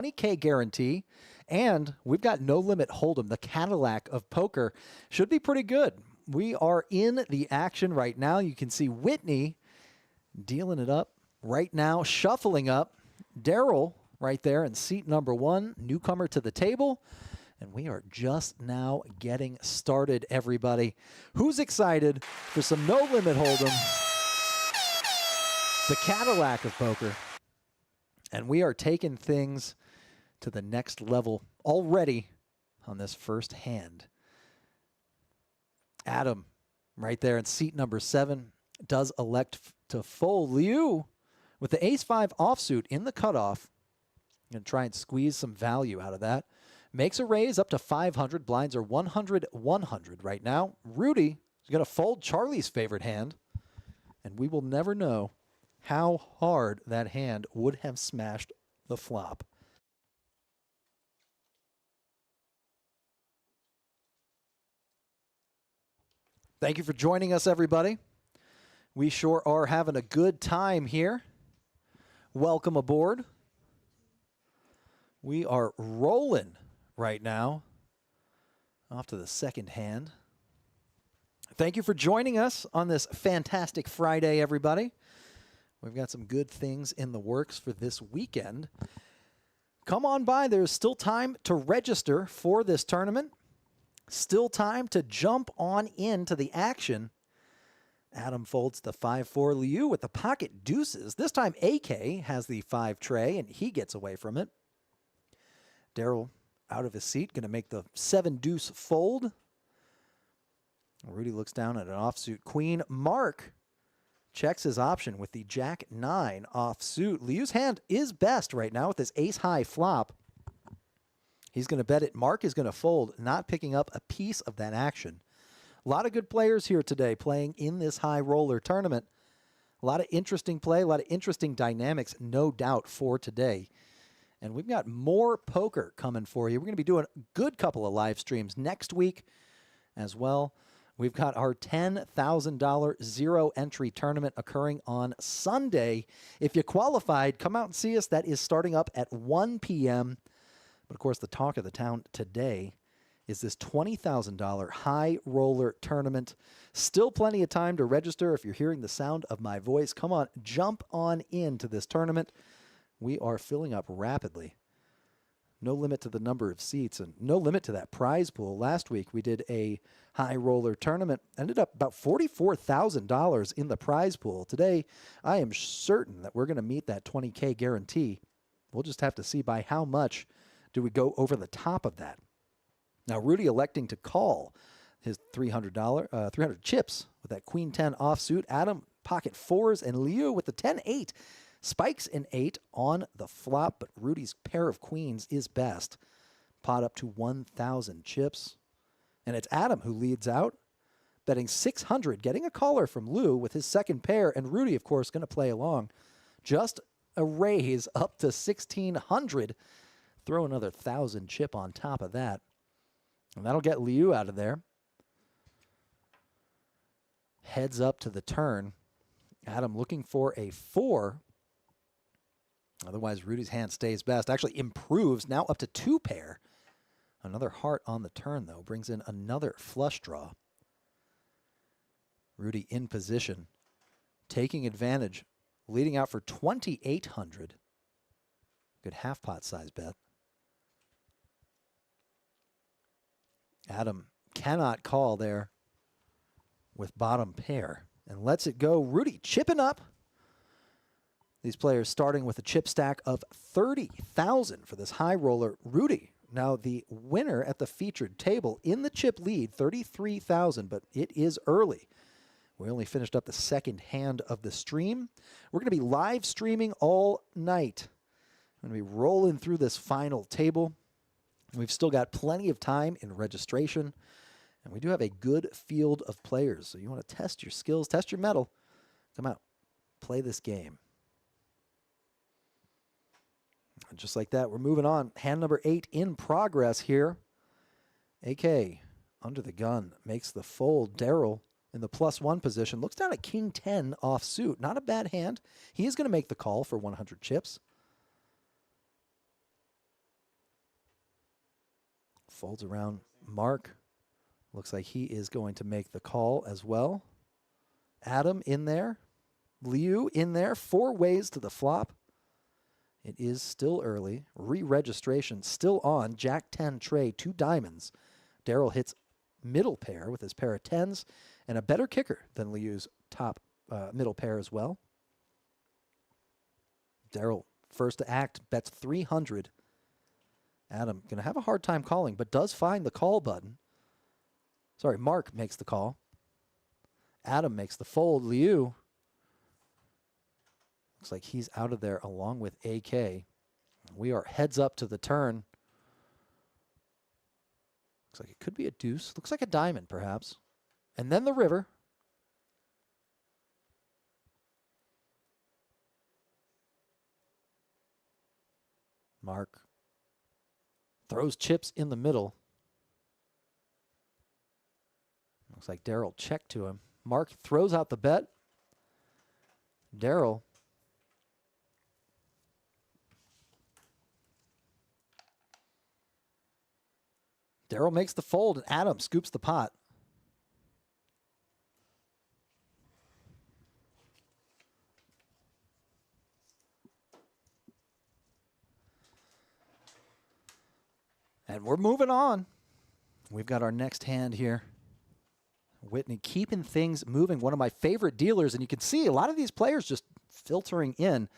20K guarantee, and we've got No Limit Hold'em, the Cadillac of poker. Should be pretty good. We are in the action right now. You can see Whitney dealing it up right now, shuffling up. Daryl right there in seat number 1, newcomer to the table. And we are just now getting started, everybody. Who's excited for some No Limit Hold'em? The Cadillac of poker. And we are taking things to the next level already on this first hand. Adam, right there in seat number 7, does elect to fold. Liu, with the ace-5 offsuit in the cutoff, going to try and squeeze some value out of that. Makes a raise up to 500. Blinds are 100, 100 right now. Rudy is going to fold Charlie's favorite hand, and we will never know how hard that hand would have smashed the flop. Thank you for joining us, everybody. We sure are having a good time here. Welcome aboard. We are rolling right now. Off to the second hand. Thank you for joining us on this fantastic Friday, everybody. We've got some good things in the works for this weekend. Come on by. There's still time to register for this tournament. Still time to jump on into the action. Adam folds the 5-4. Liu with the pocket deuces. This time AK has the 5 tray, and he gets away from it. Daryl out of his seat, going to make the 7 deuce fold. Rudy looks down at an offsuit queen. Mark checks his option with the Jack 9 offsuit. Liu's hand is best right now with this ace high flop. He's going to bet it. Mark is going to fold, not picking up a piece of that action. A lot of good players here today playing in this high roller tournament. A lot of interesting play, a lot of interesting dynamics, no doubt, for today. And we've got more poker coming for you. We're going to be doing a good couple of live streams next week as well. We've got our $10,000 zero entry tournament occurring on Sunday. If you qualified, come out and see us. That is starting up at 1 p.m. But, of course, the talk of the town today is this $20,000 high roller tournament. Still plenty of time to register. If you're hearing the sound of my voice, come on, jump on into this tournament. We are filling up rapidly. No limit to the number of seats and no limit to that prize pool. Last week we did a high roller tournament. Ended up about $44,000 in the prize pool. Today I am certain that we're going to meet that 20K guarantee. We'll just have to see by how much do we go over the top of that. Now Rudy electing to call his $300 chips with that queen 10 offsuit. Adam pocket 4s and Liu with the 10-8. Spikes an 8 on the flop, but Rudy's pair of queens is best. Pot up to 1,000 chips. And it's Adam who leads out, betting 600, getting a caller from Lou with his second pair, and Rudy, of course, going to play along. Just a raise up to 1,600. Throw another 1,000 chip on top of that. And that'll get Liu out of there. Heads up to the turn. Adam looking for a 4. Otherwise, Rudy's hand stays best. Actually improves, now up to 2 pair. Another heart on the turn, though. Brings in another flush draw. Rudy in position. Taking advantage. Leading out for 2,800. Good half pot size bet. Adam cannot call there with bottom pair. And lets it go. Rudy chipping up. These players starting with a chip stack of 30,000 for this high roller. Rudy, now the winner at the featured table in the chip lead, 33,000, but it is early. We only finished up the second hand of the stream. We're going to be live streaming all night. I'm going to be rolling through this final table. We've still got plenty of time in registration, and we do have a good field of players. So you want to test your skills, test your mettle. Come out, play this game. And just like that, we're moving on. Hand number 8 in progress here. AK under the gun makes the fold. Daryl in the +1 position looks down at king 10 offsuit. Not a bad hand. He is going to make the call for 100 chips. Folds around Mark. Looks like he is going to make the call as well. Adam in there. Liu in there. 4 ways to the flop. It is still early. Re-registration still on. Jack 10 tray, 2 diamonds. Darrell hits middle pair with his pair of 10s and a better kicker than Liu's top middle pair as well. Darrell first to act, bets 300. Adam going to have a hard time calling, but does find the call button. Sorry, Mark makes the call. Adam makes the fold. Liu looks like he's out of there along with AK. We are heads up to the turn. Looks like it could be a deuce. Looks like a diamond, perhaps. And then the river. Mark throws chips in the middle. Looks like Darrell checked to him. Mark throws out the bet. Darrell makes the fold, and Adam scoops the pot. And we're moving on. We've got our next hand here. Whitney keeping things moving. One of my favorite dealers, and you can see a lot of these players just filtering in.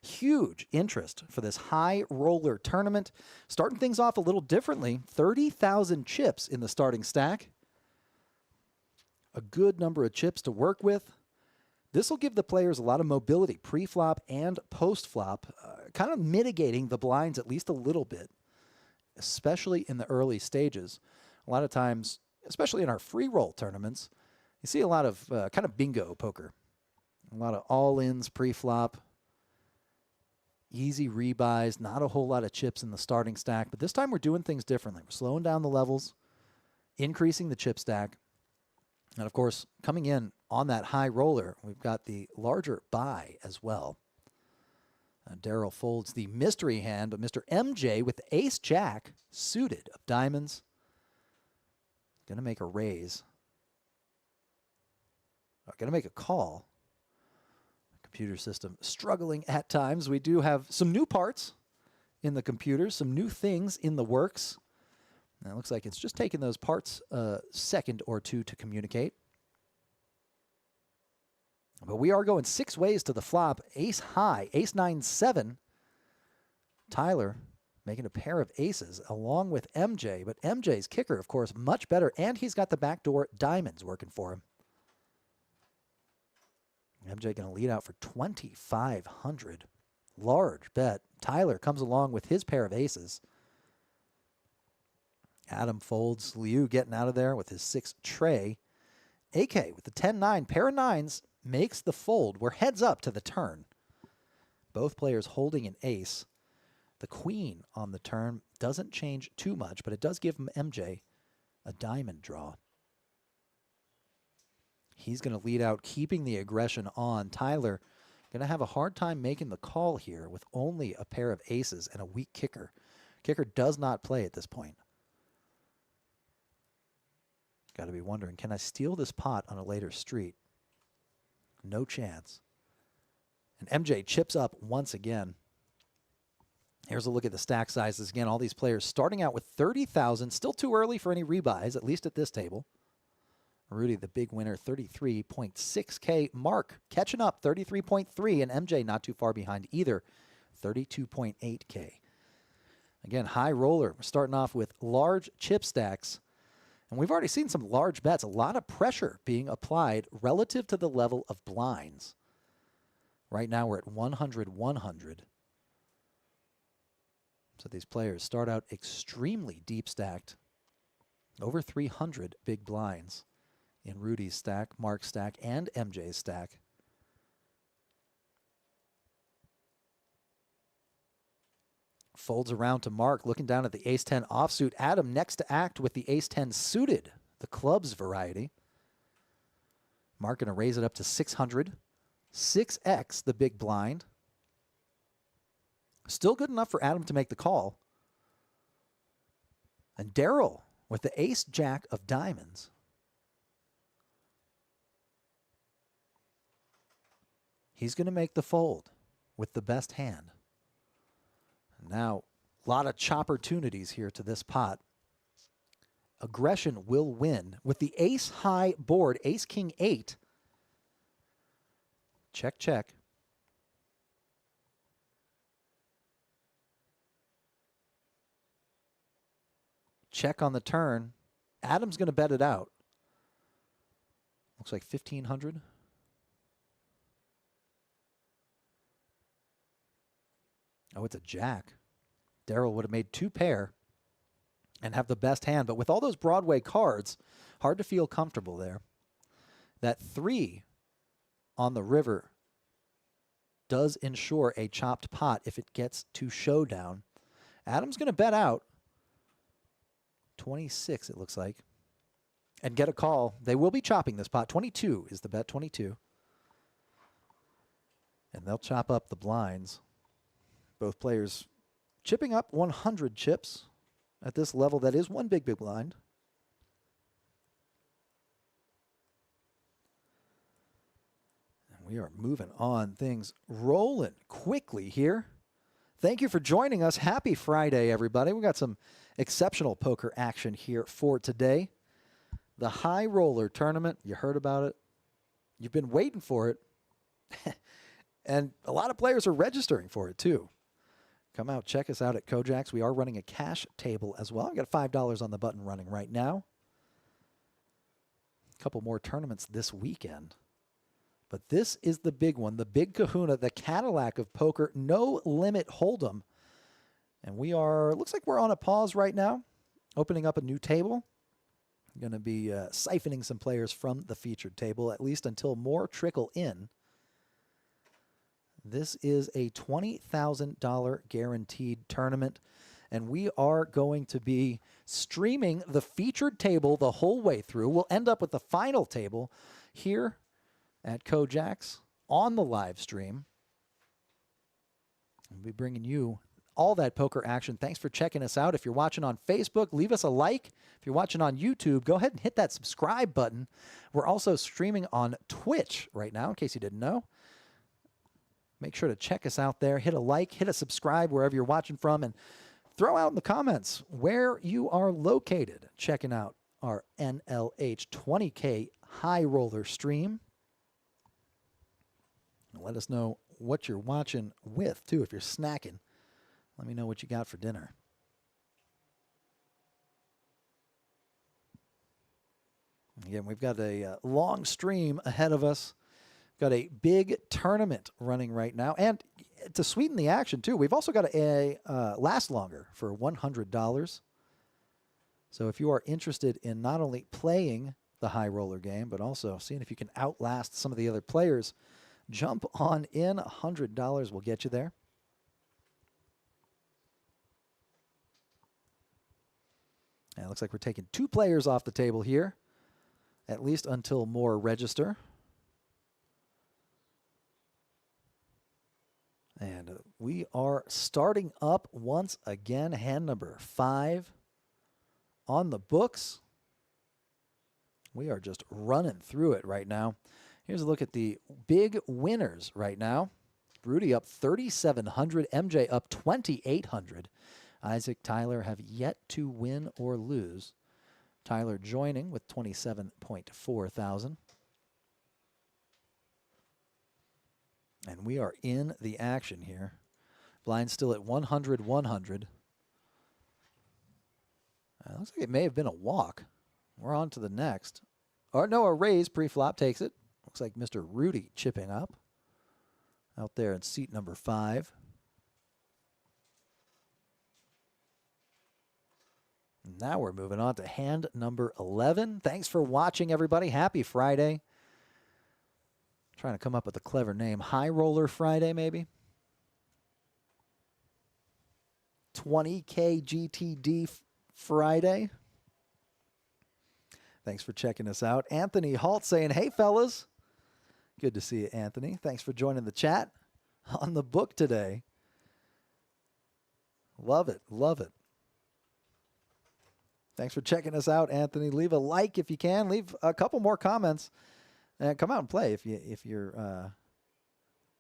Huge interest for this high roller tournament. Starting things off a little differently. 30,000 chips in the starting stack. A good number of chips to work with. This will give the players a lot of mobility pre-flop and post-flop, kind of mitigating the blinds at least a little bit, especially in the early stages. A lot of times, especially in our free roll tournaments, you see a lot of kind of bingo poker. A lot of all-ins pre-flop. Easy rebuys, not a whole lot of chips in the starting stack. But this time we're doing things differently. We're slowing down the levels, increasing the chip stack. And, of course, coming in on that high roller, we've got the larger buy as well. Darrell folds the mystery hand, but Mr. MJ with the ace-jack suited of diamonds. Going to make a raise. Going to make a call. Computer system struggling at times. We do have some new parts in the computer, some new things in the works. Now it looks like it's just taking those parts a second or two to communicate. But we are going 6 ways to the flop. Ace high, ace 9-7. Tyler making a pair of aces along with MJ. But MJ's kicker, of course, much better. And he's got the backdoor diamonds working for him. MJ going to lead out for 2,500. Large bet. Tyler comes along with his pair of aces. Adam folds. Liu getting out of there with his 6 tray. AK with the 10-9. Pair of 9s makes the fold. We're heads up to the turn. Both players holding an ace. The queen on the turn doesn't change too much, but it does give MJ a diamond draw. He's going to lead out, keeping the aggression on. Tyler going to have a hard time making the call here with only a pair of aces and a weak kicker. Kicker does not play at this point. Got to be wondering, can I steal this pot on a later street? No chance. And MJ chips up once again. Here's a look at the stack sizes again. All these players starting out with 30,000. Still too early for any rebuys, at least at this table. Rudy, the big winner, 33.6K. Mark catching up, 33.3. And MJ not too far behind either, 32.8K. Again, high roller. We're starting off with large chip stacks. And we've already seen some large bets. A lot of pressure being applied relative to the level of blinds. Right now we're at 100-100. So these players start out extremely deep stacked. Over 300 big blinds in Rudy's stack, Mark's stack, and MJ's stack. Folds around to Mark, looking down at the ace-10 offsuit. Adam next to act with the ace-10 suited, the clubs variety. Mark going to raise it up to 600. 6x the big blind. Still good enough for Adam to make the call. And Daryl with the ace jack of diamonds. He's going to make the fold with the best hand. Now, a lot of chopportunities here to this pot. Aggression will win with the ace-high board, ace-king 8. Check, check. Check on the turn. Adam's going to bet it out. Looks like 1,500. Oh, it's a jack. Daryl would have made 2 pair and have the best hand. But with all those Broadway cards, hard to feel comfortable there. That 3 on the river does ensure a chopped pot if it gets to showdown. Adam's going to bet out 26, it looks like, and get a call. They will be chopping this pot. 22 is the bet, 22. And they'll chop up the blinds. Both players chipping up 100 chips at this level. That is one big blind. And we are moving on. Things rolling quickly here. Thank you for joining us. Happy Friday, everybody. We got some exceptional poker action here for today. The High Roller Tournament. You heard about it. You've been waiting for it. And a lot of players are registering for it, too. Come out, check us out at KoJack's. We are running a cash table as well. I've got $5 on the button running right now. A couple more tournaments this weekend. But this is the big one, the big kahuna, the Cadillac of poker, no limit hold'em. And we are, looks like we're on a pause right now, opening up a new table. Going to be siphoning some players from the featured table, at least until more trickle in. This is a $20,000 guaranteed tournament, and we are going to be streaming the featured table the whole way through. We'll end up with the final table here at KoJack's on the live stream. We'll be bringing you all that poker action. Thanks for checking us out. If you're watching on Facebook, leave us a like. If you're watching on YouTube, go ahead and hit that subscribe button. We're also streaming on Twitch right now, in case you didn't know. Make sure to check us out there. Hit a like, hit a subscribe wherever you're watching from, and throw out in the comments where you are located checking out our NLH 20K High Roller stream. Let us know what you're watching with, too. If you're snacking, let me know what you got for dinner. Again, we've got a long stream ahead of us. Got a big tournament running right now. And to sweeten the action, too, we've also got a last longer for $100. So if you are interested in not only playing the high roller game, but also seeing if you can outlast some of the other players, jump on in. $100 will get you there. And it looks like we're taking 2 players off the table here, at least until more register. And we are starting up once again. Hand number 5 on the books. We are just running through it right now. Here's a look at the big winners right now. Rudy up 3,700. MJ up 2,800. Isaac, Tyler have yet to win or lose. Tyler joining with 27.4 thousand. And we are in the action here. Blind still at 100, 100. Looks like it may have been a walk. We're on to the next. Or no, a raise pre-flop takes it. Looks like Mr. Rudy chipping up out there in seat number 5. Now we're moving on to hand number 11. Thanks for watching, everybody. Happy Friday. Trying to come up with a clever name. High Roller Friday, maybe? 20K GTD Friday. Thanks for checking us out. Anthony Halt saying, hey, fellas. Good to see you, Anthony. Thanks for joining the chat on the book today. Love it. Love it. Thanks for checking us out, Anthony. Leave a like if you can. Leave a couple more comments. And come out and play if you're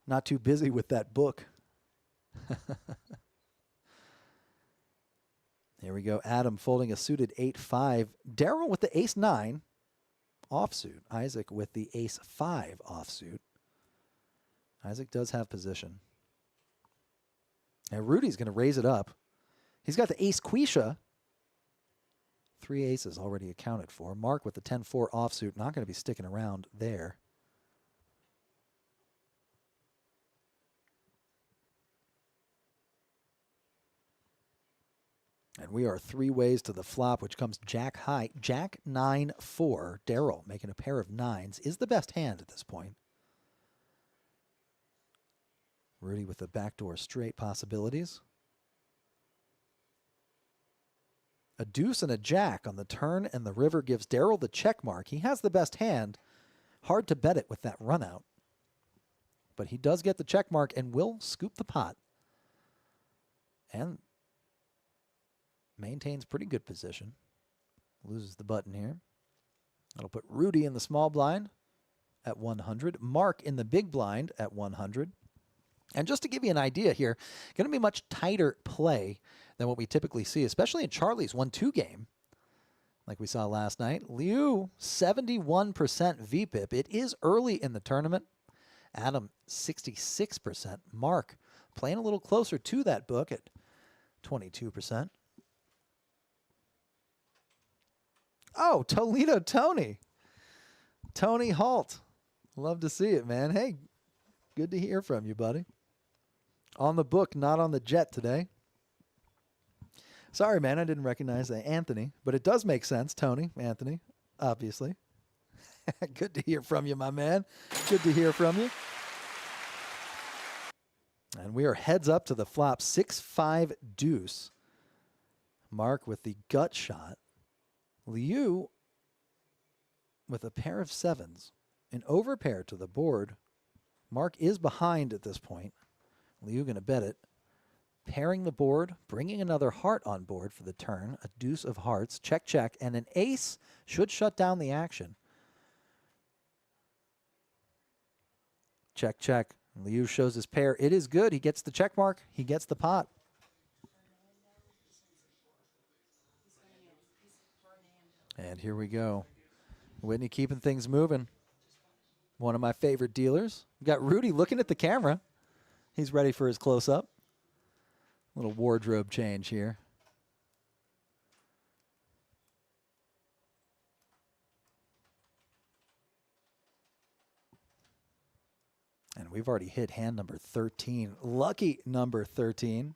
not too busy with that book. Here we go. Adam folding a suited 8-5. Daryl with the ace-9 offsuit. Isaac with the ace-5 offsuit. Isaac does have position. And Rudy's going to raise it up. He's got the ace-quisha. 3 aces already accounted for. Mark with the 10-4 offsuit. Not going to be sticking around there. And we are 3 ways to the flop, which comes jack high. Jack 9-4. Daryl making a pair of 9s is the best hand at this point. Rudy with the backdoor straight possibilities. A deuce and a jack on the turn, and the river gives Daryl the check mark. He has the best hand. Hard to bet it with that run out. But he does get the check mark and will scoop the pot. And maintains pretty good position. Loses the button here. That'll put Rudy in the small blind at 100. Mark in the big blind at 100. And just to give you an idea here, going to be much tighter play than what we typically see, especially in Charlie's 1-2 game, like we saw last night. Liu, 71% VPIP. It is early in the tournament. Adam, 66%. Mark, playing a little closer to that book at 22%. Oh, Toledo Tony. Tony Halt. Love to see it, man. Hey, good to hear from you, buddy. On the book, not on the jet today. Sorry, man, I didn't recognize that Anthony, but it does make sense. Tony, Anthony, obviously. Good to hear from you, my man. Good to hear from you. And we are heads up to the flop. 6-5 deuce. Mark with the gut shot. Liu with a pair of 7s. An overpair to the board. Mark is behind at this point. Liu going to bet it. Pairing the board, bringing another heart on board for the turn. A deuce of hearts. Check, check. And an ace should shut down the action. Check, check. Liu shows his pair. It is good. He gets the check mark. He gets the pot. And here we go. Whitney keeping things moving. One of my favorite dealers. We got Rudy looking at the camera. He's ready for his close-up. Little wardrobe change here. And we've already hit hand number 13. Lucky number 13.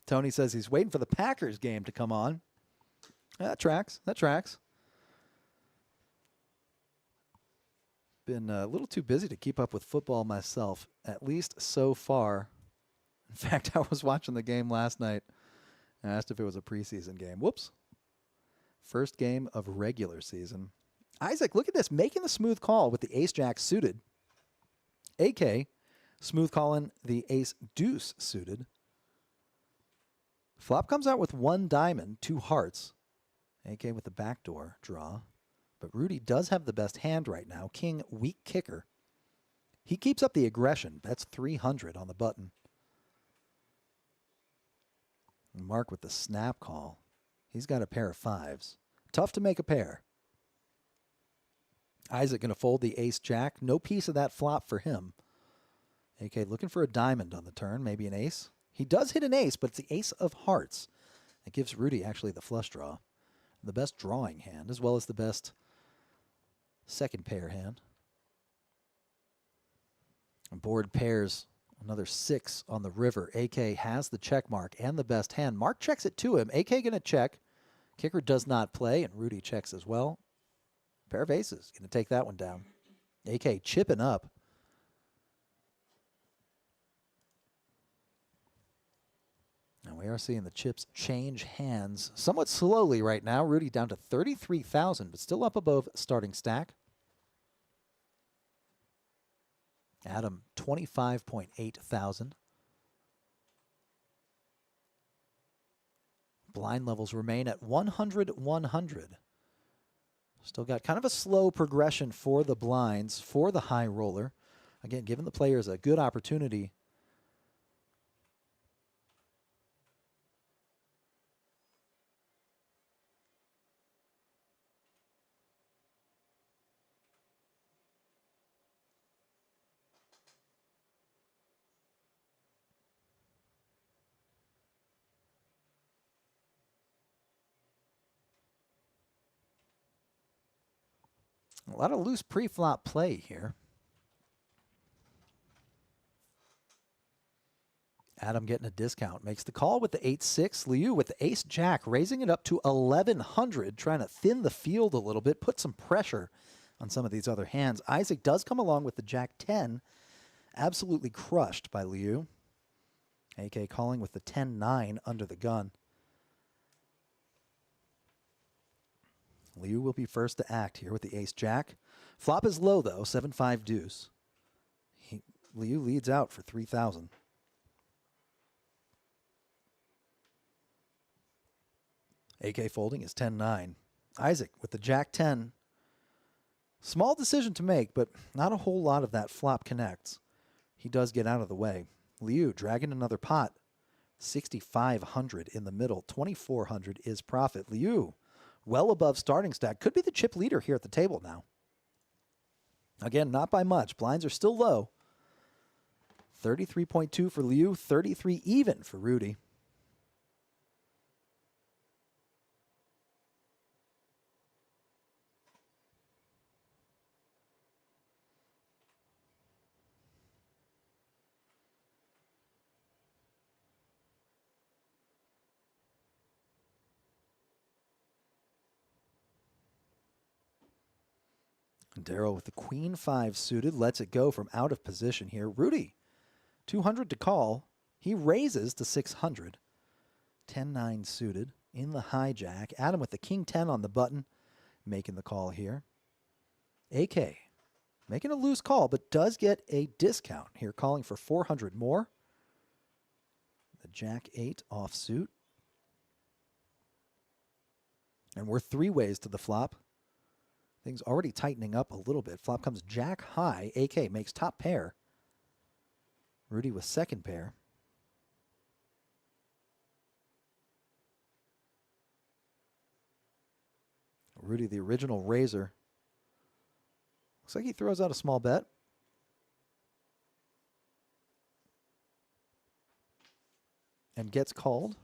Tony says he's waiting for the Packers game to come on. That tracks. That tracks. Been a little too busy to keep up with football myself, at least so far. In fact, I was watching the game last night. I asked if it was a preseason game. Whoops. First game of regular season. Isaac, look at this. Making the smooth call with the ace-jack suited. AK, smooth calling the ace-deuce suited. Flop comes out with 1 diamond, 2 hearts. AK with the backdoor draw. But Rudy does have the best hand right now. King, weak kicker. He keeps up the aggression. That's 300 on the button. And Mark with the snap call. He's got a pair of 5s. Tough to make a pair. Isaac going to fold the ace-jack. No piece of that flop for him. AK looking for a diamond on the turn. Maybe an ace. He does hit an ace, but it's the ace of hearts. It gives Rudy actually the flush draw. The best drawing hand, as well as the best second pair hand. And board pairs, another 6 on the river. AK has the check mark and the best hand. Mark checks it to him. AK going to check. Kicker does not play, and Rudy checks as well. Pair of aces. Going to take that one down. AK chipping up. And we are seeing the chips change hands somewhat slowly right now. Rudy down to 33,000, but still up above starting stack. Adam, 25.8 thousand. Blind levels remain at 100, 100. Still got kind of a slow progression for the blinds, for the high roller. Again, giving the players a good opportunity. A lot of loose pre-flop play here. Adam getting a discount. Makes the call with the 8-6. Liu with the ace-jack, raising it up to 1,100, trying to thin the field a little bit, put some pressure on some of these other hands. Isaac does come along with the jack-10. Absolutely crushed by Liu. AK calling with the 10-9 under the gun. Liu will be first to act here with the ace-jack. Flop is low, though, 7-5 deuce. Liu leads out for 3,000. AK folding is 10-9. Isaac with the jack-10. Small decision to make, but not a whole lot of that flop connects. He does get out of the way. Liu dragging another pot. 6,500 in the middle. 2,400 is profit. Liu well above starting stack. Could be the chip leader here at the table now. Again, not by much. Blinds are still low. 33.2 for Liu. 33 even for Rudy. Darryl with the queen 5 suited lets it go from out of position here. Rudy, 200 to call. He raises to 600. 10-9 suited in the hijack. Adam with the king 10 on the button, making the call here. AK making a loose call, but does get a discount here, calling for 400 more. The jack 8 offsuit. And we're 3 ways to the flop. Things already tightening up a little bit. Flop comes jack high. AK makes top pair. Rudy with second pair. Rudy, the original raiser. Looks like he throws out a small bet. And gets called.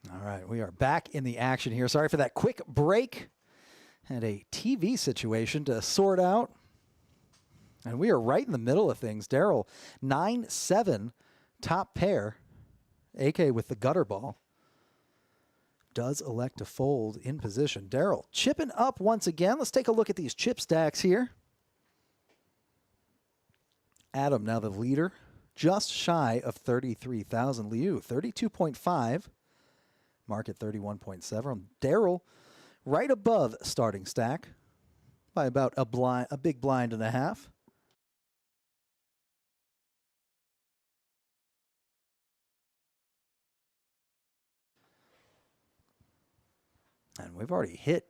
All right, we are back in the action here. Sorry for that quick break. Had a TV situation to sort out. And we are right in the middle of things. Daryl, 9-7, top pair. AK with the gutter ball. Does elect to fold in position. Daryl chipping up once again. Let's take a look at these chip stacks here. Adam now the leader. Just shy of 33,000. Liu, 32.5. Mark at 31.7. Daryl right above starting stack by about a big blind and a half. And we've already hit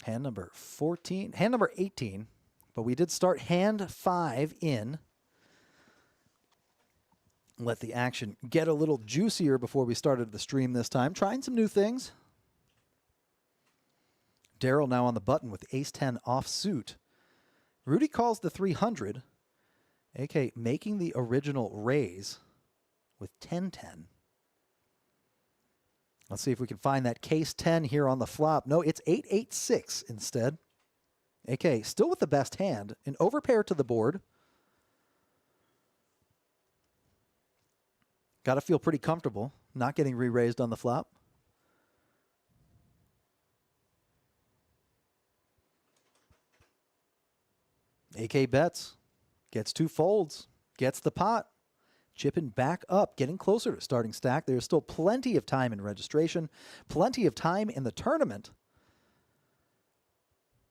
hand number 14, hand number 18, but we did start hand 5 in. Let the action get a little juicier before we started the stream this time. Trying some new things. Daryl now on the button with ace-10 offsuit. Rudy calls the 300. AK making the original raise with 10-10. Let's see if we can find that case 10 here on the flop. No, it's 8-8-6 instead. AK still with the best hand. An overpair to the board. Got to feel pretty comfortable not getting re-raised on the flop. AK bets. Gets 2 folds. Gets the pot. Chipping back up, getting closer to starting stack. There's still plenty of time in registration, plenty of time in the tournament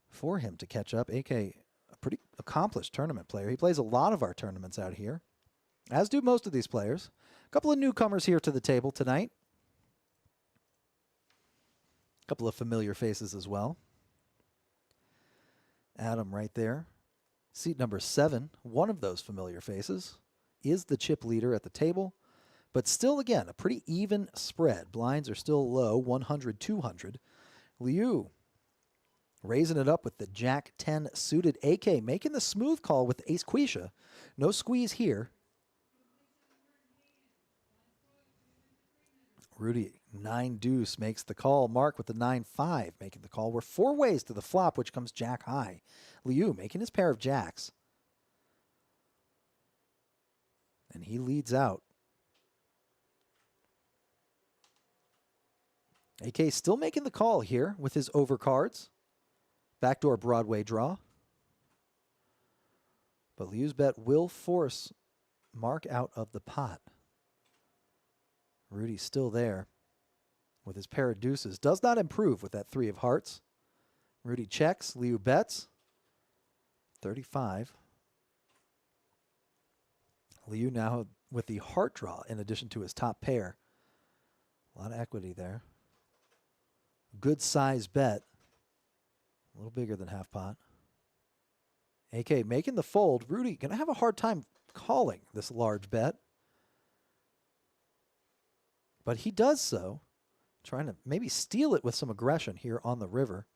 for him to catch up. AK, a pretty accomplished tournament player. He plays a lot of our tournaments out here, as do most of these players. A couple of newcomers here to the table tonight. A couple of familiar faces as well. Adam right there. Seat number 7, one of those familiar faces, is the chip leader at the table, but still, again, a pretty even spread. Blinds are still low, 100, 200. Liu raising it up with the Jack 10 suited. AK making the smooth call with ace quisha. No squeeze here. Rudy, 9 deuce makes the call. Mark with the 9-5 making the call. We're 4 ways to the flop, which comes jack high. Liu making his pair of jacks. And he leads out. AK still making the call here with his overcards. Backdoor Broadway draw. But Liu's bet will force Mark out of the pot. Rudy's still there with his pair of deuces. Does not improve with that 3 of hearts. Rudy checks. Liu bets. 35. Liu now with the heart draw in addition to his top pair. A lot of equity there. Good size bet. A little bigger than half pot. AK making the fold. Rudy going to have a hard time calling this large bet. But he does so, trying to maybe steal it with some aggression here on the river.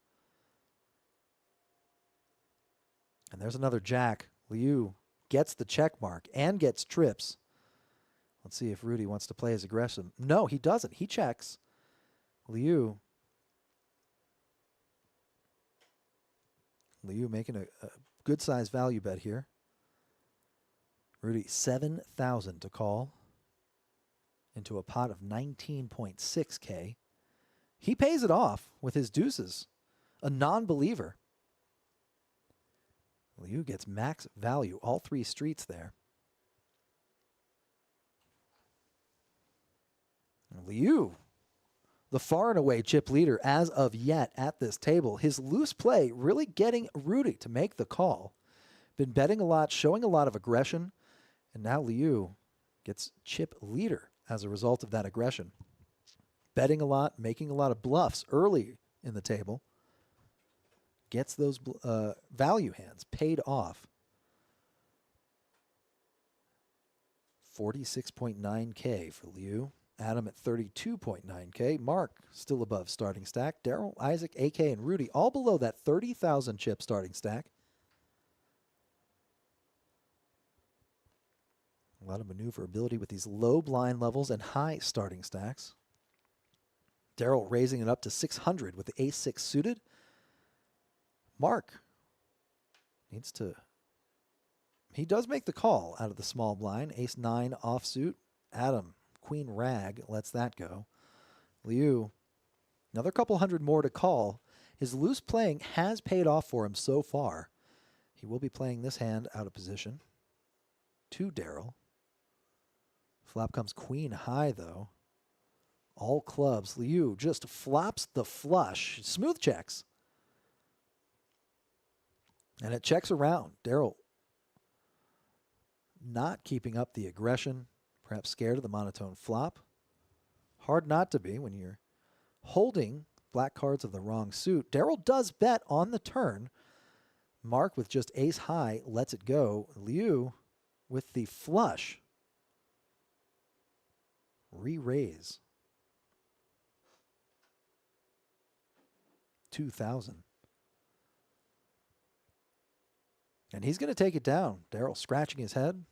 And there's another jack. Liu gets the check mark and gets trips. Let's see if Rudy wants to play as aggressive. No, he doesn't. He checks. Liu making a good size value bet here. Rudy, 7,000 to call into a pot of 19.6K. He pays it off with his deuces. A non-believer. Liu gets max value, all 3 streets there. Liu, the far and away chip leader as of yet at this table. His loose play really getting Rudy to make the call. Been betting a lot, showing a lot of aggression, and now Liu gets chip leader as a result of that aggression. Betting a lot, making a lot of bluffs early in the table. Gets those value hands paid off. 46.9K for Liu. Adam at 32.9K. Mark still above starting stack. Daryl, Isaac, AK, and Rudy all below that 30,000 chip starting stack. A lot of maneuverability with these low blind levels and high starting stacks. Daryl raising it up to 600 with the ace-6 suited. Mark needs to... He does make the call out of the small blind. Ace-9 offsuit. Adam, queen rag, lets that go. Liu, another couple hundred more to call. His loose playing has paid off for him so far. He will be playing this hand out of position. To Daryl. Flop comes queen high, though. All clubs. Liu just flops the flush. Smooth checks. And it checks around. Daryl not keeping up the aggression. Perhaps scared of the monotone flop. Hard not to be when you're holding black cards of the wrong suit. Daryl does bet on the turn. Mark with just ace high lets it go. Liu with the flush. Re-raise. 2,000. And he's going to take it down. Daryl scratching his head.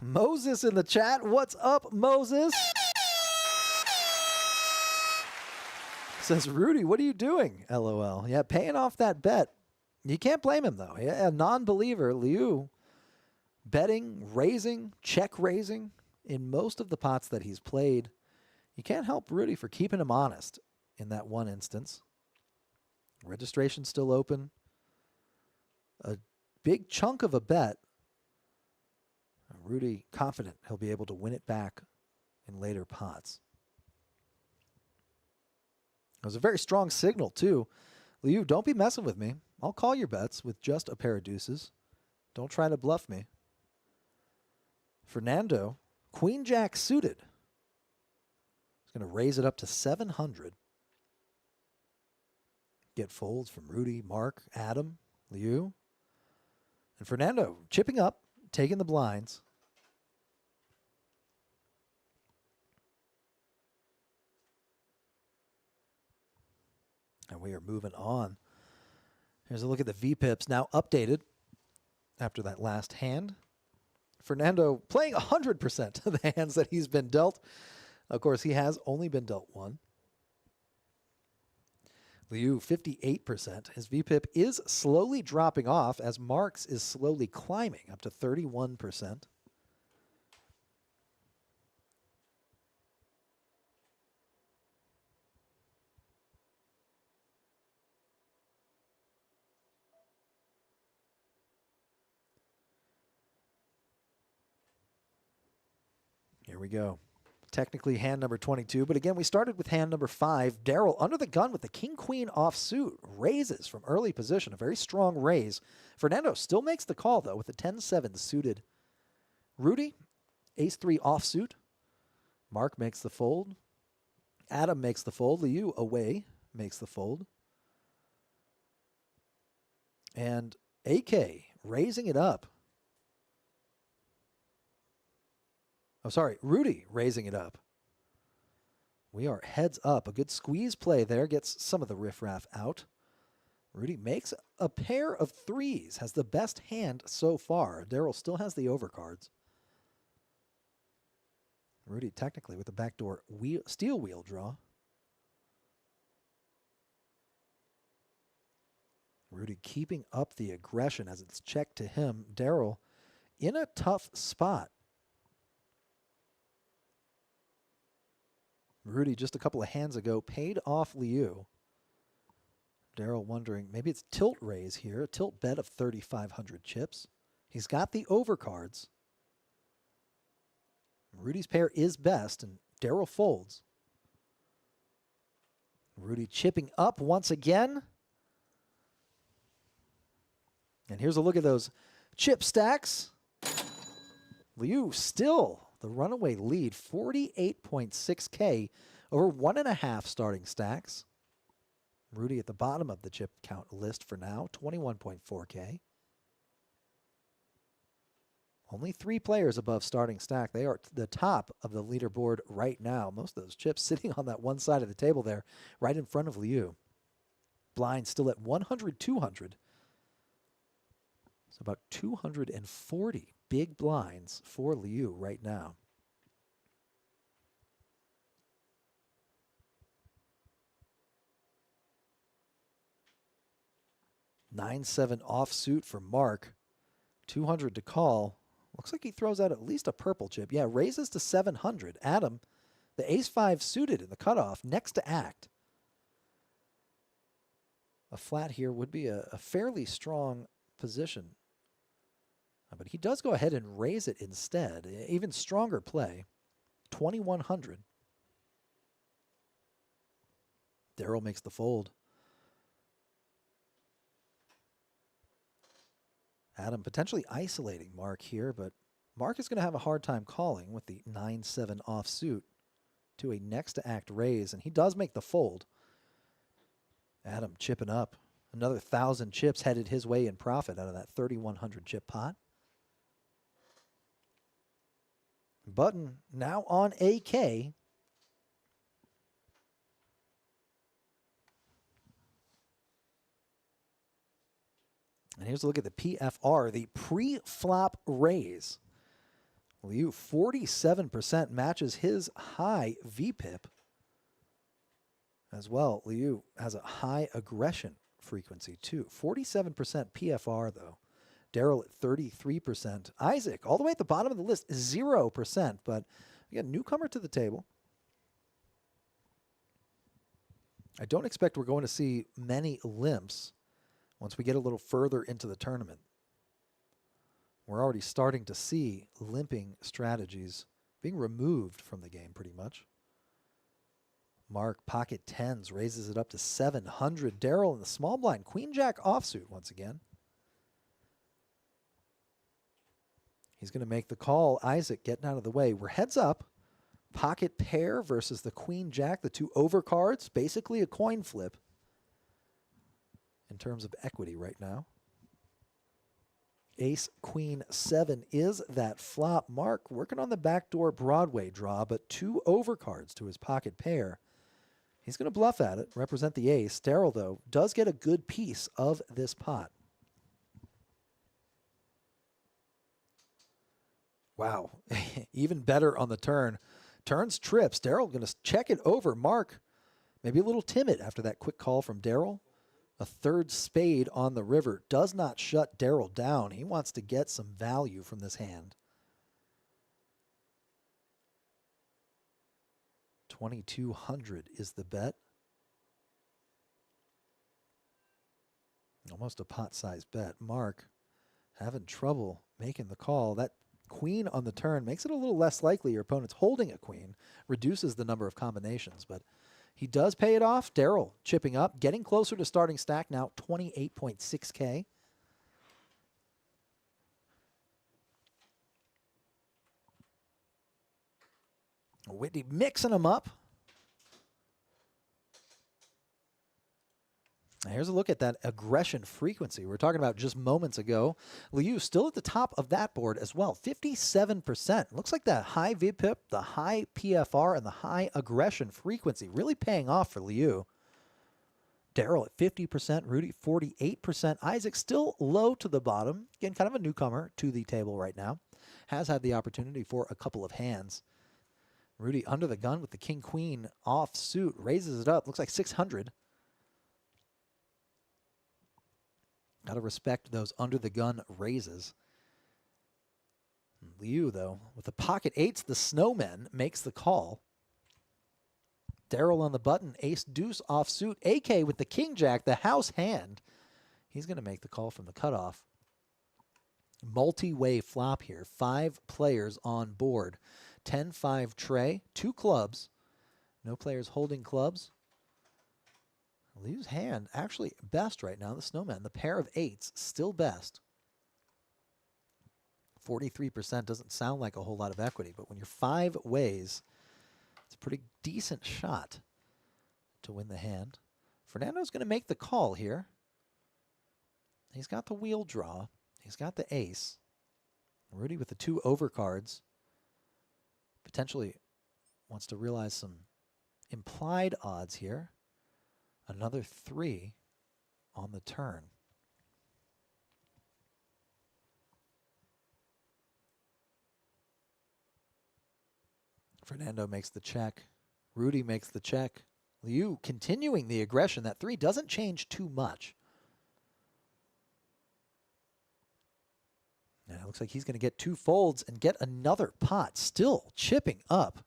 Moses in the chat. What's up, Moses? Says, Rudy, what are you doing? LOL. Yeah, paying off that bet. You can't blame him, though. Yeah, a non-believer, Liu, betting, raising, check raising in most of the pots that he's played. You can't help Rudy for keeping him honest in that one instance. Registration still open. A big chunk of a bet. Rudy confident he'll be able to win it back in later pots. It was a very strong signal, too. Liu, don't be messing with me. I'll call your bets with just a pair of deuces. Don't try to bluff me. Fernando, queen jack suited. He's going to raise it up to 700. Get folds from Rudy, Mark, Adam, Liu. And Fernando chipping up, taking the blinds. And we are moving on. Here's a look at the VPIPs now updated after that last hand. Fernando playing 100% of the hands that he's been dealt. Of course, he has only been dealt one. Liu, 58%. His VPIP is slowly dropping off as Mark's is slowly climbing up to 31%. Here we go. Technically hand number 22, but again, we started with hand number 5. Daryl under the gun with the king-queen offsuit. Raises from early position, a very strong raise. Fernando still makes the call, though, with the 10-7 suited. Rudy, ace-3 offsuit. Mark makes the fold. Adam makes the fold. Liu away makes the fold. And AK raising it up. Oh, sorry, Rudy raising it up. We are heads up. A good squeeze play there. Gets some of the riffraff out. Rudy makes a pair of threes. Has the best hand so far. Daryl still has the overcards. Rudy technically with the backdoor steel wheel draw. Rudy keeping up the aggression as it's checked to him. Daryl in a tough spot. Rudy just a couple of hands ago paid off Liu. Daryl wondering, maybe it's tilt raise here, a tilt bet of 3,500 chips. He's got the overcards. Rudy's pair is best, and Daryl folds. Rudy chipping up once again. And here's a look at those chip stacks. Liu still the runaway lead, 48.6K over 1.5 starting stacks. Rudy at the bottom of the chip count list for now, 21.4K. Only 3 players above starting stack. They are at the top of the leaderboard right now. Most of those chips sitting on that one side of the table there, right in front of Liu. Blind still at 100, 200. So about 240 big blinds for Liu right now. 9-7 offsuit for Mark. 200 to call. Looks like he throws out at least a purple chip. Yeah, raises to 700. Adam, the ace-5 suited in the cutoff, next to act. A flat here would be a fairly strong position. But he does go ahead and raise it instead. Even stronger play. 2,100. Darrell makes the fold. Adam potentially isolating Mark here, but Mark is going to have a hard time calling with the 9-7 offsuit to a next to act raise, and he does make the fold. Adam chipping up. Another 1,000 chips headed his way in profit out of that 3,100 chip pot. Button now on AK. And here's a look at the PFR, the pre-flop raise. Liu, 47% matches his high VPIP. As well, Liu has a high aggression frequency too. 47% PFR though. Darrell at 33%. Isaac, all the way at the bottom of the list, 0%. But again, newcomer to the table. I don't expect we're going to see many limps once we get a little further into the tournament. We're already starting to see limping strategies being removed from the game pretty much. Mark, pocket tens, raises it up to 700. Darrell in the small blind, queen jack offsuit once again. He's going to make the call. Isaac getting out of the way. We're heads up. Pocket pair versus the queen jack, the two overcards, basically a coin flip in terms of equity right now. Ace, queen, 7 is that flop. Mark working on the backdoor Broadway draw, but two overcards to his pocket pair. He's going to bluff at it, represent the ace. Darrell, though, does get a good piece of this pot. Wow, even better on the turn. Turns trips. Darrell going to check it over. Mark, maybe a little timid after that quick call from Darrell. A third spade on the river does not shut Darrell down. He wants to get some value from this hand. 2,200 is the bet. Almost a pot-sized bet. Mark having trouble making the call. That queen on the turn makes it a little less likely your opponent's holding a queen, reduces the number of combinations, but he does pay it off. Darrell chipping up, getting closer to starting stack now, 28.6K. Whitney mixing them up. Now here's a look at that aggression frequency we were talking about just moments ago. Liu still at the top of that board as well, 57%. Looks like that high VPIP, the high PFR, and the high aggression frequency really paying off for Liu. Darrell at 50%, Rudy 48%. Isaac still low to the bottom. Again, kind of a newcomer to the table right now. Has had the opportunity for a couple of hands. Rudy under the gun with the king-queen offsuit. Raises it up. Looks like 600. Got to respect those under-the-gun raises. Liu, though, with the pocket eights, the snowman makes the call. Darrell on the button, ace-deuce offsuit. AK with the king-jack, the house hand. He's going to make the call from the cutoff. Multi-way flop here. 5 players on board. 10-5 tray, 2 clubs. No players holding clubs. Liu's hand actually best right now, the snowman. The pair of eights still best. 43% doesn't sound like a whole lot of equity, but when you're 5 ways, it's a pretty decent shot to win the hand. Fernando's going to make the call here. He's got the wheel draw. He's got the ace. Rudy with the 2 overcards. Potentially wants to realize some implied odds here. Another 3 on the turn. Fernando makes the check. Rudy makes the check. Liu continuing the aggression. That 3 doesn't change too much. And it looks like he's going to get 2 folds and get another pot, still chipping up.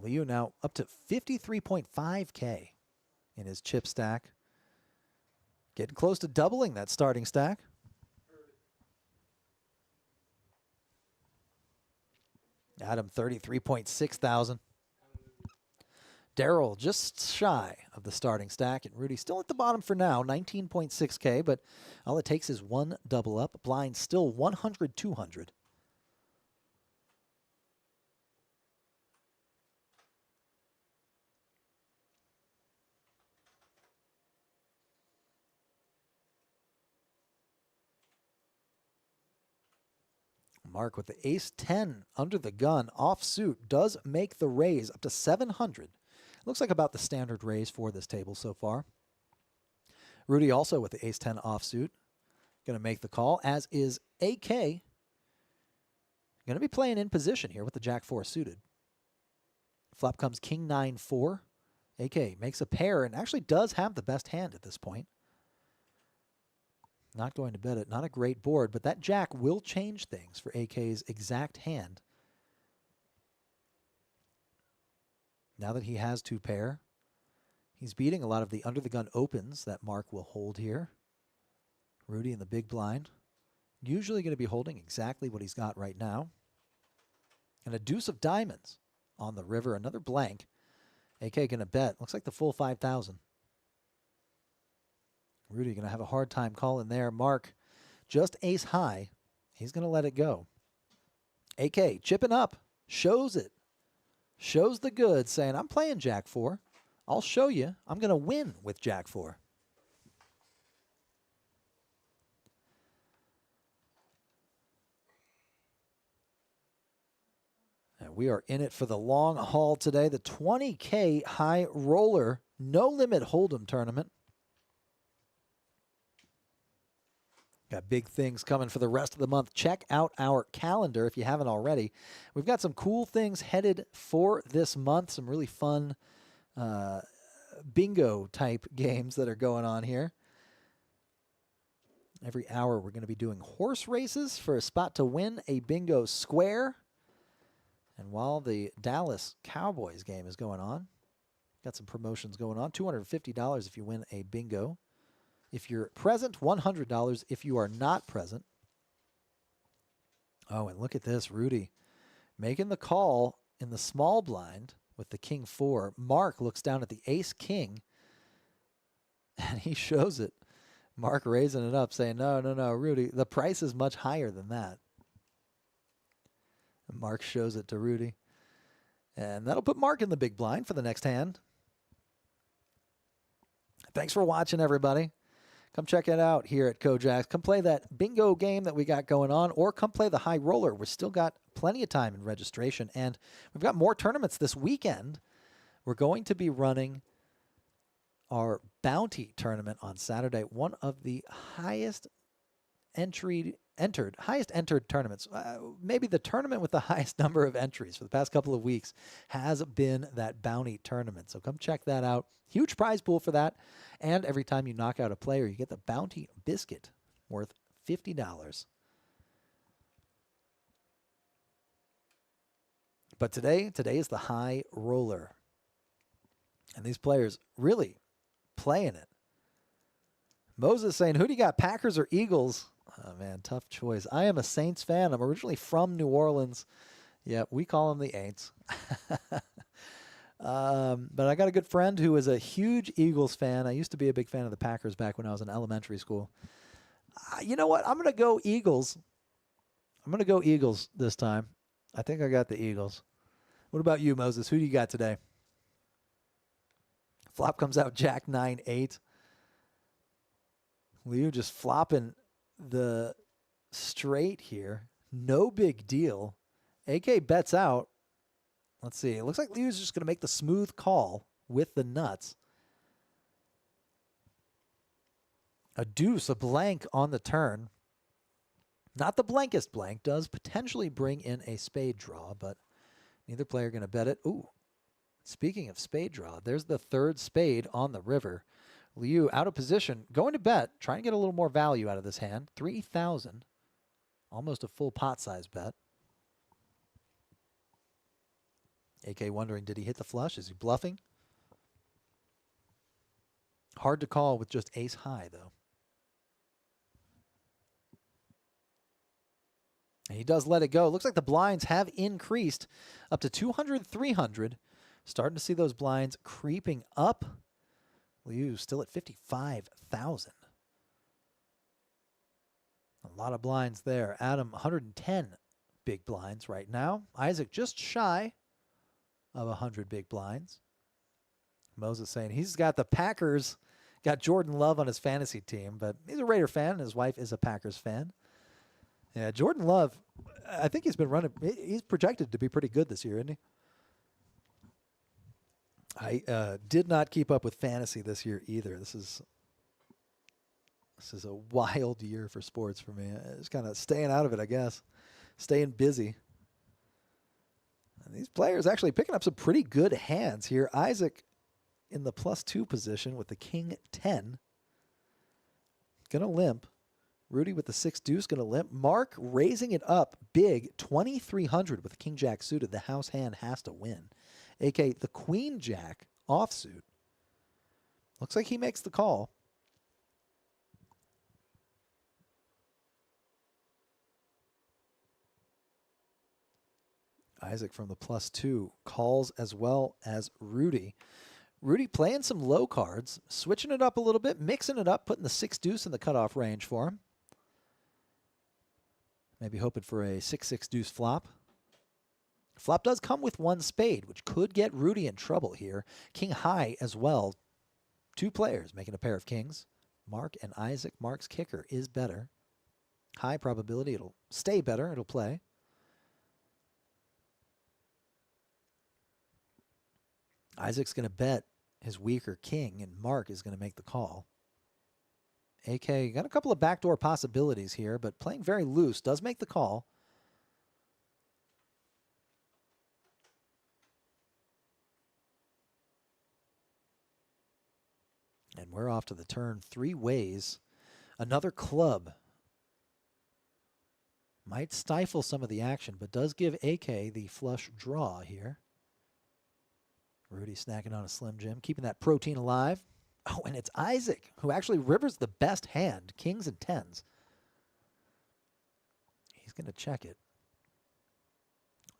Liu now up to 53.5K in his chip stack. Getting close to doubling that starting stack. Adam, 33.6 thousand. Daryl just shy of the starting stack, and Rudy still at the bottom for now, 19.6K, but all it takes is 1 double up. Blind still 100, 200. Mark with the ace-10 under the gun, offsuit, does make the raise up to 700. Looks like about the standard raise for this table so far. Rudy also with the ace-10 offsuit. Going to make the call, as is AK. Going to be playing in position here with the Jack-4 suited. Flop comes King-9-4. AK makes a pair and actually does have the best hand at this point. Not going to bet it. Not a great board, but that Jack will change things for AK's exact hand. Now that he has 2 pair, he's beating a lot of the under-the-gun opens that Mark will hold here. Rudy in the big blind. Usually going to be holding exactly what he's got right now. And a deuce of diamonds on the river. Another blank. AK going to bet. Looks like the full 5,000. Rudy going to have a hard time calling there. Mark just ace high. He's going to let it go. AK chipping up. Shows it. Shows the goods, saying, I'm playing Jack-4. I'll show you. I'm going to win with Jack-4. And we are in it for the long haul today. The 20K High Roller No Limit Hold'em tournament. Got big things coming for the rest of the month. Check out our calendar if you haven't already. We've got some cool things headed for this month. Some really fun bingo type games that are going on here. Every hour we're going to be doing horse races for a spot to win a bingo square. And while the Dallas Cowboys game is going on, got some promotions going on. $250 if you win a bingo. If you're present, $100 if you are not present. Oh, and look at this, Rudy making the call in the small blind with the King-4. Mark looks down at the ace-king, and he shows it. Mark raising it up, saying, no, Rudy, the price is much higher than that. And Mark shows it to Rudy. And that'll put Mark in the big blind for the next hand. Thanks for watching, everybody. Come check it out here at KoJack's. Come play that bingo game that we got going on, or come play the high roller. We've still got plenty of time in registration, and we've got more tournaments this weekend. We're going to be running our bounty tournament on Saturday, one of the highest entered tournaments. Maybe the tournament with the highest number of entries for the past couple of weeks has been that bounty tournament. So come check that out. Huge prize pool for that. And every time you knock out a player, you get the bounty biscuit worth $50. But today is the high roller. And these players really playing it. Moses saying, who do you got, Packers or Eagles? Oh, man, tough choice. I am a Saints fan. I'm originally from New Orleans. Yeah, we call them the Aints. But I got a good friend who is a huge Eagles fan. I used to be a big fan of the Packers back when I was in elementary school. You know what? I'm going to go Eagles. I'm going to go Eagles this time. I think I got the Eagles. What about you, Moses? Who do you got today? Flop comes out Jack 9-8. Liu just flopping the straight here. No big deal. AK bets out. Let's see. It looks like Liu's just going to make the smooth call with the nuts. A deuce, a blank on the turn. Not the blankest blank. Does potentially bring in a spade draw, but neither player going to bet it. Ooh. Speaking of spade draw, there's the third spade on the river. Liu out of position, going to bet, trying to get a little more value out of this hand. 3,000. Almost a full pot size bet. AK wondering, did he hit the flush? Is he bluffing? Hard to call with just ace high, though. And he does let it go. Looks like the blinds have increased up to 200, 300. Starting to see those blinds creeping up. Liu still at 55,000. A lot of blinds there. Adam, 110 big blinds right now. Isaac just shy of 100 big blinds. Moses saying he's got the Packers, got Jordan Love on his fantasy team, but he's a Raider fan, and his wife is a Packers fan. Yeah, Jordan Love, I think he's been running, he's projected to be pretty good this year, isn't he? I did not keep up with fantasy this year either. This is a wild year for sports for me. Just kind of staying out of it, I guess. Staying busy. And these players actually picking up some pretty good hands here. Isaac in the +2 position with the king 10. Gonna limp. Rudy with the 6 deuce gonna limp. Mark raising it up big, 2,300 with the king jack suited. The house hand has to win. AK the queen jack offsuit. Looks like he makes the call. Isaac from the +2 calls as well as Rudy. Rudy playing some low cards, switching it up a little bit, mixing it up, putting the 6 deuce in the cutoff range for him. Maybe hoping for a 6-6 deuce flop. Flop does come with 1 spade, which could get Rudy in trouble here. King high as well. 2 players making a pair of kings. Mark and Isaac. Mark's kicker is better. High probability it'll stay better. It'll play. Isaac's going to bet his weaker king, and Mark is going to make the call. AK got a couple of backdoor possibilities here, but playing very loose, does make the call. And we're off to the turn 3 ways. Another club might stifle some of the action, but does give AK the flush draw here. Rudy snacking on a Slim Jim, keeping that protein alive. Oh, and it's Isaac who actually rivers the best hand, kings and tens. He's going to check it.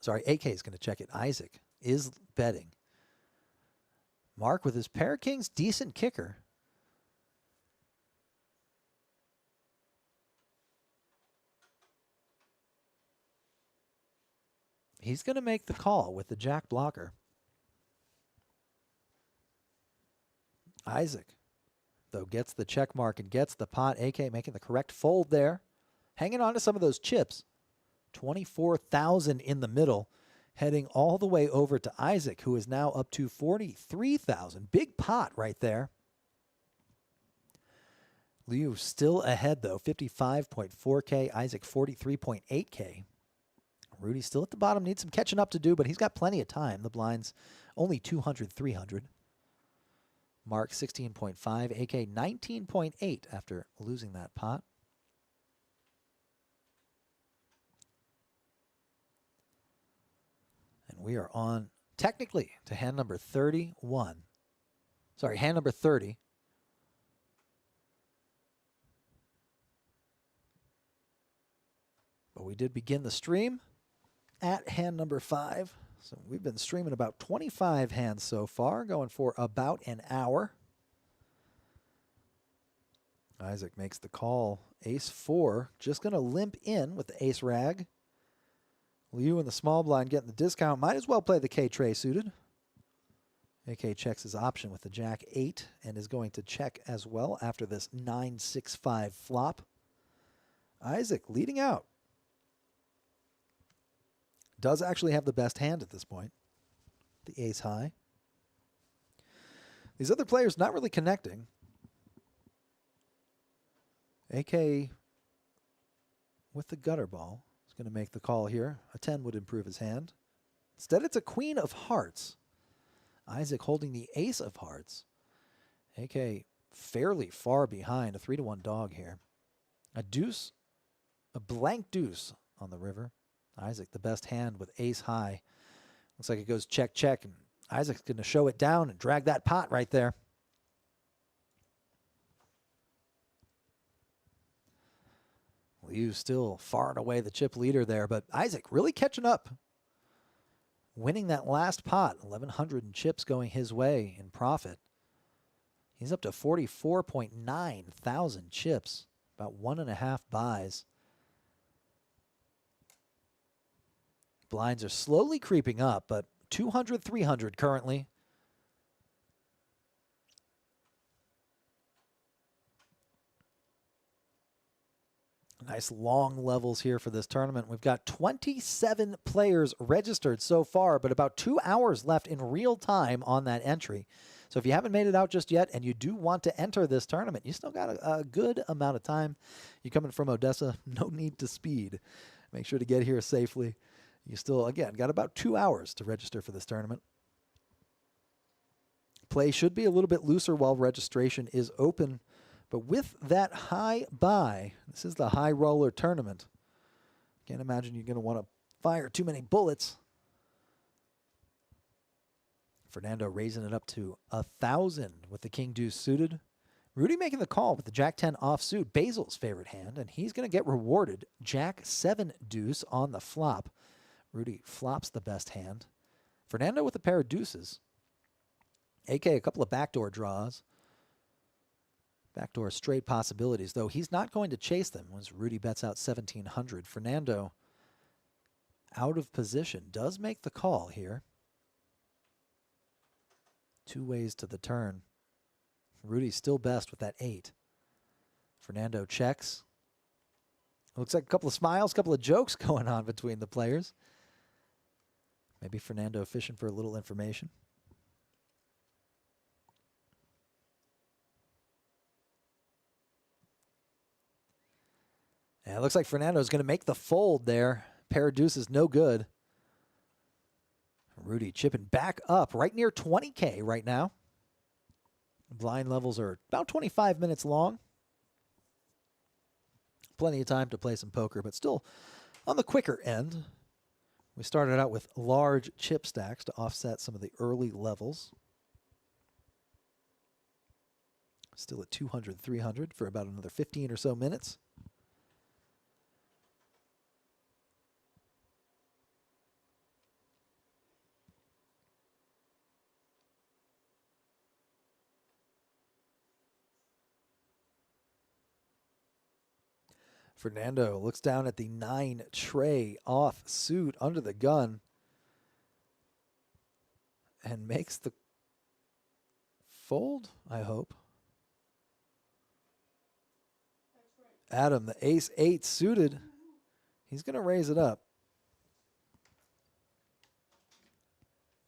Sorry, AK is going to check it. Isaac is betting. Mark with his pair of kings, decent kicker. He's going to make the call with the jack blocker. Isaac, though, gets the check mark and gets the pot. AK making the correct fold there. Hanging on to some of those chips. 24,000 in the middle. Heading all the way over to Isaac, who is now up to 43,000. Big pot right there. Liu still ahead, though. 55.4K. Isaac 43.8K. Rudy still at the bottom. Needs some catching up to do, but he's got plenty of time. The blinds only 200, 300. Mark 16.5, AK 19.8 after losing that pot. And we are on, technically, to hand number 31. Sorry, hand number 30. But we did begin the stream at hand number 5. So we've been streaming about 25 hands so far, going for about an hour. Isaac makes the call. Ace 4, just going to limp in with the ace rag. Liu in the small blind getting the discount. Might as well play the K-tray suited. AK checks his option with the jack 8 and is going to check as well after this 9-6-5 flop. Isaac leading out. Does actually have the best hand at this point. The ace high. These other players not really connecting. AK with the gutter ball is going to make the call here. A 10 would improve his hand. Instead, it's a queen of hearts. Isaac holding the ace of hearts. AK fairly far behind. A 3-1 dog here. A deuce, a blank deuce on the river. Isaac, the best hand with ace high. Looks like it goes check, check, and Isaac's going to show it down and drag that pot right there. Liu still far and away the chip leader there, but Isaac really catching up. Winning that last pot, 1,100 in chips going his way in profit. He's up to 44.9 thousand chips, about 1.5 buys. Blinds are slowly creeping up, but 200, 300 currently. Nice long levels here for this tournament. We've got 27 players registered so far, but about 2 hours left in real time on that entry. So if you haven't made it out just yet and you do want to enter this tournament, you still got a good amount of time. You're coming from Odessa, no need to speed. Make sure to get here safely. You still, again, got about 2 hours to register for this tournament. Play should be a little bit looser while registration is open. But with that high buy, this is the high roller tournament. Can't imagine you're going to want to fire too many bullets. Fernando raising it up to 1,000 with the king deuce suited. Rudy making the call with the jack 10 offsuit, Basil's favorite hand, and he's going to get rewarded. Jack 7 deuce on the flop. Rudy flops the best hand. Fernando with a pair of deuces. AK a couple of backdoor draws. Backdoor straight possibilities, though he's not going to chase them once Rudy bets out 1,700. Fernando out of position does make the call here. 2 ways to the turn. Rudy's still best with that 8. Fernando checks. Looks like a couple of smiles, a couple of jokes going on between the players. Maybe Fernando fishing for a little information. And it looks like Fernando's going to make the fold there. Pair of deuces, no good. Rudy chipping back up right near 20K right now. Blind levels are about 25 minutes long. Plenty of time to play some poker, but still on the quicker end. We started out with large chip stacks to offset some of the early levels. Still at 200, 300 for about another 15 or so minutes. Fernando looks down at the 9 tray off suit under the gun and makes the fold, I hope. Adam, the ace 8 suited. He's going to raise it up.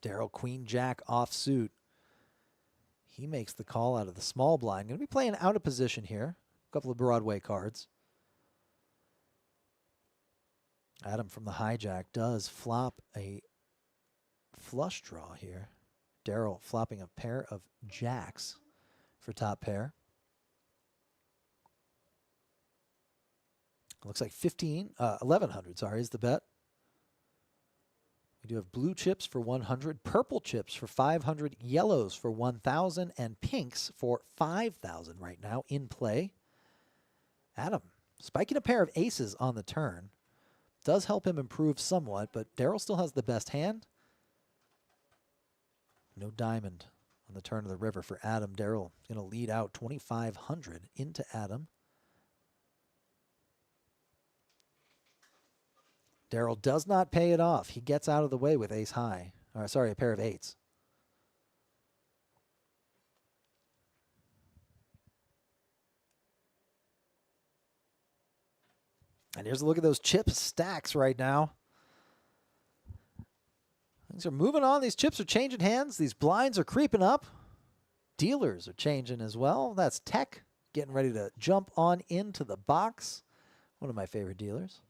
Daryl, queen jack off suit. He makes the call out of the small blind. Going to be playing out of position here. A couple of Broadway cards. Adam from the hijack does flop a flush draw here. Daryl flopping a pair of jacks for top pair. Looks like 1,100, sorry, is the bet. We do have blue chips for 100, purple chips for 500, yellows for 1,000, and pinks for 5,000 right now in play. Adam spiking a pair of aces on the turn. Does help him improve somewhat, but Daryl still has the best hand. No diamond on the turn of the river for Adam. Daryl going to lead out 2,500 into Adam. Daryl does not pay it off. He gets out of the way with ace high. Or, sorry, a pair of 8s. And here's a look at those chip stacks right now. Things are moving on. These chips are changing hands. These blinds are creeping up. Dealers are changing as well. That's Tech getting ready to jump on into the box. One of my favorite dealers.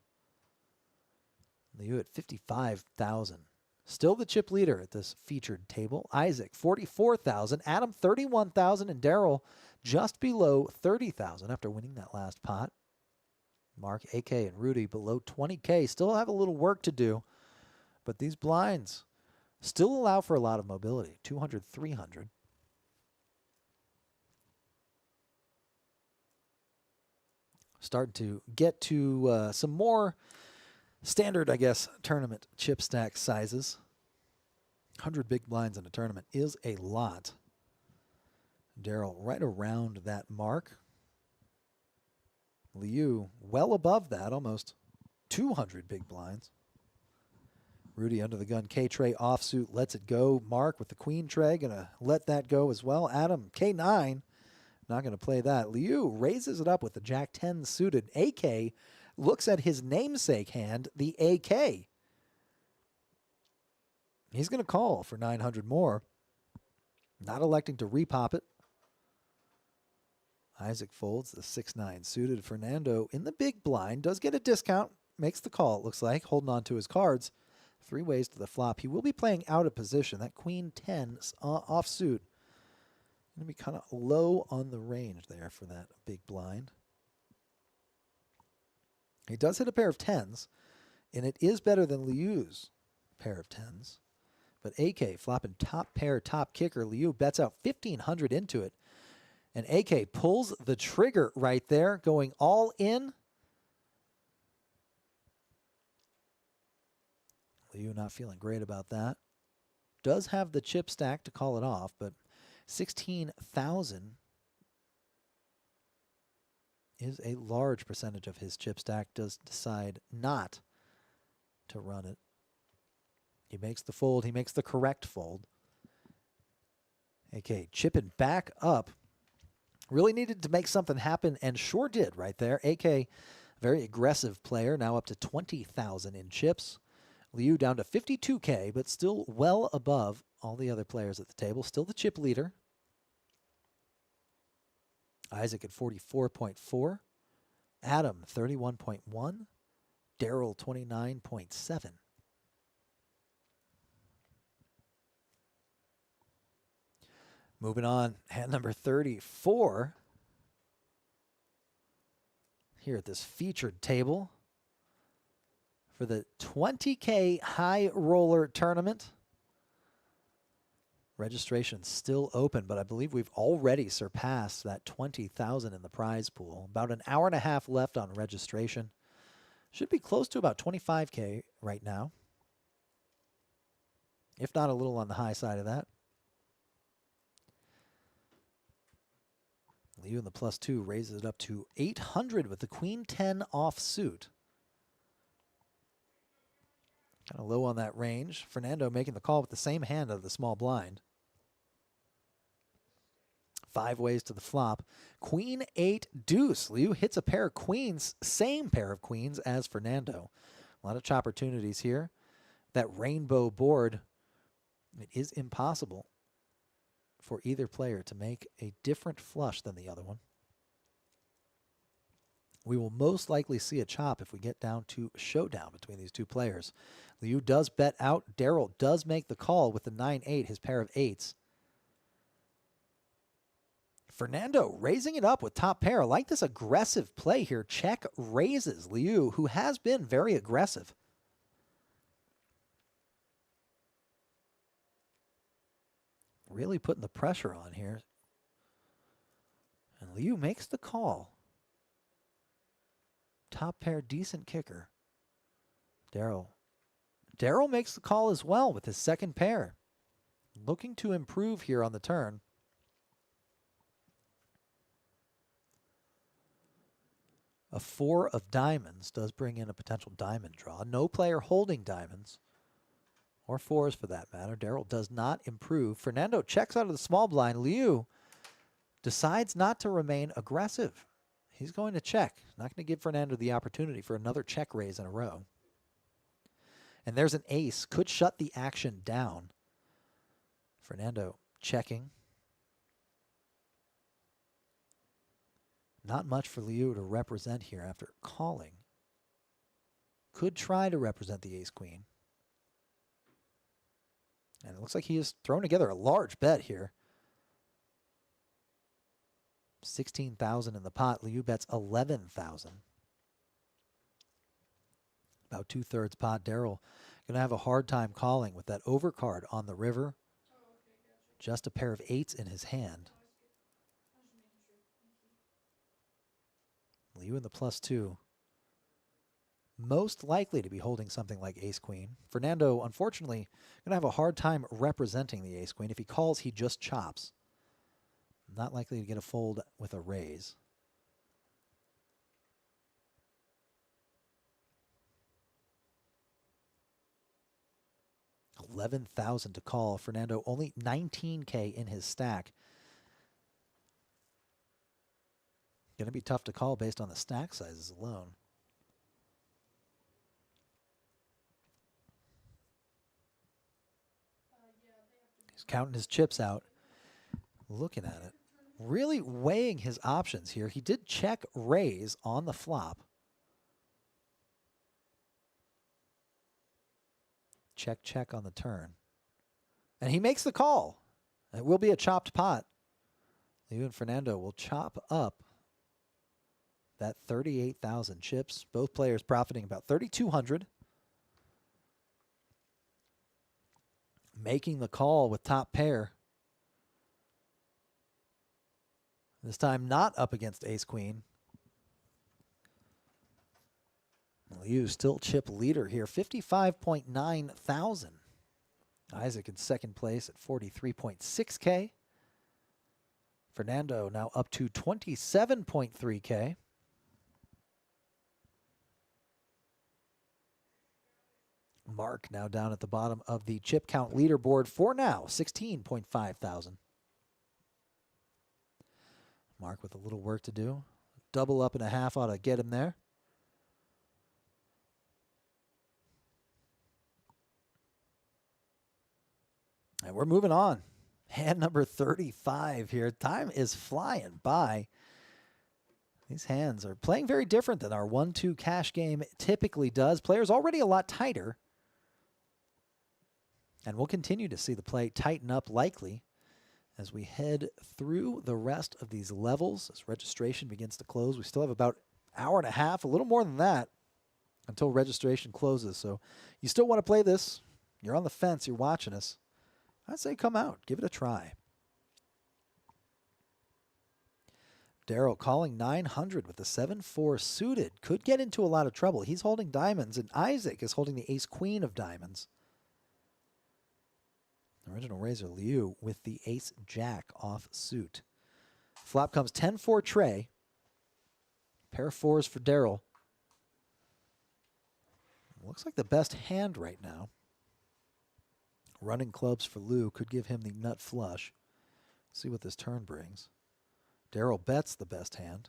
Liu at 55,000. Still the chip leader at this featured table. Isaac, 44,000. Adam, 31,000. And Daryl, just below 30,000 after winning that last pot. Mark, AK, and Rudy below 20K. Still have a little work to do, but these blinds still allow for a lot of mobility. 200, 300. Starting to get to some more standard, I guess, tournament chip stack sizes. 100 big blinds in a tournament is a lot. Darrell right around that mark. Liu well above that, almost 200 big blinds. Rudy under the gun, K-tray offsuit, lets it go. Mark with the queen tray, gonna let that go as well. Adam, K9, not gonna play that. Liu raises it up with the Jack 10 suited. AK looks at his namesake hand, the AK. He's gonna call for 900 more. Not electing to repop it. Isaac folds the 6-9 suited. Fernando in the big blind does get a discount. Makes the call, it looks like, holding on to his cards. 3 ways to the flop. He will be playing out of position. That queen 10 offsuit. Going to be kind of low on the range there for that big blind. He does hit a pair of 10s, and it is better than Liu's pair of 10s. But AK flopping top pair, top kicker. Liu bets out 1,500 into it. And AK pulls the trigger right there, going all in. Liu not feeling great about that. Does have the chip stack to call it off, but 16,000 is a large percentage of his chip stack. Does decide not to run it. He makes the fold. He makes the correct fold. AK chipping back up. Really needed to make something happen, and sure did right there. AK, very aggressive player, now up to 20,000 in chips. Liu down to 52K, but still well above all the other players at the table. Still the chip leader. Isaac at 44.4. Adam, 31.1. Darrell, 29.7. Moving on, hand number 34. Here at this featured table for the 20K High Roller Tournament. Registration still open, but I believe we've already surpassed that 20,000 in the prize pool. About an hour and a half left on registration. Should be close to about 25K right now, if not a little on the high side of that. Liu in the +2 raises it up to 800 with the queen 10 offsuit. Kind of low on that range. Fernando making the call with the same hand of the small blind. 5 ways to the flop. Queen 8 deuce. Liu hits a pair of queens, same pair of queens as Fernando. A lot of opportunities here. That rainbow board, it is impossible for either player to make a different flush than the other one. We will most likely see a chop if we get down to showdown between these two players. Liu does bet out. Darrell does make the call with the 9-8, his pair of 8s. Fernando raising it up with top pair. I like this aggressive play here. Check raises Liu, who has been very aggressive. Really putting the pressure on here. And Liu makes the call. Top pair, decent kicker. Darrell makes the call as well with his second pair. Looking to improve here on the turn. A 4 of diamonds does bring in a potential diamond draw. No player holding diamonds, or 4s for that matter. Darrell does not improve. Fernando checks out of the small blind. Liu decides not to remain aggressive. He's going to check. Not going to give Fernando the opportunity for another check raise in a row. And there's an ace. Could shut the action down. Fernando checking. Not much for Liu to represent here after calling. Could try to represent the ace-queen. And it looks like he has thrown together a large bet here. 16,000 in the pot. Liu bets 11,000. About 2/3 pot. Daryl going to have a hard time calling with that overcard on the river. Just a pair of 8s in his hand. Liu in the +2. Most likely to be holding something like ace-queen. Fernando, unfortunately, going to have a hard time representing the ace-queen. If he calls, he just chops. Not likely to get a fold with a raise. $11,000 to call. Fernando only 19K in his stack. Going to be tough to call based on the stack sizes alone. He's counting his chips out, looking at it, really weighing his options here. He did check raise on the flop. Check, check on the turn. And he makes the call. It will be a chopped pot. Liu and Fernando will chop up that 38,000 chips. Both players profiting about 3,200. Making the call with top pair. This time not up against ace-queen. Liu still chip leader here, 55.9 thousand. Isaac in second place at 43.6K. Fernando now up to 27.3K. Mark now down at the bottom of the chip count leaderboard for now, 16.5 thousand. Mark with a little work to do. Double up and a half ought to get him there. And we're moving on. Hand number 35 here. Time is flying by. These hands are playing very different than our 1-2 cash game typically does. Players already a lot tighter. And we'll continue to see the play tighten up likely as we head through the rest of these levels as registration begins to close. We still have about an hour and a half, a little more than that, until registration closes. So you still want to play this. You're on the fence. You're watching us. I'd say come out. Give it a try. Daryl calling 900 with the 7-4 suited. Could get into a lot of trouble. He's holding diamonds, and Isaac is holding the ace-queen of diamonds. Original raiser Liu with the ace-jack off suit. Flop comes 10-4 tray. Pair of 4s for Daryl. Looks like the best hand right now. Running clubs for Liu could give him the nut flush. See what this turn brings. Daryl bets the best hand.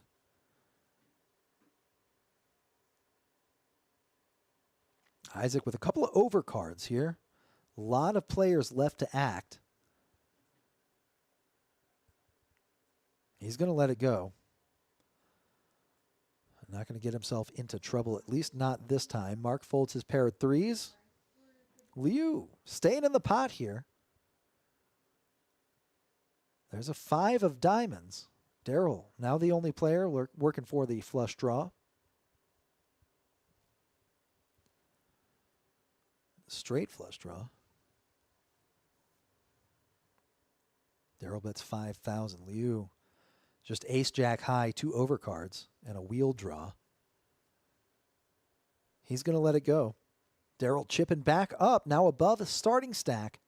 Isaac with a couple of overcards here. A lot of players left to act. He's going to let it go. Not going to get himself into trouble, at least not this time. Mark folds his pair of 3s. Liu staying in the pot here. There's a 5 of diamonds. Daryl, now the only player working for the flush draw. Straight flush draw. Daryl bets 5,000. Liu just ace-jack high, 2 overcards, and a wheel draw. He's going to let it go. Daryl chipping back up, now above a starting stack.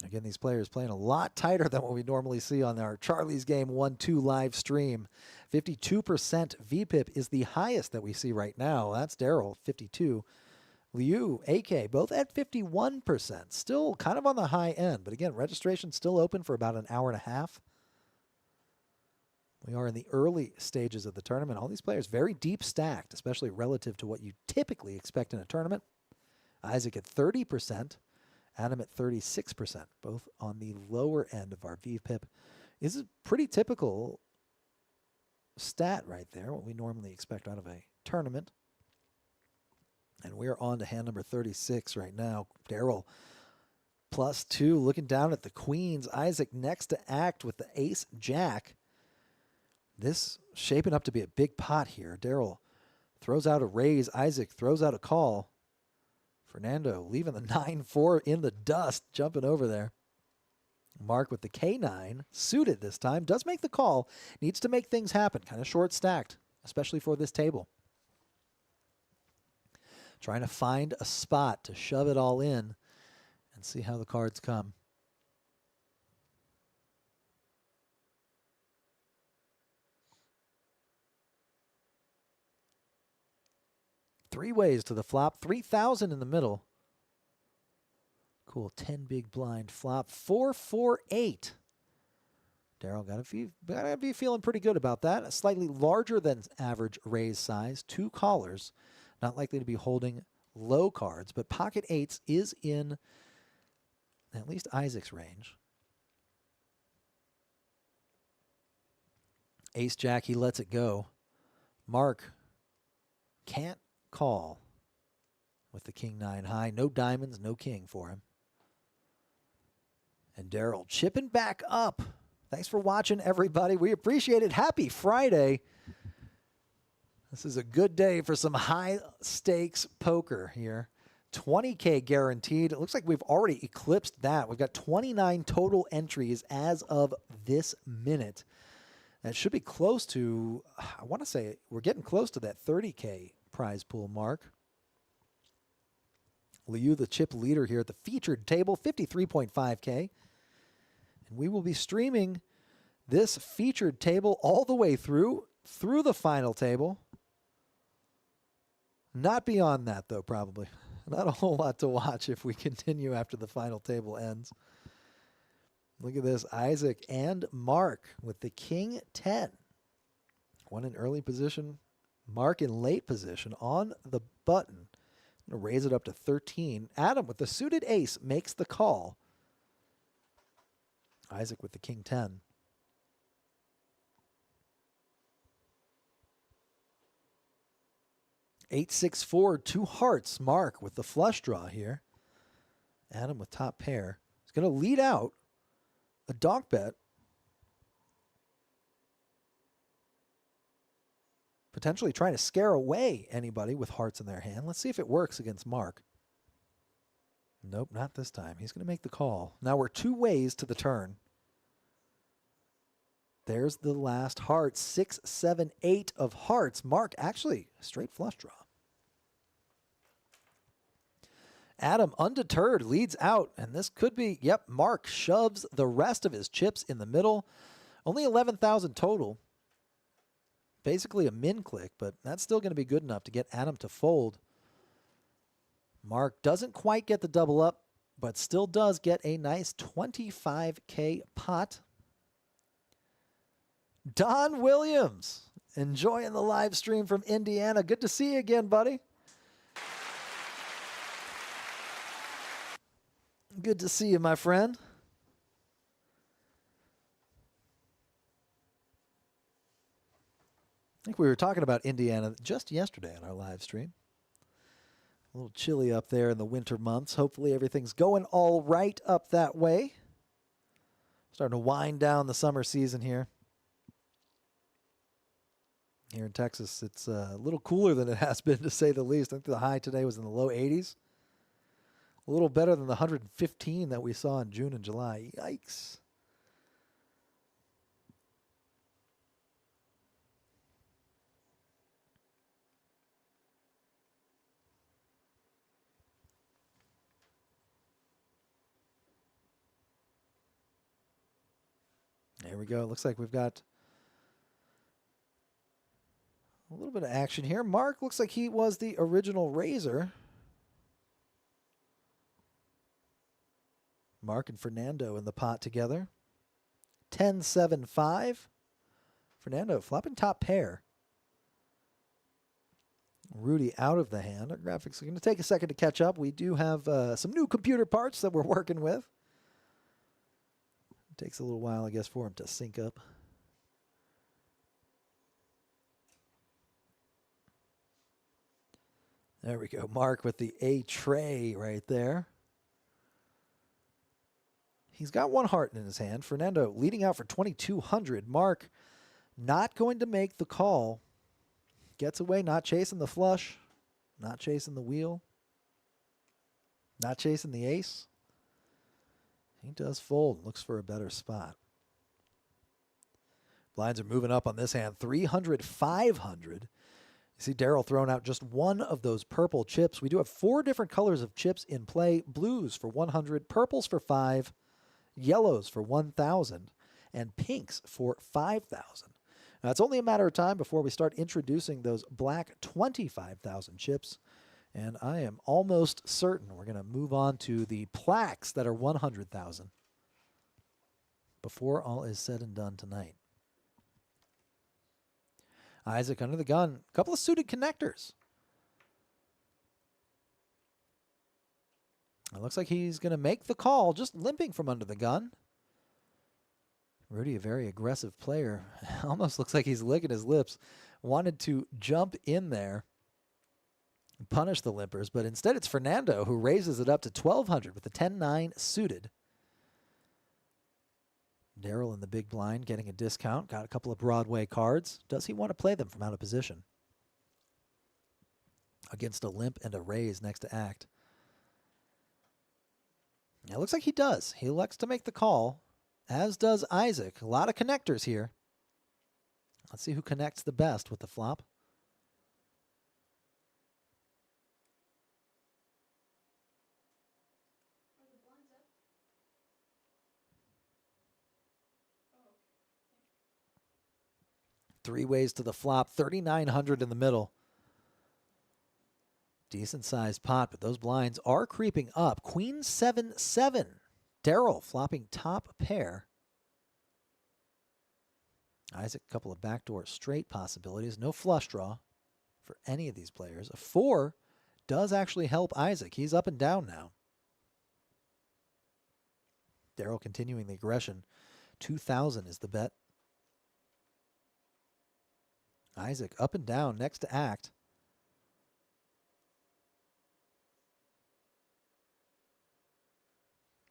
Again, these players playing a lot tighter than what we normally see on our Charlie's Game 1-2 live stream. 52% VPIP is the highest that we see right now. That's Daryl, 52. Liu, AK, both at 51%. Still kind of on the high end. But again, registration still open for about an hour and a half. We are in the early stages of the tournament. All these players very deep stacked, especially relative to what you typically expect in a tournament. Isaac at 30%. Adam at 36%, both on the lower end of our VPIP. Is a pretty typical stat right there, what we normally expect out of a tournament. And we're on to hand number 36 right now. Daryl +2, looking down at the queens. Isaac next to act with the ace-jack. This shaping up to be a big pot here. Daryl throws out a raise. Isaac throws out a call. Fernando leaving the 9-4 in the dust, jumping over there. Mark with the K9, suited this time, does make the call. Needs to make things happen. Kind of short stacked, especially for this table. Trying to find a spot to shove it all in and see how the cards come. Three ways to the flop, 3,000 in the middle. Cool, 10 big blind flop, 4-4-8. Daryl gotta be feeling pretty good about that. A slightly larger than average raise size, 2 callers. Not likely to be holding low cards, but pocket eights is in at least Isaac's range. Ace-jack, he lets it go. Mark can't call with the king-9 high. No diamonds, no king for him. And Daryl chipping back up. Thanks for watching, everybody. We appreciate it. Happy Friday. This is a good day for some high-stakes poker here. 20K guaranteed. It looks like we've already eclipsed that. We've got 29 total entries as of this minute. That should be close to, I want to say, we're getting close to that 30K prize pool mark. Liu, the chip leader here at the featured table, 53.5K. And we will be streaming this featured table all the way through the final table. Not beyond that, though, probably. Not a whole lot to watch if we continue after the final table ends. Look at this, Isaac and Mark with the king 10. One in early position, Mark in late position on the button. I'm going to raise it up to 13. Adam with the suited ace makes the call. Isaac with the king 10. Eight, 6, 4, 2 hearts. Mark with the flush draw here. Adam with top pair. He's going to lead out a donk bet. Potentially trying to scare away anybody with hearts in their hand. Let's see if it works against Mark. Nope, not this time. He's going to make the call. Now we're 2 ways to the turn. There's the last heart. 6, 7, 8 of hearts. Mark actually straight flush draw. Adam, undeterred, leads out, and this could be, yep, Mark shoves the rest of his chips in the middle. Only 11,000 total. Basically a min click, but that's still going to be good enough to get Adam to fold. Mark doesn't quite get the double up, but still does get a nice 25K pot. Don Williams, enjoying the live stream from Indiana. Good to see you again, buddy. Good to see you, my friend. I think we were talking about Indiana just yesterday on our live stream. A little chilly up there in the winter months. Hopefully everything's going all right up that way. Starting to wind down the summer season here. Here in Texas, it's a little cooler than it has been, to say the least. I think the high today was in the low 80s. A little better than the 115 that we saw in June and July. Yikes. There we go. It looks like we've got a little bit of action here. Mark looks like he was the original raiser. Mark and Fernando in the pot together. 10-7-5. Fernando flopping top pair. Rudy out of the hand. Our graphics are going to take a second to catch up. We do have some new computer parts that we're working with. It takes a little while, I guess, for them to sync up. There we go. Mark with the A tray right there. He's got one heart in his hand. Fernando leading out for 2,200. Mark not going to make the call. Gets away, not chasing the flush, not chasing the wheel, not chasing the ace. He does fold, looks for a better spot. Blinds are moving up on this hand, 300, 500. You see Darrell throwing out just one of those purple chips. We do have 4 different colors of chips in play. Blues for 100, purples for 5, yellows for 1,000, and pinks for 5,000. Now, it's only a matter of time before we start introducing those black 25,000 chips, and I am almost certain we're going to move on to the plaques that are 100,000 before all is said and done tonight. Isaac under the gun, a couple of suited connectors. It looks like he's going to make the call, just limping from under the gun. Rudy, a very aggressive player. Almost looks like he's licking his lips. Wanted to jump in there and punish the limpers, but instead it's Fernando who raises it up to 1,200 with the 10-9 suited. Darrell in the big blind getting a discount. Got a couple of Broadway cards. Does he want to play them from out of position? Against a limp and a raise next to act. It looks like he does. He elects to make the call, as does Isaac. A lot of connectors here. Let's see who connects the best with the flop. Three ways to the flop, 3,900 in the middle. Decent sized pot, but those blinds are creeping up. Queen 7-7. Darrell flopping top pair. Isaac, a couple of backdoor straight possibilities. No flush draw for any of these players. A 4 does actually help Isaac. He's up and down now. Darrell continuing the aggression. 2,000 is the bet. Isaac up and down next to act.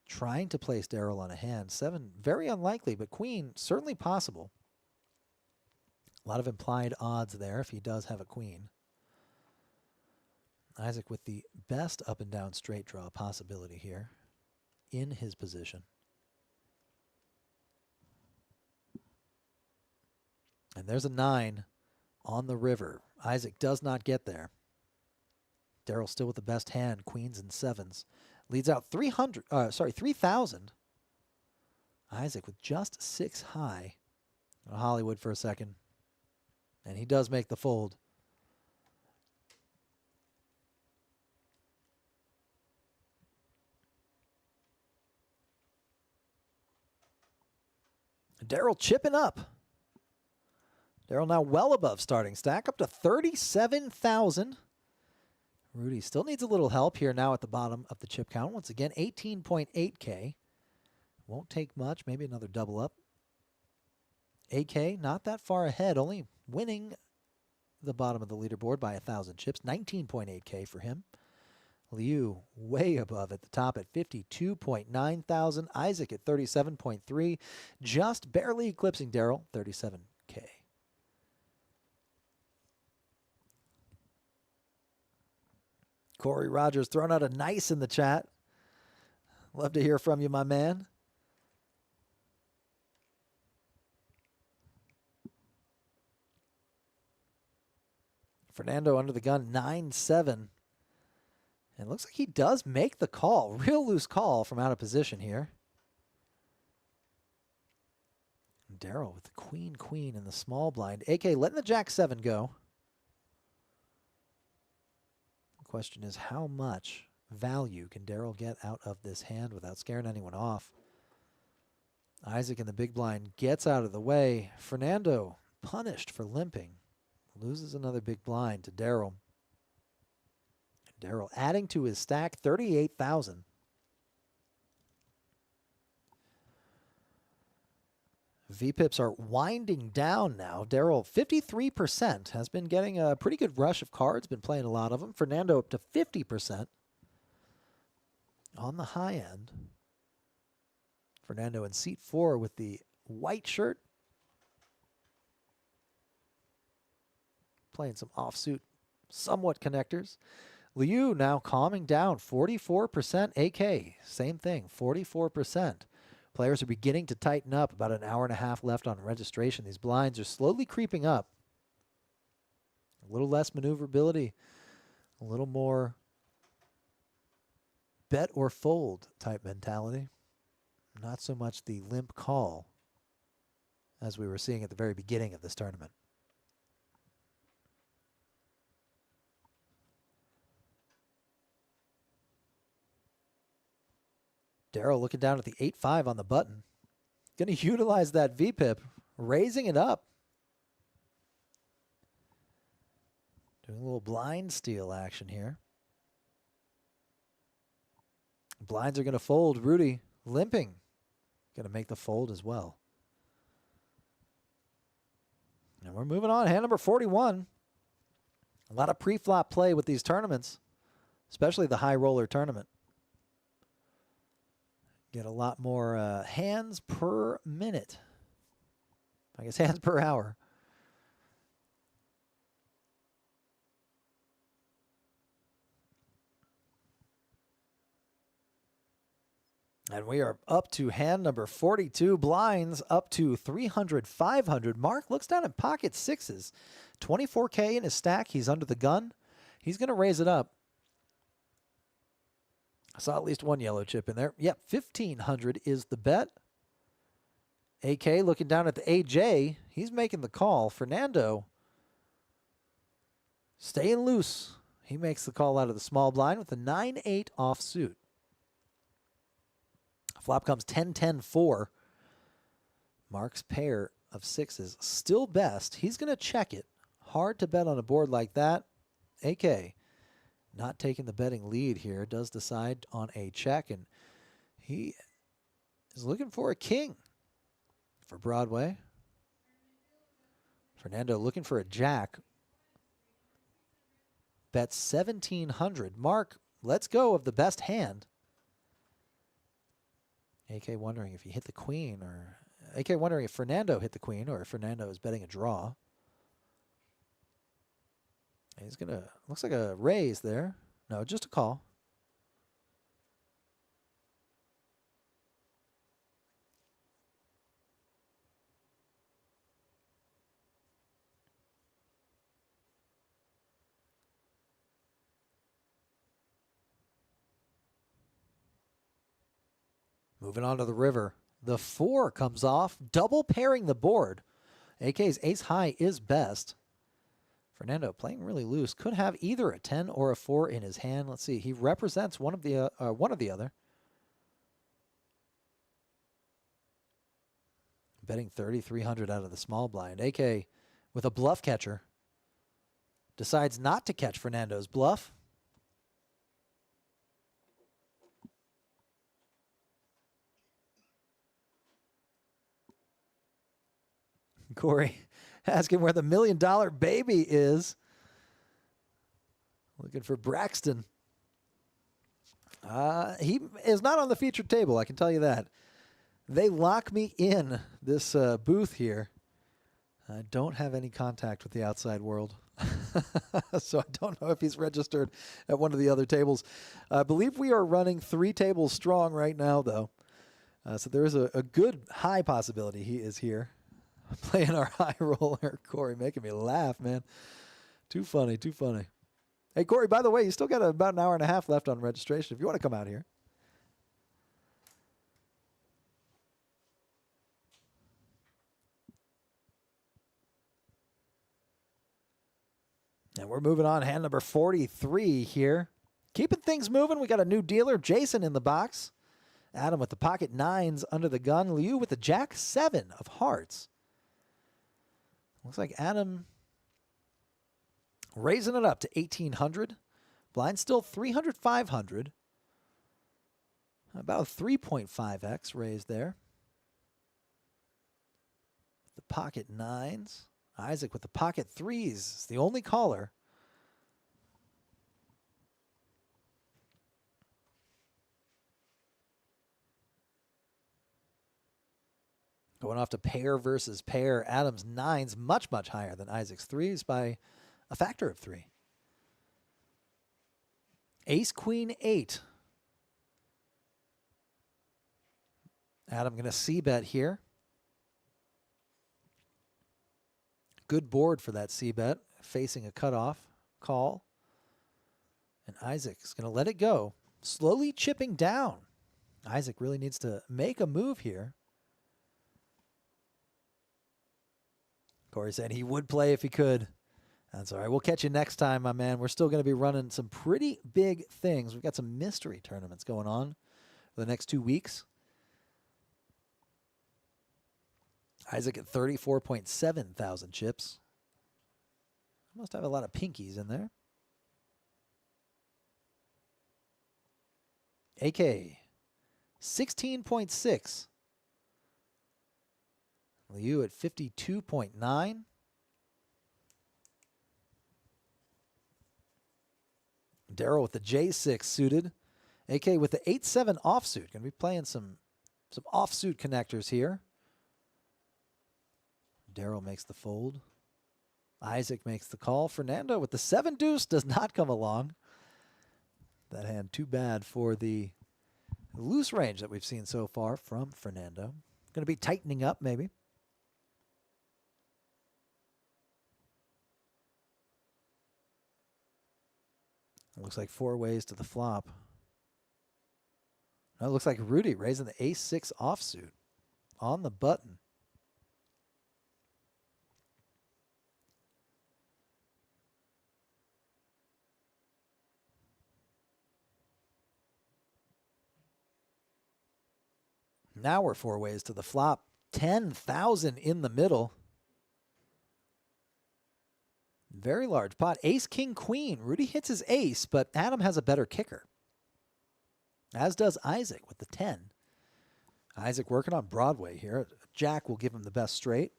Trying to place Darrell on a hand. 7, very unlikely, but queen, certainly possible. A lot of implied odds there if he does have a queen. Isaac with the best up and down straight draw possibility here in his position. And there's a 9 on the river. Isaac does not get there. Darrell still with the best hand, queens and 7s. Leads out 3,000. Isaac with just 6 high. Hollywood for a second. And he does make the fold. Darrell chipping up. Darrell now well above starting stack, up to 37,000. Rudy still needs a little help here now at the bottom of the chip count. Once again, 18.8K. Won't take much, maybe another double up. 8K, not that far ahead, only winning the bottom of the leaderboard by 1,000 chips. 19.8K for him. Liu way above at the top at 52.9 thousand. Isaac at 37.3, just barely eclipsing Darrell, 37K. Corey Rogers throwing out a nice in the chat. Love to hear from you, my man. Fernando under the gun, 9-7. And it looks like he does make the call. Real loose call from out of position here. Darrell with the queen in the small blind. AK letting the jack-7 go. The question is, how much value can Darrell get out of this hand without scaring anyone off? Isaac in the big blind gets out of the way. Fernando punished for limping. Loses another big blind to Darrell. Darrell adding to his stack, 38,000. VPIPs are winding down now. Darrell, 53%, has been getting a pretty good rush of cards, been playing a lot of them. Fernando up to 50% on the high end Fernando in seat 4 with the white shirt. Playing some offsuit, somewhat connectors. Liu now calming down, 44% AK. Same thing, 44%. Players are beginning to tighten up. About an hour and a half left on registration. These blinds are slowly creeping up. A little less maneuverability, a little more bet or fold type mentality. Not so much the limp call as we were seeing at the very beginning of this tournament. Darrell looking down at the 8-5 on the button. Going to utilize that VPIP, raising it up. Doing a little blind steal action here. Blinds are going to fold. Rudy limping. Going to make the fold as well. And we're moving on. Hand number 41. A lot of pre-flop play with these tournaments, especially the high roller tournament. Get a lot more hands per minute. I guess hands per hour. And we are up to hand number 42. Blinds up to 300, 500. Mark looks down at pocket sixes. 24K in his stack. He's under the gun. He's going to raise it up. I saw at least one yellow chip in there. Yep, 1,500 is the bet. AK looking down at the AJ. He's making the call. Fernando staying loose. He makes the call out of the small blind with a 9-8 offsuit. Flop comes 10-10-4. Mark's pair of sixes still best. He's going to check it. Hard to bet on a board like that. AK not taking the betting lead here. Does decide on a check, and he is looking for a king for Broadway. Fernando looking for a jack. Bets 1,700. Mark, let's go of the best hand. AK wondering if he hit the queen, or AK wondering if Fernando hit the queen, or if Fernando is betting a draw. He's going to, looks like a raise there. No, just a call. Moving on to the river. The 4 comes off, double pairing the board. AK's ace high is best. Fernando playing really loose. Could have either a 10 or a 4 in his hand. Let's see. He represents one of the other. Betting 3,300 out of the small blind. AK with a bluff catcher decides not to catch Fernando's bluff. Corey asking where the $1 million baby is. Looking for Braxton. He is not on the featured table, I can tell you that. They lock me in this booth here. I don't have any contact with the outside world. So I don't know if he's registered at one of the other tables. I believe we are running 3 tables strong right now, though. So there is a good high possibility he is here. Playing our high roller. Corey making me laugh, man. Too funny, too funny. Hey, Corey, by the way, you still got about an hour and a half left on registration if you want to come out here. And we're moving on. Hand number 43 here. Keeping things moving. We got a new dealer, Jason, in the box. Adam with the pocket 9s under the gun. Liu with the jack 7 of hearts. Looks like Adam raising it up to 1,800. Blind still 300, 500. About 3.5x raised there. The pocket 9s. Isaac with the pocket 3s. It's the only caller. Going off to pair versus pair. Adam's 9's much, much higher than Isaac's 3's by a factor of 3. Ace, Queen, 8. Adam going to c-bet here. Good board for that c-bet, facing a cutoff call. And Isaac's going to let it go, slowly chipping down. Isaac really needs to make a move here. Corey said he would play if he could. That's all right. We'll catch you next time, my man. We're still going to be running some pretty big things. We've got some mystery tournaments going on for the next 2 weeks. Isaac at 34.7 thousand chips. Must have a lot of pinkies in there. AK, 16.6. Liu at 52.9. Daryl with the J6 suited. AK with the 8-7 offsuit. Going to be playing some offsuit connectors here. Daryl makes the fold. Isaac makes the call. Fernando with the 7 deuce does not come along. That hand too bad for the loose range that we've seen so far from Fernando. Going to be tightening up maybe. It looks like 4 ways to the flop. No, it looks like Rudy raising the ace-6 offsuit on the button. Now we're 4 ways to the flop. 10,000 in the middle. Very large pot. Ace, king, queen. Rudy hits his ace, but Adam has a better kicker. As does Isaac with the 10. Isaac working on Broadway here. Jack will give him the best straight.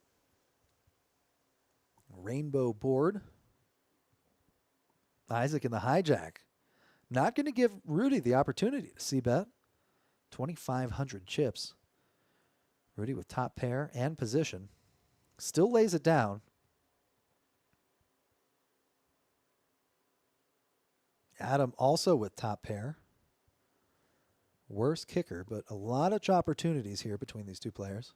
Rainbow board. Isaac in the hijack. Not going to give Rudy the opportunity to c-bet. 2,500 chips. Rudy with top pair and position. Still lays it down. Adam also with top pair. Worst kicker, but a lot of opportunities here between these two players.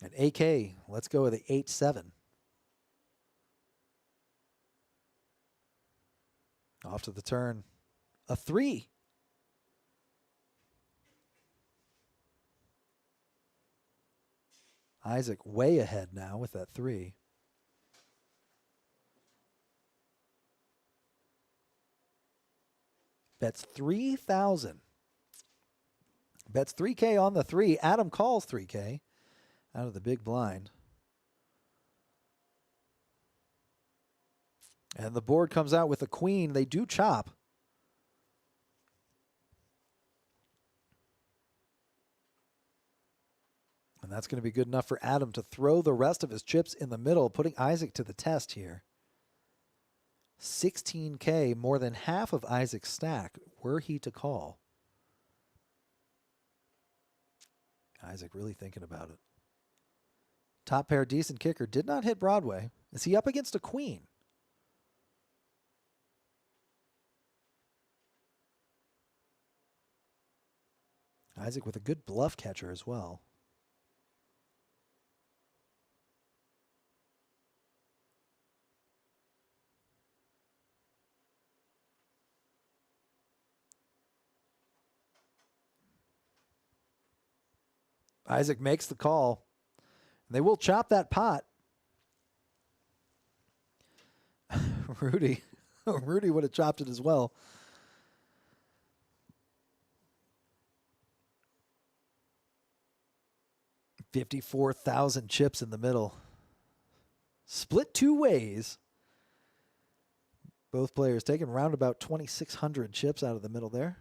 And AK, let's go with the 8-7. Off to the turn. A 3. Isaac way ahead now with that 3. Bets 3,000. Bets 3K on the 3. Adam calls 3K out of the big blind. And the board comes out with a queen. They do chop. And that's going to be good enough for Adam to throw the rest of his chips in the middle, putting Isaac to the test here. 16K, more than half of Isaac's stack, were he to call. Isaac really thinking about it. Top pair, decent kicker, did not hit Broadway. Is he up against a queen? Isaac with a good bluff catcher as well. Isaac makes the call. They will chop that pot. Rudy would have chopped it as well. $54,000 chips in the middle. Split 2 ways. Both players taking around about 2,600 chips out of the middle there.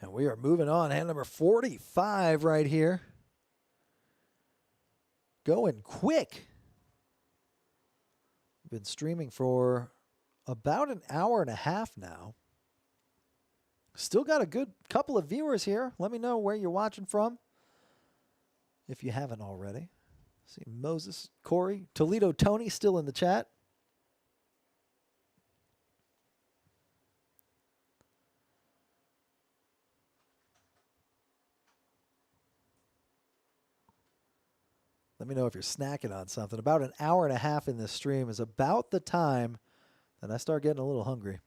And we are moving on. Hand number 45 right here. going quick. Been streaming for about an hour and a half now. Still got a good couple of viewers here. Let me know where you're watching from if you haven't already. See Moses, Corey, Toledo, Tony still in the chat. Let me know if you're snacking on something. About an hour and a half in this stream is about the time that I start getting a little hungry.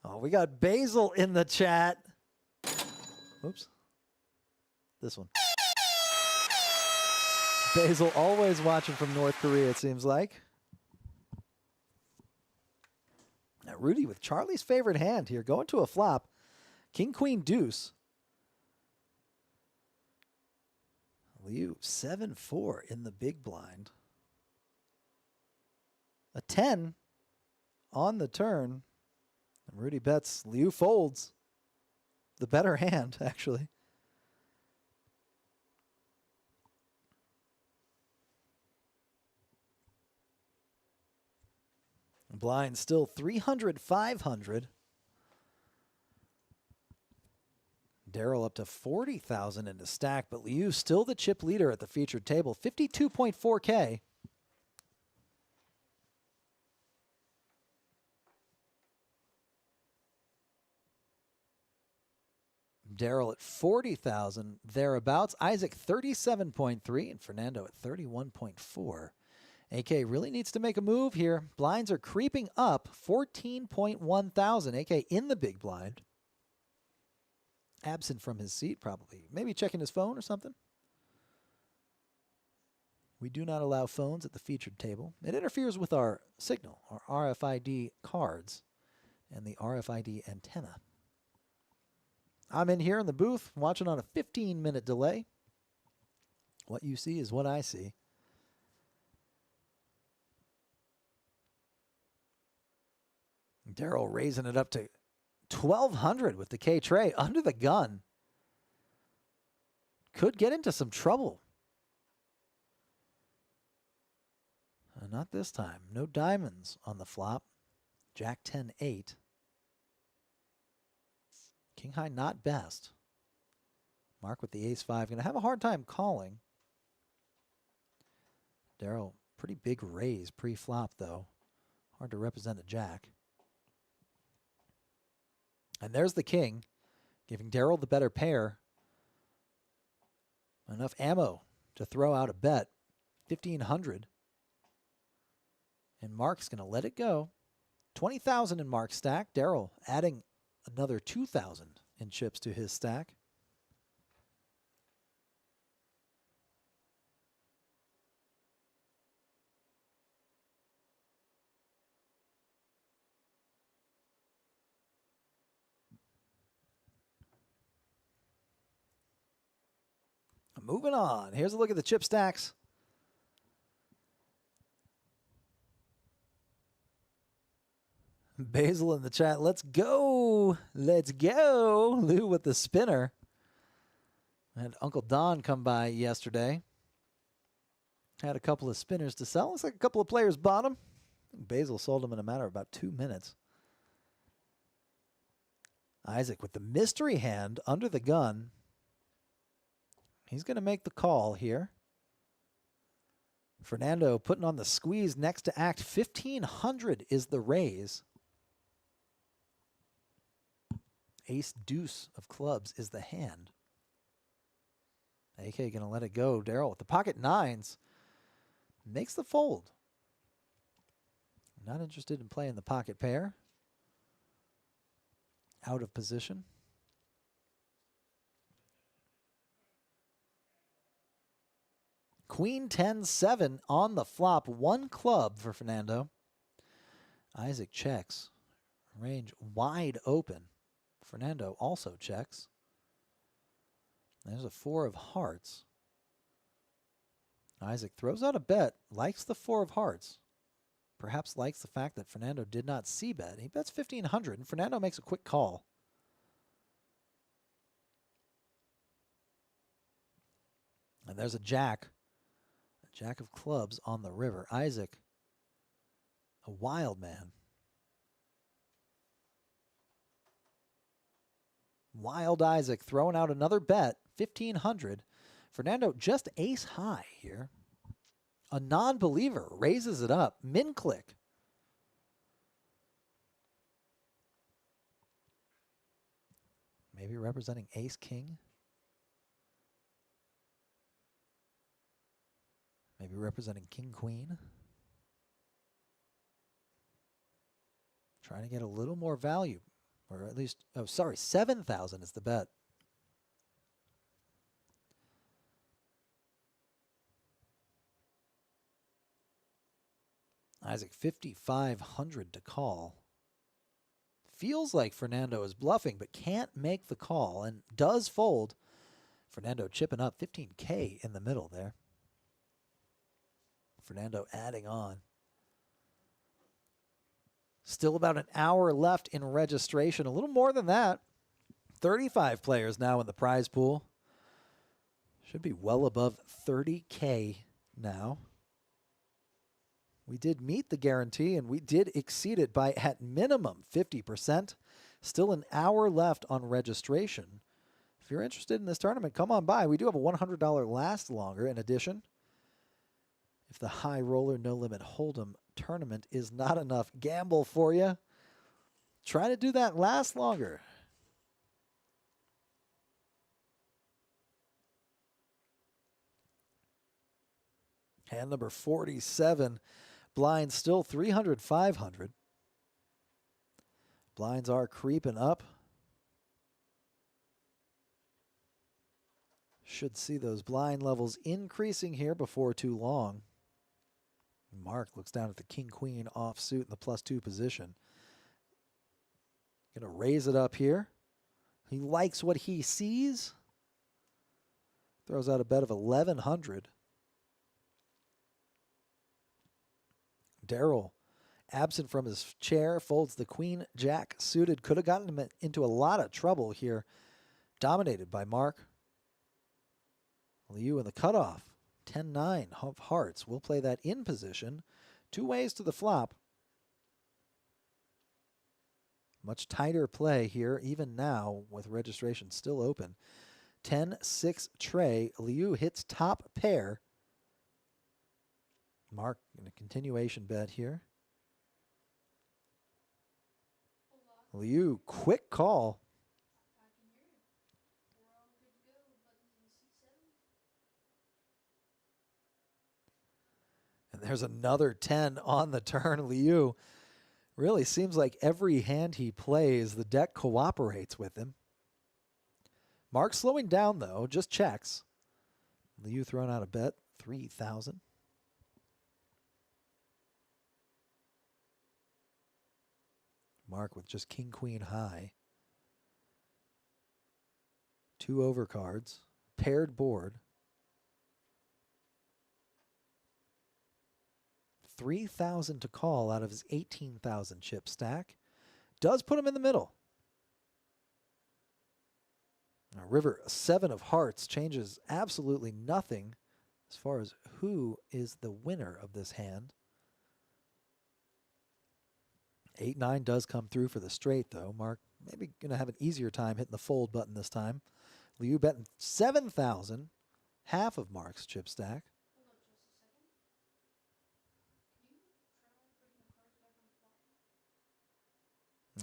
Oh, we got Basil in the chat. Oops. This one. Basil always watching from North Korea, it seems like. Now, Rudy with Charlie's favorite hand here. Going to a flop. King, Queen, Deuce. Liu, 7-4 in the big blind. A 10 on the turn. And Rudy bets. Liu folds. The better hand, actually. Blind still 300, 500. Darrell up to 40,000 in the stack, but Liu still the chip leader at the featured table, 52.4K. Darrell at 40,000 thereabouts. Isaac 37.3 and Fernando at 31.4. AK really needs to make a move here. Blinds are creeping up, 14.1 thousand. AK in the big blind. Absent from his seat, probably. Maybe checking his phone or something. We do not allow phones at the featured table. It interferes with our signal, our RFID cards, and the RFID antenna. I'm in here in the booth, watching on a 15-minute delay. What you see is what I see. Darrell raising it up to 1,200 with the K tray under the gun. Could get into some trouble. Not this time. No diamonds on the flop. Jack 10-8. King high not best. Mark with the ace-5. Going to have a hard time calling. Darrell, pretty big raise pre-flop, though. Hard to represent a jack. And there's the king, giving Darrell the better pair. Enough ammo to throw out a bet. 1,500. And Mark's going to let it go. 20,000 in Mark's stack. Darrell adding another 2,000 in chips to his stack. Moving on. Here's a look at the chip stacks. Basil in the chat. Let's go. Let's go. Lou with the spinner. And Uncle Don come by yesterday. Had a couple of spinners to sell. Looks like a couple of players bought them. Basil sold them in a matter of about 2 minutes. Isaac with the mystery hand under the gun. He's going to make the call here. Fernando putting on the squeeze next to act. 1,500 is the raise. Ace deuce of clubs is the hand. AK going to let it go. Darrell with the pocket nines. Makes the fold. Not interested in playing the pocket pair. Out of position. Queen 10-7 on the flop. 1 club for Fernando. Isaac checks. Range wide open. Fernando also checks. There's a 4 of hearts. Isaac throws out a bet, likes the 4 of hearts. Perhaps likes the fact that Fernando did not c-bet. He bets 1,500, and Fernando makes a quick call. And there's a jack of clubs on the river. Isaac, a wild man. Wild Isaac throwing out another bet, 1,500. Fernando just ace high here. A non-believer raises it up. Min click. Maybe representing ace king. Maybe representing king queen. Trying to get a little more value. Or at least, oh, sorry, 7,000 is the bet. Isaac, 5,500 to call. Feels like Fernando is bluffing, but can't make the call and does fold. Fernando chipping up 15K in the middle there. Fernando adding on. Still about an hour left in registration. A little more than that. 35 players now in the prize pool. Should be well above 30K now. We did meet the guarantee, and we did exceed it by, at minimum, 50%. Still an hour left on registration. If you're interested in this tournament, come on by. We do have a $100 last longer in addition. If the high roller no limit hold'em tournament is not enough gamble for you, try to do that last longer. Hand number 47. Blinds still 300, 500. Blinds are creeping up. Should see those blind levels increasing here before too long. Mark looks down at the king-queen offsuit in the +2 position. Gonna raise it up here. He likes what he sees. Throws out a bet of 1,100. Darryl, absent from his chair, folds the queen-jack suited. Could have gotten him into a lot of trouble here. Dominated by Mark. Liu in the cutoff. 10-9 of hearts. We'll play that in position. 2 ways to the flop. Much tighter play here, even now, with registration still open. 10-6 tray. Liu hits top pair. Mark in a continuation bet here. Liu, quick call. And there's another 10 on the turn. Liu really seems like every hand he plays, the deck cooperates with him. Mark slowing down, though, just checks. Liu throwing out a bet, 3,000. Mark with just king-queen high. 2 overcards. Paired board. 3,000 to call out of his 18,000 chip stack. Does put him in the middle. Now, river 7 of hearts changes absolutely nothing as far as who is the winner of this hand. 8-9 does come through for the straight, though. Mark maybe going to have an easier time hitting the fold button this time. Liu betting 7,000, half of Mark's chip stack.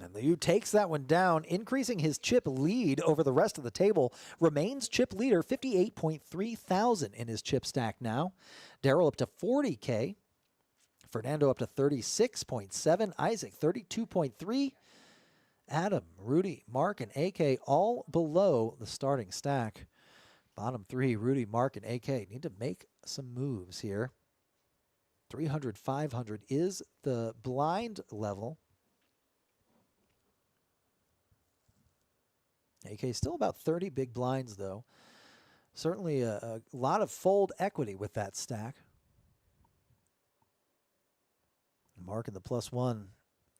And Liu takes that one down, increasing his chip lead over the rest of the table. Remains chip leader, 58.3 thousand in his chip stack now. Darryl up to 40K. Fernando up to 36.7. Isaac, 32.3. Adam, Rudy, Mark, and AK all below the starting stack. Bottom 3, Rudy, Mark, and AK need to make some moves here. 300, 500 is the blind level. AK still about 30 big blinds, though. Certainly a lot of fold equity with that stack. Mark in the +1.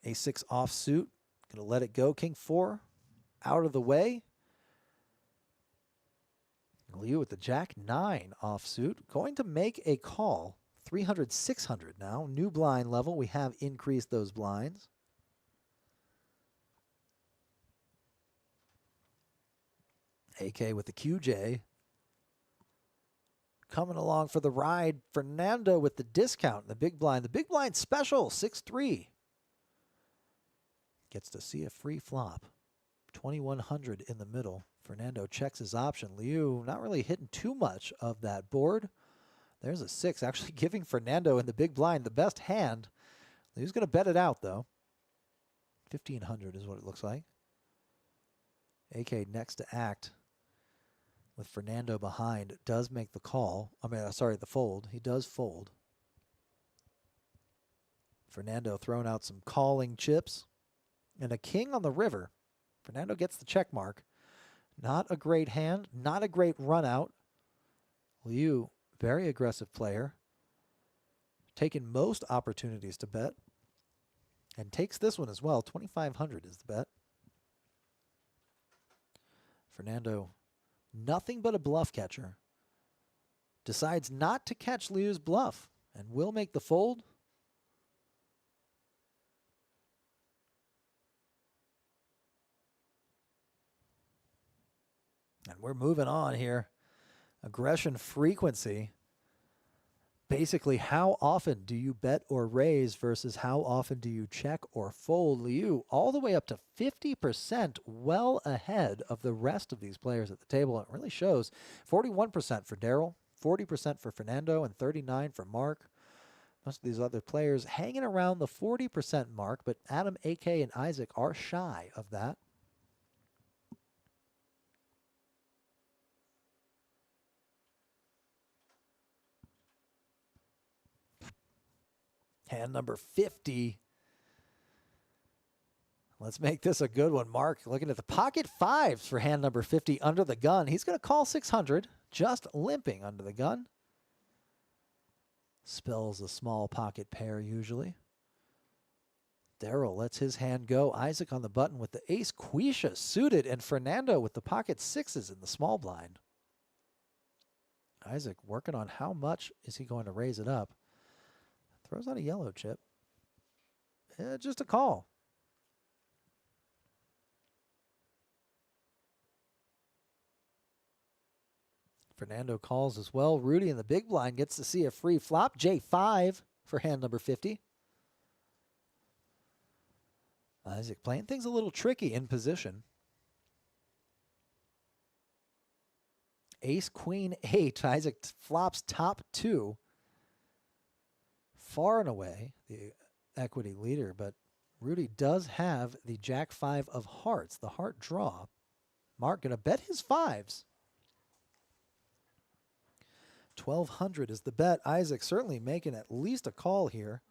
A6 offsuit. Going to let it go. King 4 out of the way. Liu with the Jack 9 offsuit. Going to make a call. 300, 600 now. New blind level. We have increased those blinds. AK with the QJ. Coming along for the ride. Fernando with the discount. The big blind. The big blind special. 6-3. Gets to see a free flop. 2100 in the middle. Fernando checks his option. Liu not really hitting too much of that board. There's a 6, actually giving Fernando in the big blind the best hand. Liu's going to bet it out, though. 1500 is what it looks like. AK next to act with Fernando behind. Does make the call. The fold. He does fold. Fernando throwing out some calling chips. And a king on the river. Fernando gets the check mark. Not a great hand. Not a great run out. Liu, very aggressive player. Taking most opportunities to bet. And takes this one as well. 2500 is the bet. Fernando, nothing but a bluff catcher. Decides not to catch Liu's bluff. And will make the fold. And we're moving on here. Aggression frequency. Basically, how often do you bet or raise versus how often do you check or fold? Liu all the way up to 50%, well ahead of the rest of these players at the table. It really shows. 41% for Daryl, 40% for Fernando, and 39% for Mark. Most of these other players hanging around the 40% mark, but Adam, AK, and Isaac are shy of that. Hand number 50. Let's make this a good one. Mark looking at the pocket fives for hand number 50 under the gun. He's going to call 600, just limping under the gun. Spells a small pocket pair usually. Daryl lets his hand go. Isaac on the button with the ace Quisha suited, and Fernando with the pocket sixes in the small blind. Isaac working on how much is he going to raise it up. Throws out a yellow chip. Just a call. Fernando calls as well. Rudy in the big blind gets to see a free flop. J5 for hand number 50. Isaac playing things a little tricky in position. Ace, queen, 8. Isaac flops top 2. Far and away the equity leader, but Rudy does have the Jack 5 of hearts, the heart draw. Mark going to bet his fives. 1200 is the bet. Isaac certainly making at least a call here.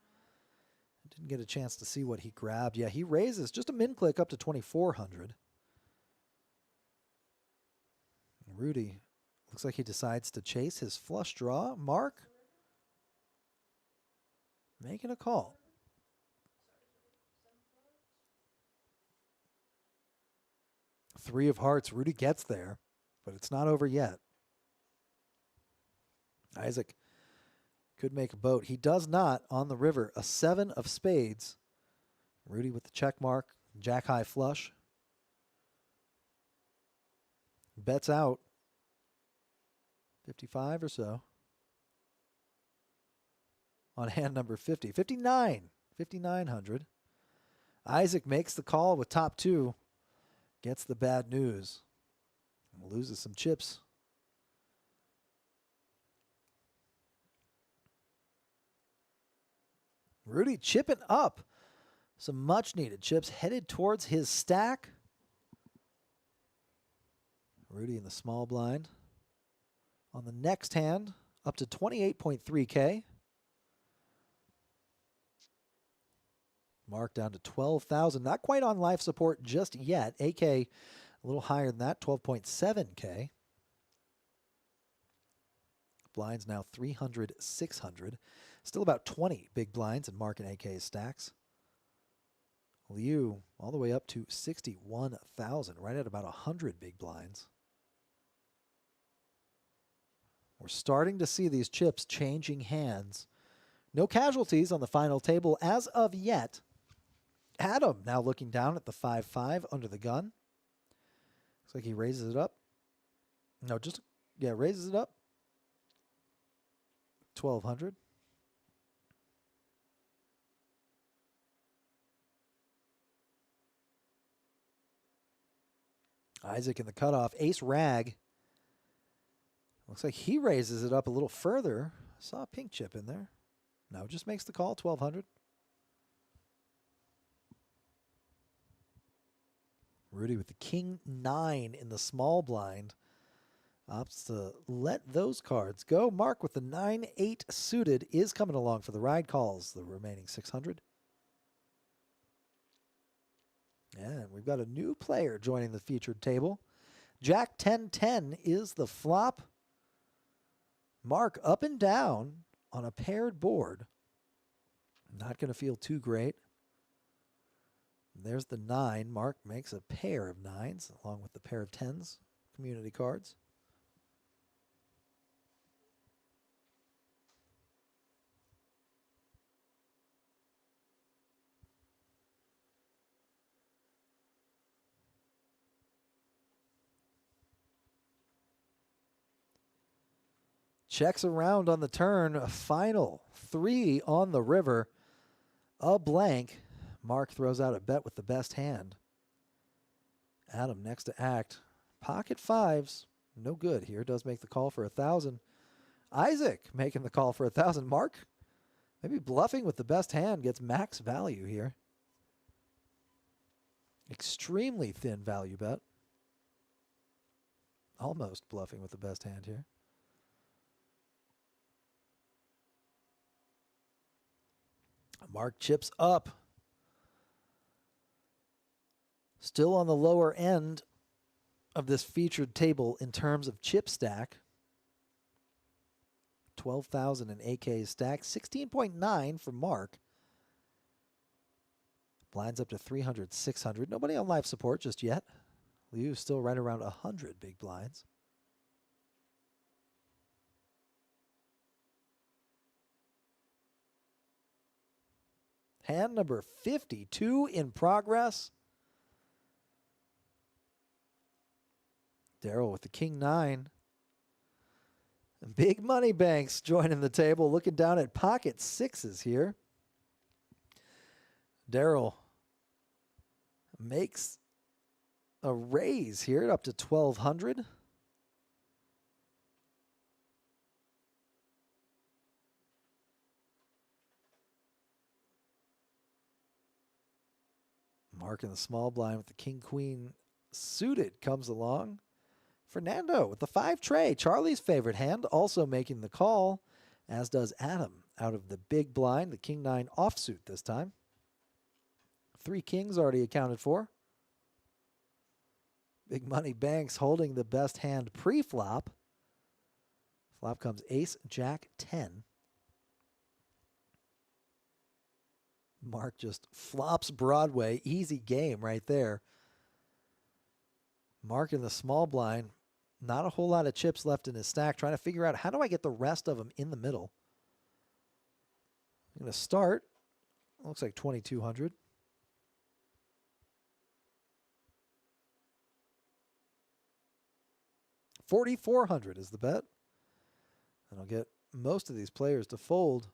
Didn't get a chance to see what he grabbed. Yeah, he raises just a min click up to 2400. Rudy looks like he decides to chase his flush draw. Mark making a call. Three of hearts. Rudy gets there, but it's not over yet. Isaac could make a boat. He does not on the river. A 7 of spades. Rudy with the check mark. Jack high flush. Bets out. 55 or so. On hand number 50. 59. 5,900. Isaac makes the call with top 2. Gets the bad news. Loses some chips. Rudy chipping up. Some much needed chips headed towards his stack. Rudy in the small blind. On the next hand, up to 28.3K. Mark down to 12,000. Not quite on life support just yet. AK a little higher than that, 12.7K. Blinds now 300, 600. Still about 20 big blinds in Mark and AK's stacks. Liu all the way up to 61,000, right at about 100 big blinds. We're starting to see these chips changing hands. No casualties on the final table as of yet. Adam now looking down at the 5-5 under the gun. Looks like he raises it up. No, just, yeah, raises it up. 1,200. Isaac in the cutoff. Ace Rag. Looks like he raises it up a little further. Saw a pink chip in there. No, just makes the call. 1,200. Rudy with the king 9 in the small blind. Opts to let those cards go. Mark with the 9-8 suited is coming along for the ride. Calls the remaining 600. And we've got a new player joining the featured table. Jack 10-10 is the flop. Mark up and down on a paired board. Not going to feel too great. There's the 9. Mark makes a pair of 9s along with the pair of 10s. Community cards. Checks around on the turn. A final 3 on the river. A blank. Mark throws out a bet with the best hand. Adam next to act. Pocket 5s. No good here. Does make the call for 1,000. Isaac making the call for 1,000. Mark maybe bluffing with the best hand. Gets max value here. Extremely thin value bet. Almost bluffing with the best hand here. Mark chips up. Still on the lower end of this featured table in terms of chip stack. 12,000 in AK's stack. 16.9 for Mark. Blinds up to 300, 600. Nobody on live support just yet. Liu still right around 100 big blinds. Hand number 52 in progress. Daryl with the king 9. Big money banks joining the table, looking down at pocket 6s here. Daryl makes a raise here up to 1,200. Mark in the small blind with the king queen suited comes along. Fernando with the 5 tray, Charlie's favorite hand, also making the call, as does Adam out of the big blind, the king 9 offsuit this time. 3 kings already accounted for. Big money banks holding the best hand pre-flop. Flop comes ace, jack, 10. Mark just flops Broadway. Easy game right there. Mark in the small blind. Not a whole lot of chips left in his stack. Trying to figure out how do I get the rest of them in the middle. I'm going to start. Looks like 2,200. $4,400 is the bet. And I'll get most of these players to fold.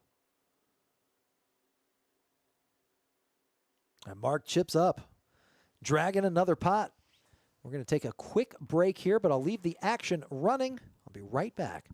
And Mark chips up, dragging another pot. We're going to take a quick break here, but I'll leave the action running. I'll be right back.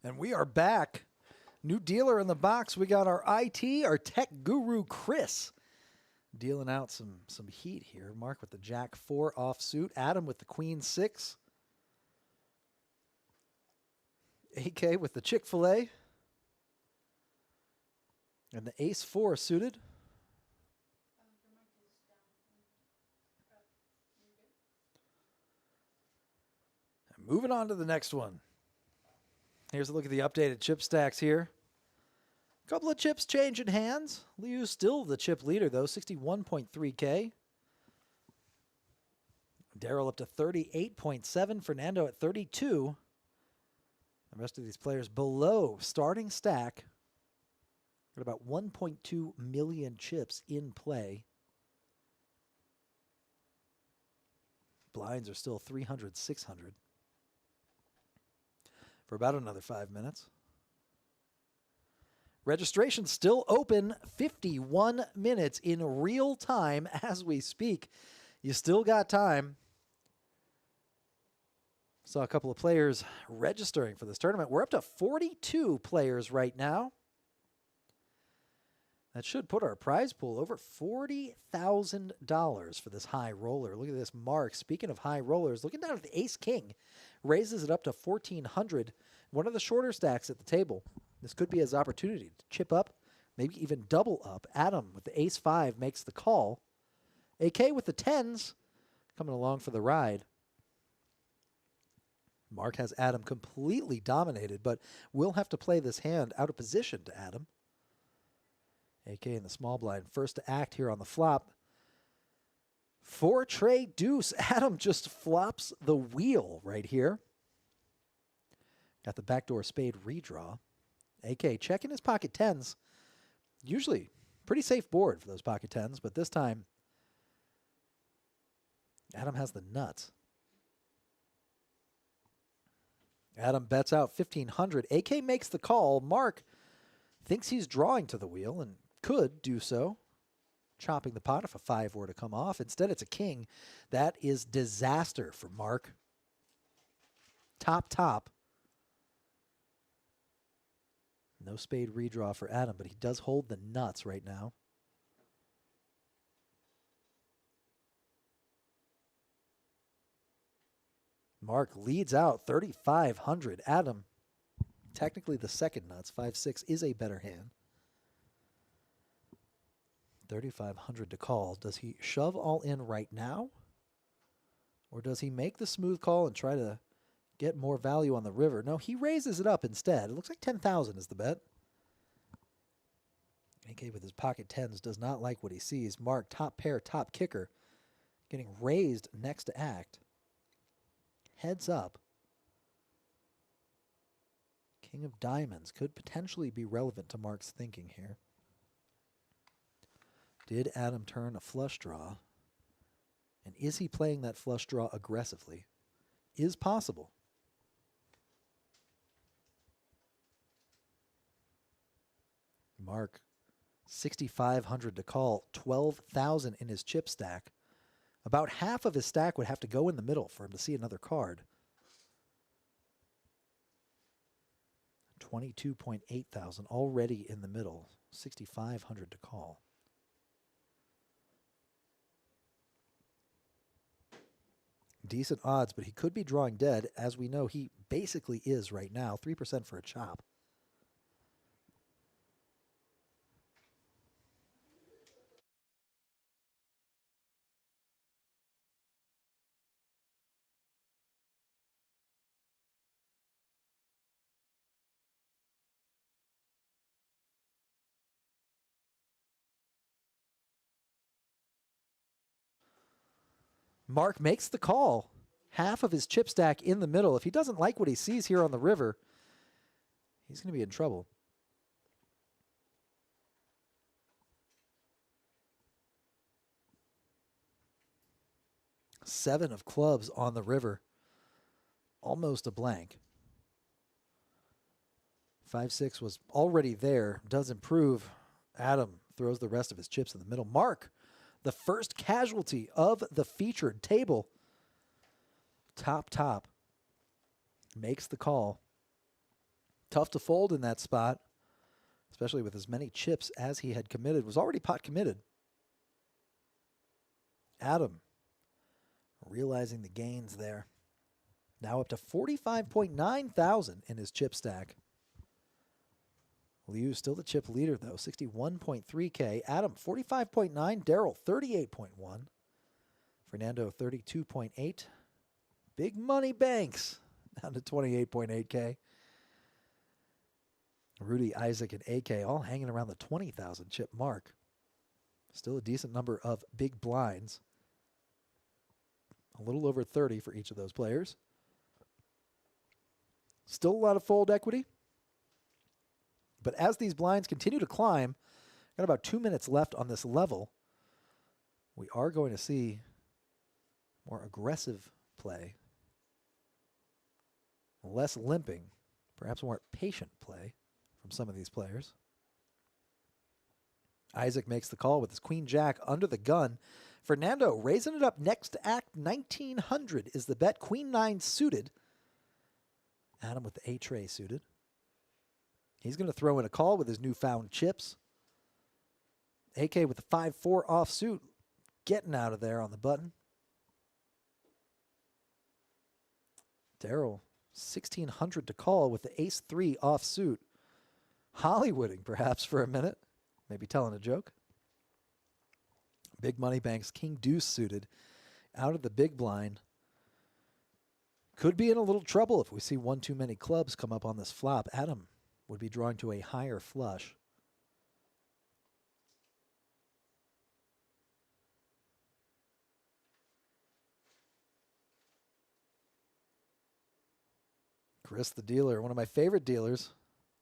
And we are back. New dealer in the box. We got our IT, our tech guru, Chris, dealing out some heat here. Mark with the Jack 4 offsuit. Adam with the Queen 6. AK with the Chick-fil-A. And the Ace 4 suited. And moving on to the next one. Here's a look at the updated chip stacks here. A couple of chips changing hands. Liu's still the chip leader, though, 61.3K. Daryl up to 38.7. Fernando at 32. The rest of these players below starting stack. Got about 1.2 million chips in play. Blinds are still 300, 600. For about another 5 minutes. Registration still open, 51 minutes in real time as we speak. You still got time. Saw a couple of players registering for this tournament. We're up to 42 players right now. That should put our prize pool over $40,000 for this high roller. Look at this mark. Speaking of high rollers, looking down at the Ace King, raises it up to 1,400. One of the shorter stacks at the table. This could be his opportunity to chip up, maybe even double up. Adam with the Ace 5 makes the call. AK with the 10s coming along for the ride. Mark has Adam completely dominated, but will have to play this hand out of position to Adam. AK in the small blind, first to act here on the flop. 4 tray deuce. Adam just flops the wheel right here. Got the backdoor spade redraw. AK checking his pocket 10s. Usually pretty safe board for those pocket 10s, but this time Adam has the nuts. Adam bets out 1,500. AK makes the call. Mark thinks he's drawing to the wheel and could do so, chopping the pot if a 5 were to come off. Instead, it's a king. That is disaster for Mark. Top. No spade redraw for Adam, but he does hold the nuts right now. Mark leads out 3,500. Adam, technically the second nuts. 5-6 is a better hand. 3,500 to call. Does he shove all in right now? Or does he make the smooth call and try to get more value on the river? No, he raises it up instead. It looks like 10,000 is the bet. AK with his pocket 10s does not like what he sees. Mark, top pair, top kicker, getting raised next to act. Heads up. King of diamonds could potentially be relevant to Mark's thinking here. Did Adam turn a flush draw? And is he playing that flush draw aggressively? Is possible. Mark, 6,500 to call, 12,000 in his chip stack. About half of his stack would have to go in the middle for him to see another card. 22.8 thousand already in the middle. 6,500 to call. Decent odds, but he could be drawing dead. As we know, he basically is right now. 3% for a chop. Mark makes the call. Half of his chip stack in the middle. If he doesn't like what he sees here on the river, he's going to be in trouble. Seven of clubs on the river. Almost a blank. 5-6 was already there. Does improve. Adam throws the rest of his chips in the middle. Mark, the first casualty of the featured table. Top. Makes the call. Tough to fold in that spot, especially with as many chips as he had committed. Was already pot committed. Adam realizing the gains there. Now up to 45.9 thousand in his chip stack. Liu still the chip leader, though, 61.3K. Adam, 45.9. Daryl, 38.1. Fernando, 32.8. Big Money Banks, down to 28.8K. Rudy, Isaac, and AK all hanging around the 20,000 chip mark. Still a decent number of big blinds. A little over 30 for each of those players. Still a lot of fold equity. But as these blinds continue to climb, got about 2 minutes left on this level, we are going to see more aggressive play, less limping, perhaps more patient play from some of these players. Isaac makes the call with his queen jack under the gun. Fernando raising it up next to act. 1900 is the bet. Queen 9 suited. Adam with the A-tray suited. He's going to throw in a call with his newfound chips. AK with the 5-4 offsuit, getting out of there on the button. Daryl, 1600 to call with the ace-3 offsuit. Hollywooding perhaps for a minute. Maybe telling a joke. Big Money Banks, King Deuce suited. Out of the big blind. Could be in a little trouble if we see one too many clubs come up on this flop. Adam would be drawing to a higher flush. Chris the dealer, one of my favorite dealers.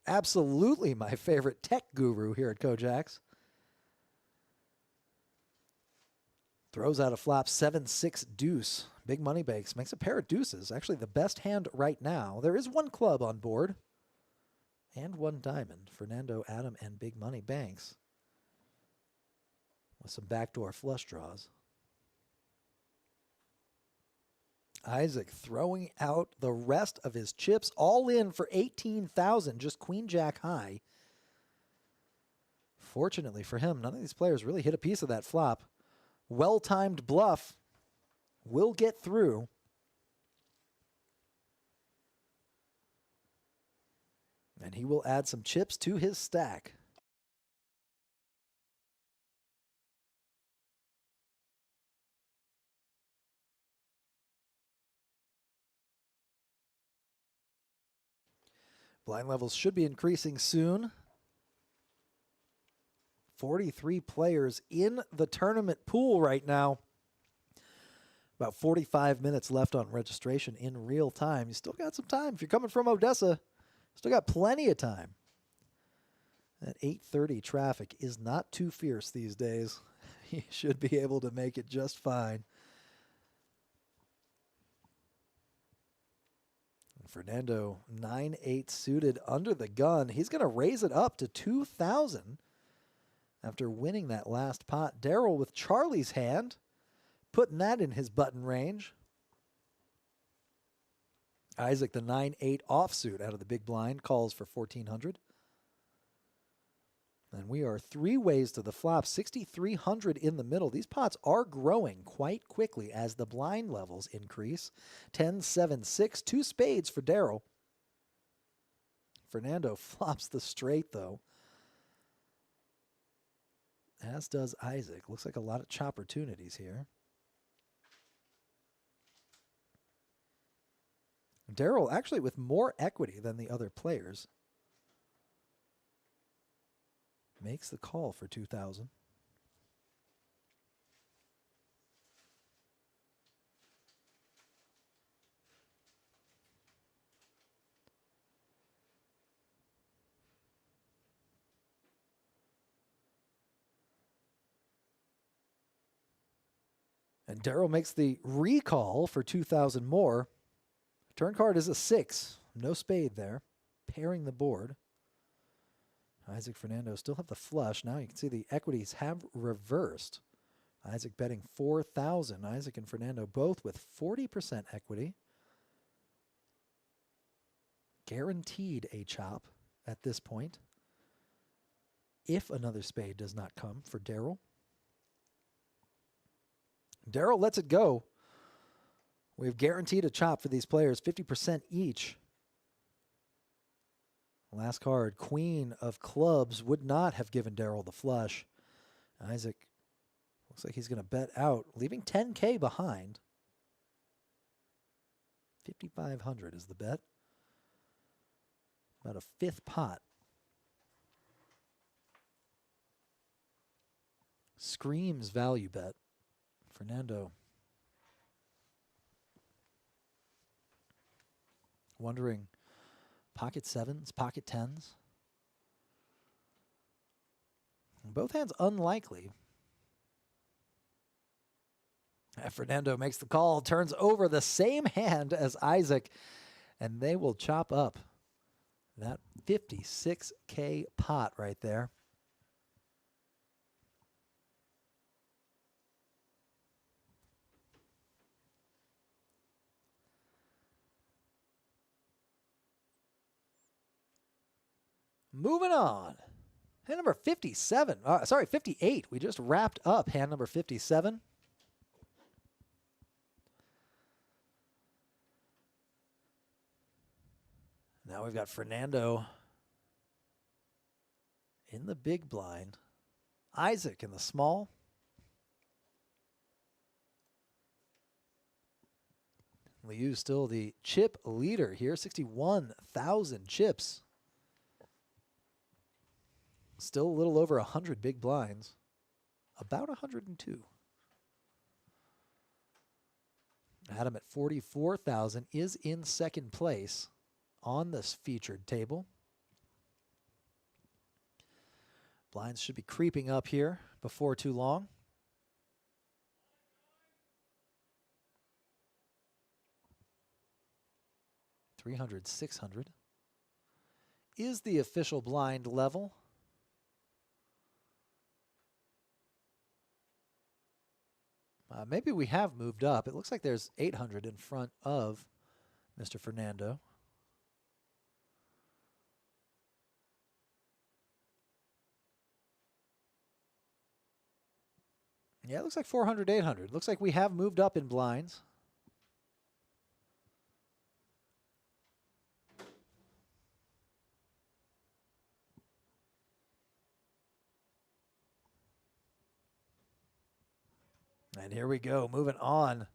Absolutely my favorite tech guru here at KoJack's. Throws out a flop 7-6 deuce. Big Money Banks makes a pair of deuces. Actually the best hand right now. There is one club on board. And one diamond. Fernando, Adam, and Big Money Banks. With some backdoor flush draws. Isaac throwing out the rest of his chips. All in for 18,000. Just queen jack high. Fortunately for him, none of these players really hit a piece of that flop. Well-timed bluff will get through. And he will add some chips to his stack. Blind levels should be increasing soon. 43 players in the tournament pool right now. About 45 minutes left on registration in real time. You still got some time. If you're coming from Odessa, still got plenty of time. That 8:30 traffic is not too fierce these days. You should be able to make it just fine. Fernando, 9-8 suited under the gun. He's going to raise it up to 2,000 after winning that last pot. Daryl with Charlie's hand, putting that in his button range. Isaac, the 9-8 offsuit out of the big blind, calls for 1,400. And we are 3 ways to the flop, 6,300 in the middle. These pots are growing quite quickly as the blind levels increase. 10-7-6, 2 spades for Daryl. Fernando flops the straight, though. As does Isaac. Looks like a lot of chopportunities here. Daryl actually with more equity than the other players. Makes the call for 2,000. And Daryl makes the recall for 2,000 more. Turn card is a 6. No spade there. Pairing the board. Isaac, Fernando still have the flush. Now you can see the equities have reversed. Isaac betting 4,000. Isaac and Fernando both with 40% equity. guaranteed a chop at this point, if another spade does not come for Daryl. Daryl lets it go. We've guaranteed a chop for these players, 50% each. Last card, Queen of Clubs, would not have given Daryl the flush. Isaac looks like he's going to bet out, leaving 10K behind. 5,500 is the bet. About a fifth pot. Screams value bet. Fernando wondering, pocket sevens, pocket tens. Both hands unlikely. Fernando makes the call, turns over the same hand as Isaac, and they will chop up that 56K pot right there. Moving on. Hand number 57. 58. We just wrapped up hand number 57. Now we've got Fernando in the big blind. Isaac in the small. Liu still the chip leader here. 61,000 chips. Still a little over 100 big blinds. About 102. Adam at 44,000 is in second place on this featured table. Blinds should be creeping up here before too long. $300, $600 is the official blind level. Maybe we have moved up. It looks like there's 800 in front of Mr. Fernando. Yeah, it looks like 400, 800. Looks like we have moved up in blinds. And here we go, moving on.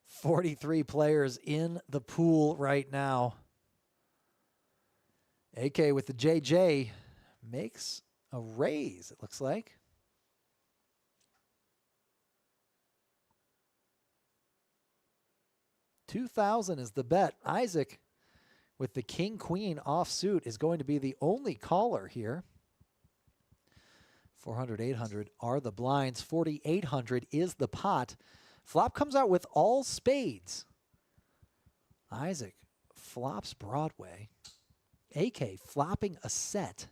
43 players in the pool right now. AK with the JJ makes a raise, it looks like. $2,000 is the bet. Isaac with the king-queen offsuit is going to be the only caller here. 400, 800 are the blinds. 4,800 is the pot. Flop comes out with all spades. Isaac flops Broadway. AK flopping a set.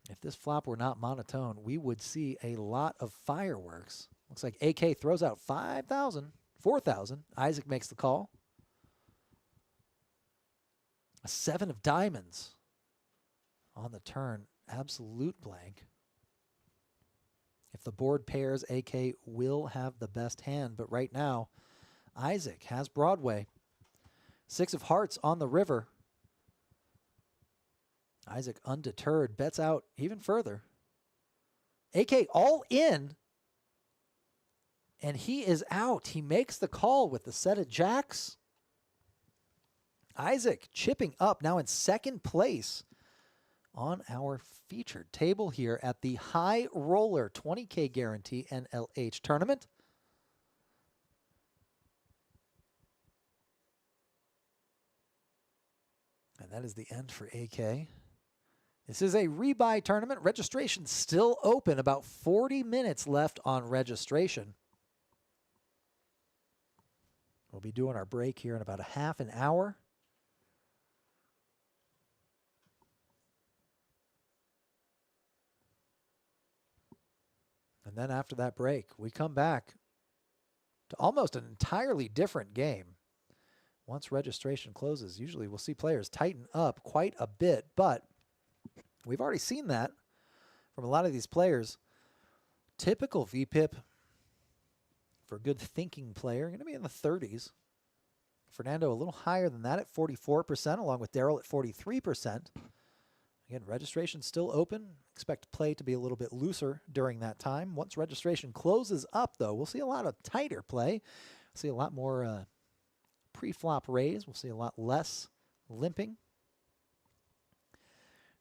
If this flop were not monotone, we would see a lot of fireworks. Looks like AK throws out 5,000, 4,000. Isaac makes the call. A seven of diamonds on the turn. Absolute blank. If the board pairs, AK will have the best hand. But right now, Isaac has Broadway. Six of hearts on the river. Isaac undeterred, bets out even further. AK all in. And he is out. He makes the call with the set of jacks. Isaac chipping up now in second place on our featured table here at the High Roller 20K Guarantee NLH Tournament. And that is the end for AK. This is a rebuy tournament. Registration still open. About 40 minutes left on registration. We'll be doing our break here in about a half an hour. And then after that break, we come back to almost an entirely different game. once registration closes, usually we'll see players tighten up quite a bit, but we've already seen that from a lot of these players. Typical VPIP for a good thinking player, going to be in the 30s. Fernando a little higher than that at 44%, along with Daryl at 43%. Again, registration still open. Expect play to be a little bit looser during that time. Once registration closes up, though, we'll see a lot of tighter play. We'll see a lot more pre-flop raise. We'll see a lot less limping.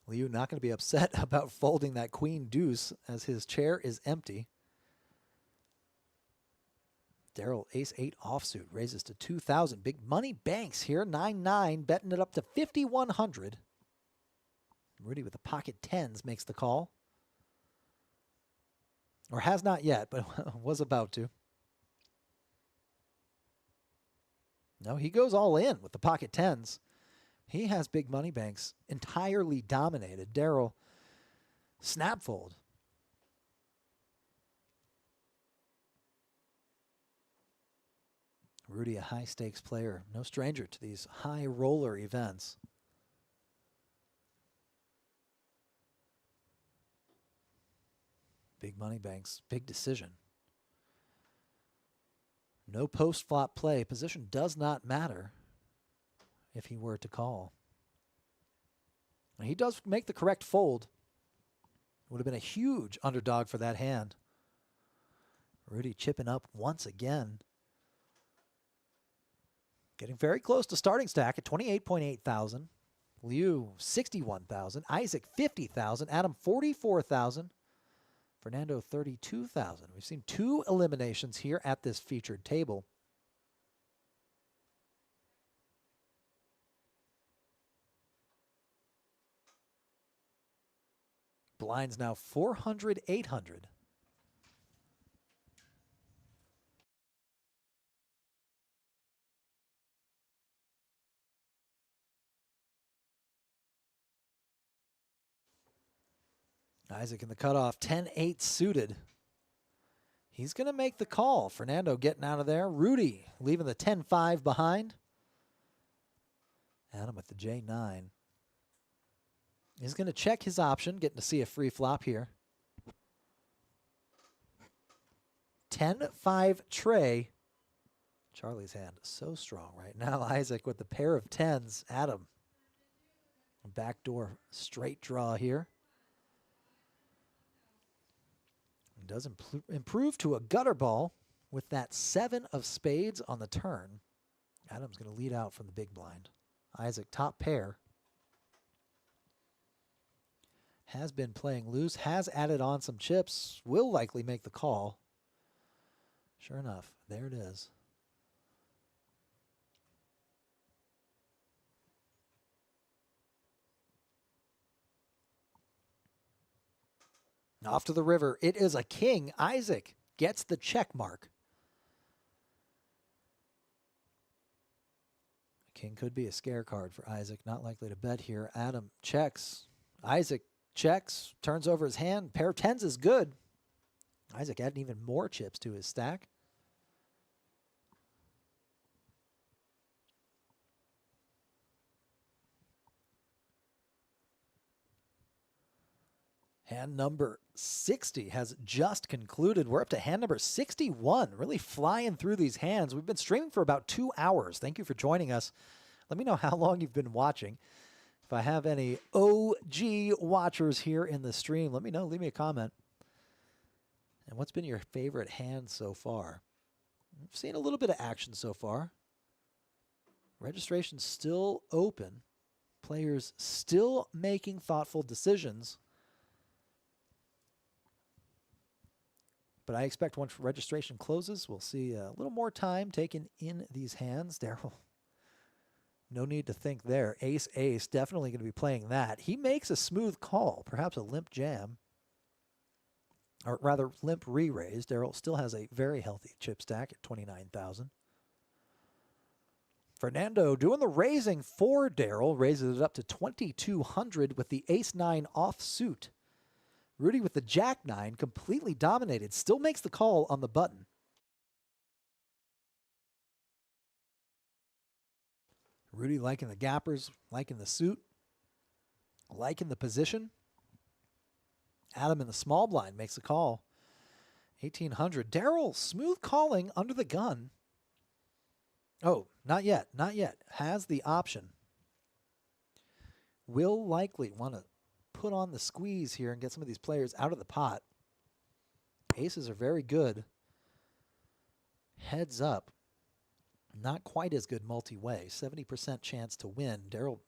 Liu not going to be upset about folding that queen deuce as his chair is empty. Daryl ace-8 offsuit raises to 2,000. Big money banks here, 9-9, betting it up to 5,100. Rudy with the pocket tens makes the call. Or has not yet, but was about to. No, he goes all in with the pocket tens. He has big money banks entirely dominated. Daryl, snap fold. Rudy, a high stakes player, no stranger to these high roller events. Big money banks, big decision. No post-flop play. Position does not matter if he were to call. And he does make the correct fold. Would have been a huge underdog for that hand. Rudy chipping up once again. Getting very close to starting stack at 28.8 thousand. Liu, 61,000. Isaac, 50,000. Adam, 44,000. Fernando, 32,000. We've seen 2 eliminations here at this featured table. Blinds now 400, 800. Isaac in the cutoff, 10-8 suited. He's going to make the call. Fernando getting out of there. Rudy leaving the 10-5 behind. Adam with the J9. He's going to check his option, getting to see a free flop here. 10-5 tray. Charlie's hand so strong right now. Isaac with the pair of tens. Adam. Backdoor straight draw here. Does improve to a gutter ball with that 7 of spades on the turn. Adam's going to lead out from the big blind. Isaac top pair. Has been playing loose, has added on some chips, will likely make the call. Sure enough, there it is. Off to the river. It is a king. Isaac gets the check mark. King could be a scare card for Isaac. Not likely to bet here. Adam checks. Isaac checks. Turns over his hand. Pair of tens is good. Isaac adding even more chips to his stack. Hand number 60 has just concluded. We're up to hand number 61, really flying through these hands. We've been streaming for about 2 hours. Thank you for joining us. Let me know how long you've been watching. If I have any OG watchers here in the stream, let me know. Leave me a comment. And what's been your favorite hand so far? I've seen a little bit of action so far. Registration still open. Players still making thoughtful decisions. But I expect once registration closes, we'll see a little more time taken in these hands. Daryl, no need to think there. Ace-ace, definitely going to be playing that. He makes a smooth call, perhaps a limp jam. Or rather, limp re-raise. Daryl still has a very healthy chip stack at 29,000. Fernando doing the raising for Daryl. Raises it up to 2,200 with the ace-9 offsuit. Rudy with the jack-9, completely dominated. Still makes the call on the button. Rudy liking the gappers, liking the suit, liking the position. Adam in the small blind makes a call. 1800. Daryl, smooth calling under the gun. Oh, not yet. Not yet. Has the option. Will likely want to put on the squeeze here and get some of these players out of the pot. Aces are very good. Heads up. Not quite as good multi-way. 70% chance to win. Daryl,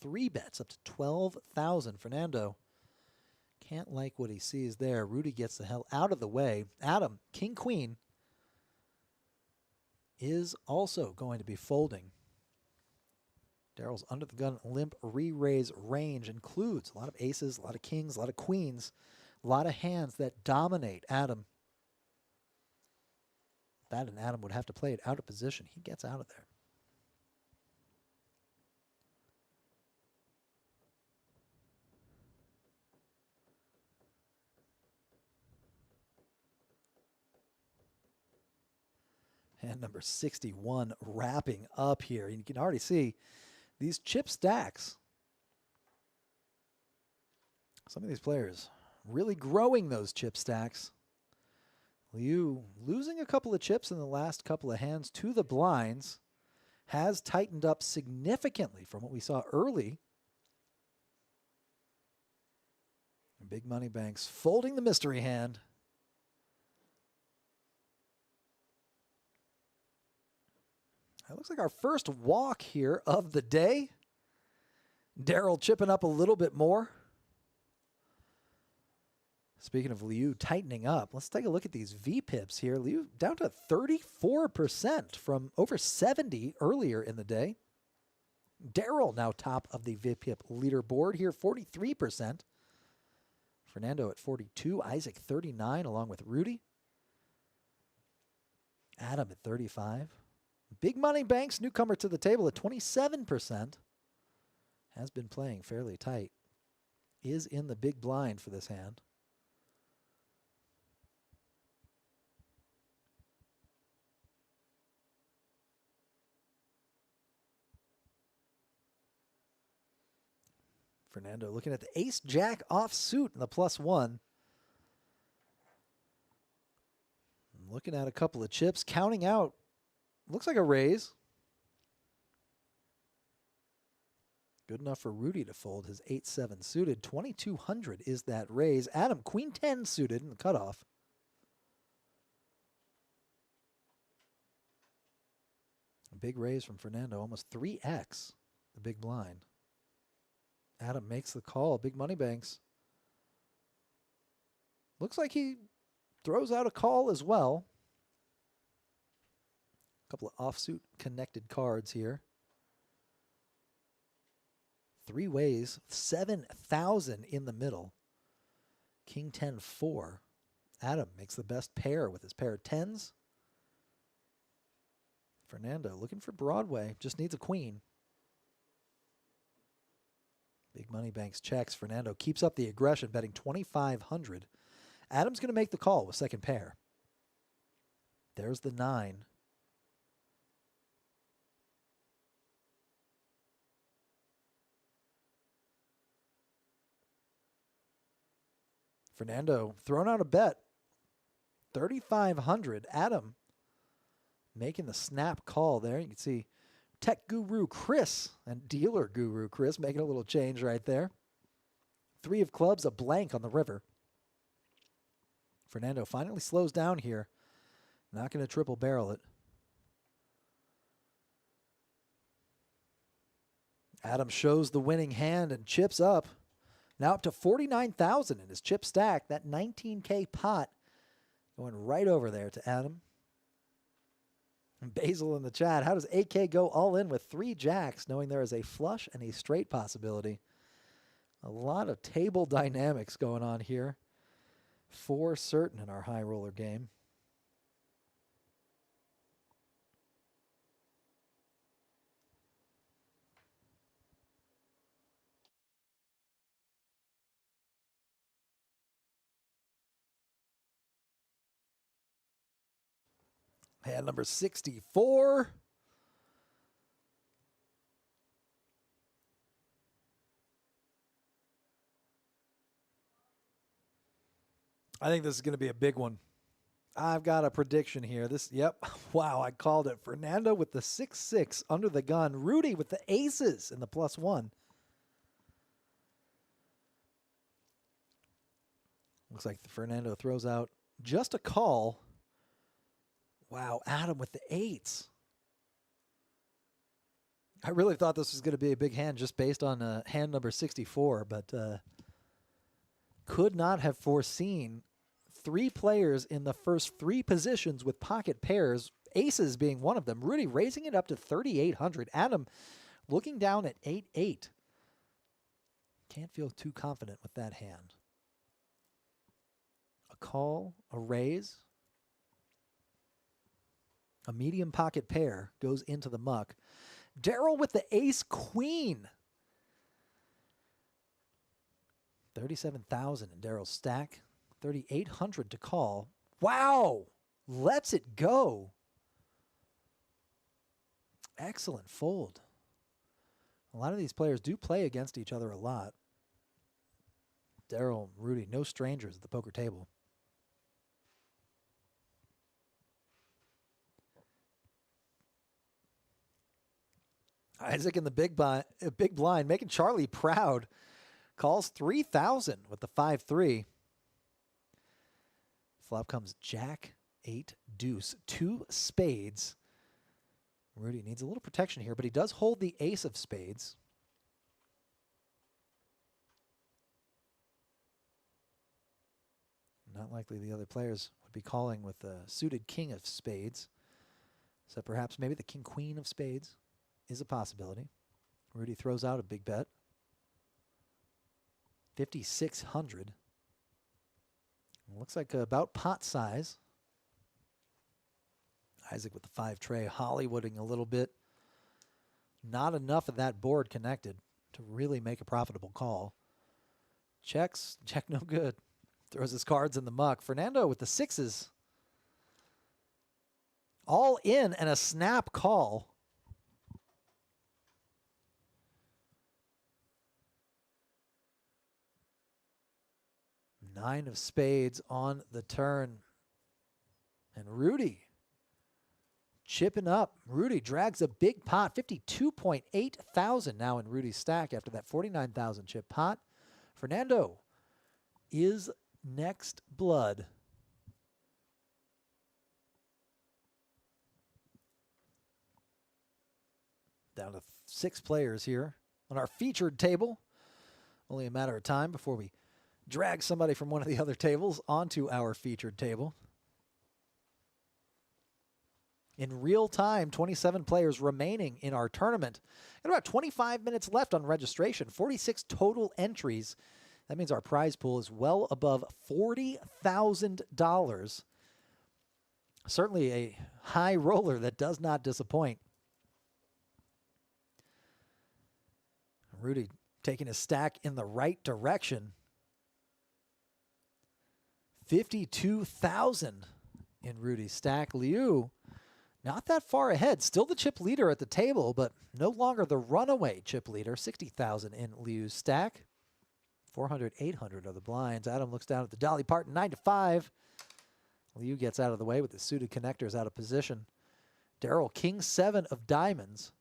3 bets up to 12,000. Fernando can't like what he sees there. Rudy gets the hell out of the way. Adam, king, queen, is also going to be folding. Daryl's under the gun limp re-raise range includes a lot of aces, a lot of kings, a lot of queens, a lot of hands that dominate Adam. That and Adam would have to play it out of position. He gets out of there. Hand number 61 wrapping up here. You can already see these chip stacks. Some of these players really growing those chip stacks. Liu losing a couple of chips in the last couple of hands to the blinds. Has tightened up significantly from what we saw early. Big money banks folding the mystery hand. It looks like our first walk here of the day. Daryl chipping up a little bit more. Speaking of Liu tightening up, let's take a look at these V-pips here. Liu down to 34% from over 70 earlier in the day. Daryl now top of the V-pip leaderboard here, 43%. Fernando at 42, Isaac 39 along with Rudy. Adam at 35. Big money banks, newcomer to the table at 27%. Has been playing fairly tight. Is in the big blind for this hand. Fernando looking at the ace-jack offsuit in the +1. Looking at a couple of chips, counting out. Looks like a raise. Good enough for Rudy to fold his 8-7 suited. 2,200 is that raise. Adam, queen 10 suited in the cutoff. A big raise from Fernando, almost 3x the big blind. Adam makes the call. Big money banks. Looks like he throws out a call as well. A couple of offsuit connected cards here. 3 ways, 7,000 in the middle. King 10, 4. Adam makes the best pair with his pair of 10s. Fernando looking for Broadway, just needs a queen. Big money banks checks. Fernando keeps up the aggression, betting 2,500. Adam's going to make the call with second pair. There's the 9. Fernando throwing out a bet. 3,500. Adam making the snap call there. You can see tech guru Chris and dealer guru Chris making a little change right there. 3 of clubs, a blank on the river. Fernando finally slows down here. Not going to triple barrel it. Adam shows the winning hand and chips up. Now up to 49,000 in his chip stack. That 19K pot going right over there to Adam. And Basil in the chat. How does AK go all in with 3 jacks, knowing there is a flush and a straight possibility? A lot of table dynamics going on here for certain in our high roller game. Hand number 64. I think this is going to be a big one. I've got a prediction here. Yep. Wow, I called it. Fernando with the 6-6 under the gun. Rudy with the aces in the +1. Looks like Fernando throws out just a call. Wow, Adam with the 8s. I really thought this was going to be a big hand just based on hand number 64, but could not have foreseen 3 players in the first 3 positions with pocket pairs, aces being one of them. Rudy raising it up to 3,800. Adam looking down at 8-8. Can't feel too confident with that hand. A call, a raise, a medium pocket pair goes into the muck. Daryl with the ace-queen. 37,000 in Daryl's stack. 3,800 to call. Wow! Lets it go. Excellent fold. A lot of these players do play against each other a lot. Daryl and Rudy, no strangers at the poker table. Isaac in the big blind, making Charlie proud. Calls 3,000 with the 5-3. Flop comes Jack, 8, deuce, 2 spades. Rudy needs a little protection here, but he does hold the ace of spades. Not likely the other players would be calling with the suited king of spades. So perhaps maybe the king-queen of spades is a possibility. Rudy throws out a big bet. 5,600. Looks like about pot size. Isaac with the 5 tray, Hollywooding a little bit. Not enough of that board connected to really make a profitable call. Checks, check no good. Throws his cards in the muck. Fernando with the 6s. All in and a snap call. Nine of spades on the turn. And Rudy chipping up. Rudy drags a big pot. 52.8 thousand now in Rudy's stack after that 49,000 chip pot. Fernando is next blood. Down to 6 players here on our featured table. Only a matter of time before we drag somebody from one of the other tables onto our featured table. In real time, 27 players remaining in our tournament. And about 25 minutes left on registration. 46 total entries. That means our prize pool is well above $40,000. Certainly a high roller that does not disappoint. Rudy taking his stack in the right direction. 52,000 in Rudy's stack. Liu, not that far ahead. Still the chip leader at the table, but no longer the runaway chip leader. 60,000 in Liu's stack. 400, 800 are the blinds. Adam looks down at the Dolly Parton, 9-5. Liu gets out of the way with the suited connectors out of position. Daryl, king 7 of diamonds.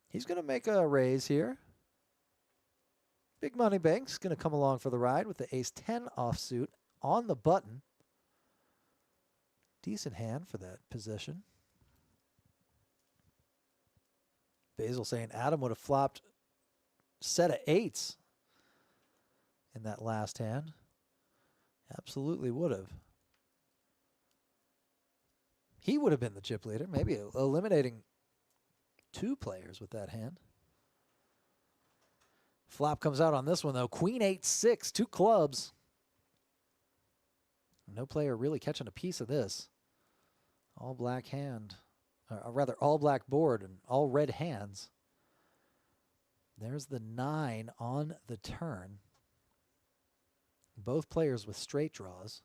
He's going to make a raise here. Big Money Bank's going to come along for the ride with the ace-10 offsuit on the button. Decent hand for that position. Basil saying Adam would have flopped set of 8s in that last hand. Absolutely would have. He would have been the chip leader, maybe eliminating 2 players with that hand. Flop comes out on this one, though. Queen 8-6, 2 clubs. No player really catching a piece of this. All black hand, or rather all black board and all red hands. There's the 9 on the turn. Both players with straight draws.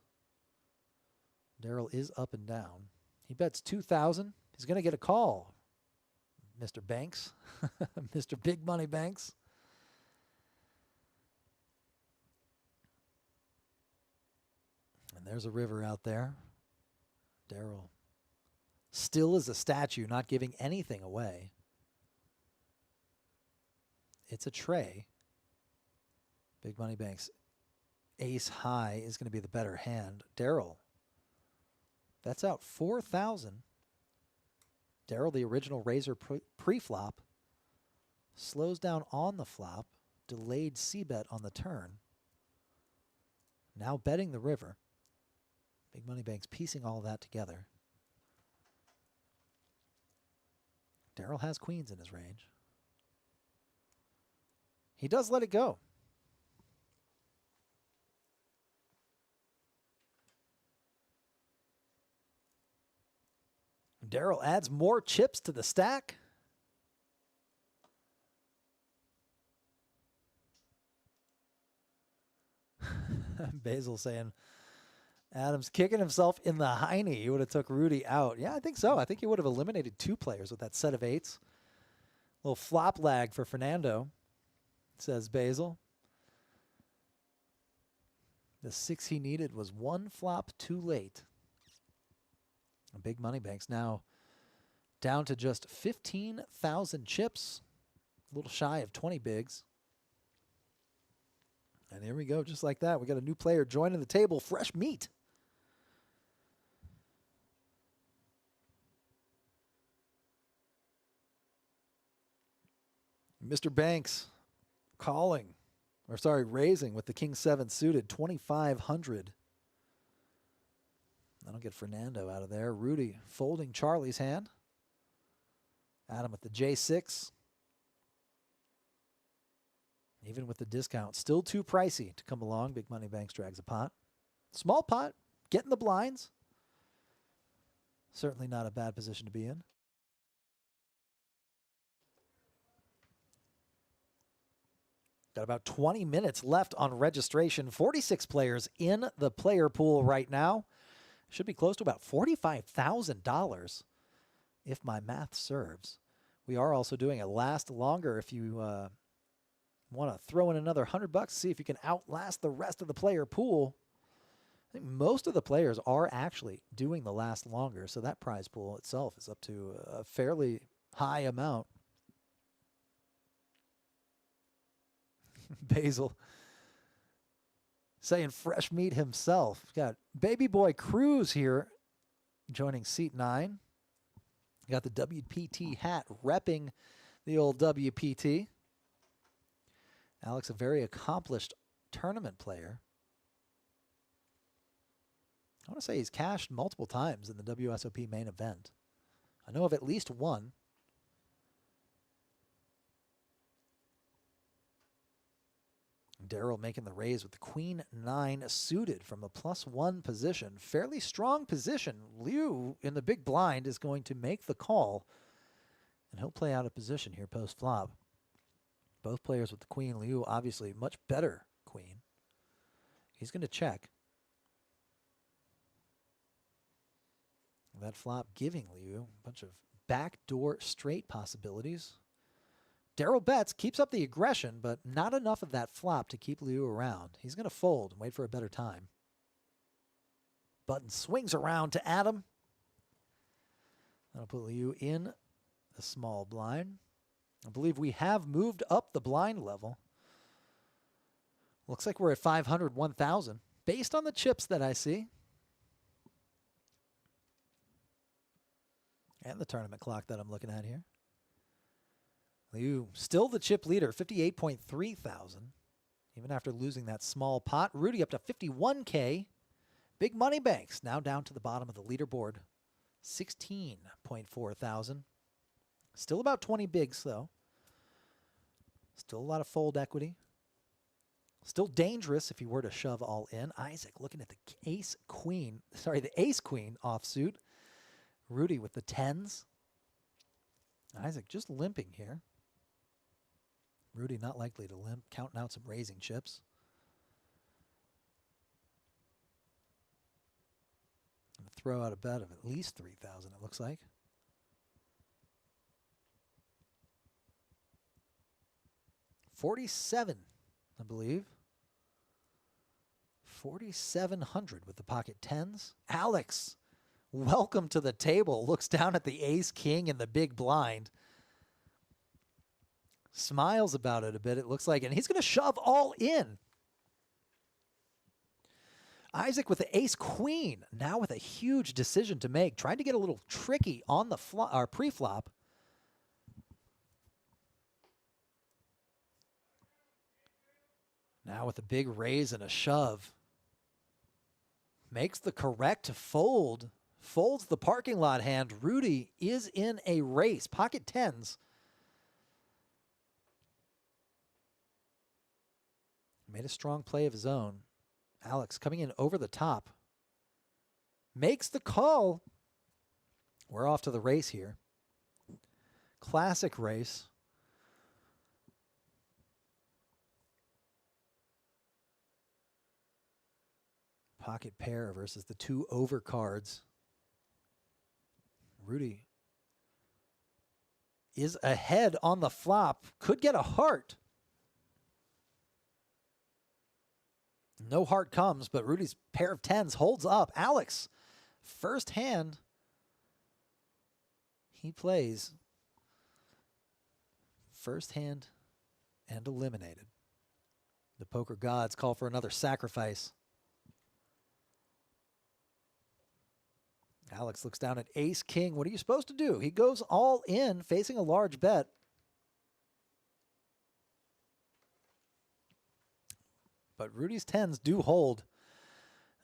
Daryl is up and down. He bets 2,000. He's going to get a call. Mr. Banks, Mr. Big Money Banks. And there's a river out there. Darryl still is a statue, not giving anything away. It's a tray. Big Money Bank's ace high is going to be the better hand. Darryl, that's out 4,000. Darryl, the original razor pre-flop, slows down on the flop, delayed c-bet on the turn. Now betting the river. Big Money Bank's piecing all of that together. Darryl has queens in his range. He does let it go. Darryl adds more chips to the stack. Basil saying Adam's kicking himself in the hiney. He would have took Rudy out. Yeah, I think so. I think he would have eliminated 2 players with that set of 8s. Little flop lag for Fernando, says Basil. The 6 he needed was 1 flop too late. Big Money Bank's now down to just 15,000 chips, a little shy of 20 bigs. And here we go, just like that. We got a new player joining the table, fresh meat. Mr. Banks raising with the King 7 suited, 2,500. That'll get Fernando out of there. Rudy folding Charlie's hand. Adam with the J6. Even with the discount, still too pricey to come along. Big Money Banks drags a pot. Small pot, getting the blinds. Certainly not a bad position to be in. Got about 20 minutes left on registration. 46 players in the player pool right now. Should be close to about $45,000 if my math serves. We are also doing a last longer if you want to throw in another $100, see if you can outlast the rest of the player pool. I think most of the players are actually doing the last longer, so that prize pool itself is up to a fairly high amount. Basil saying fresh meat himself. Got Baby Boy Cruz here joining seat 9. Got the WPT hat repping the old WPT. Alex, a very accomplished tournament player. I want to say he's cashed multiple times in the WSOP main event. I know of at least one. Darryl making the raise with the Queen 9 suited from the +1 position. Fairly strong position. Liu in the big blind is going to make the call, and he'll play out of position here post-flop. Both players with the Queen. Liu, obviously, much better Queen. He's going to check. That flop giving Liu a bunch of backdoor straight possibilities. Darryl bets, keeps up the aggression, but not enough of that flop to keep Liu around. He's going to fold and wait for a better time. Button swings around to Adam. That'll put Liu in the small blind. I believe we have moved up the blind level. Looks like we're at 500, 1,000, based on the chips that I see. And the tournament clock that I'm looking at here. Liu still the chip leader, 58.3 thousand, even after losing that small pot. Rudy up to 51K. Big Money Banks now down to the bottom of the leaderboard, 16.4 thousand. Still about 20 bigs, though. Still a lot of fold equity. Still dangerous if he were to shove all in. Isaac looking at the ace-queen offsuit. Rudy with the 10s. Isaac just limping here. Rudy not likely to limp, counting out some raising chips. Gonna throw out a bet of at least 3,000, it looks like. $47, I believe. 4,700 with the pocket tens. Alex, welcome to the table. Looks down at the ace king and the big blind. Smiles about it a bit, it looks like, and he's going to shove all in. Isaac with the ace queen, now with a huge decision to make, trying to get a little tricky on the pre-flop. Now with a big raise and a shove. Makes the correct fold. Folds the parking lot hand. Rudy is in a race. Pocket tens. Made a strong play of his own. Alex coming in over the top. Makes the call. We're off to the race here. Classic race. Pocket pair versus the two over cards. Rudy is ahead on the flop. Could get a heart. No heart comes, but Rudy's pair of tens holds up. Alex, first hand, he plays. First hand and eliminated. The poker gods call for another sacrifice. Alex looks down at ace king. What are you supposed to do? He goes all in, facing a large bet. But Rudy's tens do hold.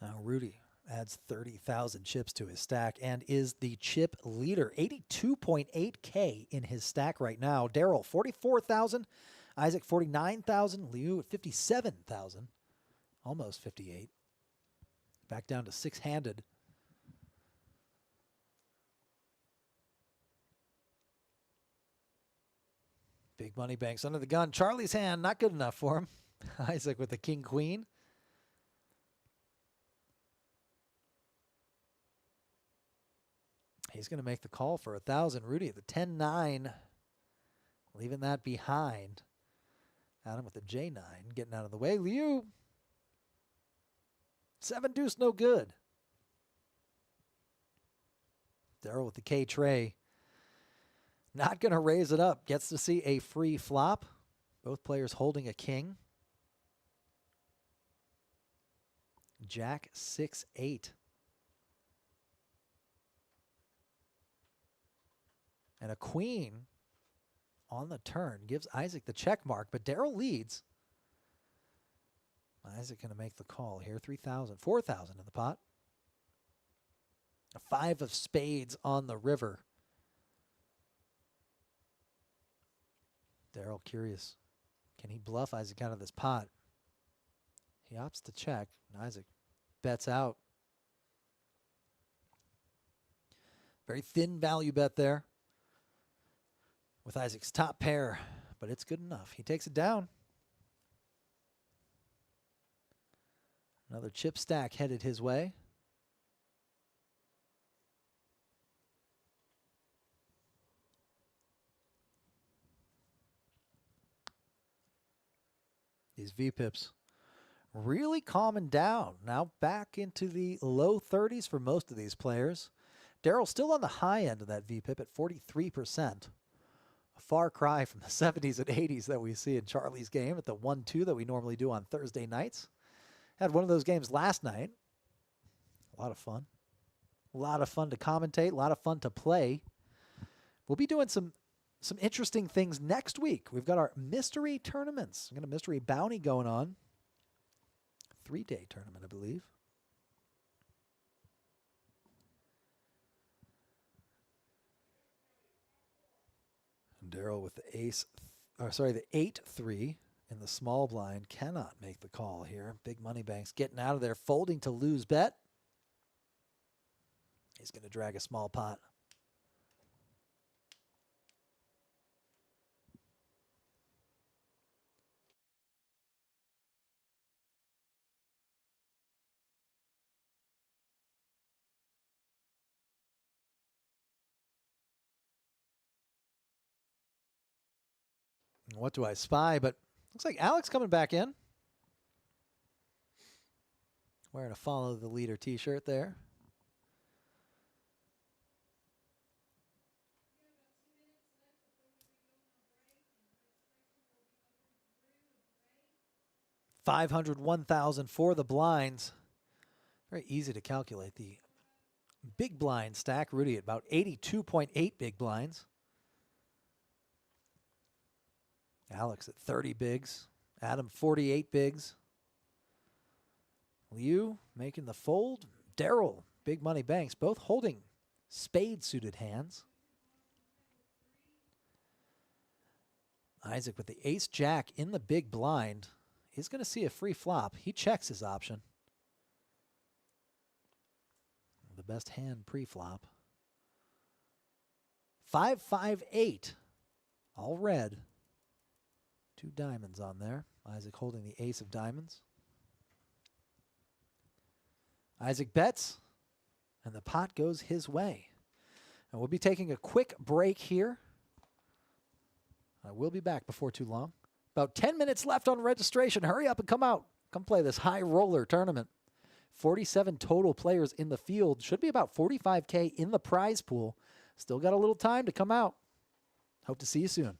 Now Rudy adds 30,000 chips to his stack and is the chip leader. 82.8K in his stack right now. Daryl, 44,000. Isaac, 49,000. Liu at 57,000. Almost 58. Back down to six-handed. Big money banks under the gun. Charlie's hand, not good enough for him. Isaac with the king-queen. He's going to make the call for 1,000. Rudy at the 10-9, leaving that behind. Adam with the J9, getting out of the way. Liu, 7 deuce, no good. Daryl with the K tray. Not going to raise it up. Gets to see a free flop. Both players holding a king. Jack 6-8. And a queen on the turn gives Isaac the check mark, but Daryl leads. Isaac going to make the call here. 3,000, 4,000 in the pot. A 5 of spades on the river. Daryl curious. Can he bluff Isaac out of this pot? He opts to check. Isaac bets out. Very thin value bet there with Isaac's top pair, but it's good enough. He takes it down. Another chip stack headed his way. These VPIPs really calming down. Now back into the low 30s for most of these players. Daryl still on the high end of that VPIP at 43%. A far cry from the 70s and 80s that we see in Charlie's game at the 1-2 that we normally do on Thursday nights. Had one of those games last night. A lot of fun. A lot of fun to commentate. A lot of fun to play. We'll be doing some interesting things next week. We've got our mystery tournaments. We've got a mystery bounty going on. 3-day tournament, I believe. And Daryl with the the 8-3 in the small blind cannot make the call here. Big money banks getting out of there, folding to lose bet. He's going to drag a small pot. What do I spy? But looks like Alex coming back in. Wearing a Follow the Leader t-shirt there. $501,000 for the blinds. Very easy to calculate the big blind stack. Rudy at about 82.8 big blinds. Alex at 30 bigs. Adam 48 bigs. Liu making the fold. Daryl, big money banks, both holding spade suited hands. Isaac with the ace jack in the big blind. He's going to see a free flop. He checks his option. The best hand pre-flop. 5-5-8. All red. 2 diamonds on there. Isaac holding the ace of diamonds. Isaac bets, and the pot goes his way. And we'll be taking a quick break here. I will be back before too long. About 10 minutes left on registration. Hurry up and come out. Come play this high roller tournament. 47 total players in the field. Should be about 45K in the prize pool. Still got a little time to come out. Hope to see you soon.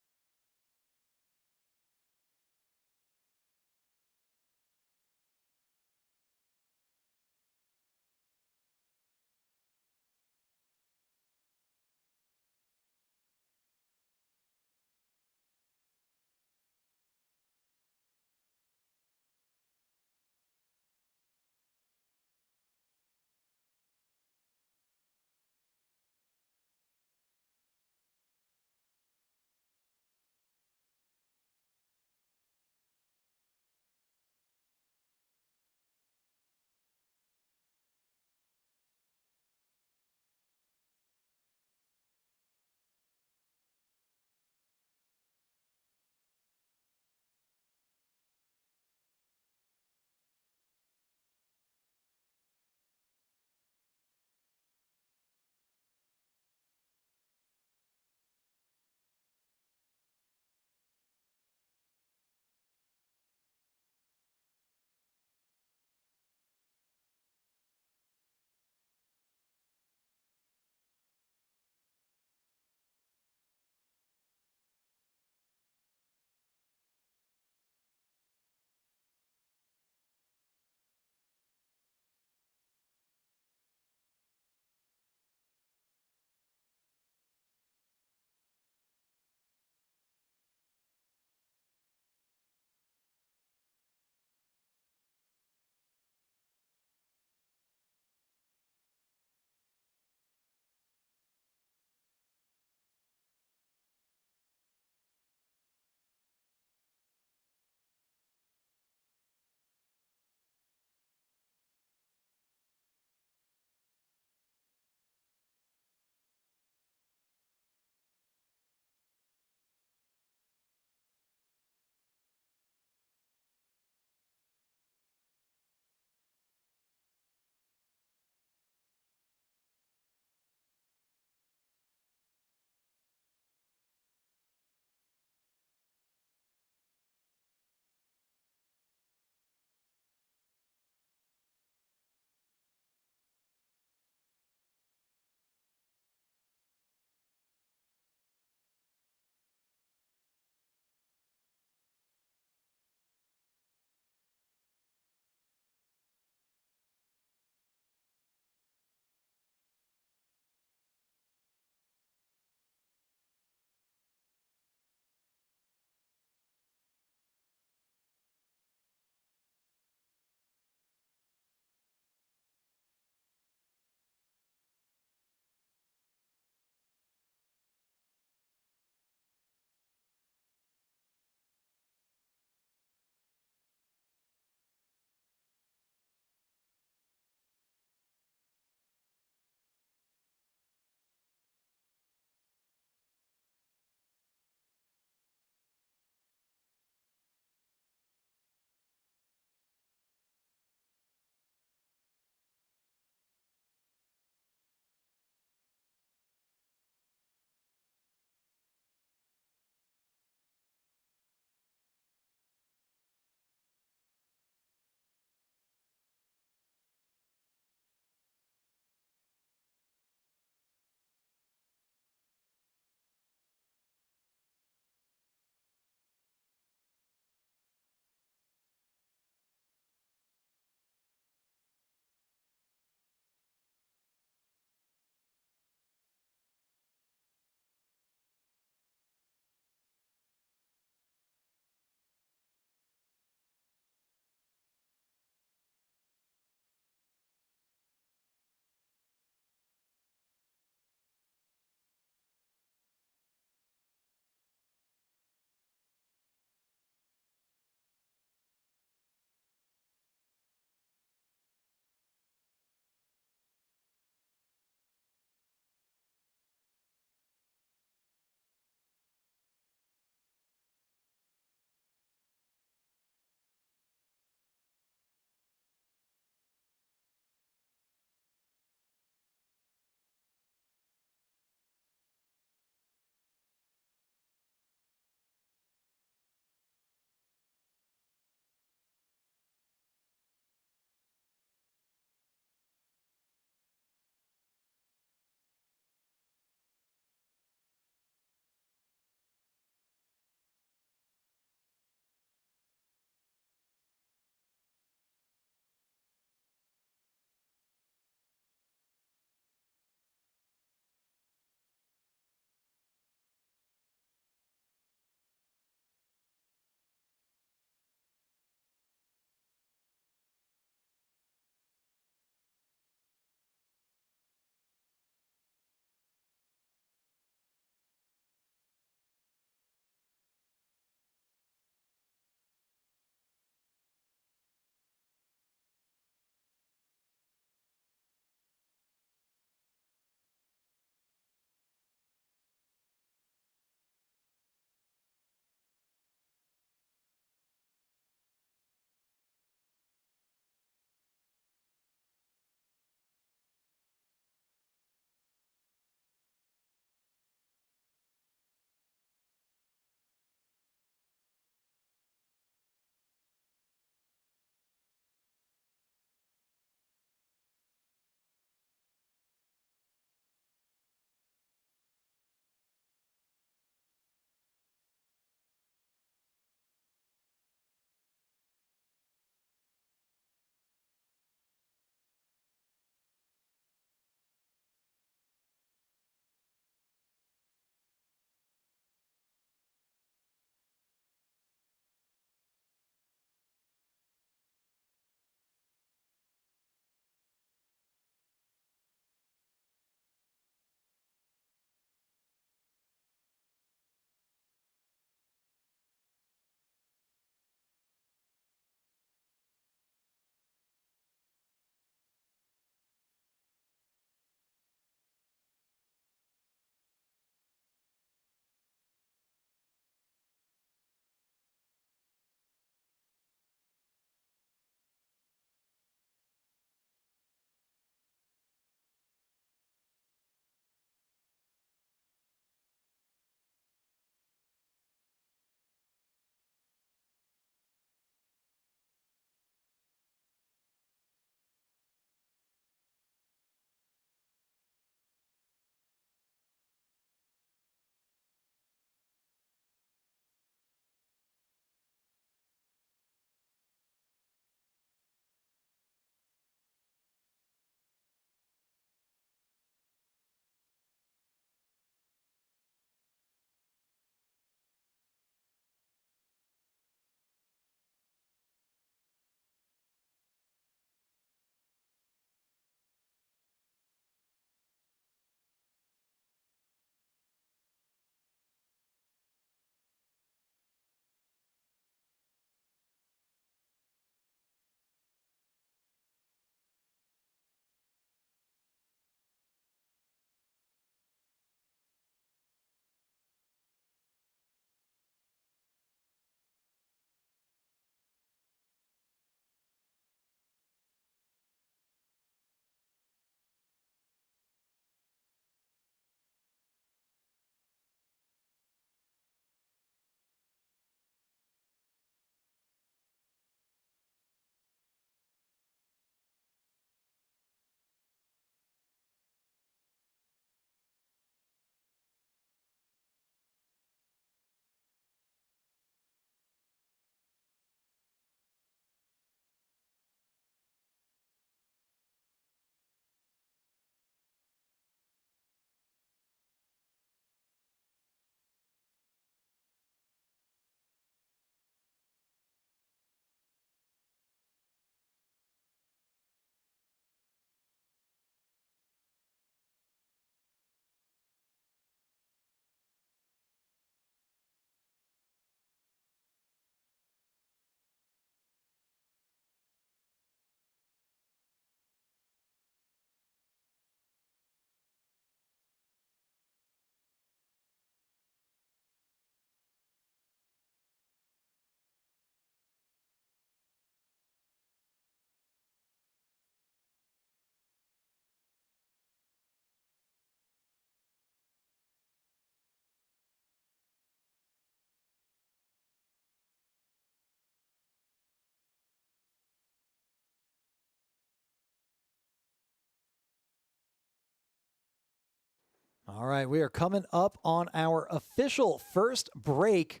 All right, we are coming up on our official first break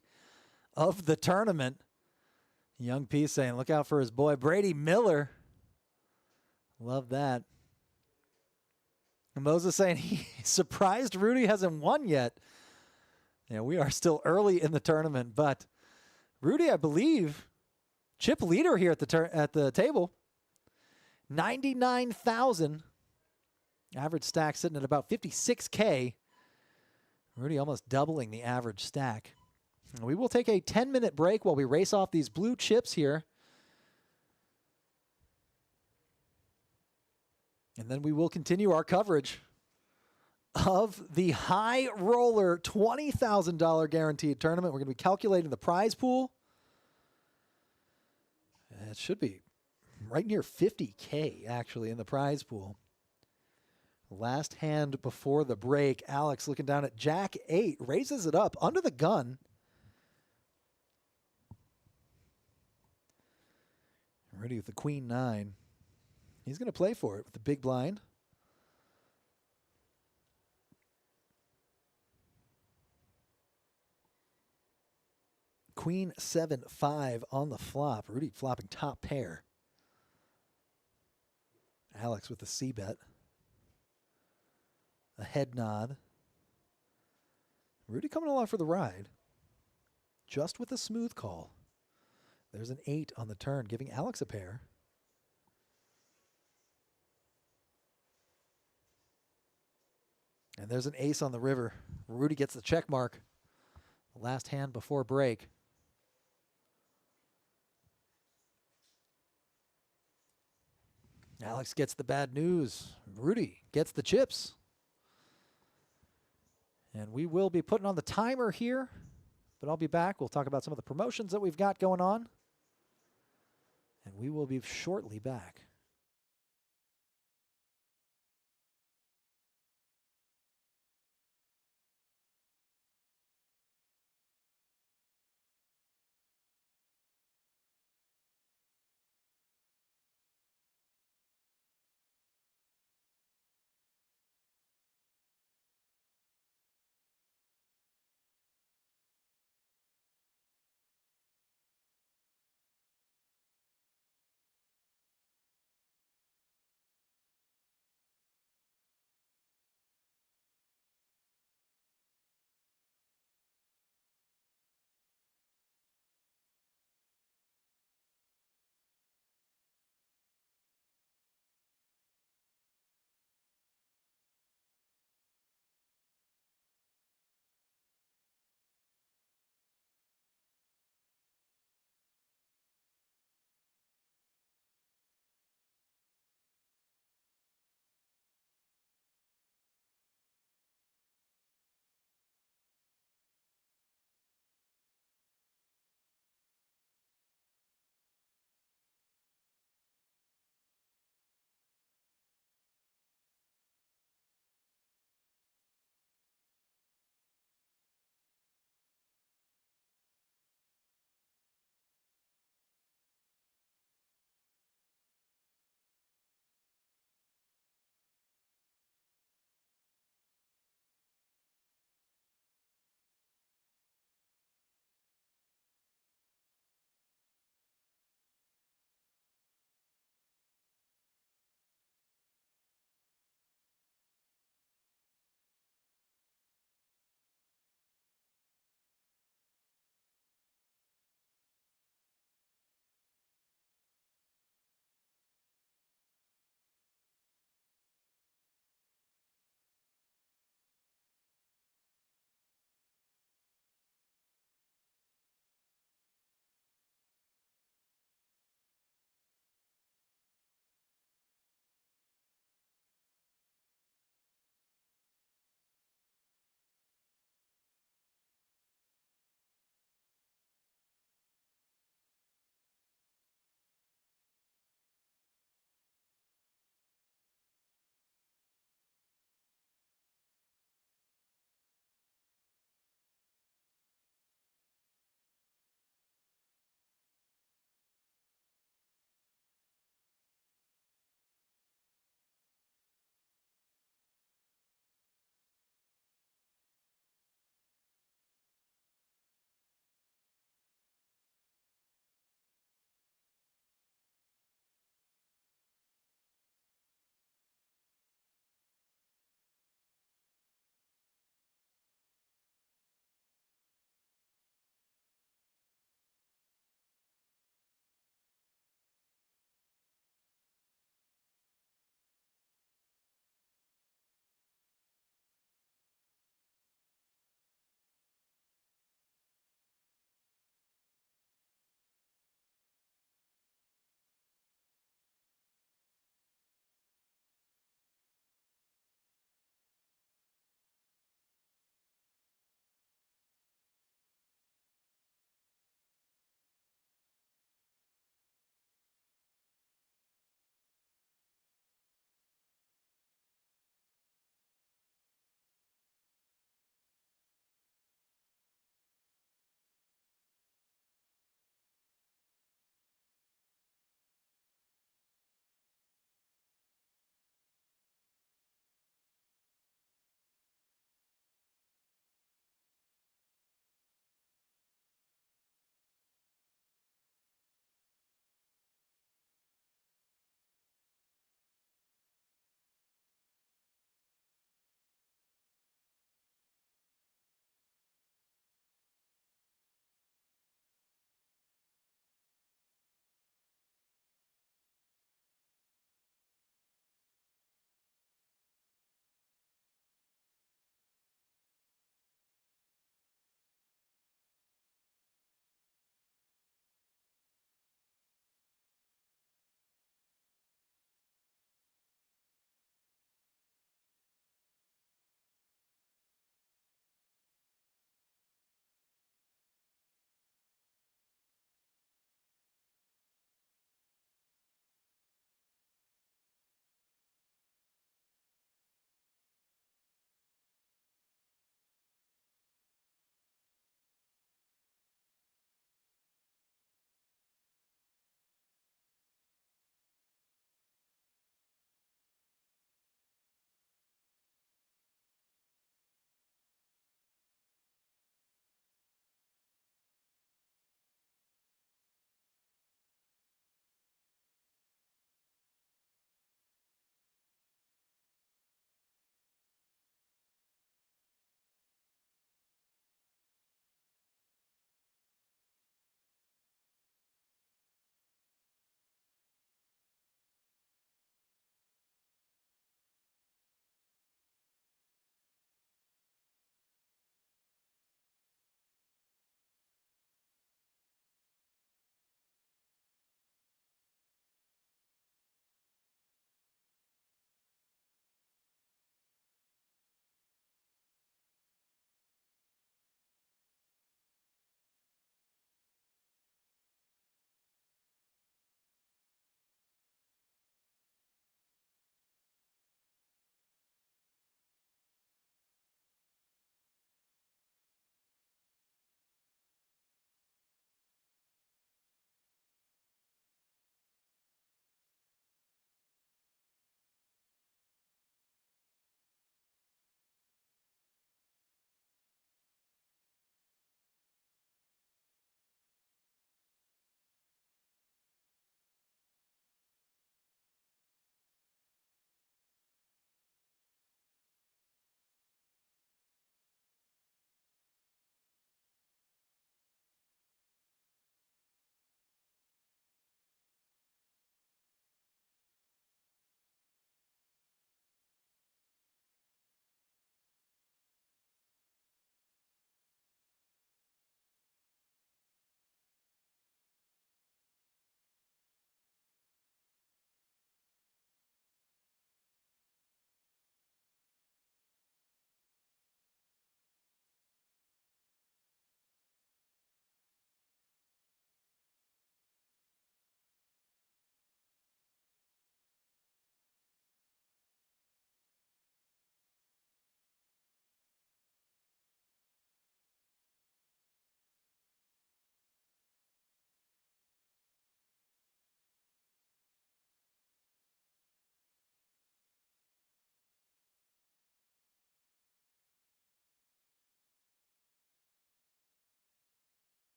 of the tournament. Young P saying, look out for his boy, Brady Miller. Love that. And Moses saying he's surprised Rudy hasn't won yet. Yeah, we are still early in the tournament, but Rudy, I believe, chip leader here at the table. 99,000. Average stack sitting at about 56K. Rudy almost doubling the average stack. We will take a 10-minute break while we race off these blue chips here. And then we will continue our coverage of the high roller $20,000 guaranteed tournament. We're going to be calculating the prize pool. It should be right near 50K actually in the prize pool. Last hand before the break. Alex looking down at Jack 8, raises it up under the gun. Ready with the Queen 9. He's going to play for it with the big blind. Queen 7-5 on the flop. Rudy flopping top pair. Alex with the C bet. A head nod. Rudy coming along for the ride. Just with a smooth call. There's an 8 on the turn, giving Alex a pair. And there's an ace on the river. Rudy gets the check mark. Last hand before break. Alex gets the bad news. Rudy gets the chips. And we will be putting on the timer here, but I'll be back. We'll talk about some of the promotions that we've got going on. And we will be shortly back.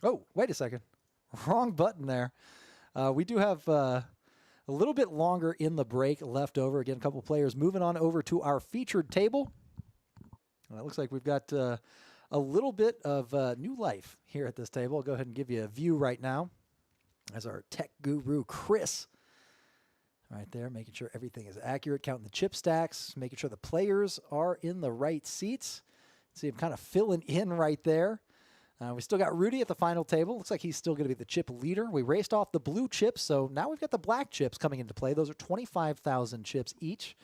Oh, wait a second. Wrong button there. We do have a little bit longer in the break left over. Again, a couple players moving on over to our featured table. It looks like we've got a little bit of new life here at this table. I'll go ahead and give you a view right now as our tech guru, Chris, right there, making sure everything is accurate, counting the chip stacks, making sure the players are in the right seats. See him kind of filling in right there. We still got Rudy at the final table. Looks like he's still going to be the chip leader. We raced off the blue chips, so now we've got the black chips coming into play. Those are 25,000 chips each.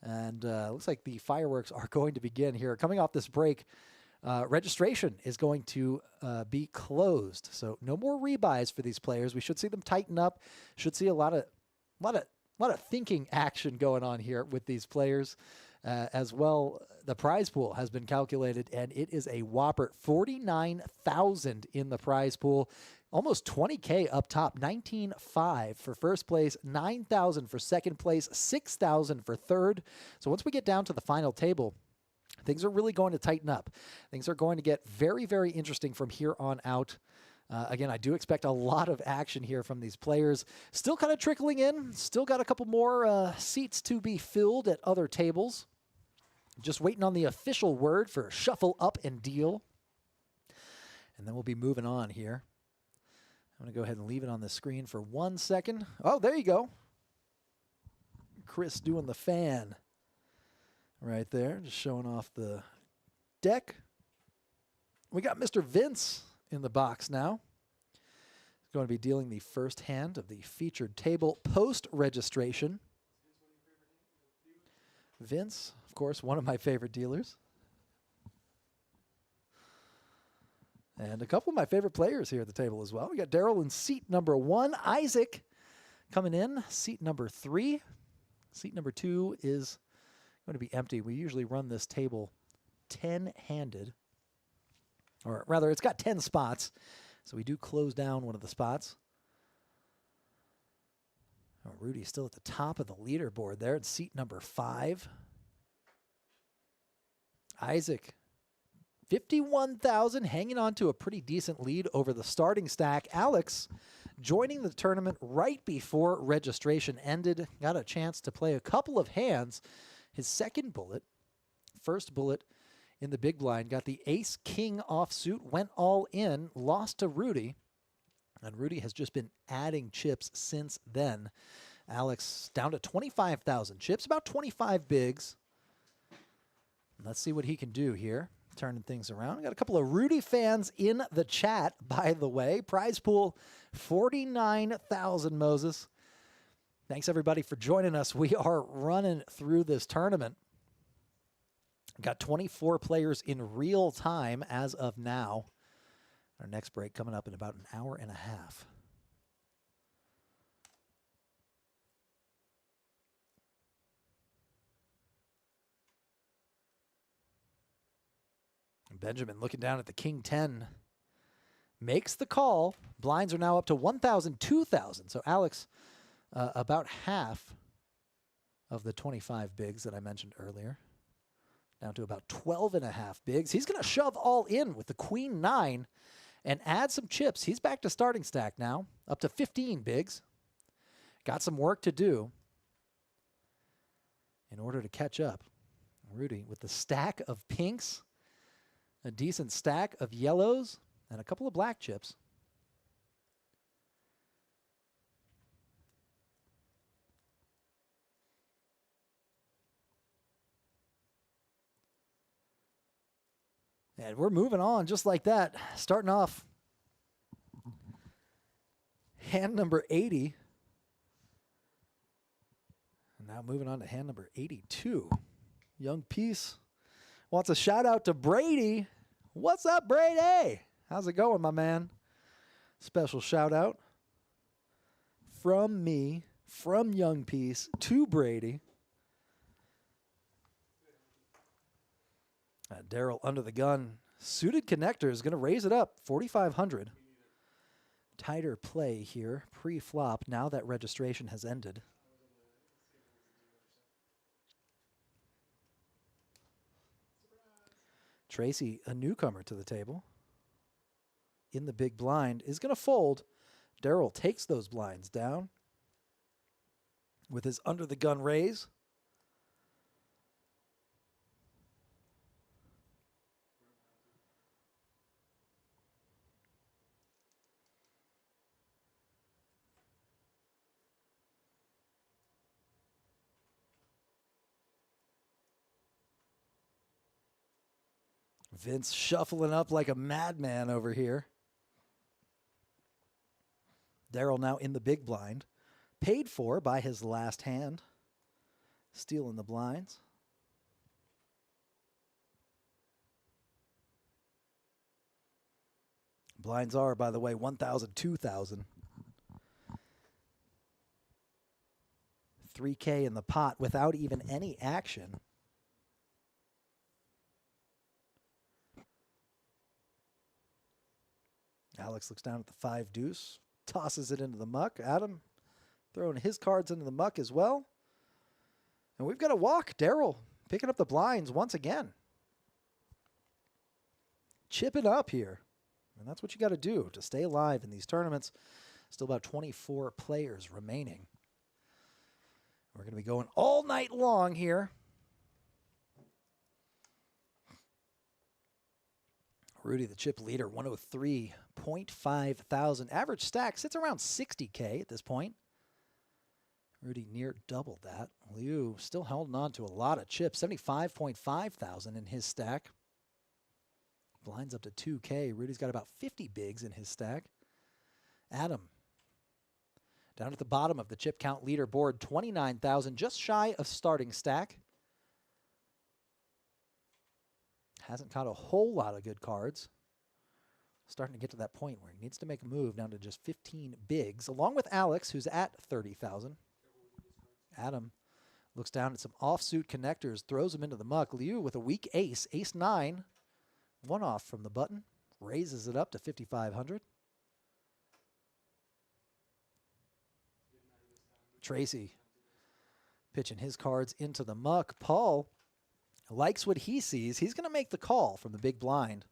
And looks like the fireworks are going to begin here. Coming off this break, registration is going to be closed. So no more rebuys for these players. We should see them tighten up. Should see a lot of thinking action going on here with these players. As well, the prize pool has been calculated, and it is a whopper 49,000 in the prize pool. Almost 20K up top, 19.5 for first place, 9,000 for second place, 6,000 for third. So once we get down to the final table, things are really going to tighten up. Things are going to get very, very interesting from here on out. Again, I do expect a lot of action here from these players. Still kind of trickling in. Still got a couple more seats to be filled at other tables. Just waiting on the official word for shuffle up and deal. And then we'll be moving on here. I'm going to go ahead and leave it on the screen for 1 second. Oh, there you go. Chris doing the fan right there. Just showing off the deck. We got Mr. Vince in the box now. He's going to be dealing the first hand of the featured table post-registration. Vince, of course, one of my favorite dealers. And a couple of my favorite players here at the table as well. We got Daryl in seat number 1. Isaac coming in, seat number 3. Seat number 2 is going to be empty. We usually run this table 10-handed. Or rather, it's got 10 spots, so we do close down one of the spots. Oh, Rudy's still at the top of the leaderboard there. It's seat number 5. Isaac, 51,000, hanging on to a pretty decent lead over the starting stack. Alex joining the tournament right before registration ended. Got a chance to play a couple of hands. His second bullet, first bullet in the big blind, got the ace-king offsuit, went all in, lost to Rudy, and Rudy has just been adding chips since then. Alex down to 25,000 chips, about 25 bigs. Let's see what he can do here, turning things around. We got a couple of Rudy fans in the chat, by the way. Prize pool, 49,000, Moses. Thanks, everybody, for joining us. We are running through this tournament. Got 24 players in real time as of now. Our next break coming up in about an hour and a half. Benjamin looking down at the King 10. Makes the call. Blinds are now up to 1,000, 2,000. So Alex, about half of the 25 bigs that I mentioned earlier. Down to about 12.5 bigs. He's going to shove all in with the Queen 9 and add some chips. He's back to starting stack now, up to 15 bigs. Got some work to do in order to catch up. Rudy with the stack of pinks, a decent stack of yellows, and a couple of black chips. And we're moving on just like that. Starting off hand number 80. And now moving on to hand number 82. Young Peace wants a shout out to Brady. What's up, Brady? How's it going, my man? Special shout out from me, from Young Peace to Brady. Daryl under the gun. Suited connector is going to raise it up. 4,500. Tighter play here. Pre-flop now that registration has ended. Tracy, a newcomer to the table. in the big blind is going to fold. Daryl takes those blinds down with his under the gun raise. Vince shuffling up like a madman over here. Daryl now in the big blind. Paid for by his last hand. Stealing the blinds. Blinds are, by the way, 1,000, 2,000. 3K in the pot without even any action. Alex looks down at the 5 deuce, tosses it into the muck. Adam throwing his cards into the muck as well. And we've got a walk. Daryl picking up the blinds once again. Chip it up here. And that's what you got to do to stay alive in these tournaments. Still about 24 players remaining. We're going to be going all night long here. Rudy, the chip leader, 103.5 thousand. Average stack sits around 60K at this point. Rudy near doubled that. Liu still holding on to a lot of chips, 75.5 thousand in his stack. Blinds up to 2K. Rudy's got about 50 bigs in his stack. Adam, down at the bottom of the chip count leaderboard, 29,000, just shy of starting stack. Hasn't caught a whole lot of good cards. Starting to get to that point where he needs to make a move down to just 15 bigs, along with Alex, who's at 30,000. Adam looks down at some offsuit connectors, throws them into the muck. Liu with a weak ace, ace-9, one off from the button, raises it up to 5,500. Tracy pitching his cards into the muck. Paul likes what he sees. He's going to make the call from the big blind.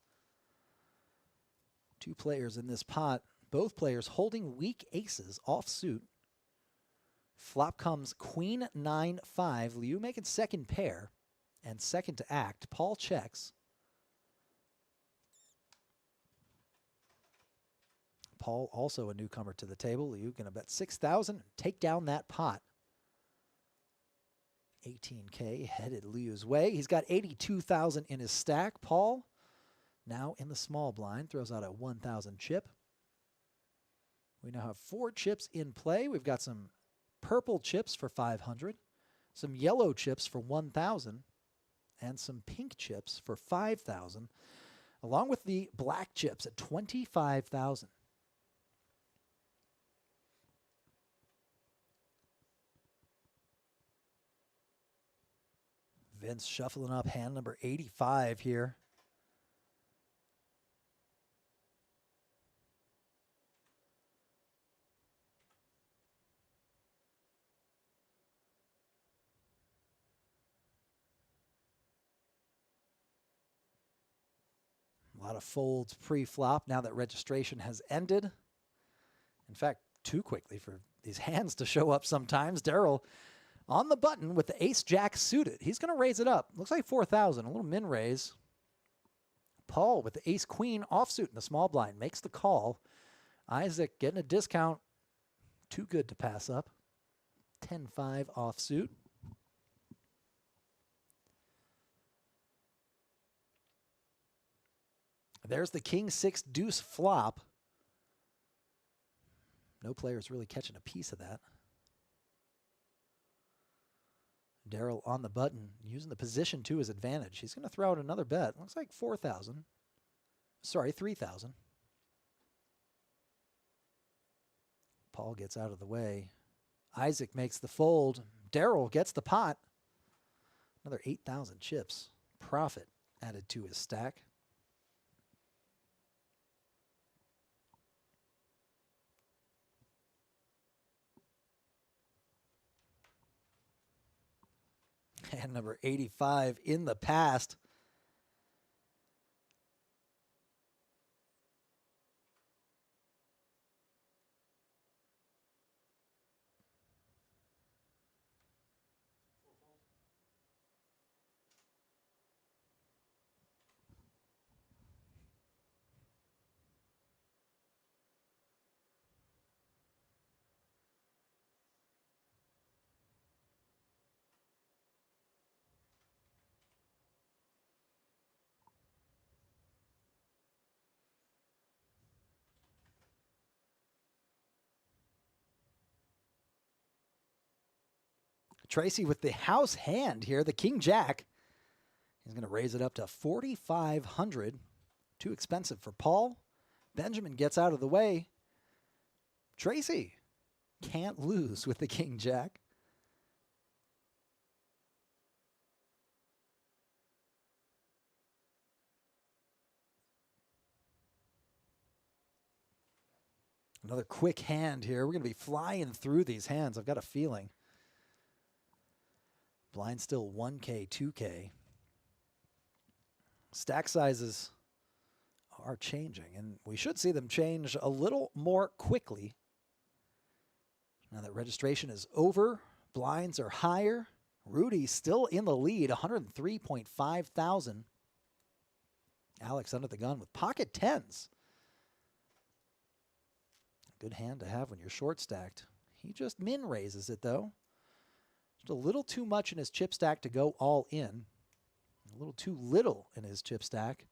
2 players in this pot. Both players holding weak aces offsuit. Flop comes queen 9-5. Liu making second pair and second to act. Paul checks. Paul also a newcomer to the table. Liu going to bet 6,000. Take down that pot. 18K headed Liu's way. He's got 82,000 in his stack. Paul now in the small blind throws out a 1,000 chip. We now have 4 chips in play. We've got some purple chips for 500, some yellow chips for 1,000, and some pink chips for 5,000, along with the black chips at 25,000. Vince shuffling up hand number 85 here. A lot of folds pre-flop now that registration has ended. In fact, too quickly for these hands to show up sometimes. Daryl on the button with the ace-jack suited. He's going to raise it up. Looks like 4,000, a little min raise. Paul with the ace-queen offsuit in the small blind makes the call. Isaac getting a discount. Too good to pass up. 10-5 offsuit. There's the king-6 deuce flop. No player's really catching a piece of that. Daryl on the button, using the position to his advantage. He's going to throw out another bet. Looks like 4,000. Sorry, 3,000. Paul gets out of the way. Isaac makes the fold. Daryl gets the pot. Another 8,000 chips. Profit added to his stack. And number 85 in the past. Tracy with the house hand here, the King Jack. He's going to raise it up to 4,500. Too expensive for Paul. Benjamin gets out of the way. Tracy can't lose with the King Jack. Another quick hand here. We're going to be flying through these hands. I've got a feeling. Blind still 1K, 2K. Stack sizes are changing, and we should see them change a little more quickly. Now that registration is over, blinds are higher. Rudy still in the lead, 103.5 thousand. Alex under the gun with pocket tens. Good hand to have when you're short stacked. He just min raises it though. Just a little too much in his chip stack to go all in. A little too little in his chip stack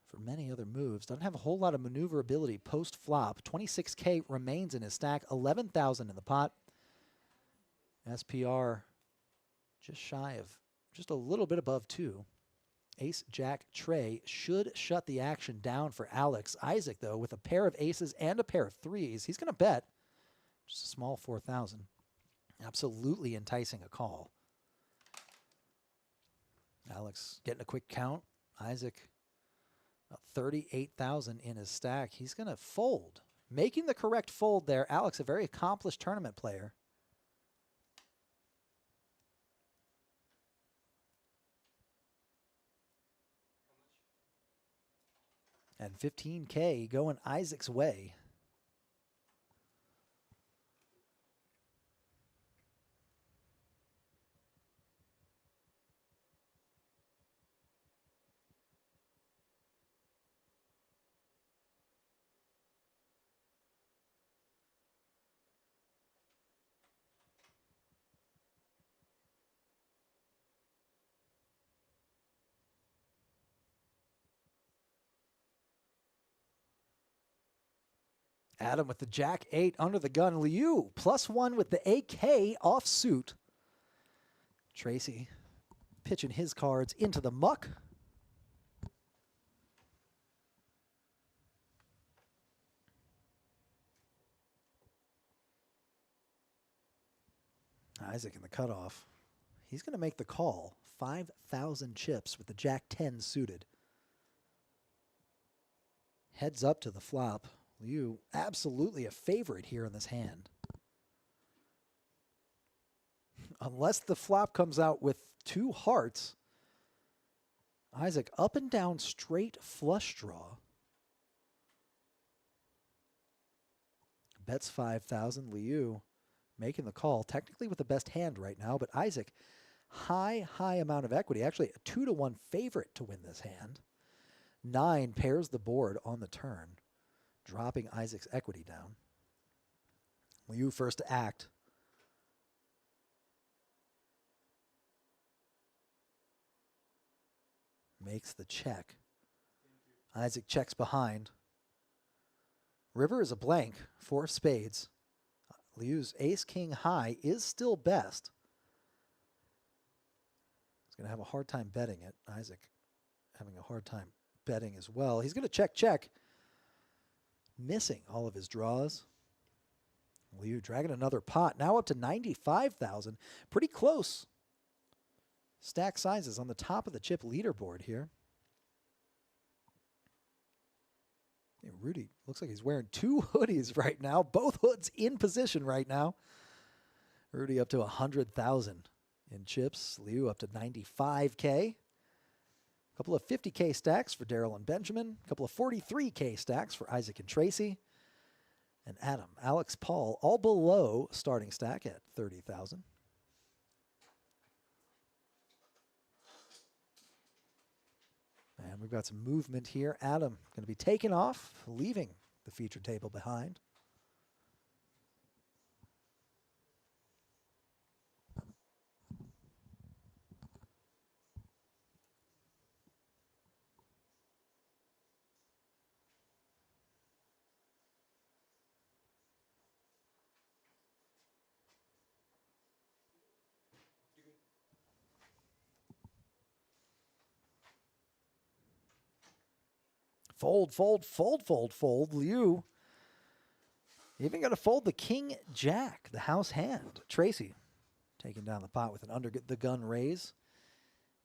for many other moves. Doesn't have a whole lot of maneuverability post flop. 26K remains in his stack. 11,000 in the pot. SPR just shy of, just a little bit above 2. Ace, Jack, Trey should shut the action down for Alex. Isaac, though, with a pair of aces and a pair of threes, he's going to bet just a small 4,000. Absolutely enticing a call. Alex getting a quick count. Isaac, about 38,000 in his stack. He's going to fold. Making the correct fold there. Alex, a very accomplished tournament player. And 15K going Isaac's way. Adam with the Jack 8 under the gun. Liu +1 with the AK offsuit. Tracy pitching his cards into the muck. Isaac in the cutoff. He's going to make the call. 5,000 chips with the Jack 10 suited. Heads up to the flop. Liu absolutely a favorite here in this hand. Unless the flop comes out with 2 hearts, Isaac up and down straight flush draw. Bets 5,000. Liu making the call, technically with the best hand right now, but Isaac, high amount of equity. Actually, a 2-to-1 favorite to win this hand. 9 pairs the board on the turn, dropping Isaac's equity down. Liu first to act. Makes the check. Isaac checks behind. River is a blank. 4 spades. Liu's ace-king high is still best. He's going to have a hard time betting it. Isaac having a hard time betting as well. He's going to check. Missing all of his draws. Liu dragging another pot. Now up to 95,000. Pretty close. Stack sizes on the top of the chip leaderboard here. Hey, Rudy looks like he's wearing 2 hoodies right now. Both hoods in position right now. Rudy up to 100,000 in chips. Liu up to 95K. A couple of 50K stacks for Daryl and Benjamin. A couple of 43K stacks for Isaac and Tracy. And Adam, Alex, Paul, all below starting stack at 30,000. And we've got some movement here. Adam going to be taken off, leaving the feature table behind. Fold, fold, fold, fold, fold. Liu even got to fold the king jack, the house hand. Tracy taking down the pot with an under the gun raise.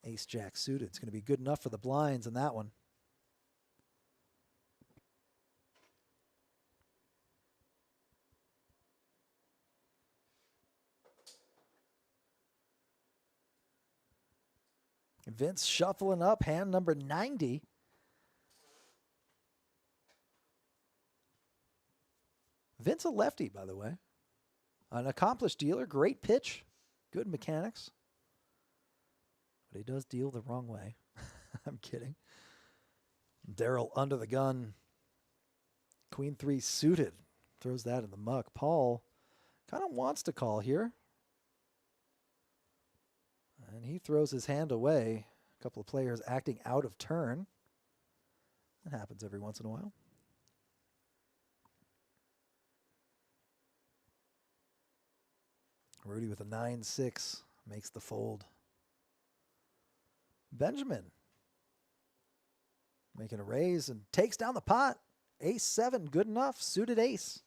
Ace jack suited. It's going to be good enough for the blinds in that one. Vince shuffling up hand number 90. Vince a lefty, by the way. An accomplished dealer, great pitch, good mechanics. But he does deal the wrong way. I'm kidding. Daryl under the gun. Queen 3 suited. Throws that in the muck. Paul kind of wants to call here. And he throws his hand away. A couple of players acting out of turn. That happens every once in a while. Rudy with a 9-6 makes the fold. Benjamin making a raise and takes down the pot. Ace-7, good enough. Suited ace.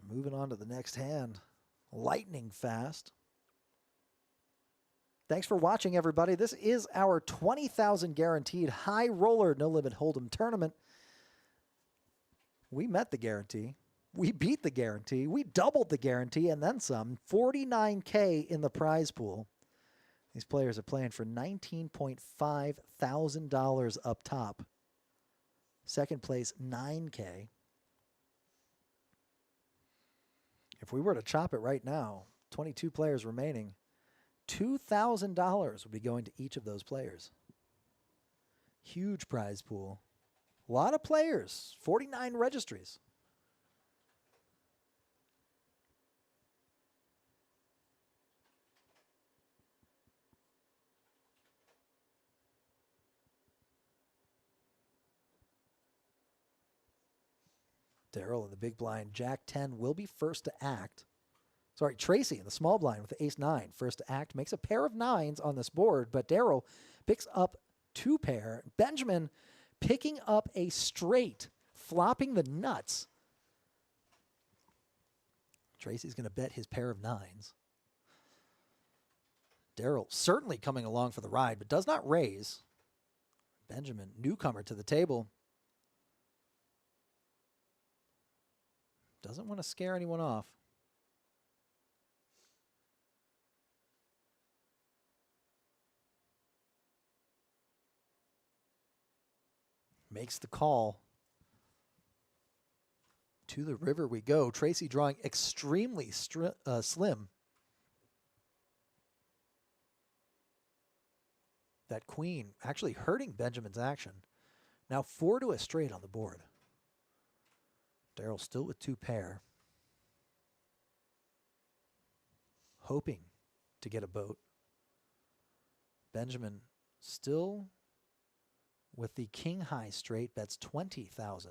Moving on to the next hand. Lightning fast. Thanks for watching, everybody. This is our 20,000 guaranteed high roller no limit hold'em tournament. We met the guarantee. We beat the guarantee. We doubled the guarantee and then some. $49K in the prize pool. These players are playing for $19.5 thousand up top. Second place, $9K. If we were to chop it right now, 22 players remaining, $2,000 would be going to each of those players. Huge prize pool. A lot of players, 49 registries. Daryl in the big blind, Jack 10 will be first to act. Sorry, Tracy in the small blind with the ace-9, first to act, makes a pair of nines on this board, but Daryl picks up 2 pair. Benjamin picking up a straight, flopping the nuts. Tracy's going to bet his pair of nines. Daryl certainly coming along for the ride, but does not raise. Benjamin, newcomer to the table. Doesn't want to scare anyone off. Makes the call. To the river we go. Tracy drawing extremely slim. That queen actually hurting Benjamin's action. Now 4 to a straight on the board. Daryl still with 2 pair. Hoping to get a boat. Benjamin still with the king high straight, bets 20,000.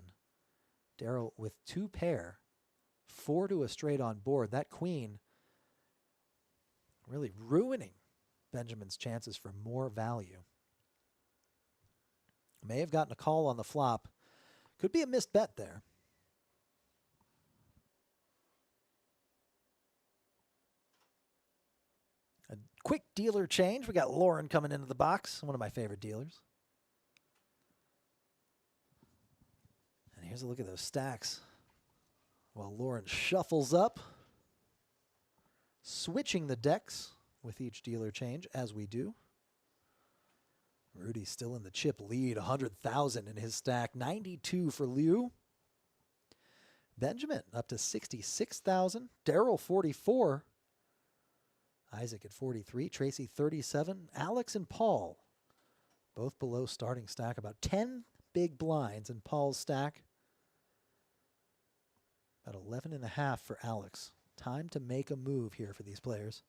Daryl with 2 pair, 4 to a straight on board. That queen really ruining Benjamin's chances for more value. May have gotten a call on the flop. Could be a missed bet there. A quick dealer change. We got Lauren coming into the box, one of my favorite dealers. And here's a look at those stacks. While Lauren shuffles up, switching the decks with each dealer change, as we do. Rudy still in the chip lead, 100,000 in his stack, 92 for Liu. Benjamin up to 66,000. Daryl 44. Isaac at 43. Tracy 37. Alex and Paul both below starting stack. About 10 big blinds in Paul's stack. About 11.5 for Alex. Time to make a move here for these players.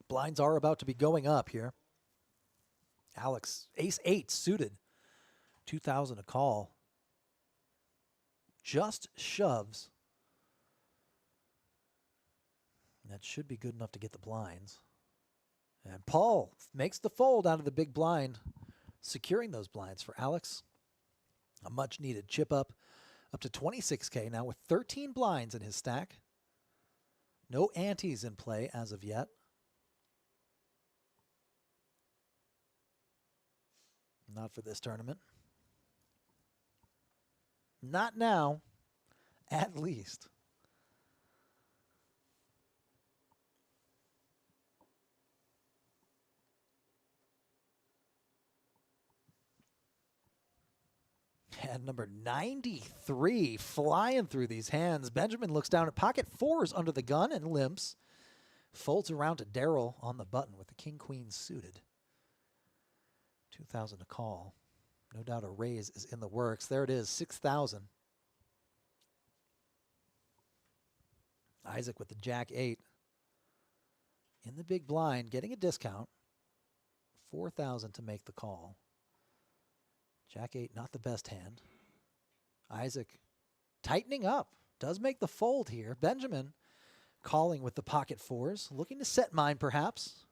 Blinds are about to be going up here. Alex, ace-8 suited. 2,000 a call. Just shoves That should be good enough to get the blinds. And Paul makes the fold out of the big blind, securing those blinds for Alex. A much-needed chip up to 26K now with 13 blinds in his stack. No antes in play as of yet. Not for this tournament. Not now, at least. And number 93 flying through these hands. Benjamin looks down at pocket fours under the gun and limps. Folds around to Daryl on the button with the king-queen suited. 2,000 to call. No doubt a raise is in the works. There it is, 6,000. Isaac with the jack-8. In the big blind, getting a discount. 4,000 to make the call. Jack-8, not the best hand. Isaac tightening up. Does make the fold here. Benjamin calling with the pocket fours. Looking to set mine, perhaps.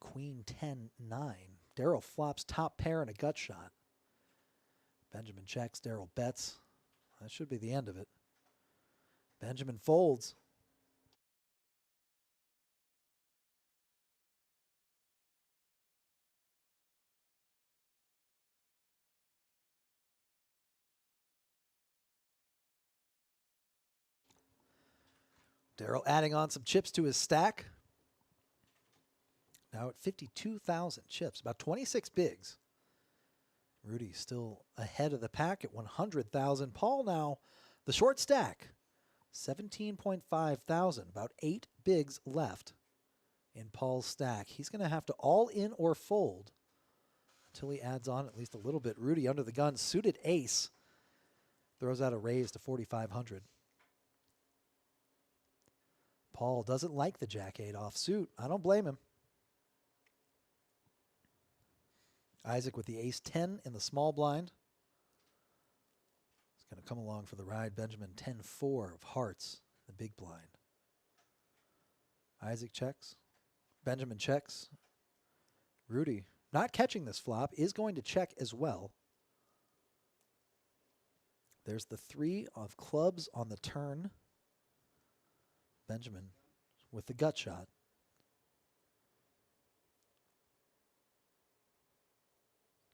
Queen 10-9. Daryl flops top pair and a gut shot. Benjamin checks. Daryl bets. That should be the end of it. Benjamin folds. Daryl adding on some chips to his stack. Now at 52,000 chips, about 26 bigs. Rudy still ahead of the pack at 100,000. Paul now the short stack, 17.5 thousand, about 8 bigs left in Paul's stack. He's going to have to all in or fold until he adds on at least a little bit. Rudy under the gun, suited ace, throws out a raise to 4,500. Paul doesn't like the jack-8 offsuit. I don't blame him. Isaac with the ace-10 in the small blind. He's going to come along for the ride. Benjamin 10-4 of hearts, the big blind. Isaac checks. Benjamin checks. Rudy, not catching this flop, is going to check as well. There's the 3 of clubs on the turn. Benjamin with the gut shot.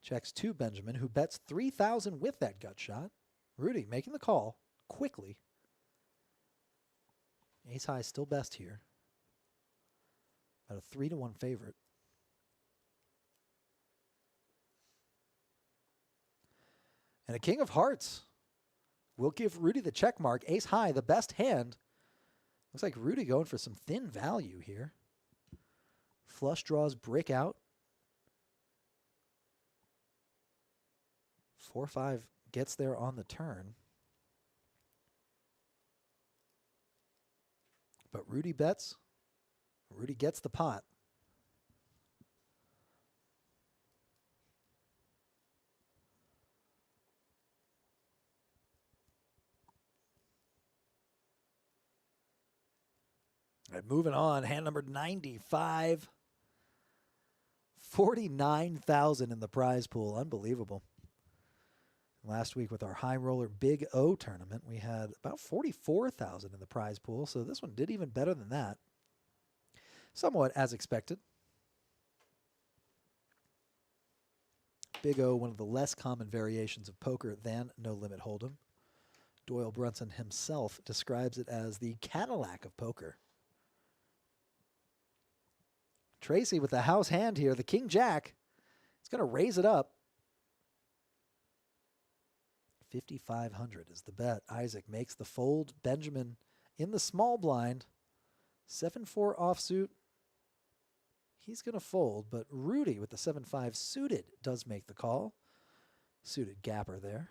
Checks to Benjamin, who bets 3,000 with that gut shot. Rudy making the call quickly. Ace high still best here. About a 3-1 favorite. And a king of hearts will give Rudy the check mark. Ace high, the best hand. Looks like Rudy going for some thin value here. Flush draws brick out. 4-5 gets there on the turn. But Rudy bets. Rudy gets the pot. All right, moving on. Hand number 95. 49,000 in the prize pool. Unbelievable. Last week with our high roller Big O tournament, we had about 44,000 in the prize pool. So this one did even better than that. Somewhat as expected. Big O, one of the less common variations of poker than No Limit Hold'em. Doyle Brunson himself describes it as the Cadillac of poker. Tracy with the house hand here, the King Jack. He's going to raise it up. 5,500 is the bet. Isaac makes the fold. Benjamin in the small blind. 7-4 offsuit. He's going to fold, but Rudy with the 7-5 suited does make the call. Suited gapper there.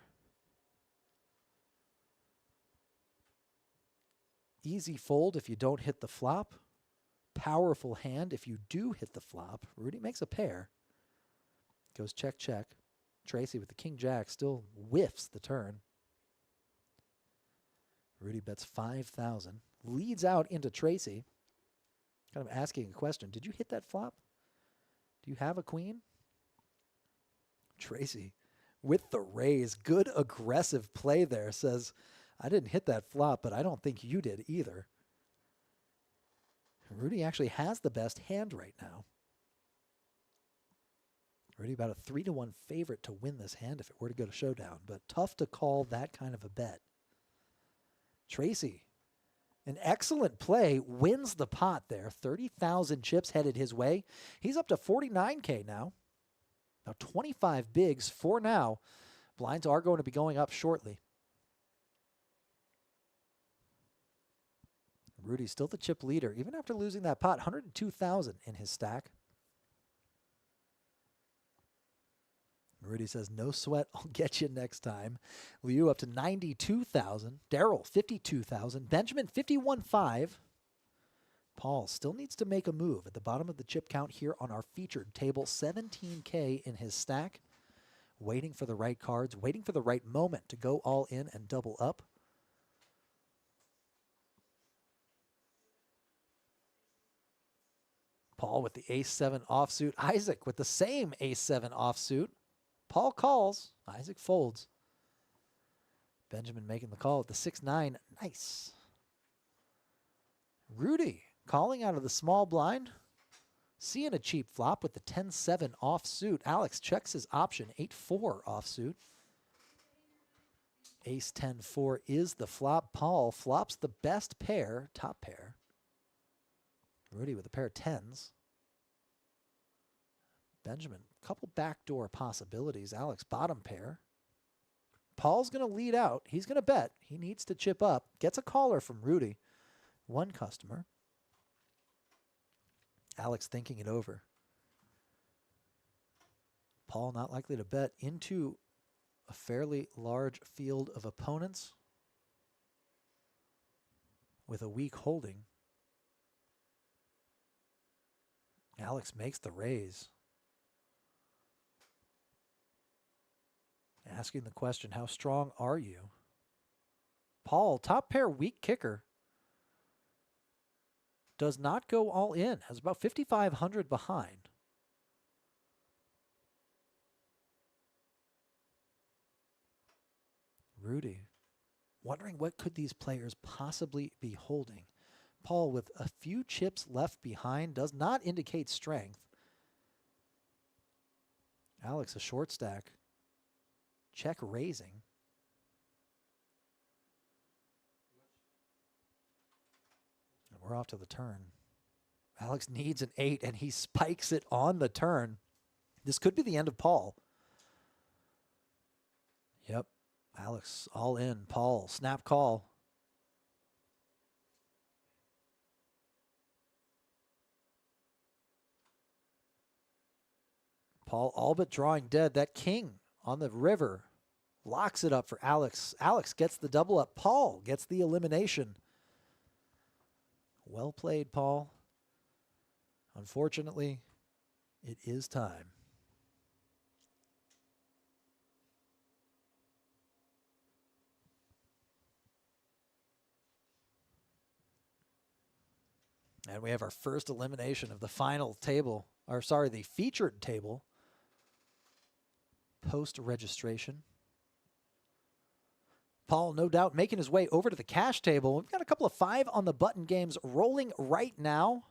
Easy fold if you don't hit the flop. Powerful hand if you do hit the flop. Rudy makes a pair. Goes check, check. Tracy with the King Jack still whiffs the turn. Rudy bets 5,000. leads out into Tracy. Kind of asking a question. Did you hit that flop? Do you have a queen? Tracy with the raise. Good aggressive play there. Says, I didn't hit that flop, but I don't think you did either. Rudy actually has the best hand right now. Rudy about a 3-1 favorite to win this hand if it were to go to showdown, but tough to call that kind of a bet. Tracy, an excellent play, wins the pot there. 30,000 chips headed his way. He's up to 49K now. Now 25 bigs for now. Blinds are going to be going up shortly. Rudy's still the chip leader, even after losing that pot. 102,000 in his stack. Rudy says, no sweat, I'll get you next time. Liu up to 92,000. Daryl, 52,000. Benjamin, 51.5. Paul still needs to make a move at the bottom of the chip count here on our featured table. 17K in his stack. Waiting for the right cards, waiting for the right moment to go all in and double up. Paul with the ace-7 offsuit. Isaac with the same ace-7 offsuit. Paul calls. Isaac folds. Benjamin making the call at the 6-9. Nice. Rudy calling out of the small blind. Seeing a cheap flop with the 10-7 offsuit. Alex checks his option. 8-4 offsuit. Ace-10-4 is the flop. Paul flops the best pair, top pair. Rudy with a pair of 10s. Benjamin, couple backdoor possibilities. Alex, bottom pair. Paul's going to lead out. He's going to bet. He needs to chip up. Gets a caller from Rudy. One customer. Alex thinking it over. Paul not likely to bet into a fairly large field of opponents with a weak holding. Alex makes the raise. Asking the question, how strong are you? Paul, top pair, weak kicker. Does not go all in. Has about 5,500 behind. Rudy, wondering what could these players possibly be holding. Paul with a few chips left behind does not indicate strength. Alex a short stack. Check raising. And we're off to the turn. Alex needs an 8 and he spikes it on the turn. This could be the end of Paul. Yep. Alex all in. Paul snap call. Paul all but drawing dead. That king on the river locks it up for Alex. Alex gets the double up. Paul gets the elimination. Well played, Paul. Unfortunately, it is time. And we have our first elimination of the final table, or sorry, the featured table. Post-registration. Paul, no doubt, making his way over to the cash table. We've got a couple of 5 on the button games rolling right now.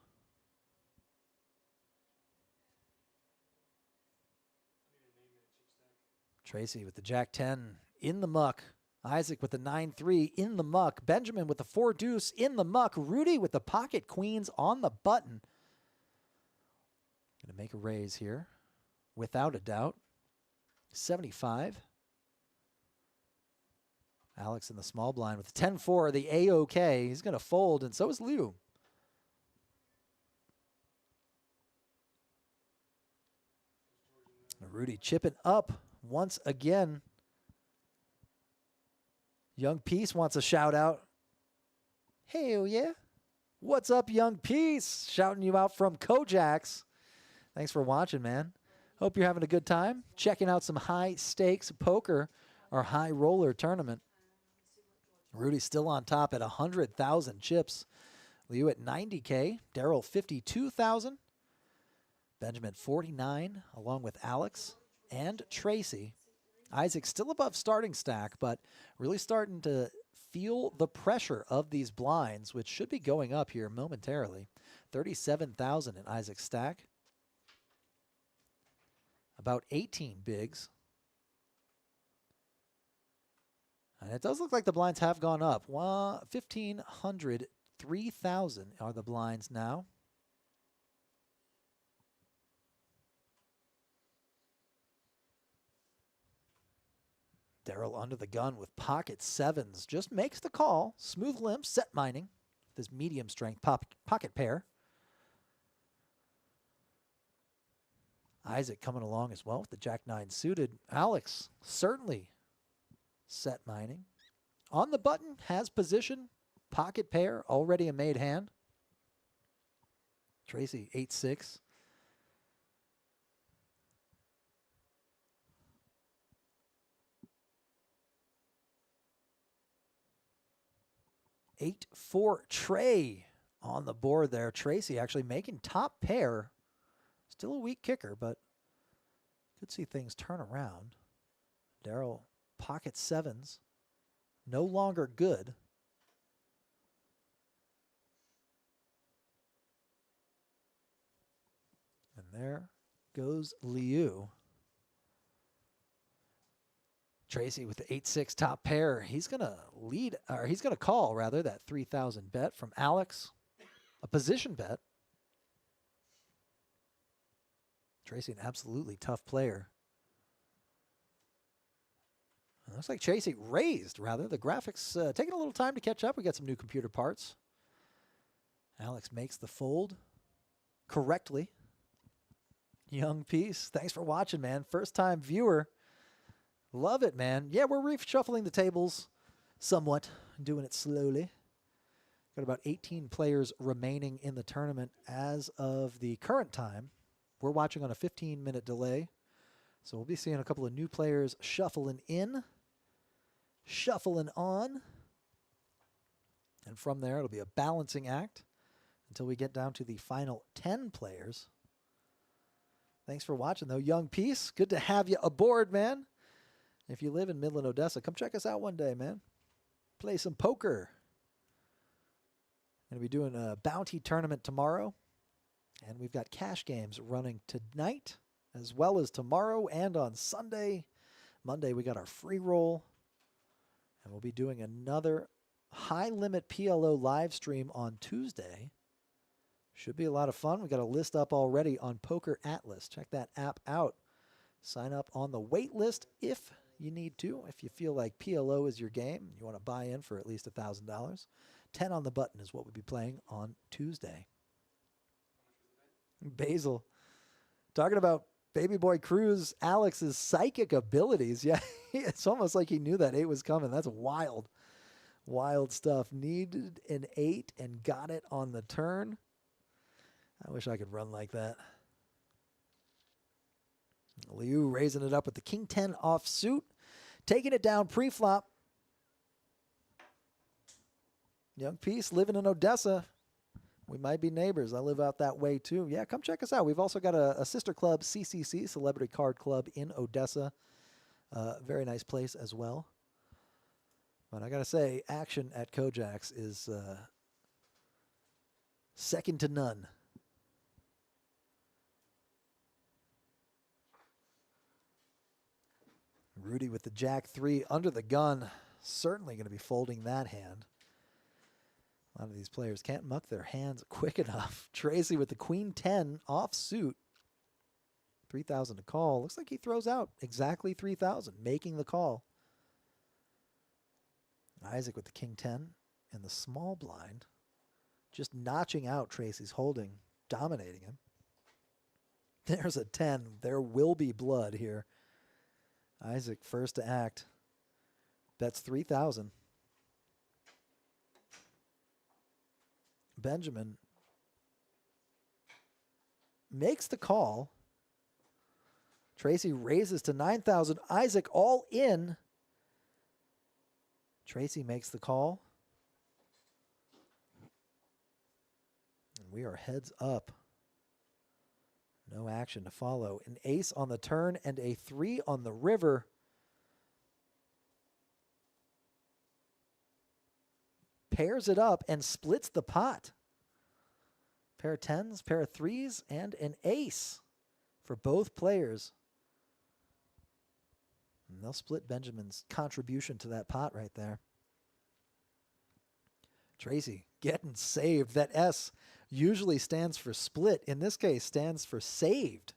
Tracy with the Jack-10 in the muck. Isaac with the 9-3 in the muck. Benjamin with the 4-deuce in the muck. Rudy with the pocket queens on the button. Going to make a raise here, without a doubt. 75. Alex in the small blind with the 10-4, the A-OK. He's going to fold, and so is Liu. Rudy chipping up once again. Young Peace wants a shout out. Hell yeah. What's up, Young Peace? Shouting you out from KoJack's. Thanks for watching, man. Hope you're having a good time. Checking out some high stakes poker or high roller tournament. Rudy still on top at 100,000 chips. Liu at 90K. Daryl 52,000. Benjamin 49, along with Alex and Tracy. Isaac still above starting stack, but really starting to feel the pressure of these blinds, which should be going up here momentarily. 37,000 in Isaac's stack. About 18 bigs. And it does look like the blinds have gone up. 1,500, 3,000 are the blinds now. Daryl under the gun with pocket sevens. Just makes the call. Smooth limp, set mining. This medium strength pocket pair. Isaac coming along as well with the Jack-9 suited. Alex certainly set mining. On the button, has position. Pocket pair, already a made hand. Tracy, 8-6. Eight for Trey on the board there. Tracy actually making top pair. Still a weak kicker, but could see things turn around. Daryl, pocket sevens. No longer good. And there goes Liu. Tracy with the 8-6 top pair. He's going to lead, or he's going to call, rather, that 3,000 bet from Alex. A position bet. Tracy, an absolutely tough player. It looks like Tracy raised, rather. The graphics taking a little time to catch up. We got some new computer parts. Alex makes the fold correctly. Young piece. Thanks for watching, man. First time viewer. Love it, man. Yeah, we're reshuffling the tables somewhat, doing it slowly. Got about 18 players remaining in the tournament as of the current time. We're watching on a 15-minute delay. So we'll be seeing a couple of new players shuffling in, shuffling on. And from there, it'll be a balancing act until we get down to the final 10 players. Thanks for watching, though. Young piece, good to have you aboard, man. If you live in Midland, Odessa, come check us out one day, man. Play some poker. Going to be doing a bounty tournament tomorrow. And we've got cash games running tonight, as well as tomorrow and on Sunday. Monday, we got our free roll. And we'll be doing another high-limit PLO live stream on Tuesday. Should be a lot of fun. We got a list up already on Poker Atlas. Check that app out. Sign up on the wait list if you need to. If you feel like PLO is your game, you want to buy in for at least $1,000. 10 on the button is what we'll be playing on Tuesday. Basil. Talking about Baby Boy Cruz, Alex's psychic abilities. Yeah, it's almost like he knew that 8 was coming. That's wild. Wild stuff. Needed an 8 and got it on the turn. I wish I could run like that. Liu raising it up with the King 10 offsuit. Taking it down pre-flop. Young piece living in Odessa. We might be neighbors. I live out that way too. Yeah, come check us out. We've also got a sister club, CCC, Celebrity Card Club in Odessa. Very nice place as well. But I got to say, action at KoJack's is second to none. Rudy with the Jack-3 under the gun. Certainly going to be folding that hand. A lot of these players can't muck their hands quick enough. Tracy with the Queen-10 offsuit. 3,000 to call. Looks like he throws out exactly 3,000, making the call. Isaac with the King-10 and the small blind. Just notching out Tracy's holding, dominating him. There's a 10. There will be blood here. Isaac first to act. Bets 3,000. Benjamin makes the call. Tracy raises to 9,000. Isaac all in. Tracy makes the call. And we are heads up. No action to follow. An ace on the turn and a 3 on the river. Pairs it up and splits the pot. Pair of 10s, pair of 3s, and an ace for both players. And they'll split Benjamin's contribution to that pot right there. Tracy getting saved. That S usually stands for split. In this case, stands for saved.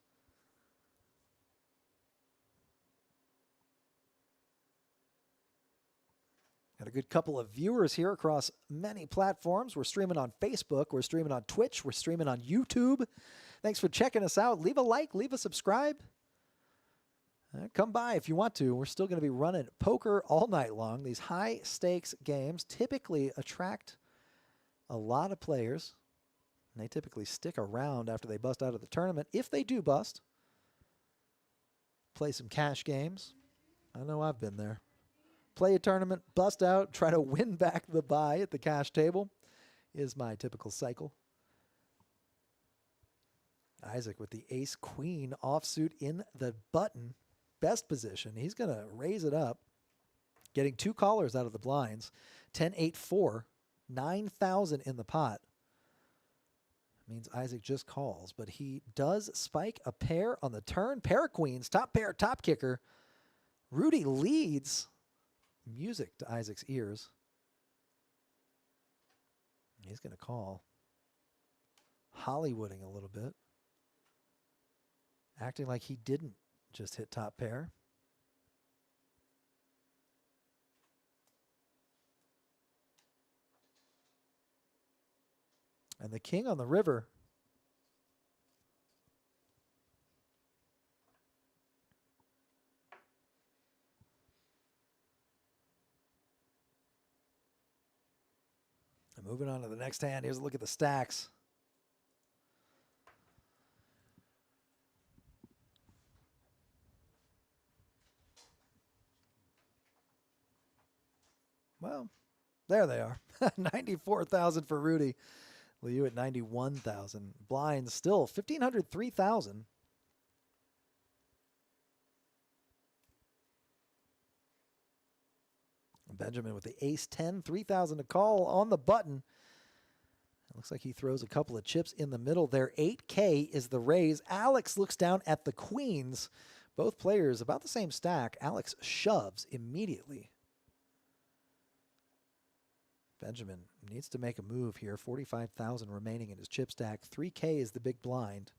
Got a good couple of viewers here across many platforms. We're streaming on Facebook. We're streaming on Twitch. We're streaming on YouTube. Thanks for checking us out. Leave a like. Leave a subscribe. Come by if you want to. We're still going to be running poker all night long. These high-stakes games typically attract a lot of players. And they typically stick around after they bust out of the tournament. If they do bust, play some cash games. I know I've been there. Play a tournament, bust out, try to win back the buy at the cash table is my typical cycle. Isaac with the ace-queen offsuit in the button. Best position. He's going to raise it up, getting 2 callers out of the blinds. 10-8-4, 9,000 in the pot. Means Isaac just calls, but he does spike a pair on the turn. Pair of queens, top pair, top kicker. Rudy leads. Music to Isaac's ears. He's going to call. Hollywooding a little bit. Acting like he didn't just hit top pair. And the king on the river. And moving on to the next hand, here's a look at the stacks. Well, there they are. 94,000 for Rudy. Liu at 91,000. Blinds still 1,500, 3,000. Benjamin with the ace-10, 3,000 to call on the button. It looks like he throws a couple of chips in the middle there. 8K is the raise. Alex looks down at the queens. Both players about the same stack. Alex shoves immediately. Benjamin needs to make a move here. 45,000 remaining in his chip stack. 3K is the big blind.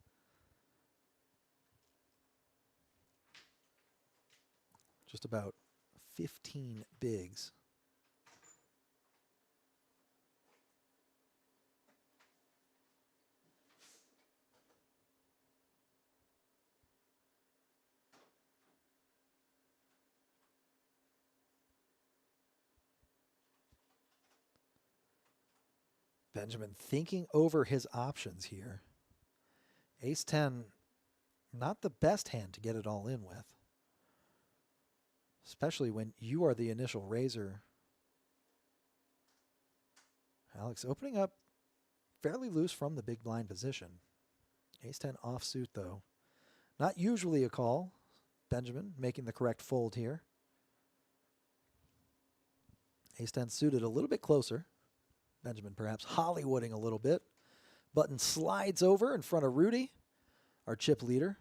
Just about 15 bigs. Benjamin thinking over his options here. Ace-10, not the best hand to get it all in with. Especially when you are the initial raiser. Alex opening up fairly loose from the big blind position. Ace-10 offsuit though. Not usually a call. Benjamin making the correct fold here. Ace-10 suited a little bit closer. Benjamin perhaps Hollywooding a little bit. Button slides over in front of Rudy, our chip leader.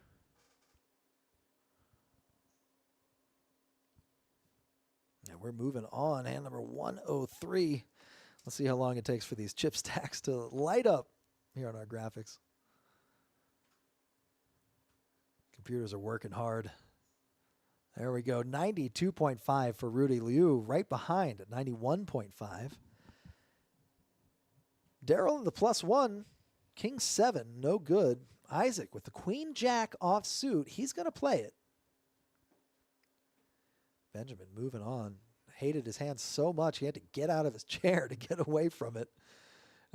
And we're moving on. Hand number 103. Let's see how long it takes for these chip stacks to light up here on our graphics. Computers are working hard. There we go. 92.5 for Rudy. Liu right behind at 91.5. Daryl in the +1. King 7, no good. Isaac with the queen jack offsuit. He's going to play it. Benjamin moving on. Hated his hand so much he had to get out of his chair to get away from it.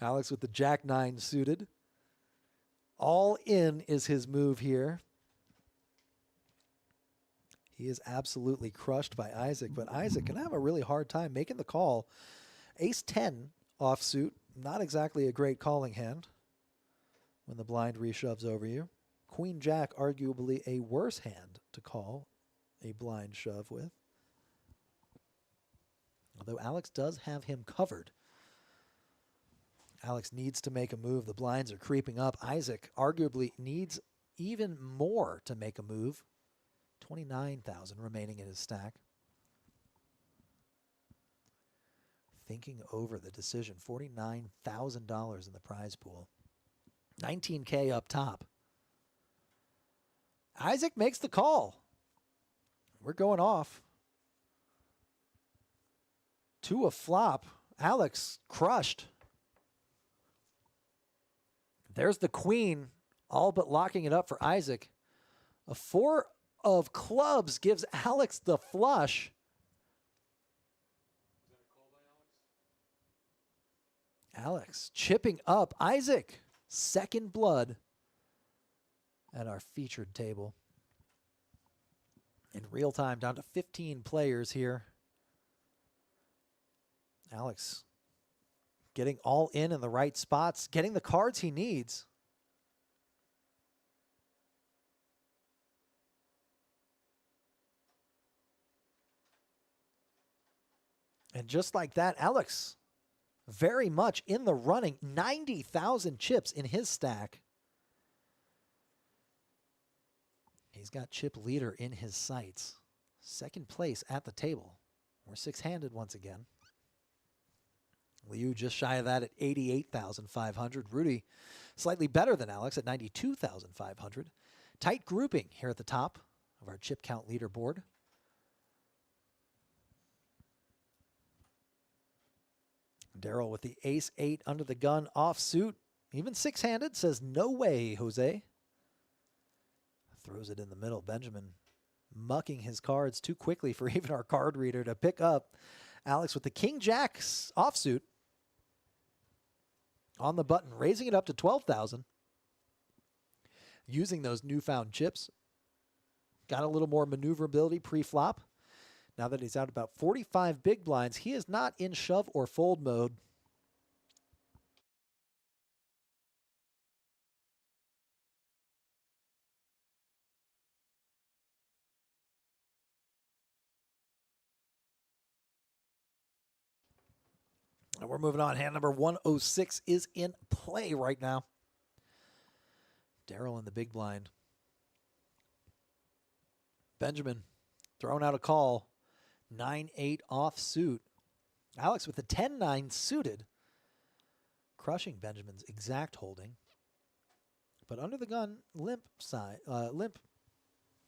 Alex with the jack 9 suited. All in is his move here. He is absolutely crushed by Isaac, but Isaac can have a really hard time making the call. Ace-10 offsuit, not exactly a great calling hand when the blind reshoves over you. Queen-Jack, arguably a worse hand to call a blind shove with. Although Alex does have him covered. Alex needs to make a move. The blinds are creeping up. Isaac arguably needs even more to make a move. 29,000 remaining in his stack. Thinking over the decision. $49,000 in the prize pool. 19K up top. Isaac makes the call. We're going off. To a flop. Alex crushed. There's the queen, all but locking it up for Isaac. A 4 of clubs gives Alex the flush. Is that a call by Alex? Alex chipping up. Isaac, second blood at our featured table. In real time, down to 15 players here. Alex getting all in the right spots, getting the cards he needs. And just like that, Alex very much in the running. 90,000 chips in his stack. He's got chip leader in his sights. Second place at the table. We're six-handed once again. Liu just shy of that at 88,500. Rudy slightly better than Alex at 92,500. Tight grouping here at the top of our chip count leaderboard. Daryl with the ace-8 under the gun offsuit. Even six-handed says, no way, Jose. Throws it in the middle. Benjamin mucking his cards too quickly for even our card reader to pick up. Alex with the king-jack's offsuit. On the button, raising it up to 12,000. Using those newfound chips. Got a little more maneuverability pre-flop. Now that he's out about 45 big blinds, he is not in shove or fold mode. And we're moving on. Hand number 106 is in play right now. Daryl in the big blind. Benjamin throwing out a call. 9-8 offsuit. Alex with the 10-9 suited. Crushing Benjamin's exact holding. But under the gun, limp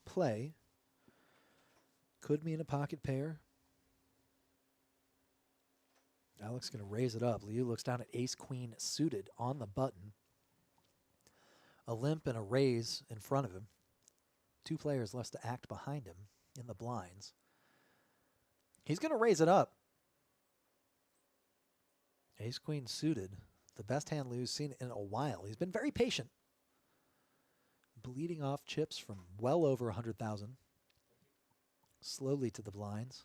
play. Could mean a pocket pair. Alex going to raise it up. Liu looks down at ace-queen suited on the button. A limp and a raise in front of him. Two players left to act behind him in the blinds. He's going to raise it up. Ace-queen suited. The best hand Liu's seen in a while. He's been very patient. Bleeding off chips from well over 100,000. Slowly to the blinds.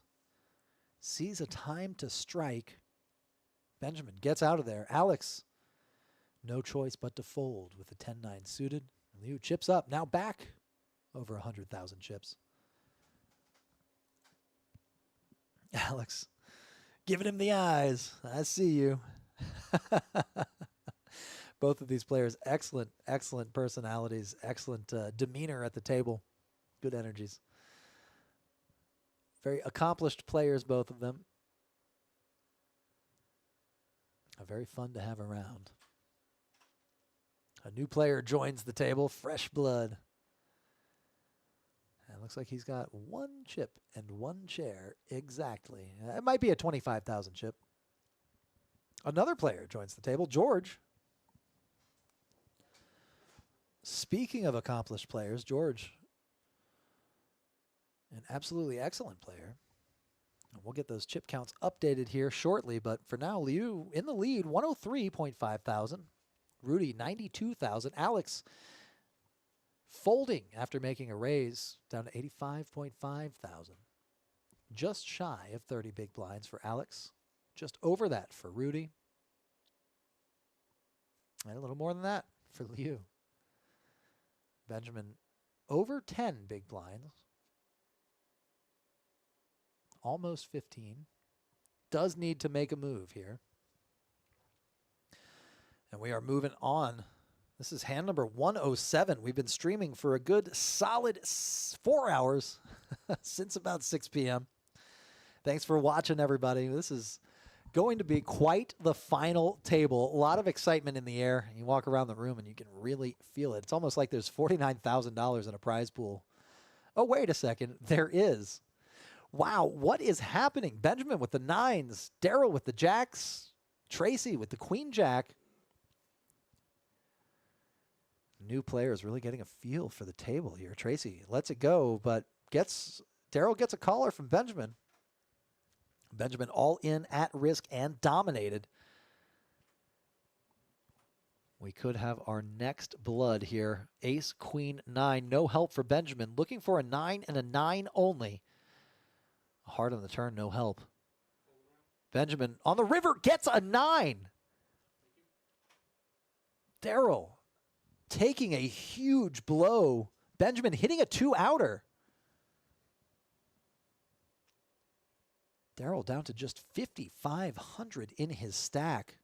Sees a time to strike. Benjamin gets out of there. Alex, no choice but to fold with the 10-9 suited. Liu chips up. Now back over 100,000 chips. Alex giving him the eyes. I see you. Both of these players, excellent, excellent personalities, excellent demeanor at the table. Good energies. Very accomplished players, both of them. Very fun to have around. A new player joins the table, fresh blood. And it looks like he's got one chip and one chair exactly. It might be a 25,000 chip. Another player joins the table, George. Speaking of accomplished players, George, an absolutely excellent player. We'll get those chip counts updated here shortly, but for now, Liu in the lead, 103.5 thousand. Rudy, 92,000. Alex, folding after making a raise down to 85.5 thousand. Just shy of 30 big blinds for Alex. Just over that for Rudy. And a little more than that for Liu. Benjamin over 10 big blinds. Almost 15. Does need to make a move here. And we are moving on. This is hand number 107. We've been streaming for a good solid 4 hours since about 6 p.m. Thanks for watching, everybody. This is going to be quite the final table. A lot of excitement in the air. You walk around the room and you can really feel it. It's almost like there's $49,000 in a prize pool. Oh, wait a second. There is. Wow, what is happening? Benjamin with the nines. Daryl with the jacks. Tracy with the queen jack. New player is really getting a feel for the table here. Tracy lets it go, but Daryl gets a caller from Benjamin. Benjamin all in, at risk, and dominated. We could have our next blood here. Ace, queen, 9. No help for Benjamin. Looking for a 9 and a 9 only. Hard on the turn, no help. Benjamin on the river gets a 9. Daryl taking a huge blow. Benjamin hitting a 2-outer. Daryl down to just 5,500 in his stack.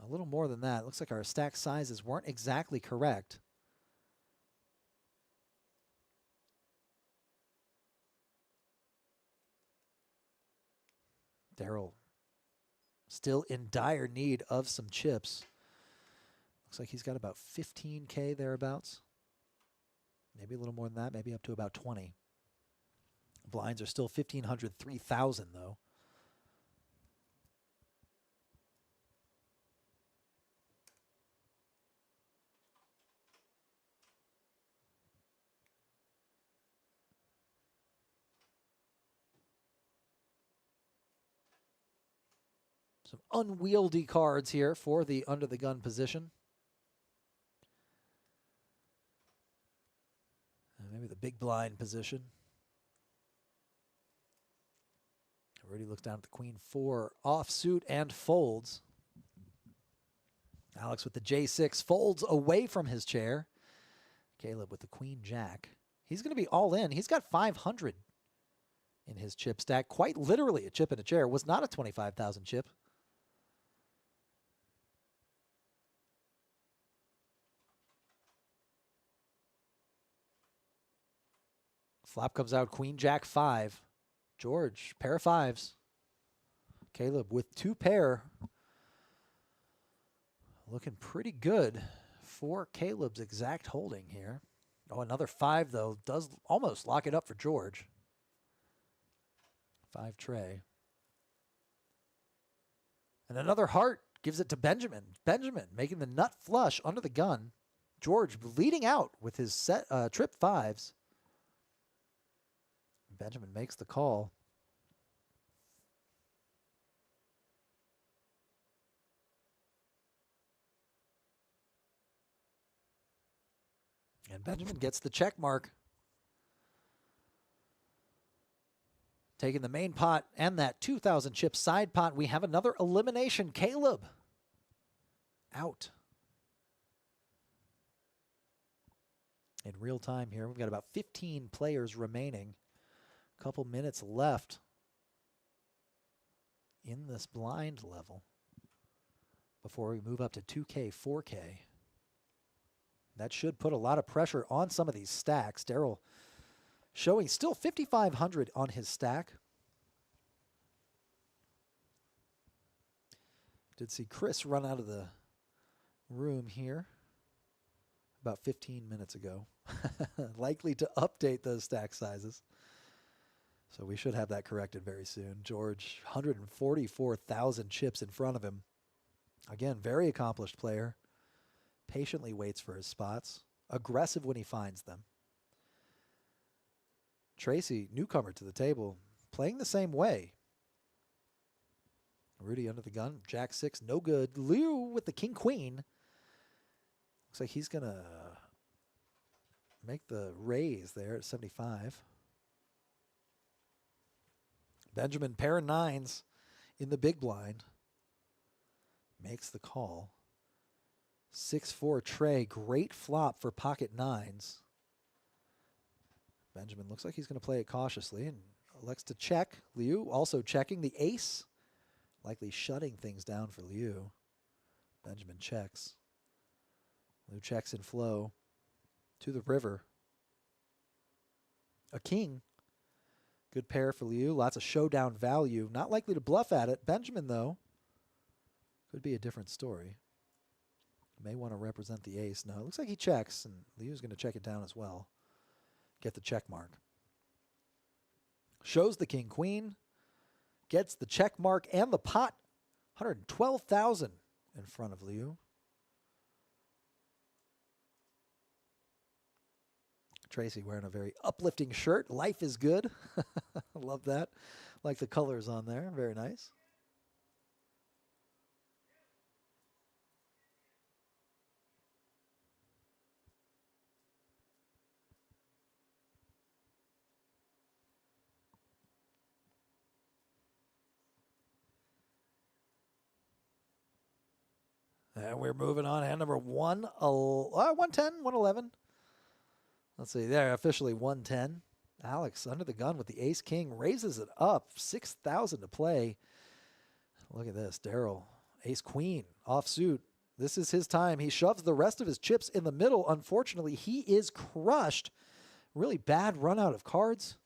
A little more than that. Looks like our stack sizes weren't exactly correct. Daryl still in dire need of some chips. Looks like he's got about 15K thereabouts. Maybe a little more than that, maybe up to about 20. Blinds are still 1,500, 3,000 though. Some unwieldy cards here for the under the gun position. And maybe the big blind position. Rudy looks down at the queen 4 offsuit and folds. Alex with the J6 folds away from his chair. Caleb with the queen jack. He's going to be all in. He's got 500 in his chip stack. Quite literally a chip in a chair. Was not a 25,000 chip. Flop comes out queen jack 5. George, pair of 5s. Caleb with 2 pair. Looking pretty good for Caleb's exact holding here. Oh, another 5, though, does almost lock it up for George. 5 tray. And another heart gives it to Benjamin. Benjamin making the nut flush under the gun. George leading out with his set trip 5s. Benjamin makes the call. And Benjamin gets the check mark. Taking the main pot and that 2,000 chip side pot, we have another elimination. Caleb out. In real time here, we've got about 15 players remaining. Couple minutes left in this blind level before we move up to 2K, 4K. That should put a lot of pressure on some of these stacks. Daryl showing still 5,500 on his stack. Did see Chris run out of the room here about 15 minutes ago. Likely to update those stack sizes. So we should have that corrected very soon. George, 144,000 chips in front of him. Again, very accomplished player. Patiently waits for his spots. Aggressive when he finds them. Tracy, newcomer to the table, playing the same way. Rudy under the gun. Jack 6, no good. Liu with the king queen. Looks like he's going to make the raise there at 75. Benjamin, pair of nines in the big blind. Makes the call. 6-4 Trey, great flop for pocket nines. Benjamin looks like he's going to play it cautiously and elects to check. Liu also checking the ace, likely shutting things down for Liu. Benjamin checks. Liu checks in flow to the river. A king. Good pair for Liu. Lots of showdown value. Not likely to bluff at it. Benjamin, though, could be a different story. May want to represent the ace. No, it looks like he checks, and Liu's going to check it down as well. Get the check mark. Shows the king queen. Gets the check mark and the pot. 112,000 in front of Liu. Tracy wearing a very uplifting shirt. Life is good. Love that. Like the colors on there. Very nice. And we're moving on. Hand number 110, 111. Let's see. There, officially 110. Alex under the gun with the ace-king. Raises it up. 6,000 to play. Look at this. Daryl, ace-queen, offsuit. This is his time. He shoves the rest of his chips in the middle. Unfortunately, he is crushed. Really bad run out of cards.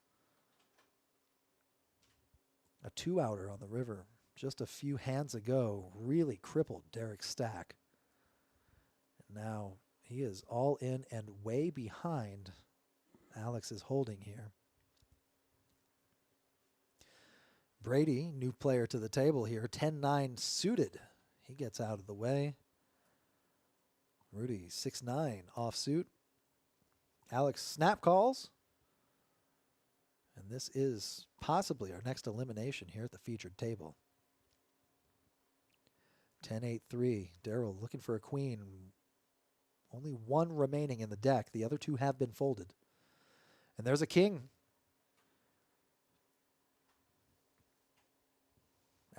A two-outer on the river. Just a few hands ago, really crippled Derek's stack. And now he is all in and way behind Alex is holding here. Brady, new player to the table here, 10-9 suited. He gets out of the way. Rudy, 6-9 offsuit. Alex snap calls. And this is possibly our next elimination here at the featured table. 10-8-3. Daryl looking for a queen. Only one remaining in the deck. The other two have been folded. And there's a king.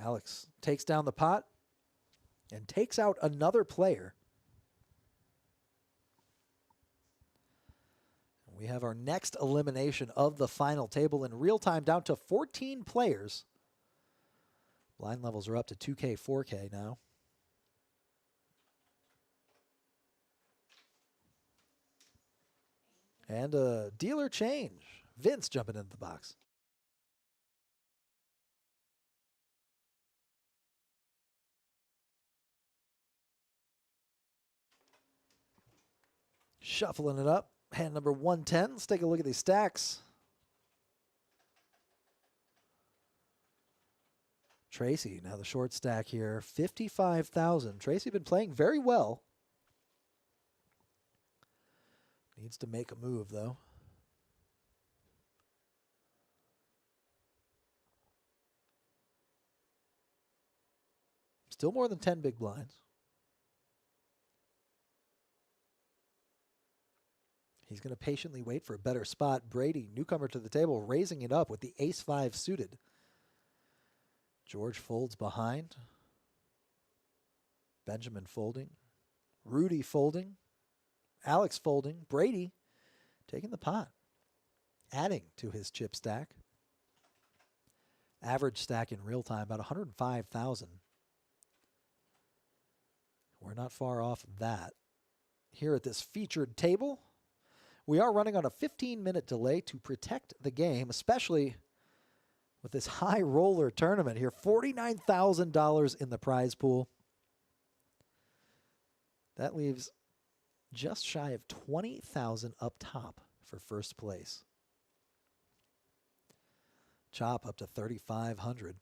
Alex takes down the pot and takes out another player. We have our next elimination of the final table in real time, down to 14 players. Blind levels are up to 2K, 4K now. And a dealer change. Vince jumping into the box. Shuffling it up. Hand number 110. Let's take a look at these stacks. Tracy, now the short stack here. 55,000. Tracy been playing very well. Needs to make a move, though. Still more than 10 big blinds. He's going to patiently wait for a better spot. Brady, newcomer to the table, raising it up with the ace-5 suited. George folds behind. Benjamin folding. Rudy folding. Alex folding. Brady taking the pot. Adding to his chip stack. Average stack in real time, about 105,000. We're not far off that. Here at this featured table, we are running on a 15-minute delay to protect the game, especially with this high roller tournament here. $49,000 in the prize pool. That leaves just shy of 20,000 up top for first place. Chop up to 3,500.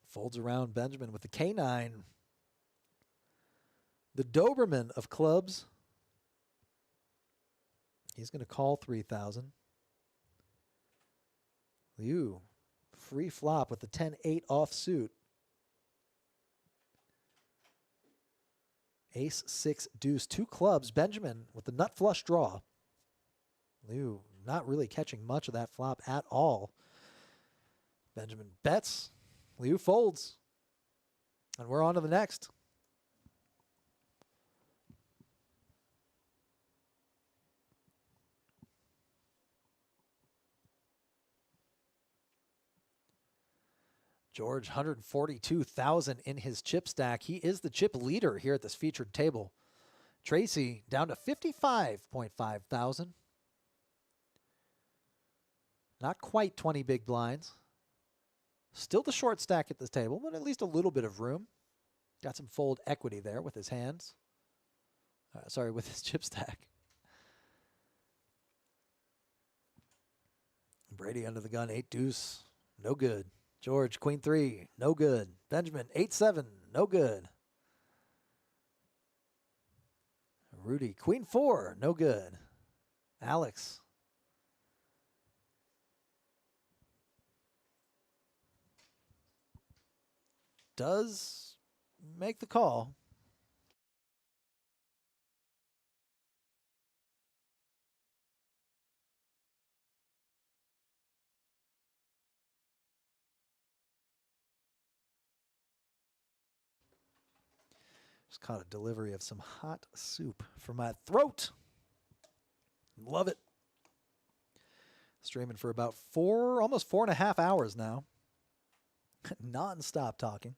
Folds around Benjamin with the K9. The Doberman of clubs. He's going to call 3,000. Liu, free flop with the 10-8 offsuit. Ace, 6, deuce, 2 clubs. Benjamin with the nut flush draw. Liu not really catching much of that flop at all. Benjamin bets. Liu folds. And we're on to the next. George, 142,000 in his chip stack. He is the chip leader here at this featured table. Tracy down to 55.5 thousand. Not quite 20 big blinds. Still the short stack at this table, but at least a little bit of room. Got some fold equity there with his hands. With his chip stack. Brady under the gun, 8 deuce, no good. George, queen 3, no good. Benjamin, 8-7, no good. Rudy, queen 4, no good. Alex. Does make the call. Just caught a delivery of some hot soup for my throat. Love it. Streaming for about almost 4.5 hours now. Non-stop talking.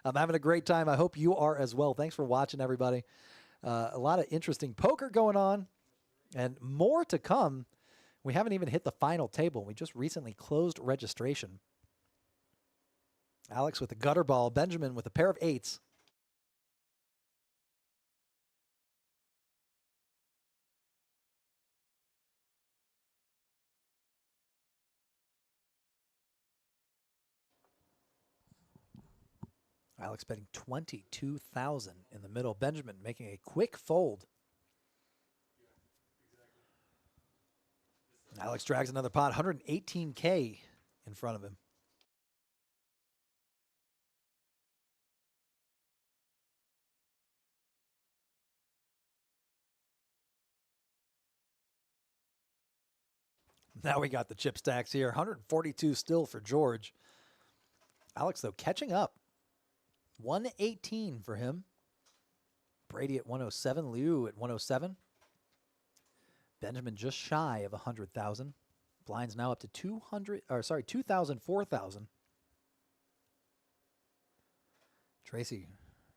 I'm having a great time. I hope you are as well. Thanks for watching, everybody. A lot of interesting poker going on and more to come. We haven't even hit the final table. We just recently closed registration. Alex with the gutter ball. Benjamin with a pair of 8s. Alex betting 22,000 in the middle. Benjamin making a quick fold. Alex drags another pot. 118K in front of him. Now we got the chip stacks here. 142 still for George. Alex, though, catching up. 118 for him. Brady at 107. Liu at 107. Benjamin just shy of 100,000. Blinds now up to 2,000, 4,000. Tracy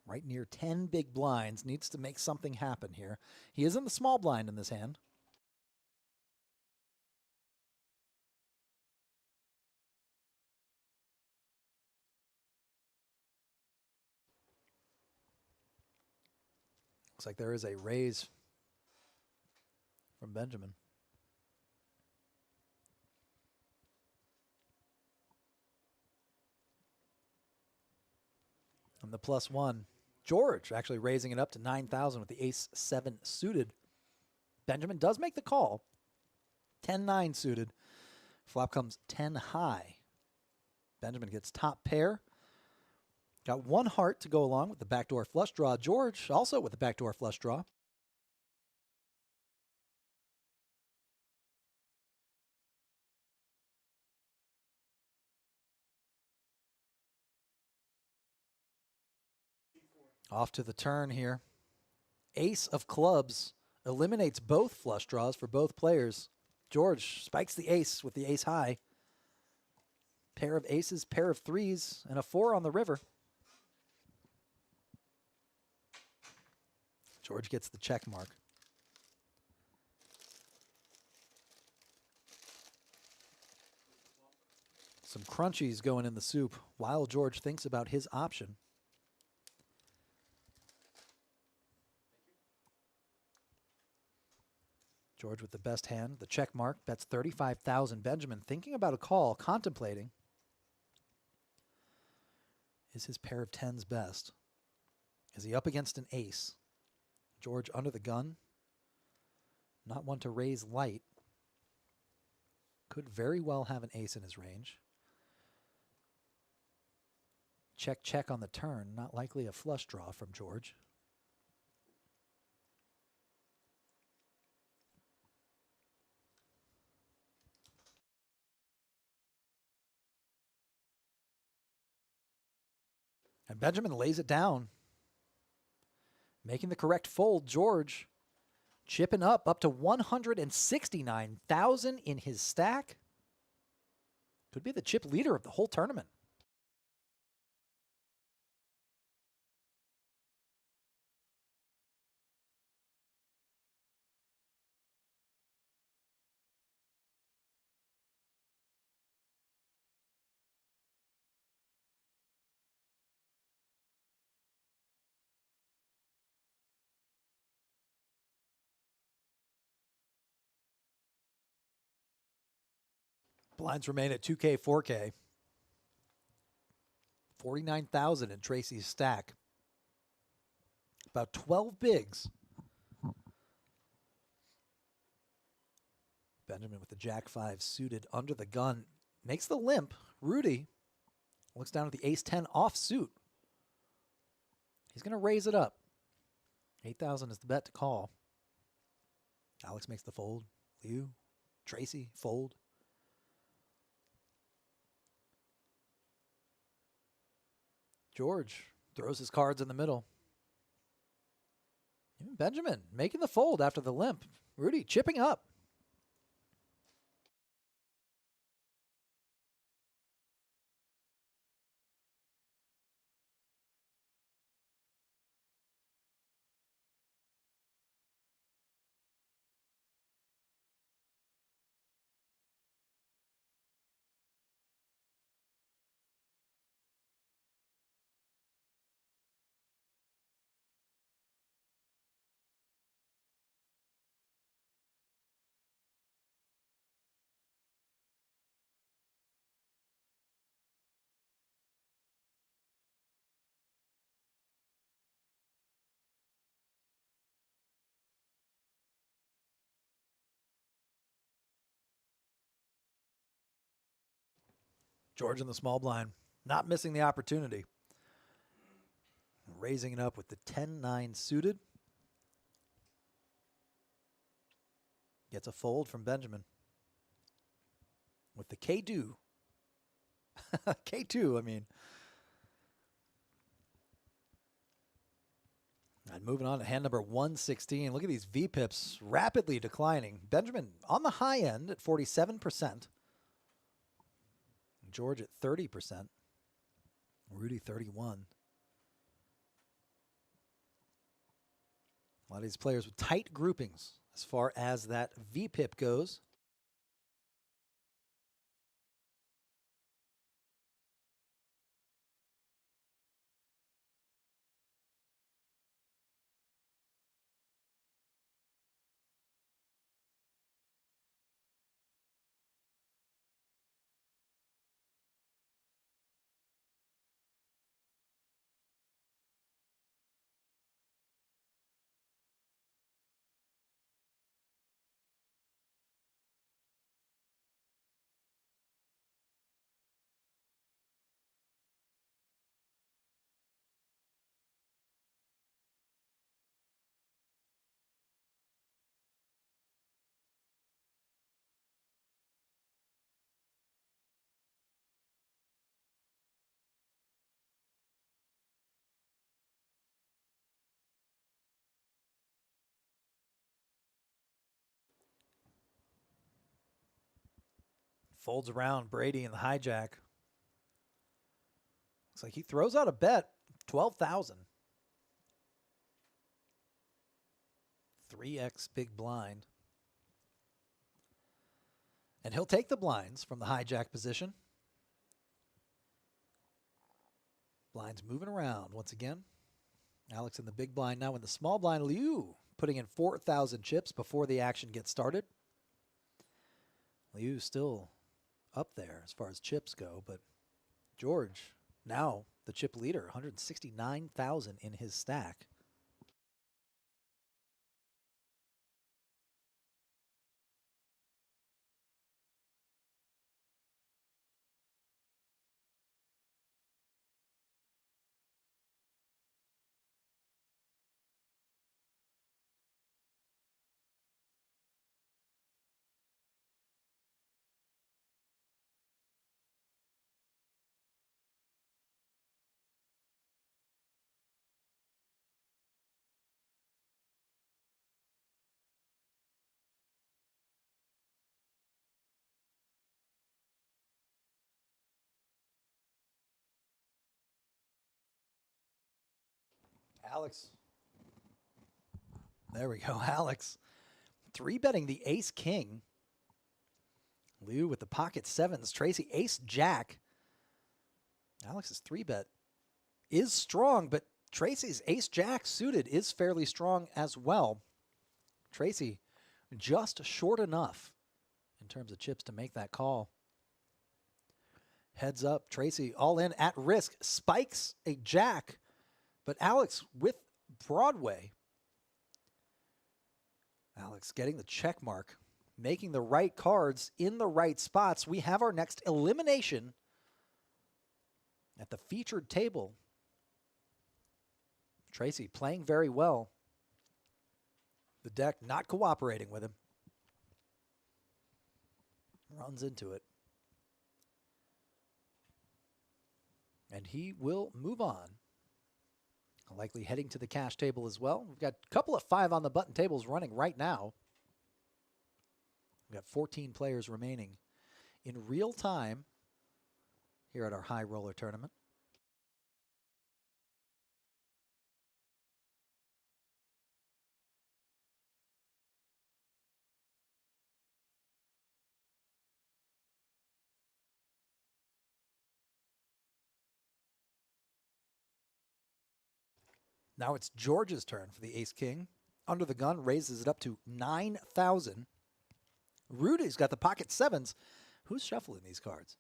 right near 10 big blinds. Needs to make something happen here. He is in the small blind in this hand. Looks like there is a raise from Benjamin. And the +1. George actually raising it up to 9,000 with the ace-7 suited. Benjamin does make the call. 10-9 suited. Flop comes 10 high. Benjamin gets top pair. Got 1 heart to go along with the backdoor flush draw. George also with the backdoor flush draw. Off to the turn here. Ace of clubs eliminates both flush draws for both players. George spikes the ace with the ace high. Pair of aces, pair of 3s, and a 4 on the river. George gets the check mark. Some crunchies going in the soup while George thinks about his option. George with the best hand, the check mark, bets 35,000. Benjamin thinking about a call, contemplating. Is his pair of 10s best? Is he up against an ace? George under the gun. Not one to raise light. Could very well have an ace in his range. Check, check on the turn. Not likely a flush draw from George. And Benjamin lays it down. Making the correct fold, George chipping up to 169,000 in his stack. Could be the chip leader of the whole tournament. Blinds remain at 2K, 4K. 49,000 in Tracy's stack. About 12 bigs. Benjamin with the Jack 5 suited under the gun. Makes the limp. Rudy looks down at the Ace 10 offsuit. He's going to raise it up. 8,000 is the bet to call. Alex makes the fold. Liu, Tracy, fold. George throws his cards in the middle. Even Benjamin making the fold after the limp. Rudy chipping up. George in the small blind, not missing the opportunity. Raising it up with the 10-9 suited. Gets a fold from Benjamin. With the K2. K2, I mean. And moving on to hand number 116. Look at these VPIPs rapidly declining. Benjamin on the high end at 47%. George at 30%. Rudy 31%. A lot of these players with tight groupings as far as that VPIP goes. Folds around Brady in the hijack. Looks like he throws out a bet, 12,000. 3x big blind. And he'll take the blinds from the hijack position. Blinds moving around once again. Alex in the big blind now in the small blind. Liu putting in 4,000 chips before the action gets started. Liu still up there as far as chips go, but George now the chip leader, 169,000 in his stack. Alex. There we go, Alex. 3-betting the ace-king. Lou with the pocket sevens. Tracy, ace-jack. Alex's 3-bet is strong, but Tracy's ace-jack suited is fairly strong as well. Tracy just short enough in terms of chips to make that call. Heads up, Tracy all in at risk, spikes a jack, but Alex with Broadway. Alex getting the check mark, making the right cards in the right spots. We have our next elimination at the featured table. Tracy playing very well. The deck not cooperating with him. Runs into it. And he will move on. Likely heading to the cash table as well. We've got a couple of 5 on the button tables running right now. We've got 14 players remaining in real time here at our high roller tournament. Now it's George's turn for the ace-king. Under the gun, raises it up to 9,000. Rudy's got the pocket sevens. Who's shuffling these cards?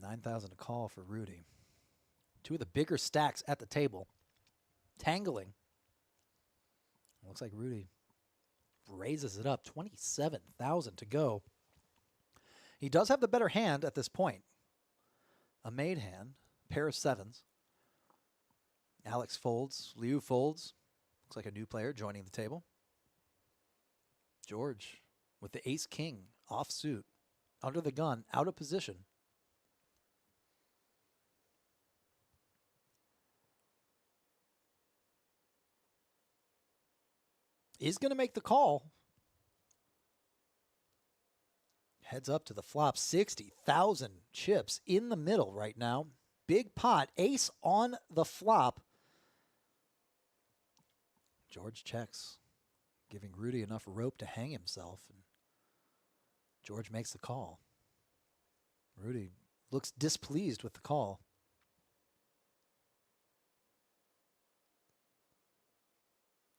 9,000 to call for Rudy. 2 of the bigger stacks at the table. Tangling. Looks like Rudy raises it up. 27,000 to go. He does have the better hand at this point. A made hand. Pair of sevens. Alex folds. Liu folds. Looks like a new player joining the table. George with the ace-king offsuit. Under the gun. Out of position. Is going to make the call. Heads up to the flop. 60,000 chips in the middle right now. Big pot. Ace on the flop. George checks, giving Rudy enough rope to hang himself. And George makes the call. Rudy looks displeased with the call.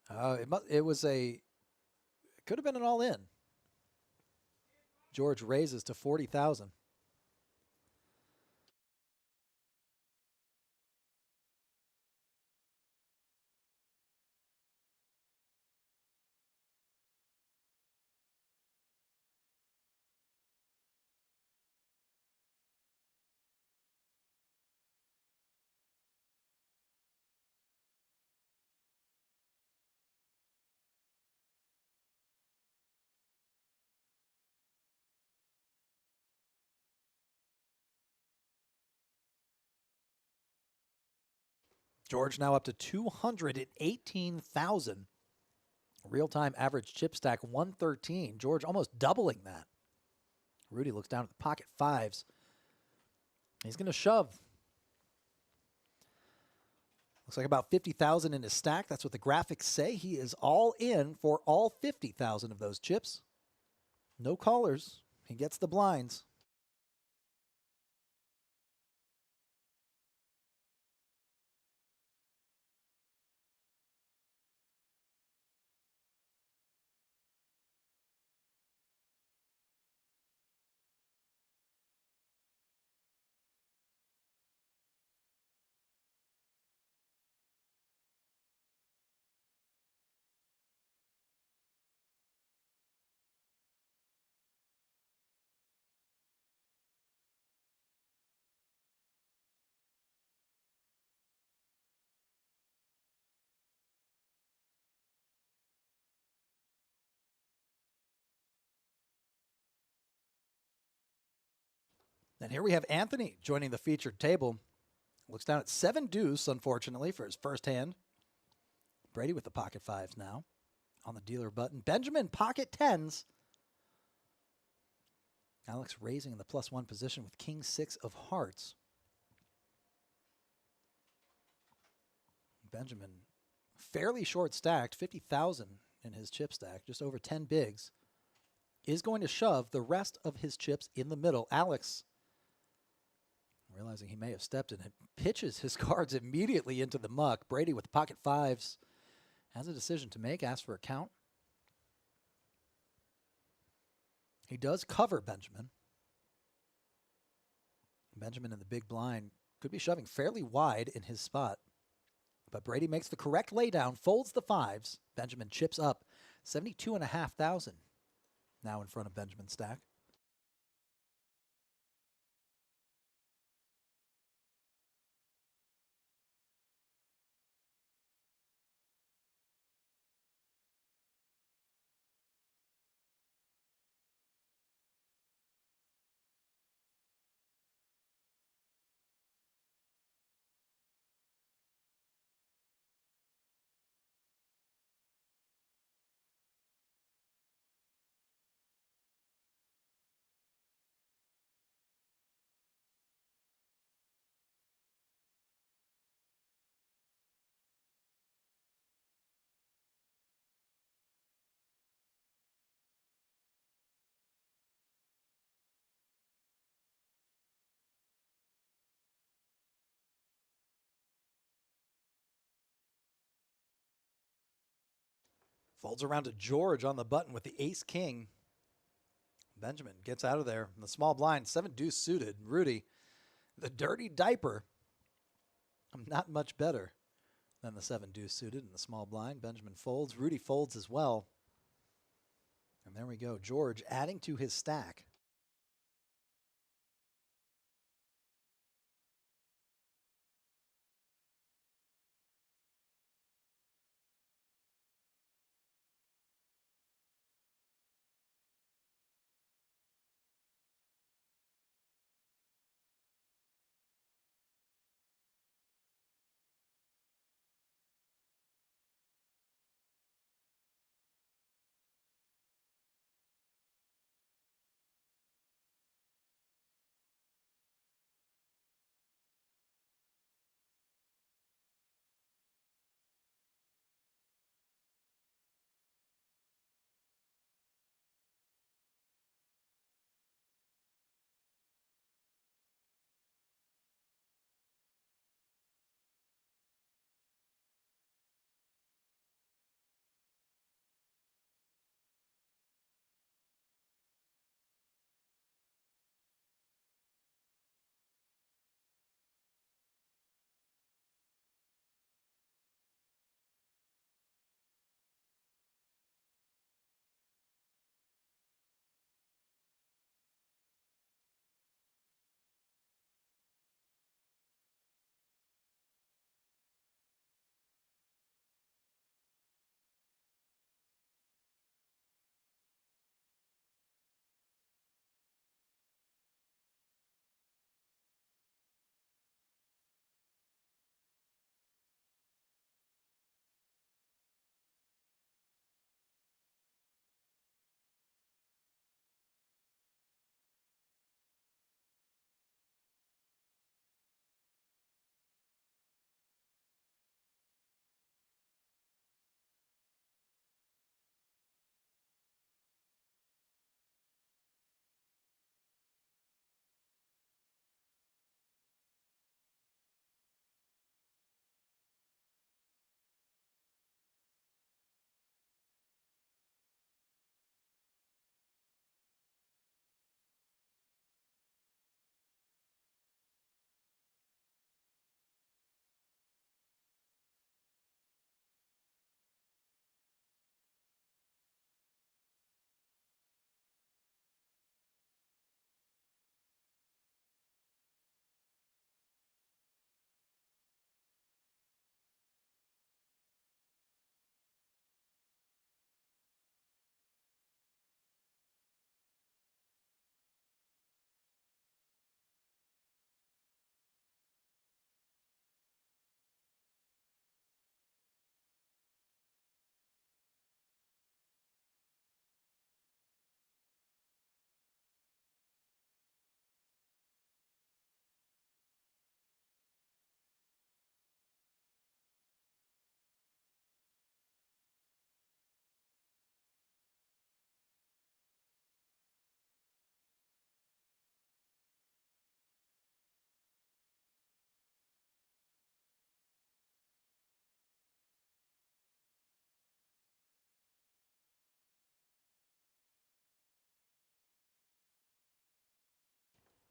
It could have been an all-in. George raises to 40,000. George now up to 218,000. Real-time average chip stack 113. George almost doubling that. Rudy looks down at the pocket fives. He's going to shove. Looks like about 50,000 in his stack. That's what the graphics say. He is all in for all 50,000 of those chips. No callers. He gets the blinds. And here we have Anthony joining the featured table. Looks down at 7 deuce, unfortunately, for his first hand. Brady with the pocket fives now on the dealer button. Benjamin, pocket tens. Alex raising in the +1 position with king 6 of hearts. Benjamin, fairly short stacked, 50,000 in his chip stack, just over 10 bigs, is going to shove the rest of his chips in the middle. Alex, realizing he may have stepped in it, pitches his cards immediately into the muck. Brady with pocket fives has a decision to make, asks for a count. He does cover Benjamin. Benjamin in the big blind could be shoving fairly wide in his spot. But Brady makes the correct laydown, folds the fives. Benjamin chips up 72,500 now in front of Benjamin's stack. Folds around to George on the button with the ace-king. Benjamin gets out of there in the small blind, 7 deuce suited. Rudy, the dirty diaper. I'm not much better than the 7 deuce suited in the small blind. Benjamin folds. Rudy folds as well. And there we go. George adding to his stack.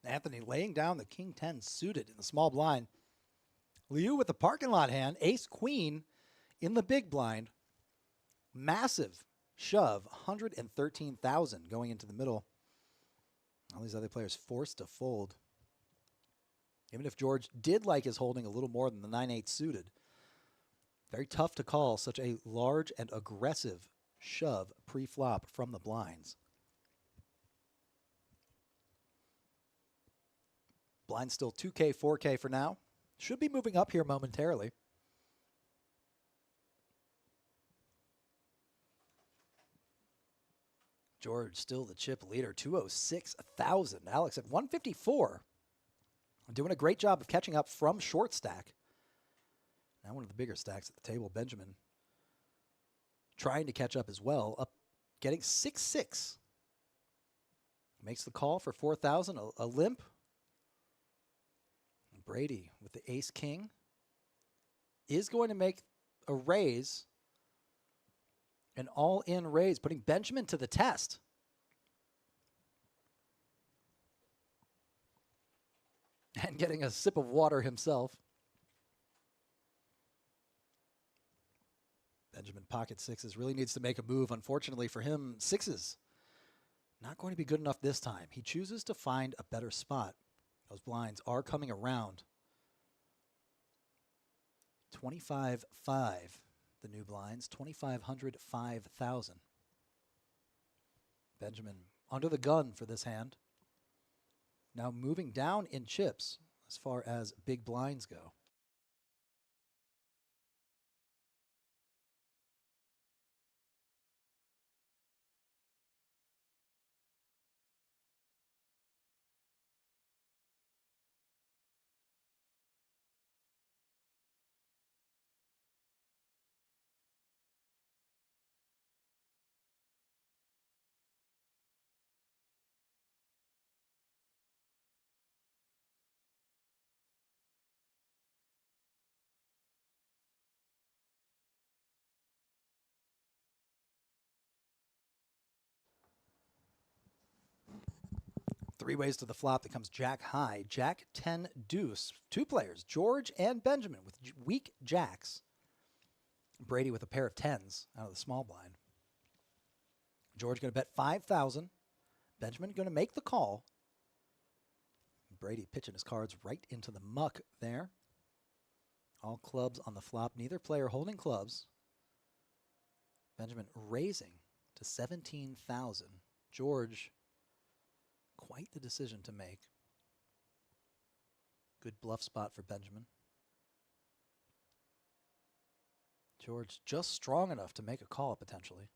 Anthony laying down the king 10 suited in the small blind. Liu with the parking lot hand, ace queen in the big blind. Massive shove, 113,000 going into the middle. All these other players forced to fold. Even if George did like his holding a little more than the 9-8 suited, very tough to call such a large and aggressive shove pre-flop from the blinds. Blind still 2K, 4K for now. Should be moving up here momentarily. George still the chip leader, 206,000. Alex at 154. Doing a great job of catching up from short stack. Now one of the bigger stacks at the table. Benjamin trying to catch up as well. Up, getting 6-6. Makes the call for 4,000. A limp. Brady with the ace king is going to make a raise. An all-in raise, putting Benjamin to the test. And getting a sip of water himself. Benjamin pocket sixes really needs to make a move. Unfortunately for him, sixes not going to be good enough this time. He chooses to find a better spot. Those blinds are coming around. 25-5, the new blinds. 2,500, 5,000. Benjamin under the gun for this hand. Now moving down in chips as far as big blinds go. Three ways to the flop that comes jack high. Jack 10 deuce. Two players, George and Benjamin with weak jacks. Brady with a pair of tens out of the small blind. George going to bet 5,000. Benjamin going to make the call. Brady pitching his cards right into the muck there. All clubs on the flop. Neither player holding clubs. Benjamin raising to 17,000. George, quite the decision to make. Good bluff spot for Benjamin. George just strong enough to make a call potentially.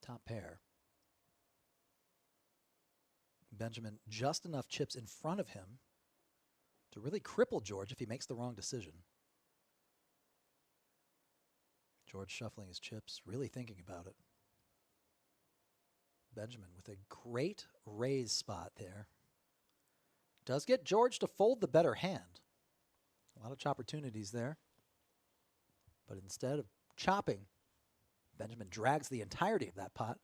Top pair. Benjamin just enough chips in front of him to really cripple George if he makes the wrong decision. George shuffling his chips, really thinking about it. Benjamin with a great raise spot there. Does get George to fold the better hand. A lot of opportunities there. But instead of chopping, Benjamin drags the entirety of that pot.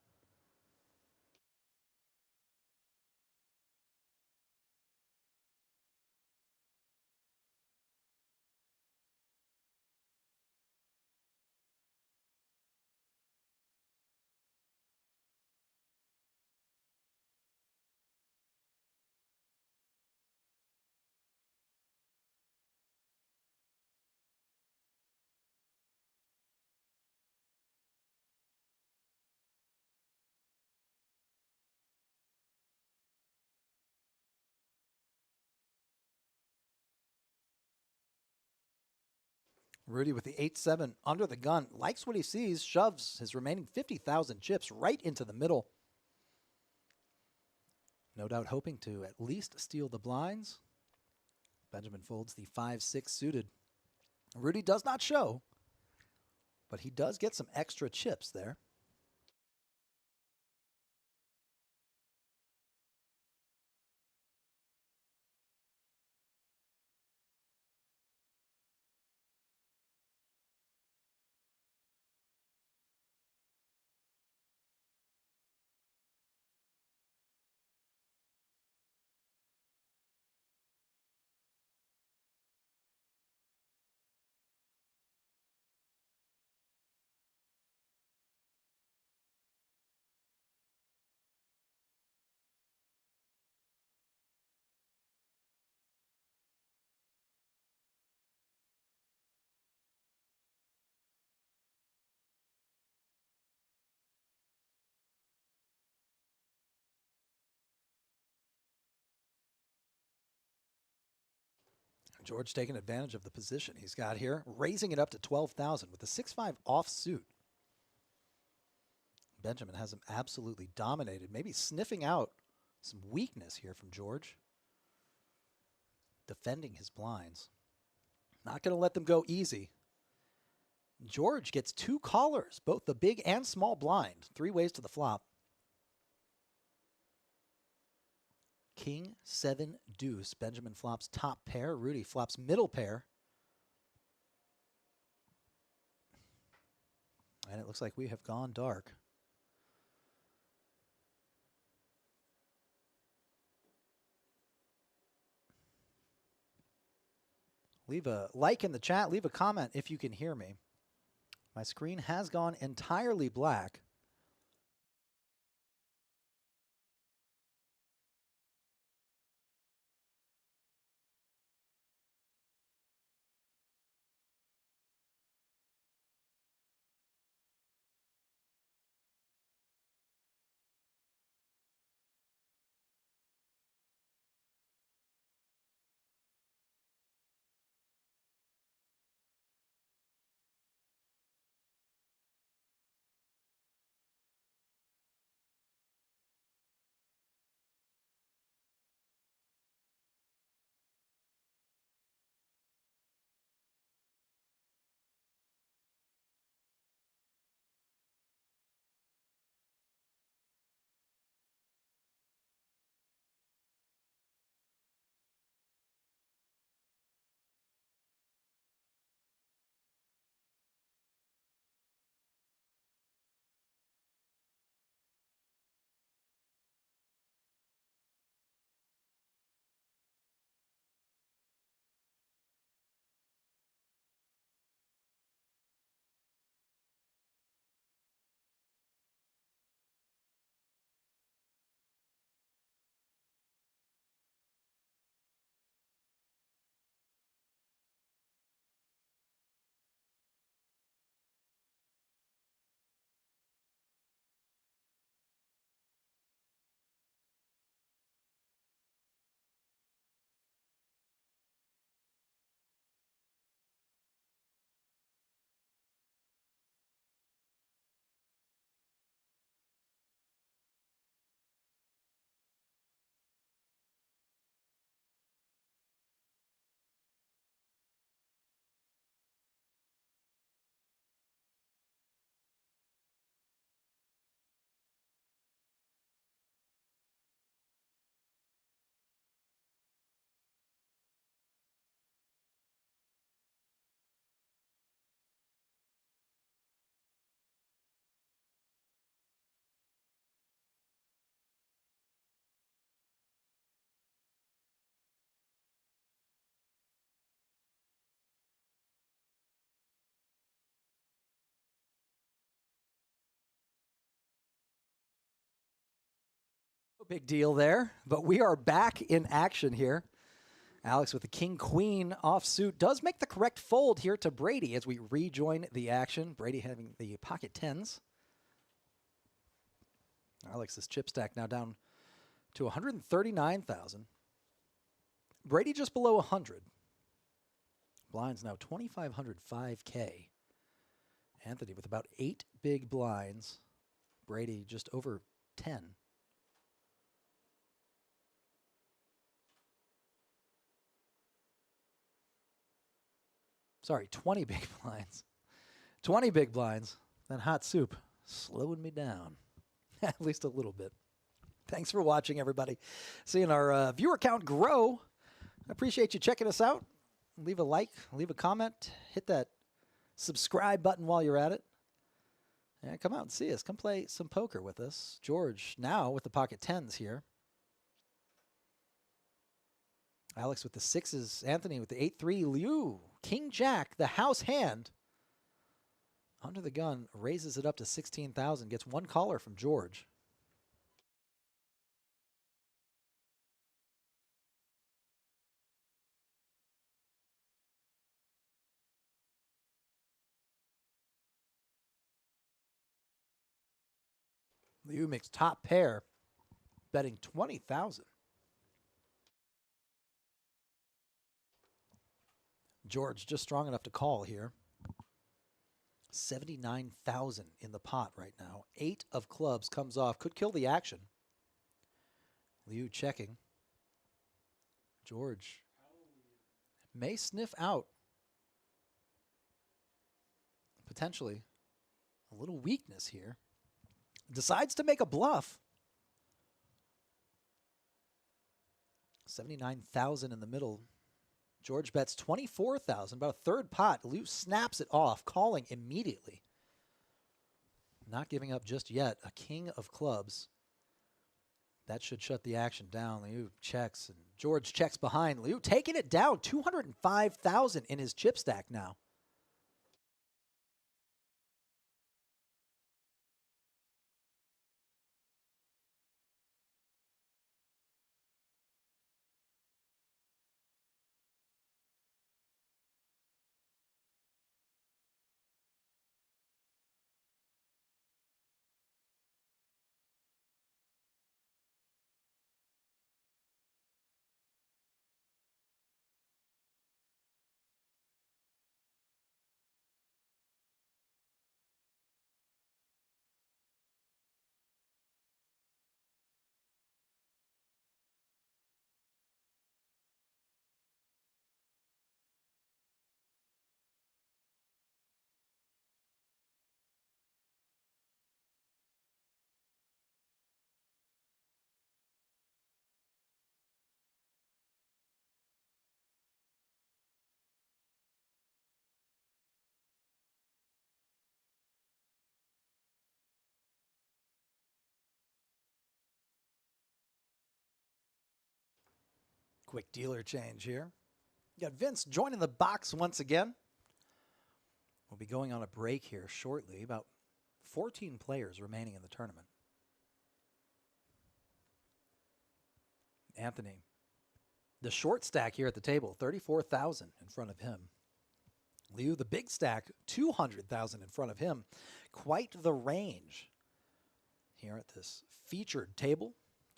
Rudy with the 8-7 under the gun. Likes what he sees. Shoves his remaining 50,000 chips right into the middle. No doubt hoping to at least steal the blinds. Benjamin folds the 5-6 suited. Rudy does not show, but he does get some extra chips there. George taking advantage of the position he's got here, raising it up to 12,000 with the 6-5 offsuit. Benjamin has him absolutely dominated, maybe sniffing out some weakness here from George. Defending his blinds. Not going to let them go easy. George gets 2 callers, both the big and small blind. 3 ways to the flop. King, 7, deuce. Benjamin flops top pair. Rudy flops middle pair. And it looks like we have gone dark. Leave a like in the chat. Leave a comment if you can hear me. My screen has gone entirely black. No big deal there, but we are back in action here. Alex with the king-queen offsuit does make the correct fold here to Brady as we rejoin the action. Brady having the pocket tens. Alex's chip stack now down to 139,000. Brady just below 100. Blinds now 2,500, 5K. Anthony with about 8 big blinds. Brady just over 10. Sorry, 20 big blinds. 20 big blinds. That hot soup slowing me down. At least a little bit. Thanks for watching, everybody. Seeing our viewer count grow. I appreciate you checking us out. Leave a like, leave a comment, hit that subscribe button while you're at it. And come out and see us. Come play some poker with us. George now with the pocket tens here. Alex with the sixes. Anthony with the 8-3. Liu, King Jack, the house hand. Under the gun, raises it up to 16,000. Gets 1 caller from George. Liu makes top pair, betting 20,000. George just strong enough to call here. 79,000 in the pot right now. 8 of clubs comes off. Could kill the action. Liu checking. George may sniff out potentially a little weakness here. Decides to make a bluff. 79,000 in the middle. George bets 24,000, about a third pot. Liu snaps it off, calling immediately. Not giving up just yet. A king of clubs. That should shut the action down. Liu checks, and George checks behind. Liu taking it down. 205,000 in his chip stack now. Quick dealer change here. You got Vince joining the box once again. We'll be going on a break here shortly. About 14 players remaining in the tournament. Anthony, the short stack here at the table, 34,000 in front of him. Liu, the big stack, 200,000 in front of him. Quite the range here at this featured table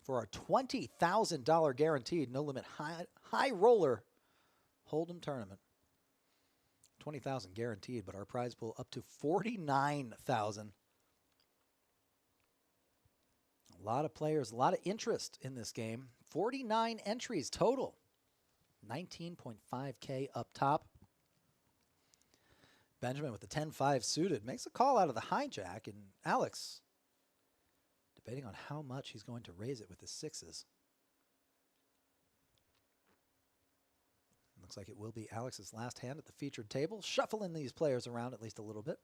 for our $20,000 guaranteed no limit high roller hold'em tournament. 20,000 guaranteed, but our prize pool up to 49,000. A lot of players, a lot of interest in this game. 49 entries total. 19.5K up top. Benjamin with the 10-5 suited makes a call out of the hijack, and Alex debating on how much he's going to raise it with his sixes. Looks like it will be Alex's last hand at the featured table, shuffling these players around at least a little bit.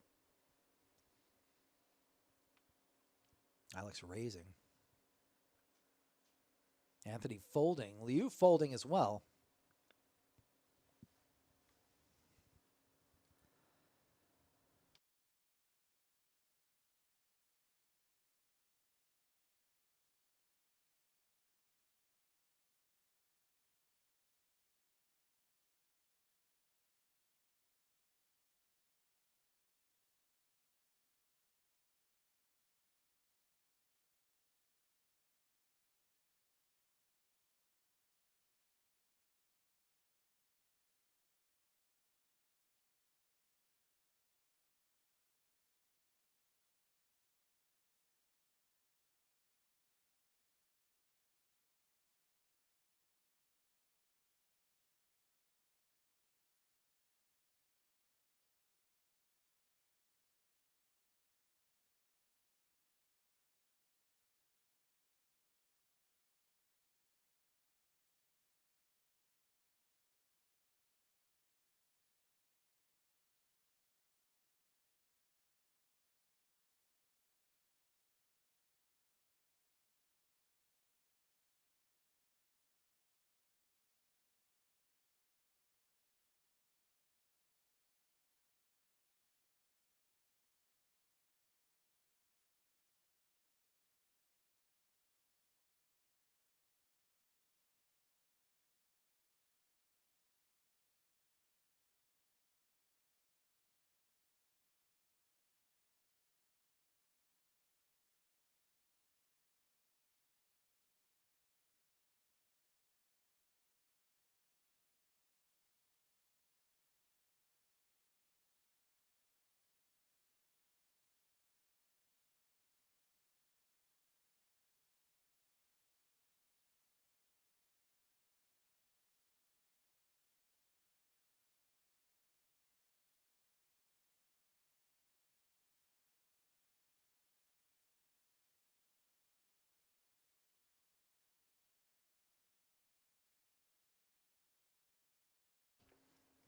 Alex raising. Anthony folding. Liu folding as well.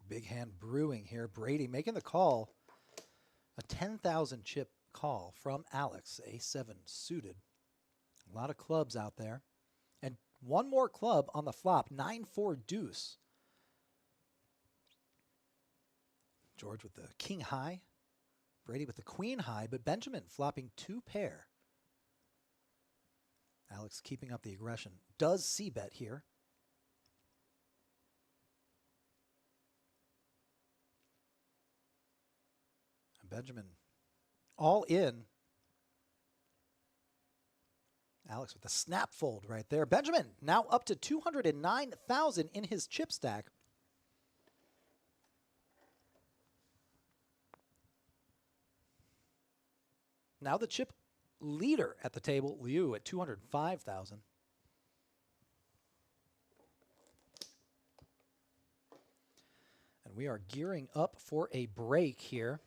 Big hand brewing here. Brady making the call. A 10,000 chip call from Alex. A7 suited. A lot of clubs out there. And one more club on the flop. 9-4 deuce. George with the king high. Brady with the queen high. But Benjamin flopping 2 pair. Alex keeping up the aggression. Does c-bet here. And Benjamin all in. Alex with the snap fold right there. Benjamin now up to 209,000 in his chip stack. Now the chip leader at the table, Liu, at 205,000. And we are gearing up for a break here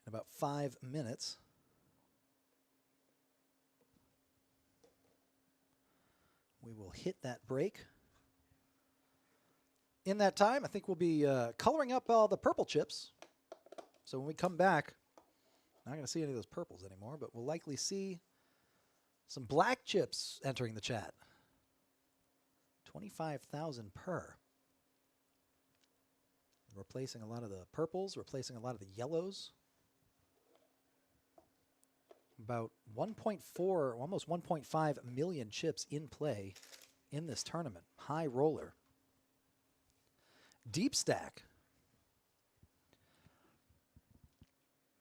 in about 5 minutes. We will hit that break. In that time, I think we'll be coloring up all the purple chips. So when we come back, not going to see any of those purples anymore, but we'll likely see some black chips entering the chat. 25,000 per. Replacing a lot of the purples, replacing a lot of the yellows. About 1.4, almost 1.5 million chips in play in this tournament. High roller. Deep stack.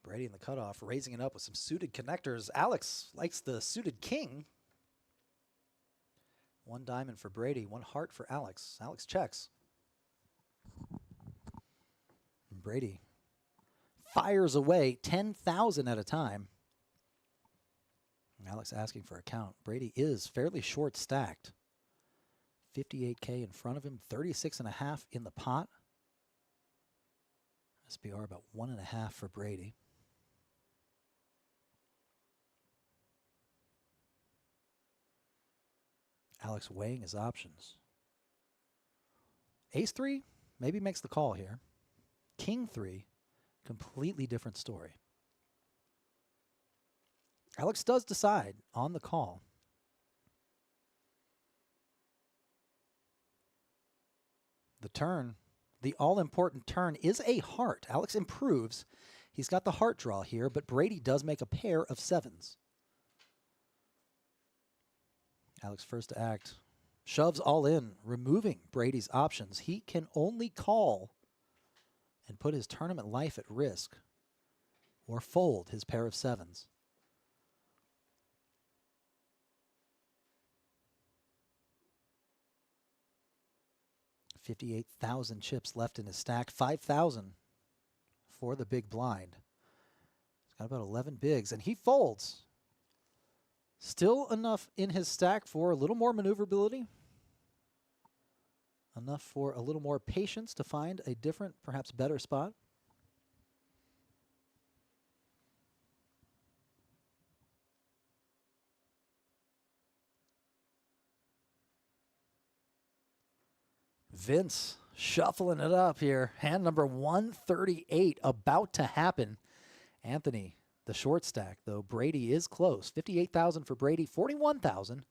Brady in the cutoff, raising it up with some suited connectors. Alex likes the suited king. 1 diamond for Brady, 1 heart for Alex. Alex checks. And Brady fires away 10,000 at a time. Alex asking for a count. Brady is fairly short stacked. 58K in front of him, 36.5 in the pot. SBR about 1.5 for Brady. Alex weighing his options. Ace 3 maybe makes the call here. King 3, completely different story. Alex does decide on the call. The turn, the all-important turn, is a heart. Alex improves. He's got the heart draw here, but Brady does make a pair of 7s. Alex first to act. Shoves all in, removing Brady's options. He can only call and put his tournament life at risk or fold his pair of 7s. $58,000 chips left in his stack. 5,000 for the big blind. He's got about 11 bigs, and he folds. Still enough in his stack for a little more maneuverability. Enough for a little more patience to find a different, perhaps better spot. Vince shuffling it up here. Hand number 138 about to happen. Anthony, the short stack, though. Brady is close. 58,000 for Brady, 41,000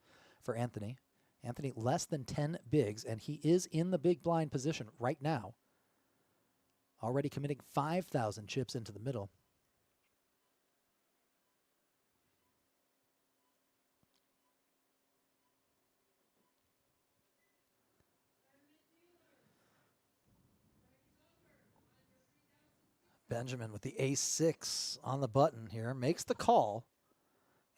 for Anthony. Anthony less than 10 bigs, and he is in the big blind position right now. Already committing 5,000 chips into the middle. Benjamin with the ace-6 on the button here. Makes the call.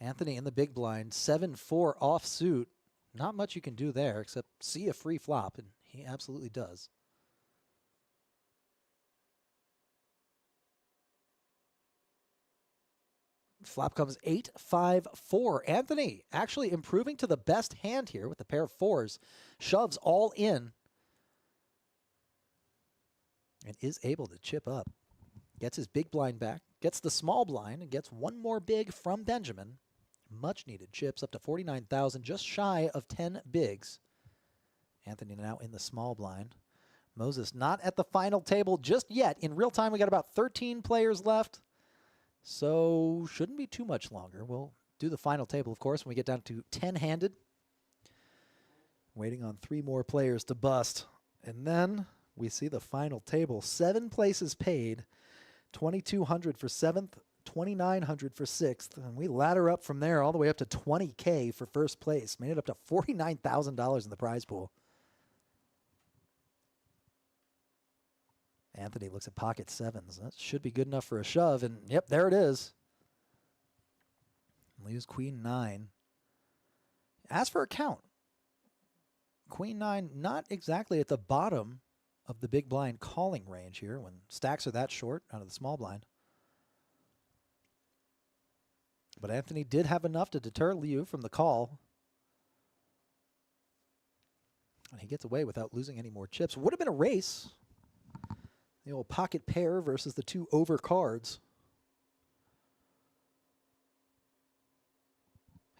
Anthony in the big blind. 7-4 offsuit. Not much you can do there except see a free flop, and he absolutely does. Flop comes 8-5-4. Anthony actually improving to the best hand here with a pair of 4s. Shoves all in. And is able to chip up. Gets his big blind back. Gets the small blind and gets one more big from Benjamin. Much needed chips up to 49,000. Just shy of 10 bigs. Anthony now in the small blind. Moses not at the final table just yet. In real time, we got about 13 players left. So shouldn't be too much longer. We'll do the final table, of course, when we get down to 10-handed. Waiting on 3 more players to bust. And then we see the final table. 7 places paid. $2,200 for 7th, $2,900 for 6th. And we ladder up from there all the way up to $20K for first place. Made it up to $49,000 in the prize pool. Anthony looks at pocket 7s. That should be good enough for a shove. And, yep, there it is. Leaves queen 9. As for a count, queen 9 not exactly at the bottom of the big blind calling range here when stacks are that short out of the small blind. But Anthony did have enough to deter Liu from the call. And he gets away without losing any more chips. Would have been a race. The old pocket pair versus the 2 over cards.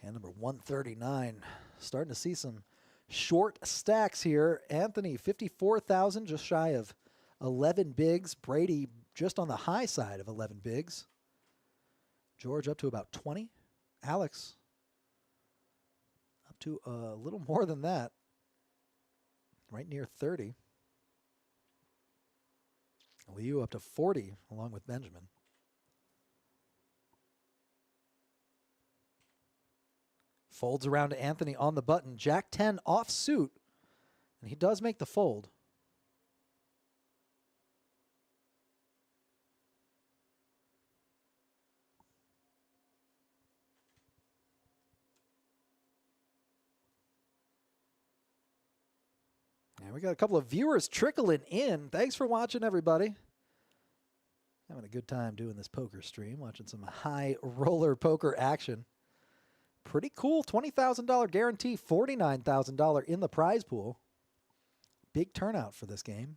Hand number 139. Starting to see some short stacks here. Anthony, 54,000, just shy of 11 bigs. Brady just on the high side of 11 bigs. George up to about 20. Alex up to a little more than that. Right near 30. Liu up to 40 along with Benjamin. Folds around to Anthony on the button. Jack 10 off suit. And he does make the fold. And we got a couple of viewers trickling in. Thanks for watching, everybody. Having a good time doing this poker stream, watching some high roller poker action. Pretty cool, $20,000 guarantee, $49,000 in the prize pool. Big turnout for this game.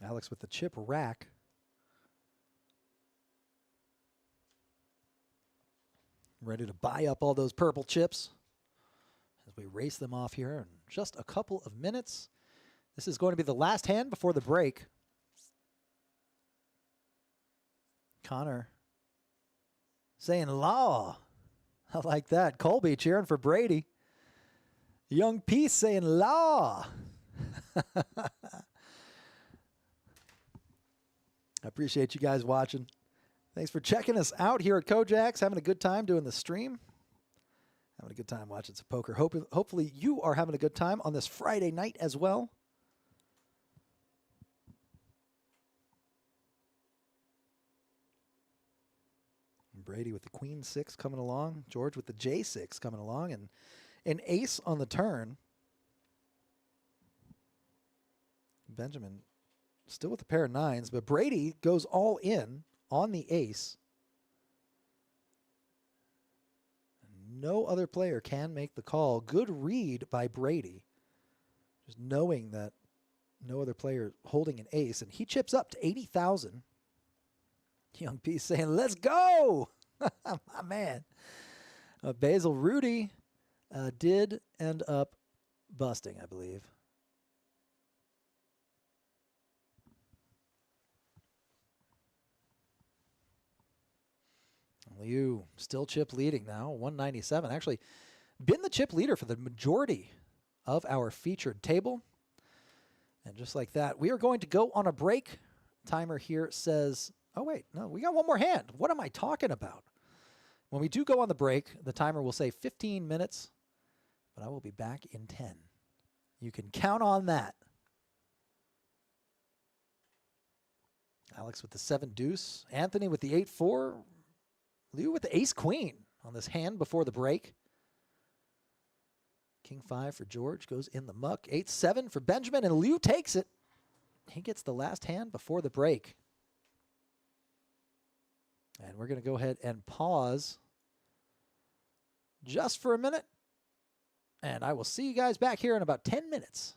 Alex with the chip rack. Ready to buy up all those purple chips as we race them off here in just a couple of minutes. This is going to be the last hand before the break. Connor saying law. I like that. Colby cheering for Brady. Young Peace saying law. I appreciate you guys watching. Thanks for checking us out here at KoJack's. Having a good time doing the stream. Having a good time watching some poker. Hopefully you are having a good time on this Friday night as well. And Brady with the queen 6 coming along. George with the J6 coming along. And an ace on the turn. Benjamin still with a pair of 9s. But Brady goes all in on the ace. No other player can make the call. Good read by Brady. Just knowing that no other player holding an ace. And he chips up to 80,000. Young P saying, let's go. My man. Basil Rudy did end up busting, I believe. Liu still chip leading now, 197. Actually, been the chip leader for the majority of our featured table. And just like that, we are going to go on a break. Timer here says, oh, wait, no, we got one more hand. What am I talking about? When we do go on the break, the timer will say 15 minutes, but I will be back in 10. You can count on that. Alex with the 7 deuce. Anthony with the 8-4. Liu with the ace-queen on this hand before the break. King 5 for George goes in the muck. 8-7 for Benjamin, and Liu takes it. He gets the last hand before the break. And we're going to go ahead and pause just for a minute. And I will see you guys back here in about 10 minutes.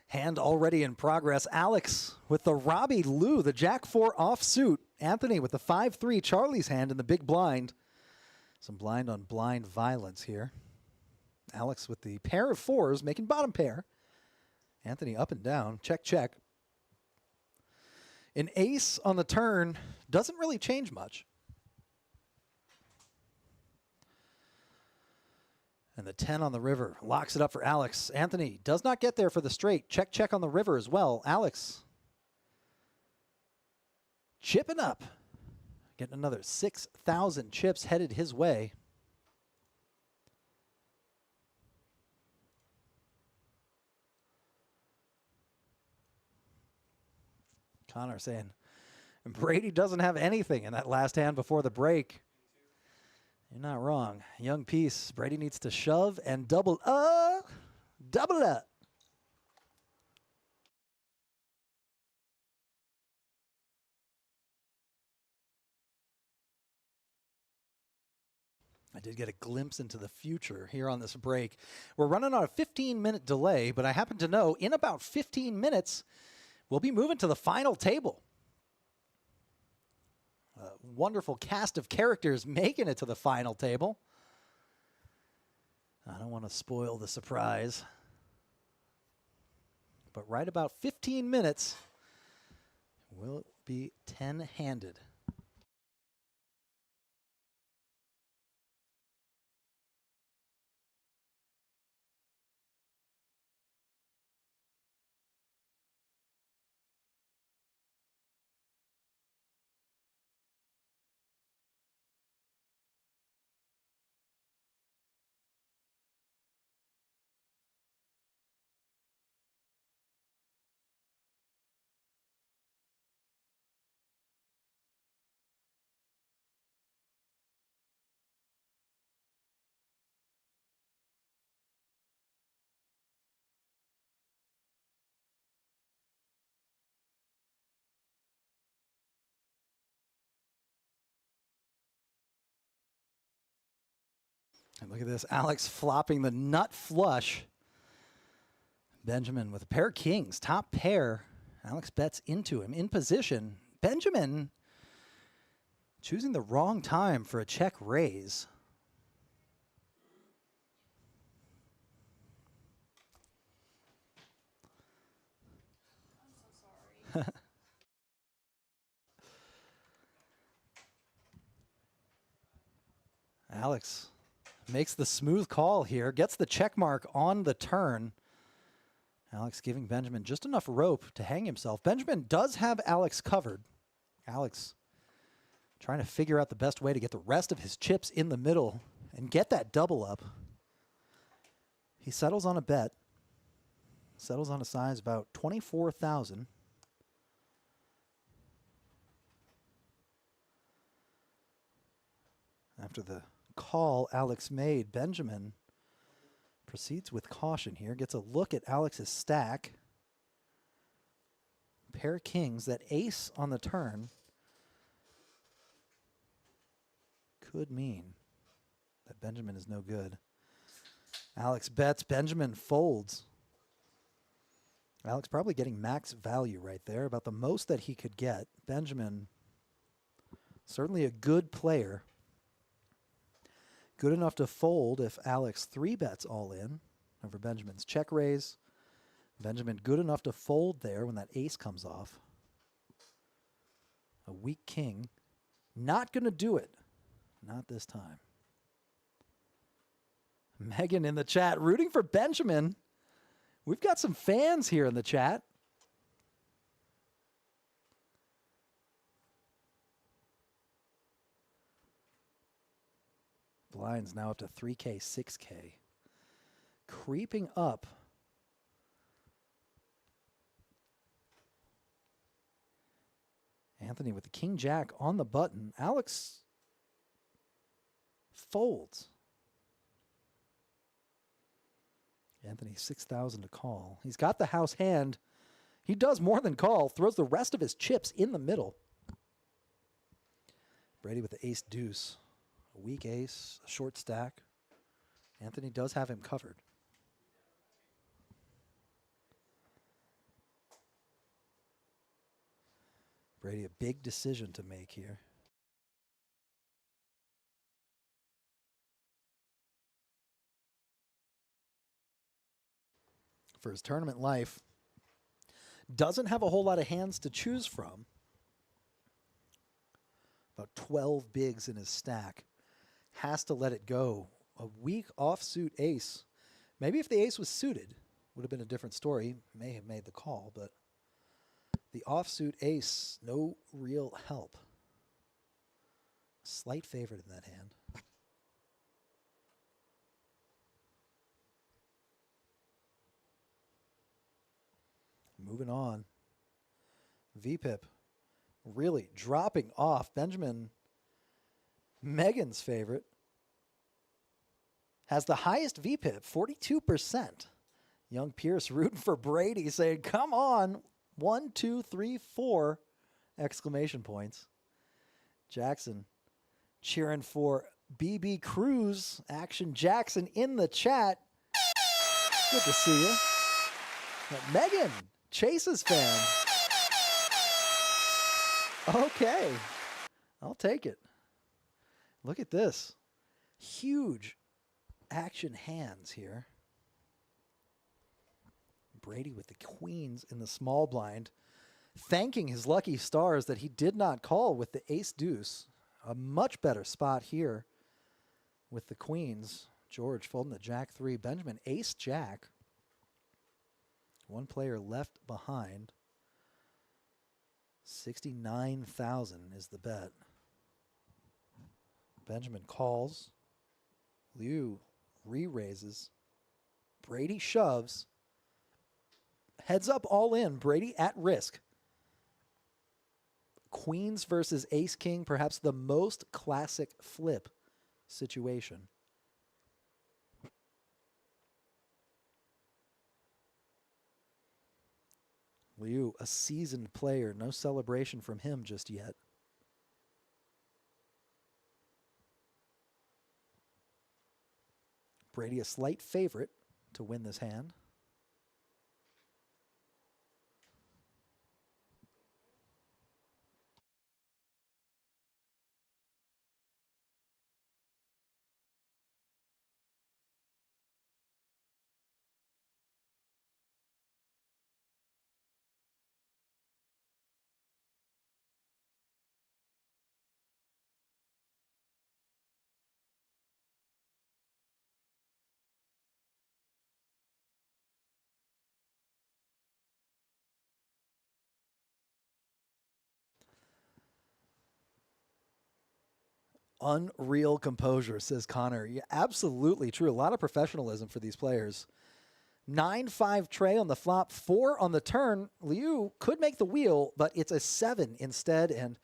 Hand already in progress. Alex with the Robbie Lou, the Jack-4 offsuit. Anthony with the 5-3 Charlie's hand in the big blind. Some blind on blind violence here. Alex with the pair of 4s, making bottom pair. Anthony up and down. Check, check. An ace on the turn doesn't really change much. And the 10 on the river locks it up for Alex. Anthony does not get there for the straight. Check, check on the river as well. Alex chipping up. Getting another 6,000 chips headed his way. Connor saying, Brady doesn't have anything in that last hand before the break. You're not wrong. Young piece. Brady needs to shove and double up. Double up. I did get a glimpse into the future here on this break. We're running on a 15-minute delay, but I happen to know in about 15 minutes, we'll be moving to the final table. A wonderful cast of characters making it to the final table. I don't want to spoil the surprise. But right about 15 minutes, will it be 10-handed. And look at this, Alex flopping the nut flush. Benjamin with a pair of kings, top pair. Alex bets into him, in position. Benjamin choosing the wrong time for a check raise. I'm so sorry. Alex makes the smooth call here, gets the check mark on the turn. Alex giving Benjamin just enough rope to hang himself. Benjamin does have Alex covered. Alex trying to figure out the best way to get the rest of his chips in the middle and get that double up. He settles on a bet. Settles on a size about 24,000. After the call Alex made, Benjamin proceeds with caution here. Gets a look at Alex's stack. Pair of kings, that ace on the turn could mean that Benjamin is no good. Alex bets, Benjamin folds. Alex probably getting max value right there, about the most that he could get. Benjamin, certainly a good player. Good enough to fold if Alex 3-bets all in over Benjamin's check raise. Benjamin good enough to fold there when that ace comes off. A weak king. Not going to do it. Not this time. Megan in the chat rooting for Benjamin. We've got some fans here in the chat. Blinds now up to 3K, 6K. Creeping up. Anthony with the king jack on the button. Alex folds. Anthony 6,000 to call. He's got the house hand. He does more than call. Throws the rest of his chips in the middle. Brady with the ace deuce. A weak ace, a short stack. Anthony does have him covered. Brady, a big decision to make here. For his tournament life, doesn't have a whole lot of hands to choose from. About 12 bigs in his stack. Has to let it go. A weak offsuit ace. Maybe if the ace was suited, would have been a different story. May have made the call, but the offsuit ace, no real help. Slight favorite in that hand. Moving on. VPIP really dropping off. Benjamin, Megan's favorite, has the highest VPIP, 42%. Young Pierce rooting for Brady, saying, come on. 1, 2, 3, 4 exclamation points. Jackson cheering for BB Cruz. Action Jackson in the chat. Good to see you. But Megan, Chase's fan. Okay. I'll take it. Look at this. Huge action hands here. Brady with the queens in the small blind, thanking his lucky stars that he did not call with the ace deuce. A much better spot here with the queens. George folding the jack 3. Benjamin ace jack. One player left behind. 69,000 is the bet. Benjamin calls. Liu re-raises. Brady shoves. Heads up all in. Brady at risk. Queens versus ace king, perhaps the most classic flip situation. Liu, a seasoned player. No celebration from him just yet. Brady a slight favorite to win this hand. Unreal composure, says Connor. Yeah, absolutely true. A lot of professionalism for these players. 9-5 tray on the flop, 4 on the turn. Liu could make the wheel, but it's a 7 instead, and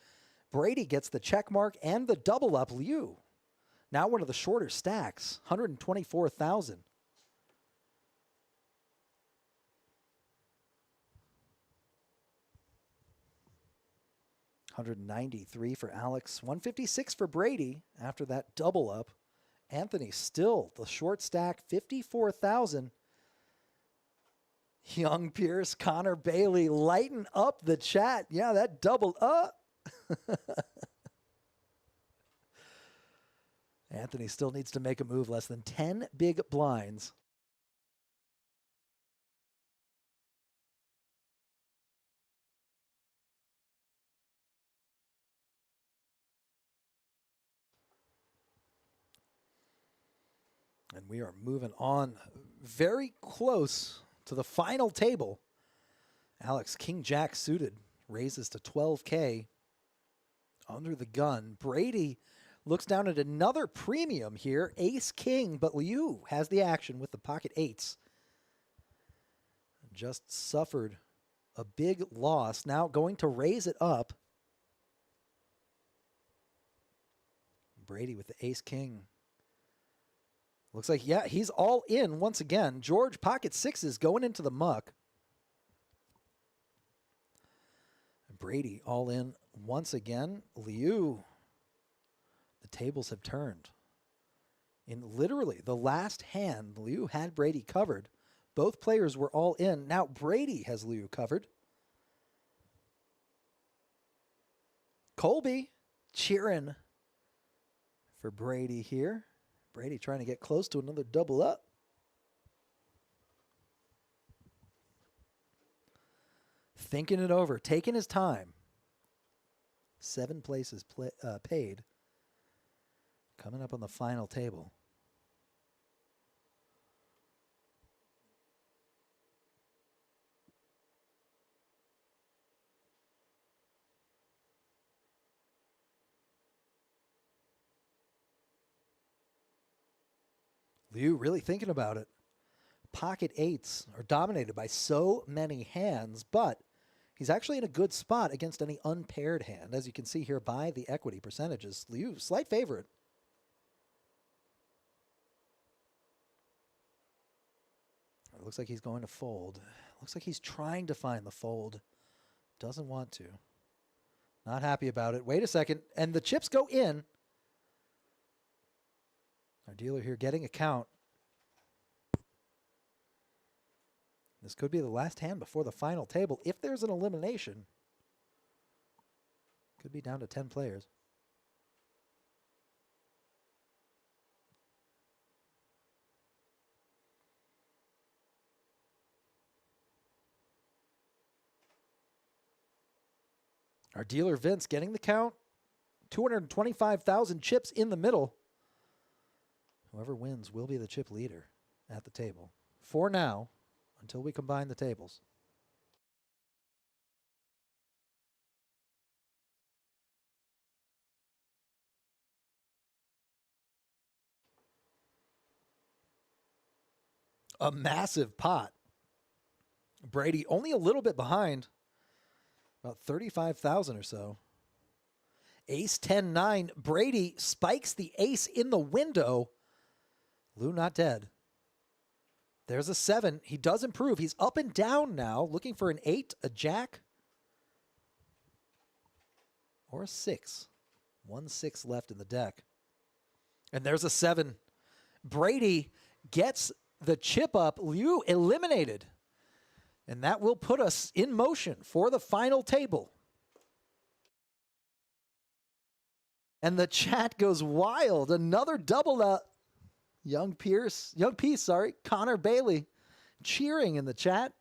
Brady gets the check mark and the double up. Liu, now one of the shorter stacks, 124,000. 193 for Alex, 156 for Brady after that double up. Anthony still the short stack, 54,000. Young Pierce, Connor Bailey lighten up the chat. Yeah, that doubled up. Anthony still needs to make a move, less than 10 big blinds. And we are moving on very close to the final table. Alex, King Jack suited, raises to 12K. Under the gun. Brady looks down at another premium here. Ace King, but Liu has the action with the pocket eights. Just suffered a big loss. Now going to raise it up. Brady with the Ace King. Looks like, yeah, he's all in once again. George, pocket sixes going into the muck. Brady all in once again. Liu, the tables have turned. In literally the last hand, Liu had Brady covered. Both players were all in. Now Brady has Liu covered. Colby cheering for Brady here. Brady trying to get close to another double up. Thinking it over, taking his time. 7 places paid. Coming up on the final table. Liu really thinking about it. Pocket eights are dominated by so many hands, but he's actually in a good spot against any unpaired hand. As you can see here by the equity percentages, Liu, slight favorite. It looks like he's going to fold. Looks like he's trying to find the fold. Doesn't want to. Not happy about it. Wait a second. And the chips go in. Our dealer here getting a count. This could be the last hand before the final table. If there's an elimination, could be down to 10 players. Our dealer Vince getting the count. 225,000 chips in the middle. Whoever wins will be the chip leader at the table. For now, until we combine the tables. A massive pot. Brady only a little bit behind. About 35,000 or so. Ace 10-9. Brady spikes the ace in the window. Lou not dead. There's a 7. He does improve. He's up and down now, looking for an 8, a jack, or a 6. 1-6 left in the deck. And there's a 7. Brady gets the chip up. Liu eliminated. And that will put us in motion for the final table. And the chat goes wild. Another double up. Young Piece, Connor Bailey cheering in the chat.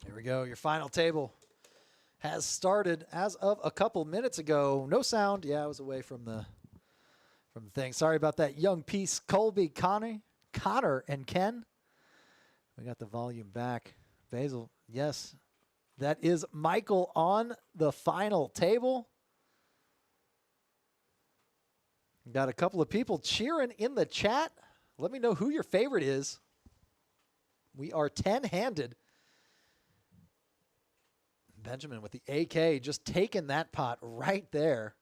Here we go. Your final table has started as of a couple minutes ago. No sound. Yeah, I was away from the thing. Sorry about that. Young piece, Colby, Connor, and Ken. We got the volume back. Basil, yes. That is Michael on the final table. Got a couple of people cheering in the chat. Let me know who your favorite is. We are 10-handed. Benjamin with the AK just taking that pot right there.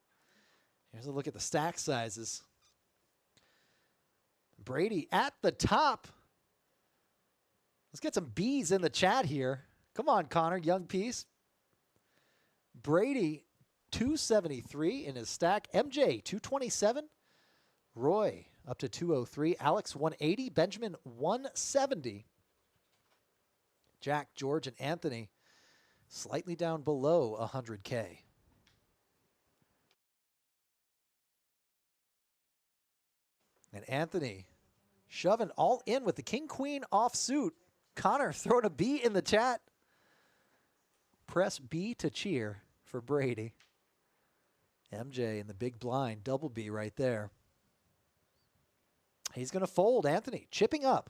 Here's a look at the stack sizes. Brady at the top. Let's get some B's in the chat here. Come on, Connor, young piece. Brady, 273 in his stack. MJ, 227. Roy, up to 203. Alex, 180. Benjamin, 170. Jack, George, and Anthony, slightly down below 100K. And Anthony shoving all in with the king-queen offsuit. Connor throwing a B in the chat. Press B to cheer for Brady. MJ in the big blind, double B right there. He's going to fold. Anthony chipping up.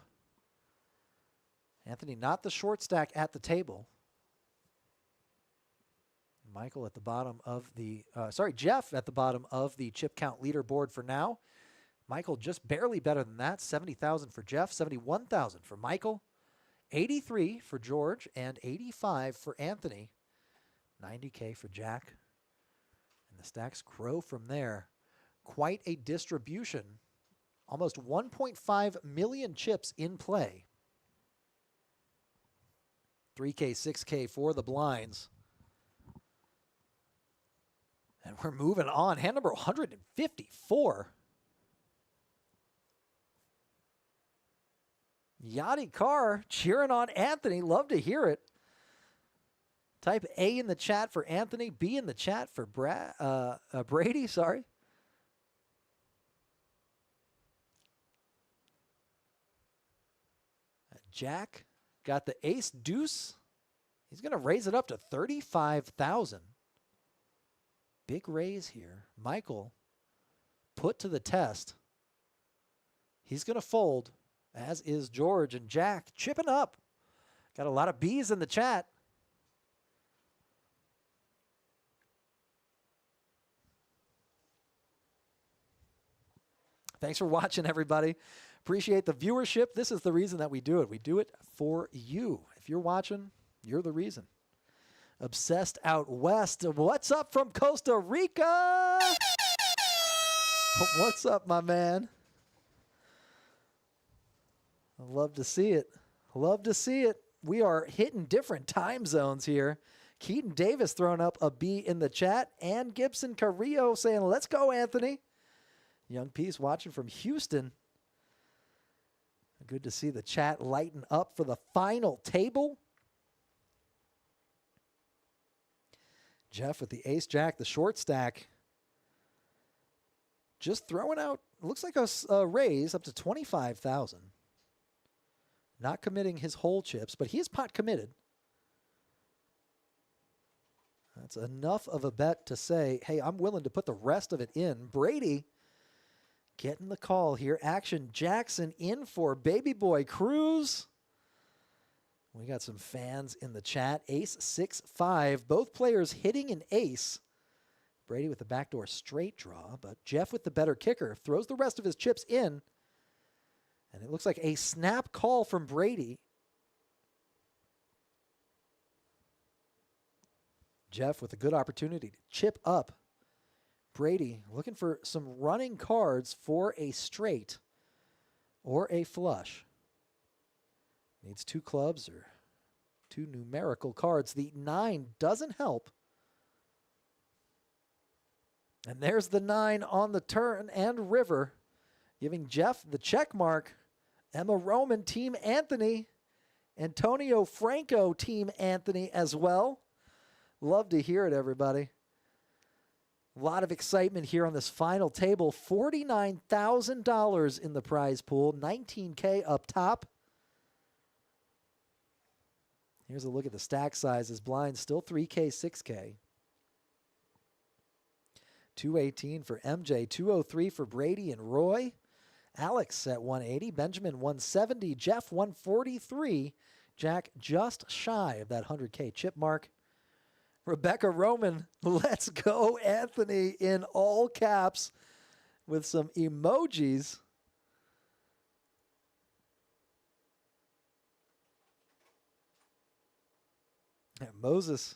Anthony not the short stack at the table. Michael at the bottom of the, Jeff at the bottom of the chip count leaderboard for now. Michael just barely better than that. 70,000 for Jeff, 71,000 for Michael, 83 for George, and 85 for Anthony. 90K for Jack. And the stacks grow from there. Quite a distribution. Almost 1.5 million chips in play. 3K, 6K for the blinds. And we're moving on. Hand number 154. Yachty Carr cheering on Anthony. Love to hear it. Type A in the chat for Anthony. B in the chat for Brady. Sorry. Jack got the ace deuce. He's going to raise it up to 35,000. Big raise here. Michael put to the test. He's going to fold, as is George, and Jack chipping up. Got a lot of B's in the chat. Thanks for watching, everybody. Appreciate the viewership. This is the reason that we do it. We do it for you. If you're watching, you're the reason. Obsessed out west. What's up from Costa Rica? What's up, my man? I love to see it. Love to see it. We are hitting different time zones here. Keaton Davis throwing up a B in the chat. And Gibson Carrillo saying, let's go, Anthony. Young piece watching from Houston. Good to see the chat lighten up for the final table. Jeff with the ace jack, the short stack. Just throwing out, looks like a raise up to 25,000. Not committing his whole chips, but he is pot committed. That's enough of a bet to say, hey, I'm willing to put the rest of it in. Brady getting the call here. Action Jackson in for Baby Boy Cruz. We got some fans in the chat. Ace 6-5. Both players hitting an ace. Brady with the backdoor straight draw, but Jeff with the better kicker throws the rest of his chips in. And it looks like a snap call from Brady. Jeff with a good opportunity to chip up. Brady looking for some running cards for a straight or a flush. Needs two clubs or two numerical cards. The 9 doesn't help. And there's the 9 on the turn and river, giving Jeff the check mark. Emma Roman, Team Anthony. Antonio Franco, Team Anthony as well. Love to hear it, everybody. A lot of excitement here on this final table. $49,000 in the prize pool. 19K up top. Here's a look at the stack sizes. Blinds still 3K, 6K. 218 for MJ, 203 for Brady and Roy. Alex at 180, Benjamin 170, Jeff 143, Jack just shy of that 100K chip mark. Rebecca Roman, let's go Anthony in all caps with some emojis. And Moses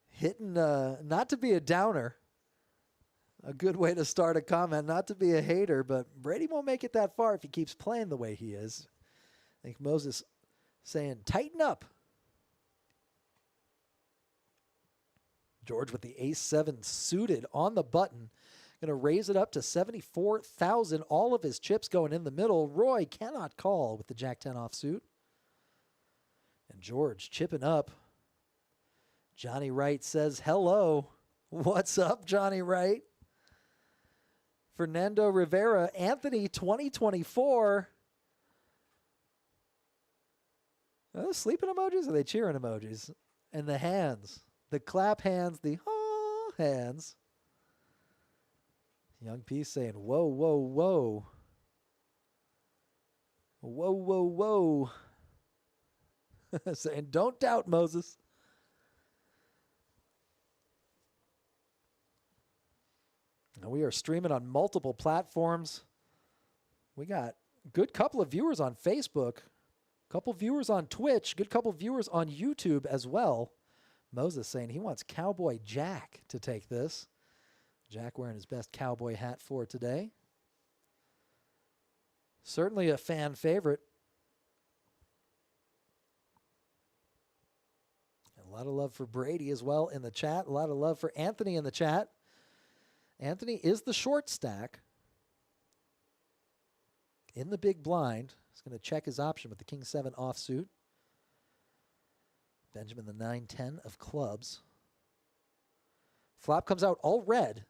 hitting, not to be a downer, a good way to start a comment, not to be a hater, but Brady won't make it that far if he keeps playing the way he is. I think Moses saying, tighten up. George with the ace-7 suited on the button. Going to raise it up to 74,000. All of his chips going in the middle. Roy cannot call with the jack-10 offsuit. And George chipping up. Johnny Wright says, hello. What's up, Johnny Wright? Fernando Rivera, Anthony 2024. Are those sleeping emojis or are they cheering emojis? And the hands, the clap hands, the ah hands. Young P saying, whoa, whoa, whoa. Whoa, whoa, whoa. Saying, don't doubt, Moses. Now we are streaming on multiple platforms. We got a good couple of viewers on Facebook, couple viewers on Twitch, good couple viewers on YouTube as well. Moses saying he wants Cowboy Jack to take this. Jack wearing his best cowboy hat for today. Certainly a fan favorite. A lot of love for Brady as well in the chat. A lot of love for Anthony in the chat. Anthony is the short stack in the big blind. He's going to check his option with the King-7 offsuit. Benjamin the 9-10 of clubs. Flop comes out all red.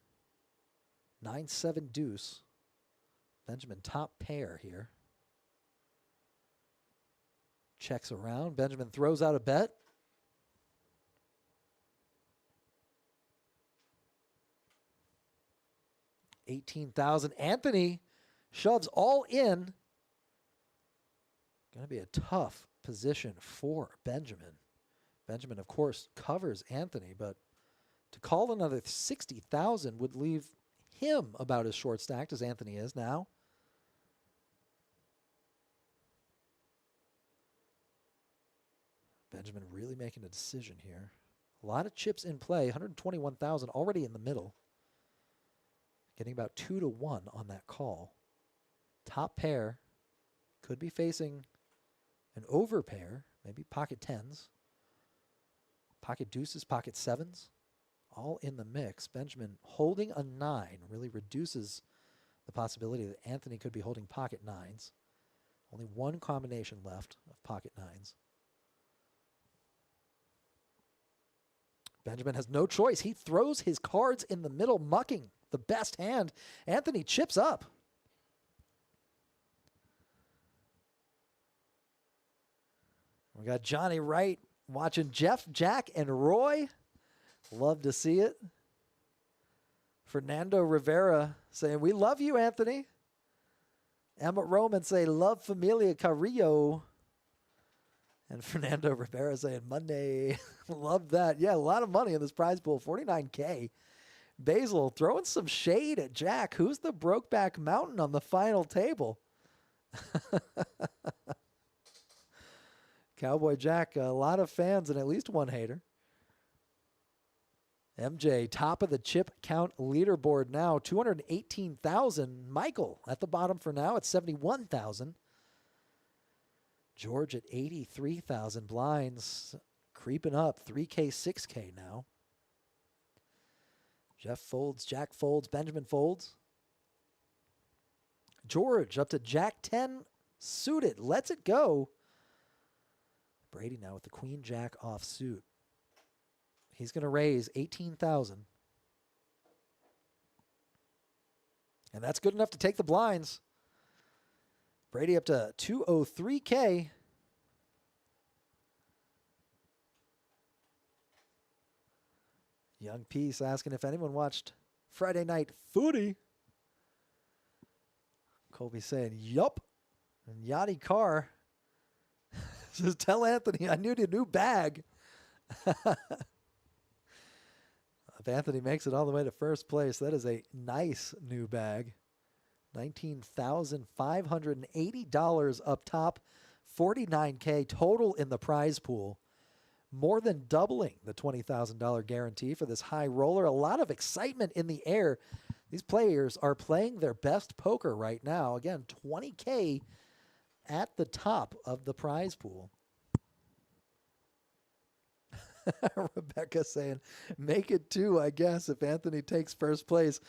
9-7 deuce. Benjamin top pair here. Checks around. Benjamin throws out a bet. $18,000. Anthony shoves all in. Going to be a tough position for Benjamin. Benjamin, of course, covers Anthony, but to call another 60,000 would leave him about as short stacked as Anthony is now. Benjamin really making a decision here. A lot of chips in play. 121,000 already in the middle. Getting about 2-1 on that call. Top pair could be facing an over pair, maybe pocket 10s, pocket deuces, pocket 7s, all in the mix. Benjamin holding a 9 really reduces the possibility that Anthony could be holding pocket 9s. Only one combination left of pocket 9s. Benjamin has no choice. He throws his cards in the middle, mucking the best hand. Anthony chips up. We got Johnny Wright watching Jeff, Jack, and Roy. Love to see it. Fernando Rivera saying, we love you, Anthony. Emma Roman saying, love Familia Carrillo. And Fernando Rivera saying, Monday. Love that. Yeah, a lot of money in this prize pool, 49K. Basil throwing some shade at Jack. Who's the Brokeback Mountain on the final table? Cowboy Jack, a lot of fans and at least one hater. MJ, top of the chip count leaderboard now, 218,000. Michael at the bottom for now at 71,000. George at 83,000. Blinds creeping up, 3K, 6K now. Jeff folds, Jack folds, Benjamin folds. George up to Jack 10 suited. Lets it go. Brady now with the Queen Jack offsuit. He's going to raise 18,000. And that's good enough to take the blinds. Brady up to 203K. Young Peace asking if anyone watched Friday Night Footy. Colby saying, yup. And Yachty Carr says, tell Anthony I need a new bag. If Anthony makes it all the way to first place, that is a nice new bag. $19,580 up top, $49K total in the prize pool. More than doubling the $20,000 guarantee for this high roller. A lot of excitement in the air. These players are playing their best poker right now. Again, $20K at the top of the prize pool. Rebecca saying, make it 2, I guess, if Anthony takes first place.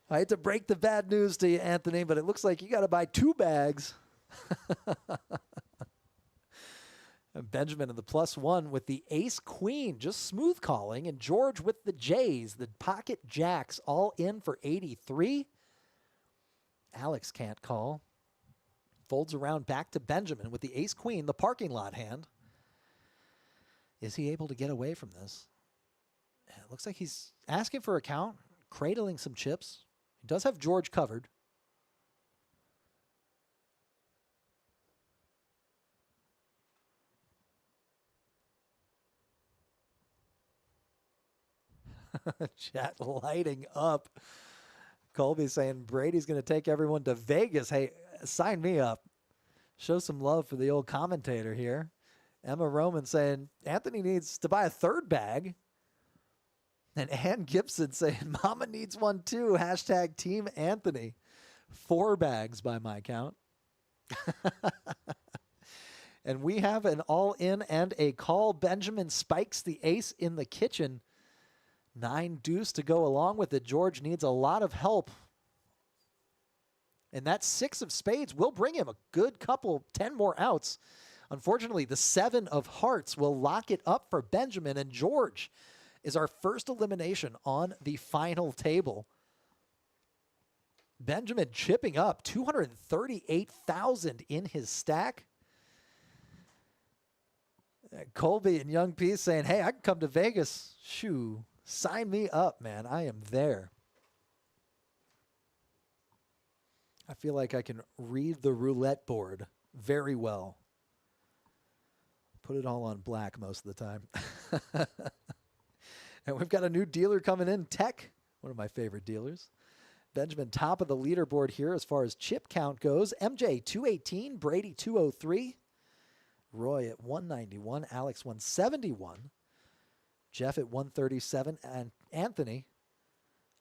I hate to break the bad news to you, Anthony, but it looks like you got to buy 2 bags. And Benjamin in the +1 with the ace queen, just smooth calling, and George with the J's, the pocket jacks, all in for 83. Alex can't call. Folds around back to Benjamin with the ace queen, the parking lot hand. Is he able to get away from this? It looks like he's asking for a count, cradling some chips. He does have George covered. Chat lighting up. Colby saying Brady's going to take everyone to Vegas. Hey, sign me up. Show some love for the old commentator here. Emma Roman saying Anthony needs to buy a 3rd bag. And Ann Gibson saying Mama needs one too. Hashtag Team Anthony. 4 bags by my count. And we have an all-in and a call. Benjamin spikes the ace in the kitchen. 9 deuce to go along with it. George needs a lot of help. And that 6 of spades will bring him a good couple, 10 more outs. Unfortunately, the 7 of hearts will lock it up for Benjamin, and George is our first elimination on the final table. Benjamin chipping up $238,000 in his stack. Colby and Young Peace saying, hey, I can come to Vegas. Shoo, sign me up, man. I am there. I feel like I can read the roulette board very well. Put it all on black most of the time. And we've got a new dealer coming in, Tech, one of my favorite dealers. Benjamin top of the leaderboard here as far as chip count goes. MJ 218, Brady 203, Roy at 191, Alex 171, Jeff at 137, and Anthony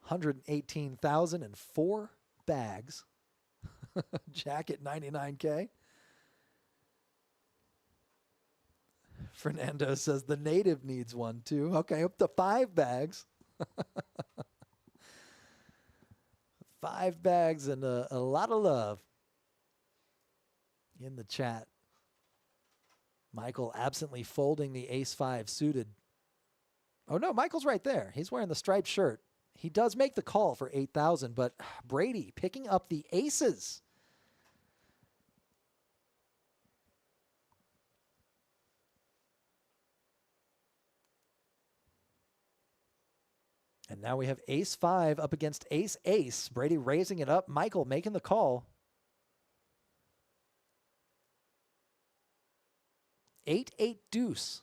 118,004 bags. Jack at 99K. Fernando says the native needs one too. Okay, up to 5 bags. 5 bags and a lot of love in the chat. Michael absently folding the ace-5 suited. Oh no, Michael's right there. He's wearing the striped shirt. He does make the call for 8,000, but Brady picking up the aces. And now we have ace-5 up against ace-ace. Brady raising it up. Michael making the call. 8-8 deuce.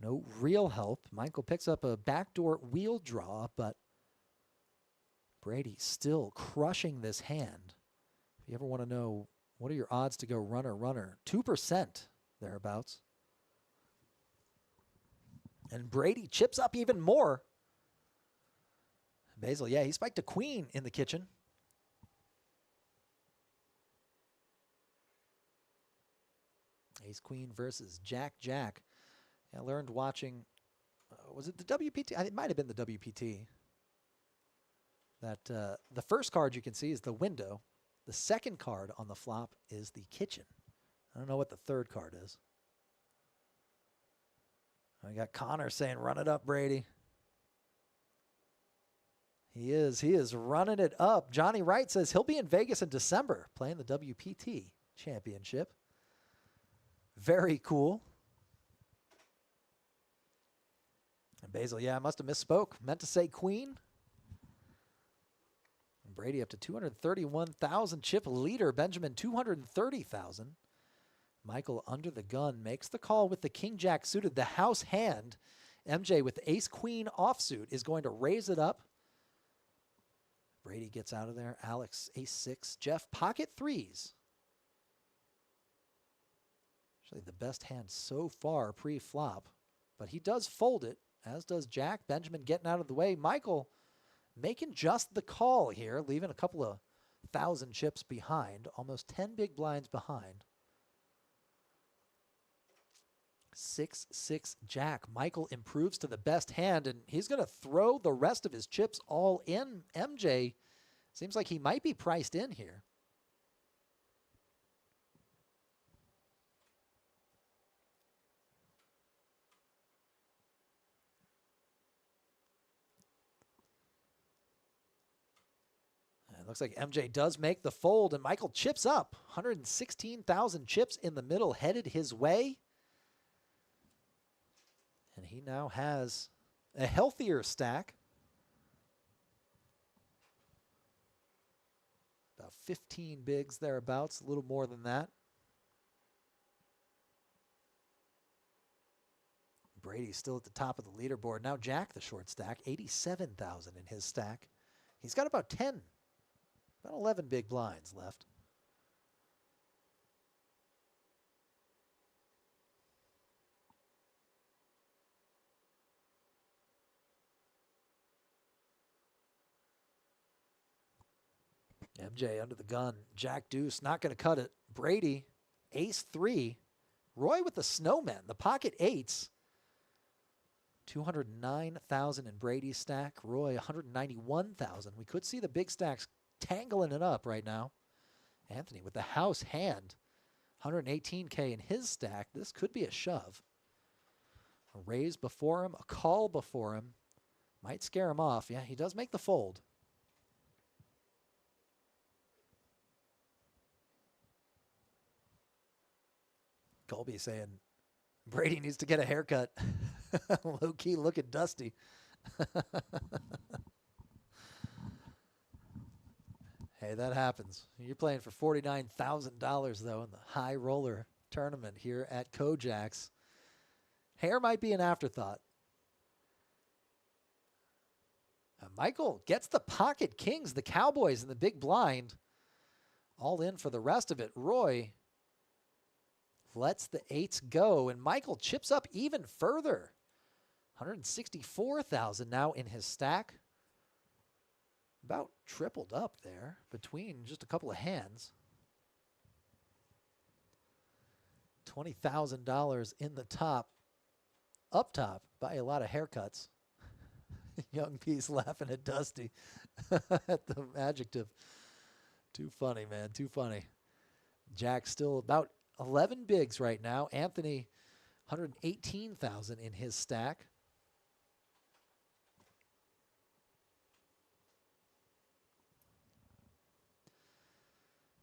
No real help. Michael picks up a backdoor wheel draw, but Brady still crushing this hand. If you ever want to know what are your odds to go runner, 2% thereabouts. And Brady chips up even more. Basil, yeah, he spiked a queen in the kitchen. Ace queen versus Jack Jack. I learned watching, was it the WPT? It might have been the WPT. That the first card you can see is the window. The second card on the flop is the kitchen. I don't know what the third card is. I got Connor saying, run it up, Brady. He is running it up. Johnny Wright says he'll be in Vegas in December playing the WPT Championship. Very cool. Basil, yeah, I must have misspoke. Meant to say queen. And Brady up to 231,000 chip leader. Benjamin 230,000. Michael under the gun makes the call with the king jack suited, the house hand. MJ with the ace queen offsuit is going to raise it up. Brady gets out of there. Alex ace six. Jeff pocket threes. Actually the best hand so far pre-flop, but he does fold it, as does Jack. Benjamin getting out of the way. Michael making just the call here, leaving a couple of thousand chips behind, almost 10 big blinds behind. 6-6 Jack. Michael improves to the best hand, and he's going to throw the rest of his chips all in. MJ seems like he might be priced in here. It looks like MJ does make the fold, and Michael chips up. 116,000 chips in the middle headed his way. And he now has a healthier stack. About 15 bigs thereabouts, a little more than that. Brady's still at the top of the leaderboard. Now Jack, the short stack, 87,000 in his stack. He's got about 10, about 11 big blinds left. MJ under the gun. Jack deuce, not going to cut it. Brady, ace three. Roy with the snowmen, the pocket eights. 209,000 in Brady's stack. Roy, 191,000. We could see the big stacks tangling it up right now. Anthony with the house hand. 118K in his stack. This could be a shove. A raise before him, a call before him. Might scare him off. Yeah, he does make the fold. Colby saying Brady needs to get a haircut. Low-key looking dusty. Hey, that happens. You're playing for $49,000, though, in the high roller tournament here at KoJack's. Hair might be an afterthought. Michael gets the pocket kings, the Cowboys in the big blind. All in for the rest of it. Roy lets the eights go, and Michael chips up even further. 164,000 now in his stack. About tripled up there between just a couple of hands. $20,000 in the top. Up top by a lot of haircuts. Young piece laughing at Dusty at the adjective. Too funny, man. Too funny. Jack still about 11 bigs right now. Anthony, 118,000 in his stack.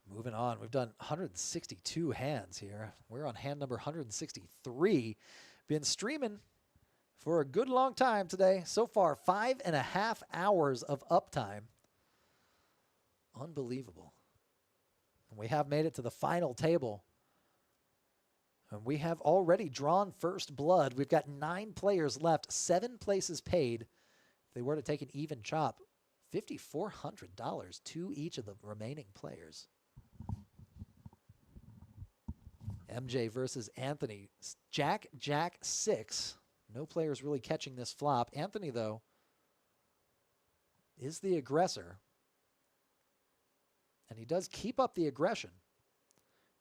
Moving on, we've done 162 hands here. We're on hand number 163. Been streaming for a good long time today. So far, 5.5 hours of uptime. Unbelievable. And we have made it to the final table. And we have already drawn first blood. We've got 9 players left, 7 places paid. If they were to take an even chop, $5,400 to each of the remaining players. MJ versus Anthony. Jack, Jack, 6. No players really catching this flop. Anthony, though, is the aggressor. And he does keep up the aggression.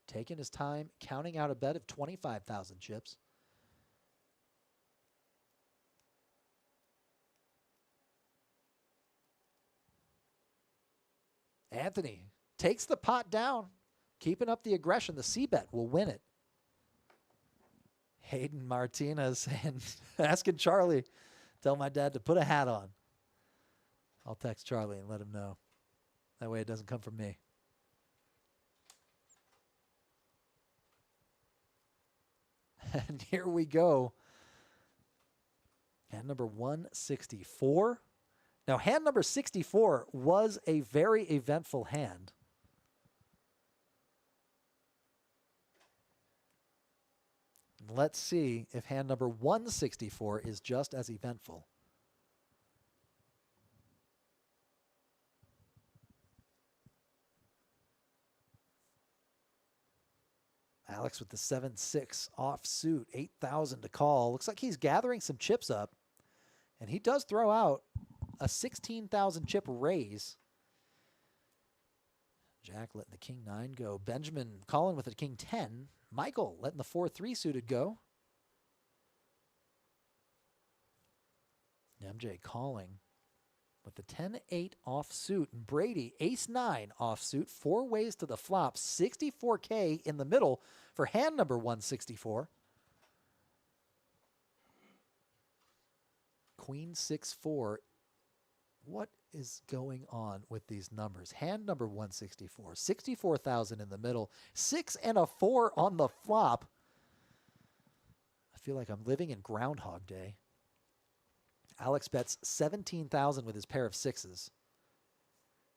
Taking his time, counting out a bet of 25,000 chips. Anthony takes the pot down, keeping up the aggression. The C-bet will win it. Hayden Martinez saying, asking Charlie, tell my dad to put a hat on. I'll text Charlie and let him know. That way it doesn't come from me. And here we go. Hand number 164. Now, hand number 64 was a very eventful hand. Let's see if hand number 164 is just as eventful. Alex with the 7-6 offsuit, 8,000 to call. Looks like he's gathering some chips up, and he does throw out a 16,000 chip raise. Jack letting the king 9 go. Benjamin calling with the king 10. Michael letting the 4-3 suited go. MJ calling with the 10-8 offsuit. And Brady, ace-9 offsuit. 4 ways to the flop. 64K in the middle for hand number 164. Queen 6-4. What is going on with these numbers? Hand number 164. 64,000 in the middle. 6 and a 4 on the flop. I feel like I'm living in Groundhog Day. Alex bets 17,000 with his pair of 6s.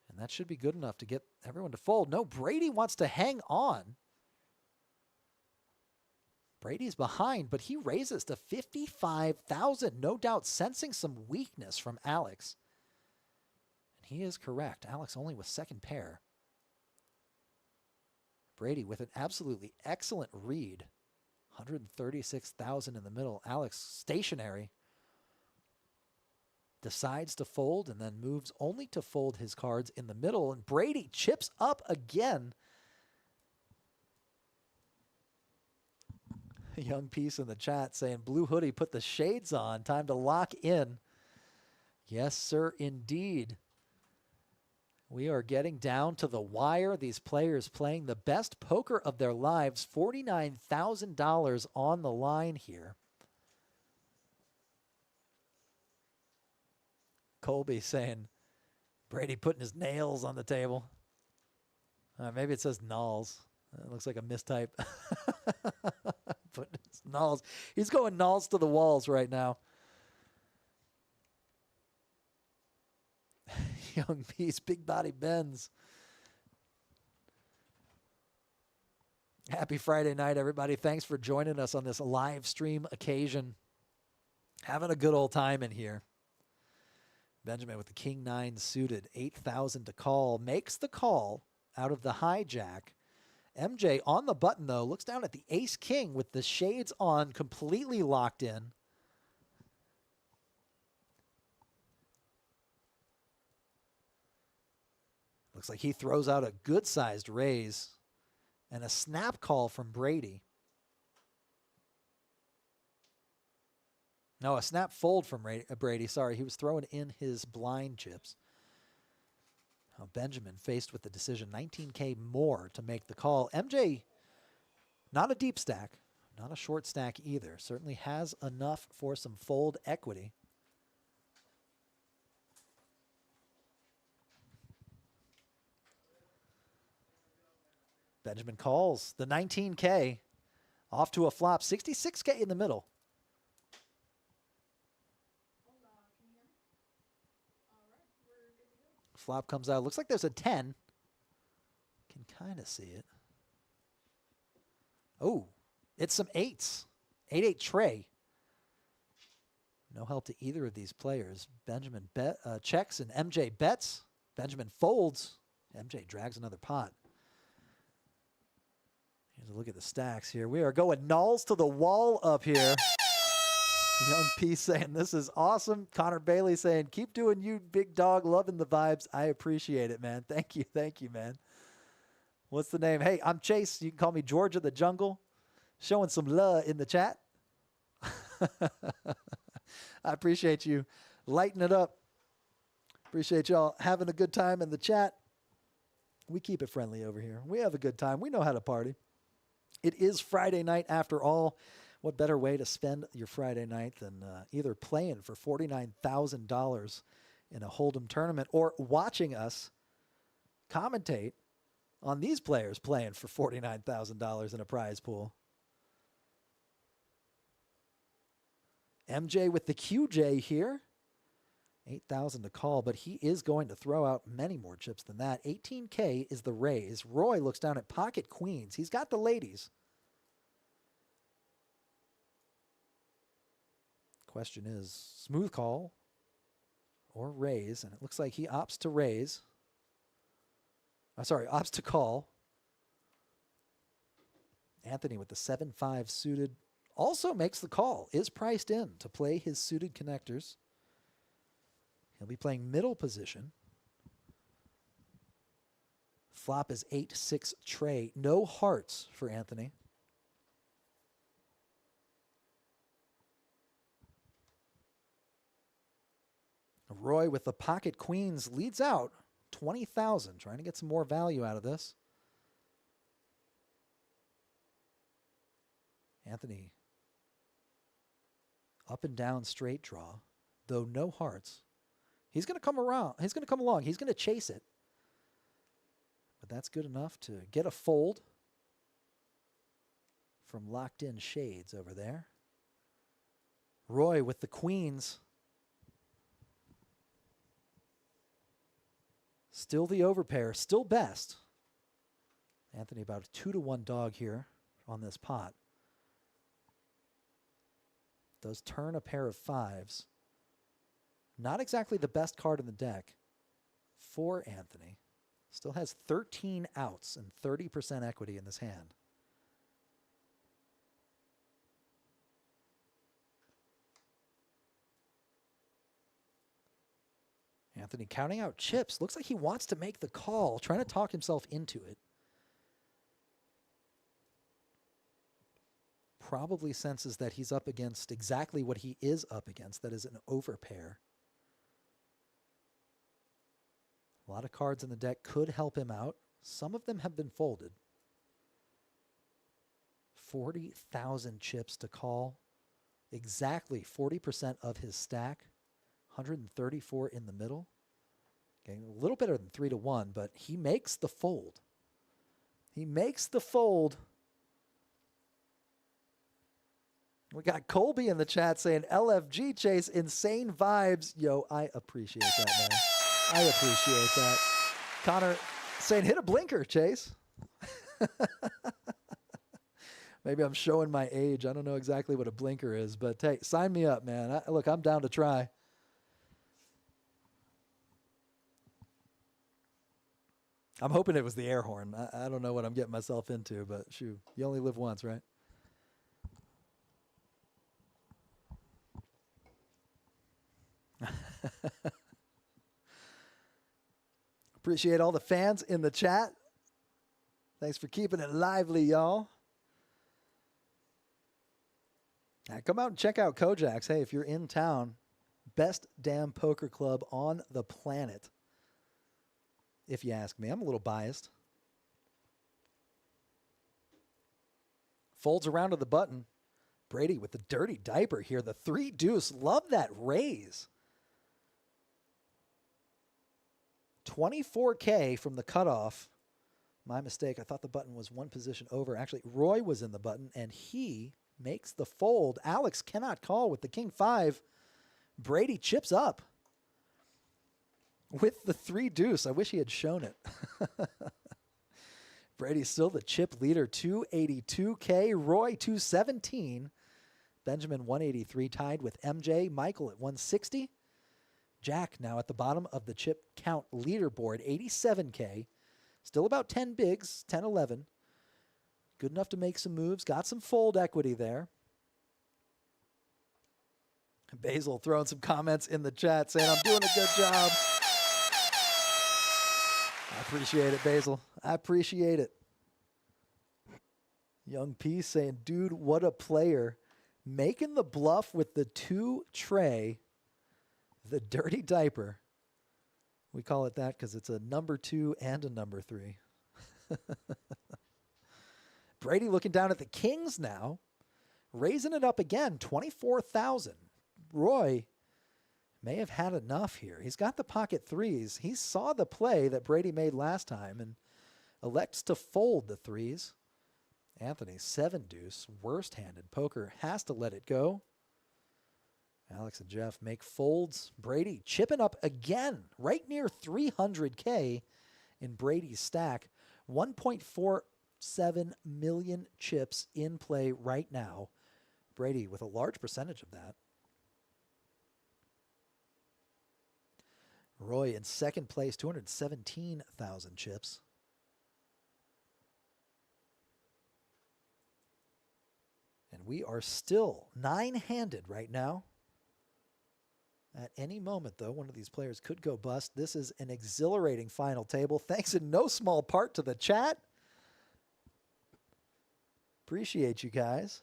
And that should be good enough to get everyone to fold. No, Brady wants to hang on. Brady's behind, but he raises to 55,000. No doubt sensing some weakness from Alex. And he is correct. Alex only with second pair. Brady with an absolutely excellent read. 136,000 in the middle. Alex stationary. Decides to fold and then moves only to fold his cards in the middle. And Brady chips up again. A young piece in the chat saying, Blue Hoodie, put the shades on. Time to lock in. Yes, sir, indeed. We are getting down to the wire. These players playing the best poker of their lives. $49,000 on the line here. Colby saying, Brady putting his nails on the table. Maybe it says nulls. It looks like a mistype. Putting his nulls. He's going nulls to the walls right now. Young piece, big body bends. Happy Friday night, everybody. Thanks for joining us on this live stream occasion. Having a good old time in here. Benjamin with the king 9 suited, 8,000 to call, makes the call out of the hijack. MJ on the button, though, looks down at the ace king with the shades on, completely locked in. Looks like he throws out a good-sized raise and a snap call from Brady. No, a snap fold from Brady. Sorry, he was throwing in his blind chips. Now Benjamin faced with the decision, 19K more to make the call. MJ, not a deep stack, not a short stack either. Certainly has enough for some fold equity. Benjamin calls the 19K off to a flop, 66K in the middle. Flop comes out. Looks like there's a 10. Can kind of see it. Oh, it's some 8s. 8-8 tray. No help to either of these players. Benjamin checks and MJ bets. Benjamin folds. MJ drags another pot. Here's a look at the stacks here. We are going nulls to the wall up here. Young P saying, this is awesome. Connor Bailey saying, keep doing you, big dog. Loving the vibes. I appreciate it, man. Thank you, man. What's the name? Hey, I'm Chase. You can call me George of the Jungle. Showing some love in the chat. I appreciate you lighting it up. Appreciate y'all having a good time in the chat. We keep it friendly over here. We have a good time. We know how to party. It is Friday night after all. What better way to spend your Friday night than either playing for $49,000 in a Hold'em tournament or watching us commentate on these players playing for $49,000 in a prize pool. MJ with the QJ here. 8,000 to call, but he is going to throw out many more chips than that. 18K is the raise. Roy looks down at pocket queens. He's got the ladies. Question is, smooth call or raise? And it looks like he opts to raise. Opts to call. Anthony with the 7-5 suited also makes the call, is priced in to play his suited connectors. He'll be playing middle position. Flop is 8-6 tray. No hearts for Anthony. Roy with the pocket queens leads out 20,000, trying to get some more value out of this. Anthony up and down straight draw, though no hearts. He's going to come around. He's going to come along. He's going to chase it. But that's good enough to get a fold from locked in shades over there. Roy with the queens. Still the overpair, still best. Anthony about a 2-to-1 dog here on this pot. Does turn a pair of fives. Not exactly the best card in the deck for Anthony. Still has 13 outs and 30% equity in this hand. Anthony counting out chips. Looks like he wants to make the call, trying to talk himself into it. Probably senses that he's up against exactly what he is up against. That is an overpair. A lot of cards in the deck could help him out. Some of them have been folded. 40,000 chips to call. Exactly 40% of his stack. 134 in the middle. Getting a little better than 3-to-1, but he makes the fold. He makes the fold. We got Colby in the chat saying, LFG Chase, insane vibes. Yo, I appreciate that, man. I appreciate that. Connor saying, hit a blinker, Chase. Maybe I'm showing my age. I don't know exactly what a blinker is, but hey, sign me up, man. Look, I'm down to try. I'm hoping it was the air horn. I don't know what I'm getting myself into, but shoot, you only live once, right? Appreciate all the fans in the chat. Thanks for keeping it lively, y'all. Come out and check out KoJack's. Hey, if you're in town, best damn poker club on the planet. If you ask me, I'm a little biased. Folds around to the button. Brady with the dirty diaper here. The 3-deuce. Love that raise. 24K from the cutoff. My mistake. I thought the button was one position over. Actually, Roy was in the button, and he makes the fold. Alex cannot call with the king-5. Brady chips up with the 3-deuce. I wish he had shown it. Brady's still the chip leader, 282K. Roy, 217. Benjamin, 183, tied with MJ. Michael at 160. Jack now at the bottom of the chip count leaderboard, 87K. Still about 10 bigs, 10, 11. Good enough to make some moves. Got some fold equity there. Basil throwing some comments in the chat saying, I'm doing a good job. I appreciate it, Basil. I appreciate it. Young P saying, dude, what a player. Making the bluff with the 2 tray. The dirty diaper. We call it that because it's a number 2 and a number 3. Brady looking down at the kings now. Raising it up again, 24,000. Roy may have had enough here. He's got the pocket threes. He saw the play that Brady made last time and elects to fold the threes. Anthony, 7-deuce, worst hand in poker, has to let it go. Alex and Jeff make folds. Brady chipping up again, right near 300K in Brady's stack. 1.47 million chips in play right now. Brady with a large percentage of that. Roy in second place, 217,000 chips. And we are still nine-handed right now. At any moment, though, one of these players could go bust. This is an exhilarating final table. Thanks in no small part to the chat. Appreciate you guys.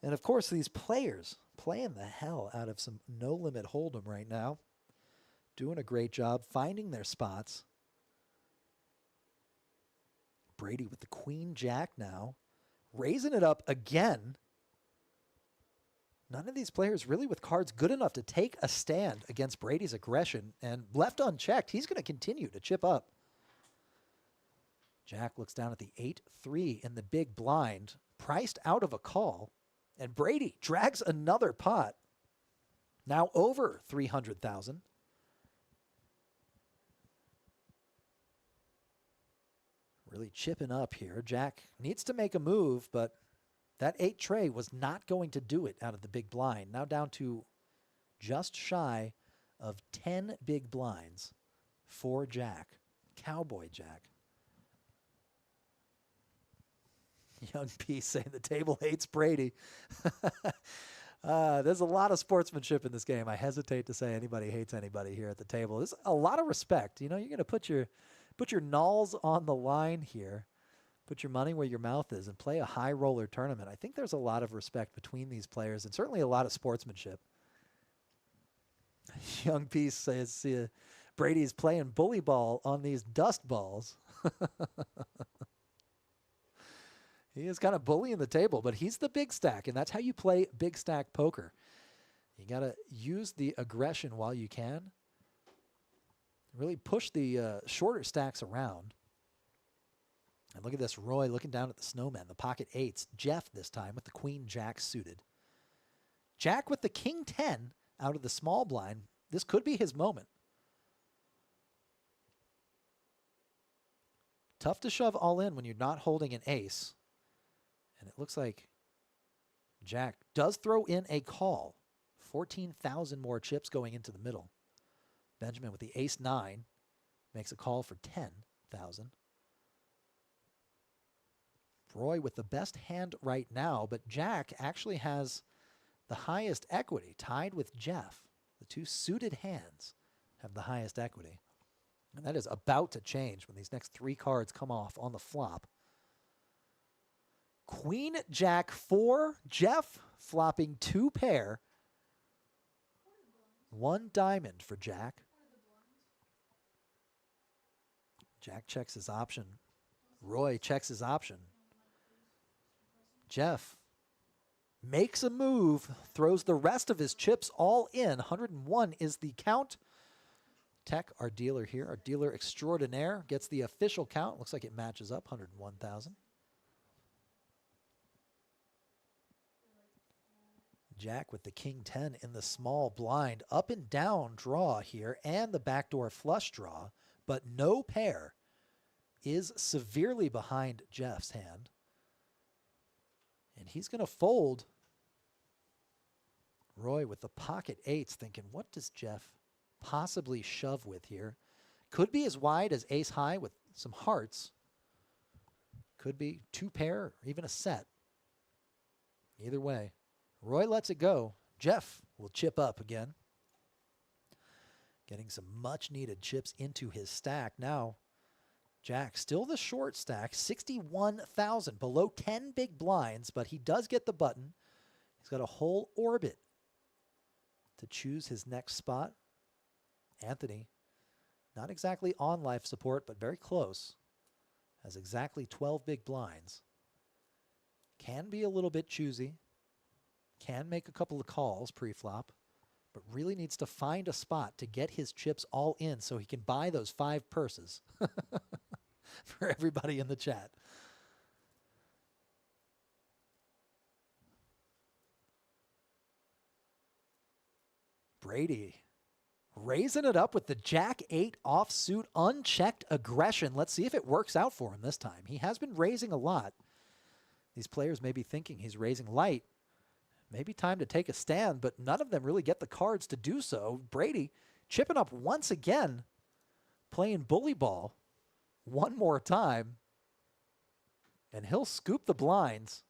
And, of course, these players playing the hell out of some no-limit hold'em right now. Doing a great job finding their spots. Brady with the queen jack now. Raising it up again. None of these players really with cards good enough to take a stand against Brady's aggression. And left unchecked, he's going to continue to chip up. Jack looks down at the 8-3 in the big blind. Priced out of a call. And Brady drags another pot. Now over 300,000. Really chipping up here. Jack needs to make a move, but that 8 tray was not going to do it out of the big blind. Now down to just shy of 10 big blinds for Jack. Cowboy Jack. Young P saying the table hates Brady. There's a lot of sportsmanship in this game. I hesitate to say anybody hates anybody here at the table. There's a lot of respect. You know, you're going to put your nulls on the line here. Put your money where your mouth is and play a high roller tournament. I think there's a lot of respect between these players and certainly a lot of sportsmanship. Young Peace says Brady's playing bully ball on these dust balls. He is kind of bullying the table, but he's the big stack, and that's how you play big stack poker. You got to use the aggression while you can. Really push the shorter stacks around. And look at this, Roy looking down at the snowman, the pocket eights. Jeff this time with the queen jack suited. Jack with the king 10 out of the small blind. This could be his moment. Tough to shove all in when you're not holding an ace. And it looks like Jack does throw in a call. 14,000 more chips going into the middle. Benjamin with the ace 9 makes a call for 10,000. Roy with the best hand right now, but Jack actually has the highest equity, tied with Jeff. The two suited hands have the highest equity. And that is about to change when these next 3 cards come off on the flop. Queen Jack 4, Jeff flopping 2 pair. 1 diamond for Jack. Jack checks his option. Roy checks his option. Jeff makes a move, throws the rest of his chips all in. 101 is the count. Tech, our dealer here, our dealer extraordinaire, gets the official count. Looks like it matches up, 101,000. Jack with the king 10 in the small blind. Up and down draw here and the backdoor flush draw, but no pair is severely behind Jeff's hand. And he's going to fold. Roy with the pocket eights thinking, what does Jeff possibly shove with here? Could be as wide as ace high with some hearts. Could be 2 pair or even a set. Either way. Roy lets it go. Jeff will chip up again. Getting some much needed chips into his stack. Now, Jack still the short stack, 61,000, below 10 big blinds, but he does get the button. He's got a whole orbit to choose his next spot. Anthony, not exactly on life support, but very close. Has exactly 12 big blinds. Can be a little bit choosy. Can make a couple of calls pre-flop, but really needs to find a spot to get his chips all in so he can buy those 5 purses for everybody in the chat. Brady raising it up with the Jack-8 offsuit, unchecked aggression. Let's see if it works out for him this time. He has been raising a lot. These players may be thinking he's raising light. Maybe time to take a stand, but none of them really get the cards to do so. Brady chipping up once again, playing bully ball one more time, and he'll scoop the blinds.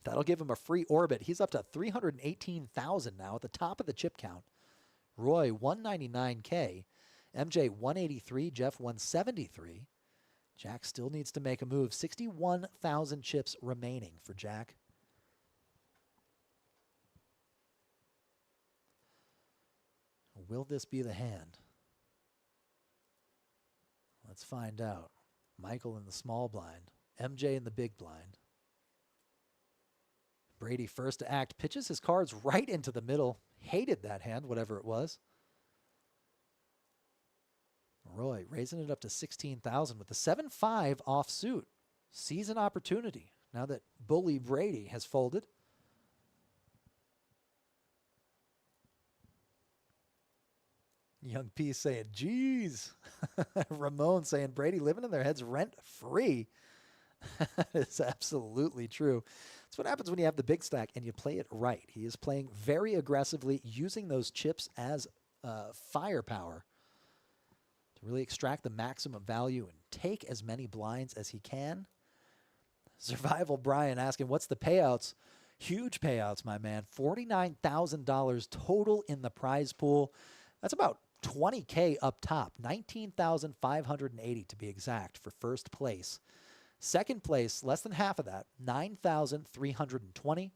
That'll give him a free orbit. He's up to 318,000 now at the top of the chip count. Roy, 199K. MJ, 183. Jeff, 173. Jack still needs to make a move. 61,000 chips remaining for Jack. Will this be the hand? Let's find out. Michael in the small blind. MJ in the big blind. Brady first to act, pitches his cards right into the middle. Hated that hand, whatever it was. Roy raising it up to 16,000 with the 7-5 offsuit. Sees an opportunity now that bully Brady has folded. Young P saying, geez. Ramon saying, Brady living in their heads rent free. It's absolutely true. That's what happens when you have the big stack and you play it right. He is playing very aggressively, using those chips as firepower to really extract the maximum value and take as many blinds as he can. Survival Brian asking, what's the payouts? Huge payouts, my man. $49,000 total in the prize pool. That's about 20K up top. 19,580 to be exact for first place. Second place, less than half of that, 9,320.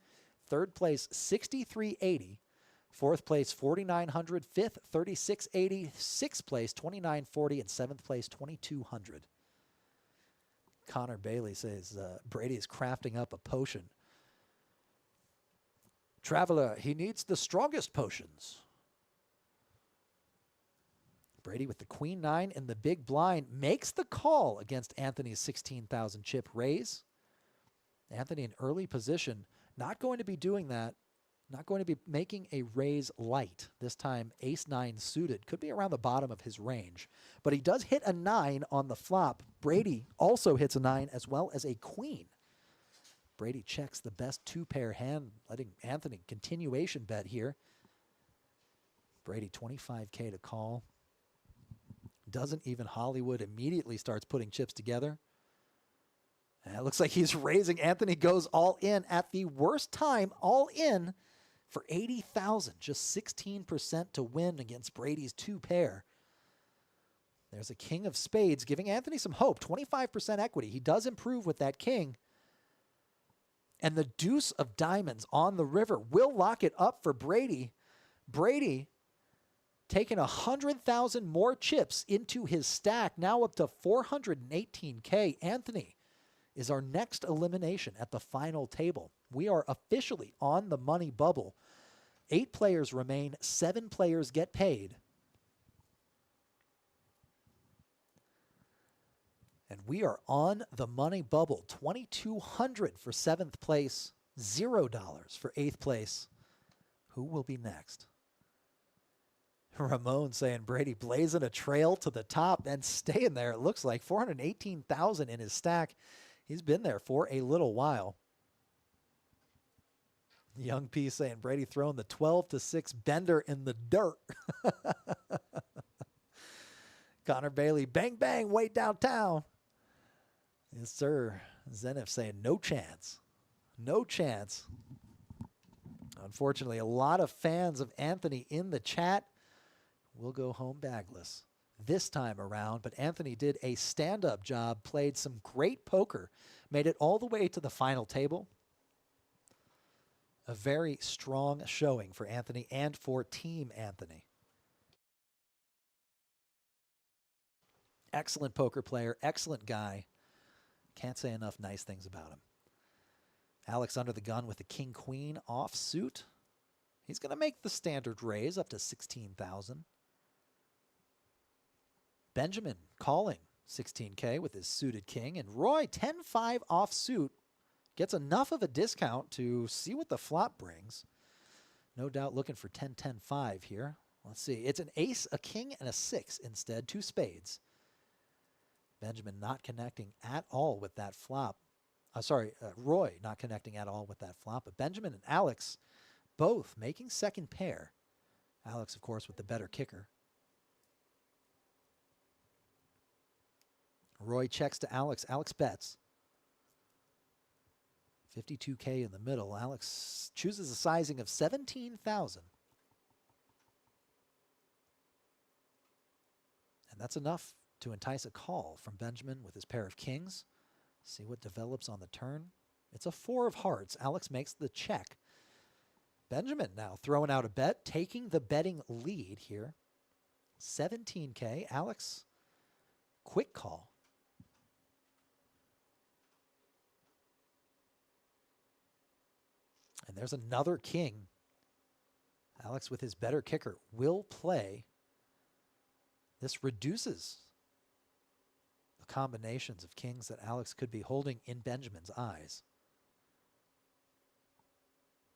Third place, 6,380. Fourth place, 4,900. Fifth, 3,680. Sixth place, 2,940. And seventh place, 2,200. Connor Bailey says Brady is crafting up a potion. Traveler, he needs the strongest potions. Brady with the queen nine and the big blind makes the call against Anthony's 16,000 chip raise. Anthony in early position, not going to be doing that. Not going to be making a raise light. This time ace nine suited. Could be around the bottom of his range. But he does hit a 9 on the flop. Brady also hits a 9 as well as a queen. Brady checks the best two-pair hand, letting Anthony continuation bet here. Brady 25K to call. Doesn't even Hollywood, immediately starts putting chips together. And it looks like he's raising. Anthony goes all in at the worst time, all in for 80,000. Just 16% to win against Brady's two pair. There's a king of spades giving Anthony some hope. 25% equity. He does improve with that king. And the deuce of diamonds on the river will lock it up for Brady. Brady taking 100,000 more chips into his stack, now up to 418K. Anthony is our next elimination at the final table. We are officially on the money bubble. 8 players remain, 7 players get paid. And we are on the money bubble. 2,200 for 7th place, $0 for 8th place. Who will be next? Ramon saying Brady blazing a trail to the top and staying there. It looks like 418,000 in his stack. He's been there for a little while. Young P saying Brady throwing the 12-6 bender in the dirt. Connor Bailey, bang, bang, way downtown. Yes, sir. Zenith saying no chance. No chance. Unfortunately, a lot of fans of Anthony in the chat will go home bagless this time around, but Anthony did a stand-up job, played some great poker, made it all the way to the final table. A very strong showing for Anthony and for Team Anthony. Excellent poker player, excellent guy. Can't say enough nice things about him. Alex under the gun with the king-queen offsuit. He's going to make the standard raise up to 16,000. Benjamin calling 16K with his suited king. And Roy, 10-5 offsuit, gets enough of a discount to see what the flop brings. No doubt looking for 10-10-5 here. Let's see. It's an ace, a king, and a 6 instead. 2 spades. Benjamin not connecting at all with that flop. Roy not connecting at all with that flop. But Benjamin and Alex both making second pair. Alex, of course, with the better kicker. Roy checks to Alex. Alex bets. 52K in the middle. Alex chooses a sizing of 17,000. And that's enough to entice a call from Benjamin with his pair of kings. See what develops on the turn. It's a 4 of hearts. Alex makes the check. Benjamin now throwing out a bet, taking the betting lead here. 17K. Alex, quick call. And there's another king. Alex with his better kicker will play. This reduces the combinations of kings that Alex could be holding in Benjamin's eyes.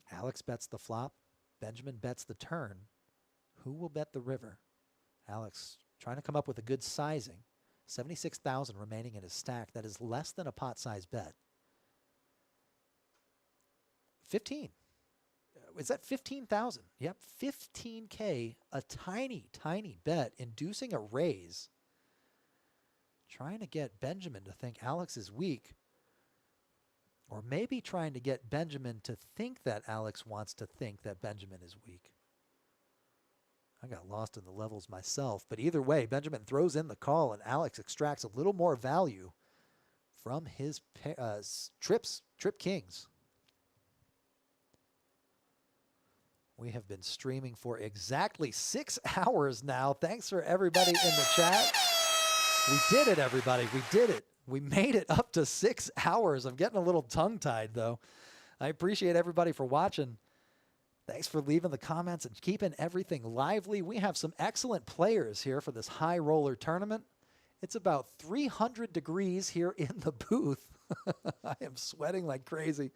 Alex bets the flop. Benjamin bets the turn. Who will bet the river? Alex trying to come up with a good sizing. 76,000 remaining in his stack. That is less than a pot size bet. 15. Is that 15,000? Yep, 15K, a tiny, tiny bet, inducing a raise. Trying to get Benjamin to think Alex is weak. Or maybe trying to get Benjamin to think that Alex wants to think that Benjamin is weak. I got lost in the levels myself. But either way, Benjamin throws in the call and Alex extracts a little more value from his trip kings. We have been streaming for exactly 6 hours now. Thanks for everybody in the chat. We did it, everybody. We did it. We made it up to 6 hours. I'm getting a little tongue-tied, though. I appreciate everybody for watching. Thanks for leaving the comments and keeping everything lively. We have some excellent players here for this high roller tournament. It's about 300 degrees here in the booth. I am sweating like crazy.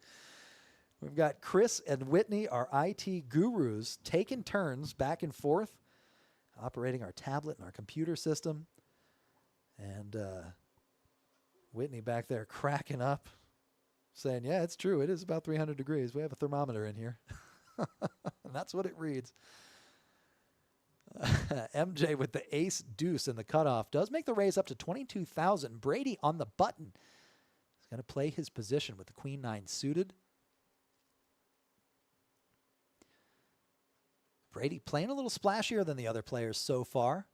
We've got Chris and Whitney, our IT gurus, taking turns back and forth, operating our tablet and our computer system. And Whitney back there cracking up, saying, yeah, it's true. It is about 300 degrees. We have a thermometer in here. And that's what it reads. MJ with the ace deuce in the cutoff does make the raise up to 22,000. Brady on the button. He's going to play his position with the queen 9 suited. Brady playing a little splashier than the other players so far.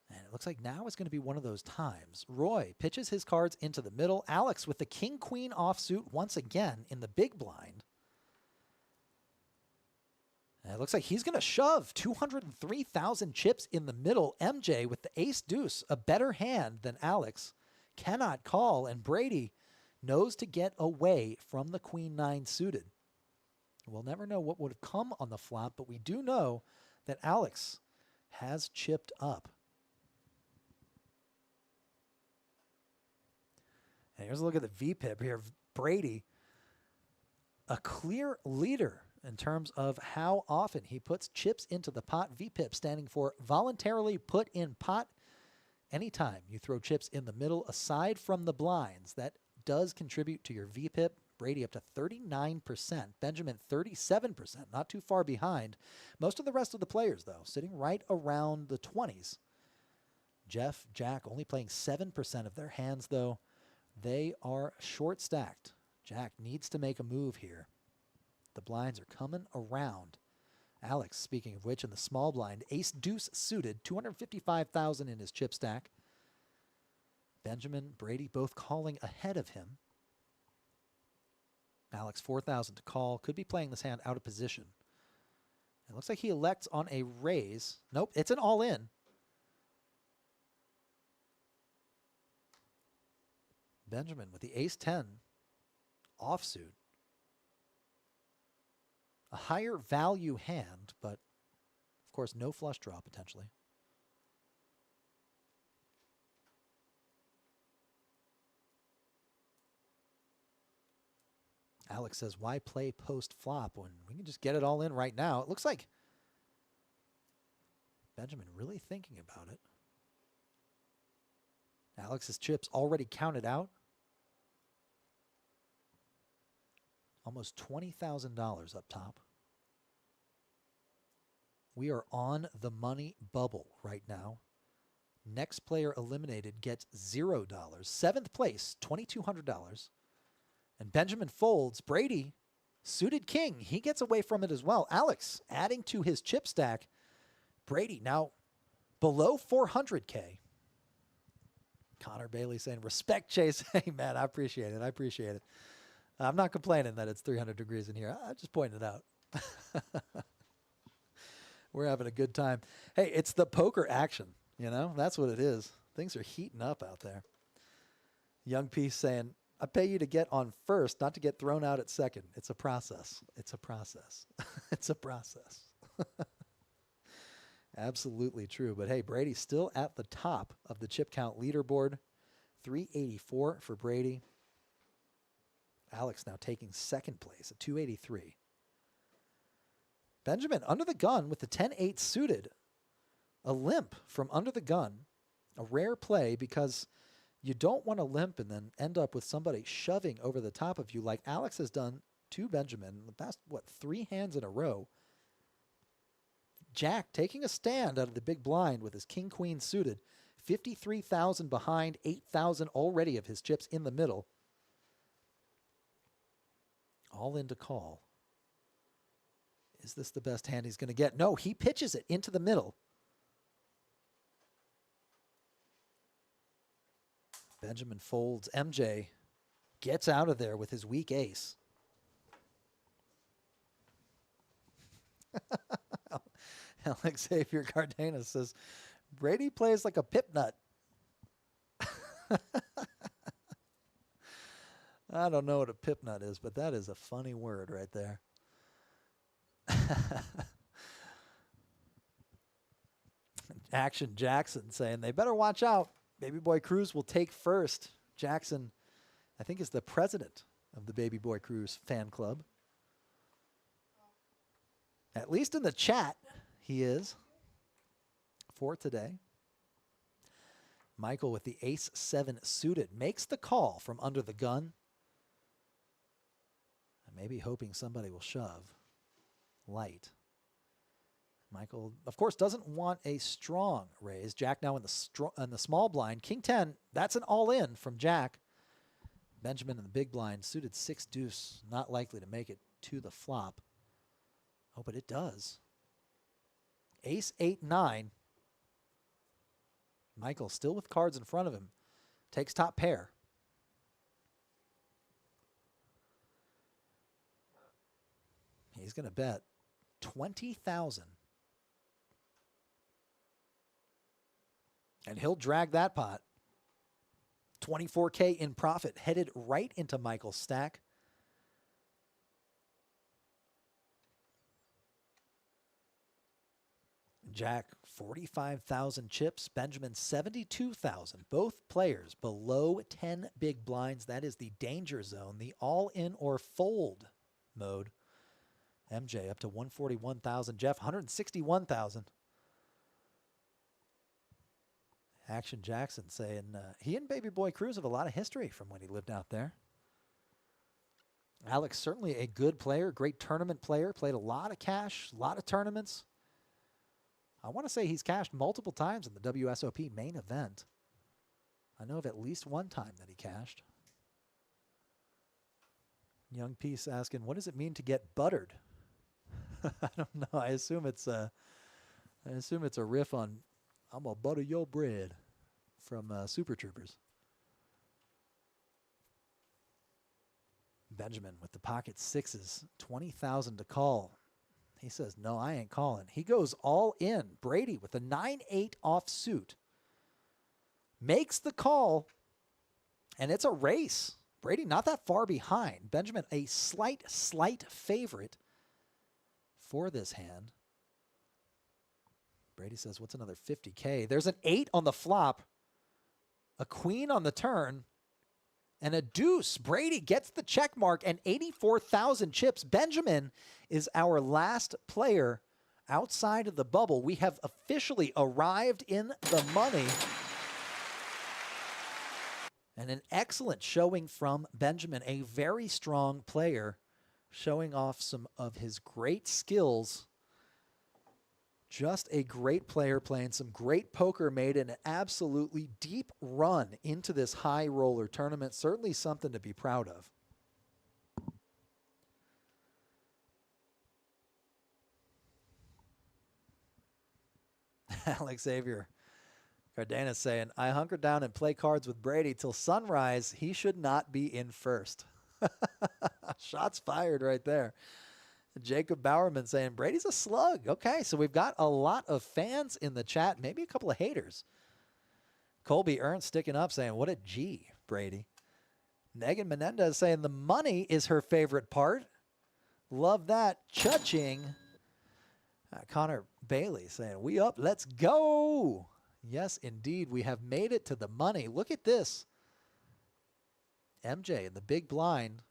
And it looks like now is going to be one of those times. Roy pitches his cards into the middle. Alex with the king-queen offsuit once again in the big blind. And it looks like he's going to shove 203,000 chips in the middle. MJ with the ace-deuce, a better hand than Alex, cannot call. And Brady knows to get away from the queen 9 suited. We'll never know what would have come on the flop, but we do know that Alex has chipped up. And here's a look at the VPIP here. Brady, a clear leader in terms of how often he puts chips into the pot. VPIP standing for voluntarily put in pot. Anytime you throw chips in the middle, aside from the blinds, that does contribute to your VPIP. Brady up to 39%. Benjamin 37%, not too far behind. Most of the rest of the players, though, sitting right around the 20s. Jeff, Jack only playing 7% of their hands, though. They are short stacked. Jack needs to make a move here. The blinds are coming around. Alex, speaking of which, in the small blind, ace deuce suited, 255,000 in his chip stack. Benjamin, Brady both calling ahead of him. Alex 4,000 to call. Could be playing this hand out of position. It looks like he elects on a raise. Nope, it's an all-in. Benjamin with the ace-10 offsuit. A higher value hand, but of course no flush draw potentially. Alex says, why play post-flop when we can just get it all in right now? It looks like Benjamin really thinking about it. Alex's chips already counted out. Almost $20,000 up top. We are on the money bubble right now. Next player eliminated gets $0. Seventh place, $2,200. And Benjamin folds. Brady, suited king. He gets away from it as well. Alex adding to his chip stack. Brady now below 400K. Connor Bailey saying, respect, Chase. Hey, man, I appreciate it. I appreciate it. I'm not complaining that it's 300 degrees in here. I just pointed it out. We're having a good time. Hey, it's the poker action. You know, that's what it is. Things are heating up out there. Young Peace saying, I pay you to get on first, not to get thrown out at second. It's a process. It's a process. It's a process. Absolutely true. But hey, Brady's still at the top of the chip count leaderboard. 384 for Brady. Alex now taking second place at 283. Benjamin under the gun with the 10-8 suited. A limp from under the gun. A rare play because you don't want to limp and then end up with somebody shoving over the top of you like Alex has done to Benjamin in the past, 3 hands in a row. Jack taking a stand out of the big blind with his king-queen suited. 53,000 behind, 8,000 already of his chips in the middle. All in to call. Is this the best hand he's going to get? No, he pitches it into the middle. Benjamin folds. MJ gets out of there with his weak ace. Alex Xavier Cardenas says, Brady plays like a pip nut. I don't know what a pip nut is, but that is a funny word right there. Action Jackson saying, they better watch out. Baby Boy Cruz will take first. Jackson, I think, is the president of the Baby Boy Cruz fan club. At least in the chat, he is. For today. Michael with the ace-7 suited makes the call from under the gun. And maybe hoping somebody will shove. Light. Michael, of course, doesn't want a strong raise. Jack now in the small blind. King 10, that's an all-in from Jack. Benjamin in the big blind, suited 6 deuce, not likely to make it to the flop. Oh, but it does. Ace 8 9. Michael still with cards in front of him. Takes top pair. He's going to bet 20,000. And he'll drag that pot. 24K in profit, headed right into Michael's stack. Jack, 45,000 chips. Benjamin, 72,000. Both players below 10 big blinds. That is the danger zone, the all-in or fold mode. MJ up to 141,000. Jeff, 161,000. Action Jackson saying he and Baby Boy Cruz have a lot of history from when he lived out there. Alex, certainly a good player, great tournament player, played a lot of cash, a lot of tournaments. I want to say he's cashed multiple times in the WSOP main event. I know of at least one time that he cashed. Young Peace asking, what does it mean to get buttered? I don't know. I assume it's a riff on I'm gonna butter your bread from Super Troopers. Benjamin with the pocket sixes, 20,000 to call. He says, no, I ain't calling. He goes all in. Brady with a 9-8 offsuit. Makes the call, and it's a race. Brady not that far behind. Benjamin a slight favorite for this hand. Brady says, what's another 50K? There's an 8 on the flop, a queen on the turn, and a deuce. Brady gets the check mark and 84,000 chips. Benjamin is our last player outside of the bubble. We have officially arrived in the money. And an excellent showing from Benjamin, a very strong player, showing off some of his great skills. Just a great player playing some great poker, made an absolutely deep run into this high roller tournament. Certainly something to be proud of. Alex Xavier Cardenas saying, I hunker down and play cards with Brady till sunrise. He should not be in first. Shots fired right there. Jacob Bowerman saying, Brady's a slug. Okay, so we've got a lot of fans in the chat, maybe a couple of haters. Colby Ernst sticking up saying, what a G, Brady. Megan Menendez saying, the money is her favorite part. Love that. Cha-ching. Connor Bailey saying, we up, let's go. Yes, indeed, we have made it to the money. Look at this. MJ in the big blind.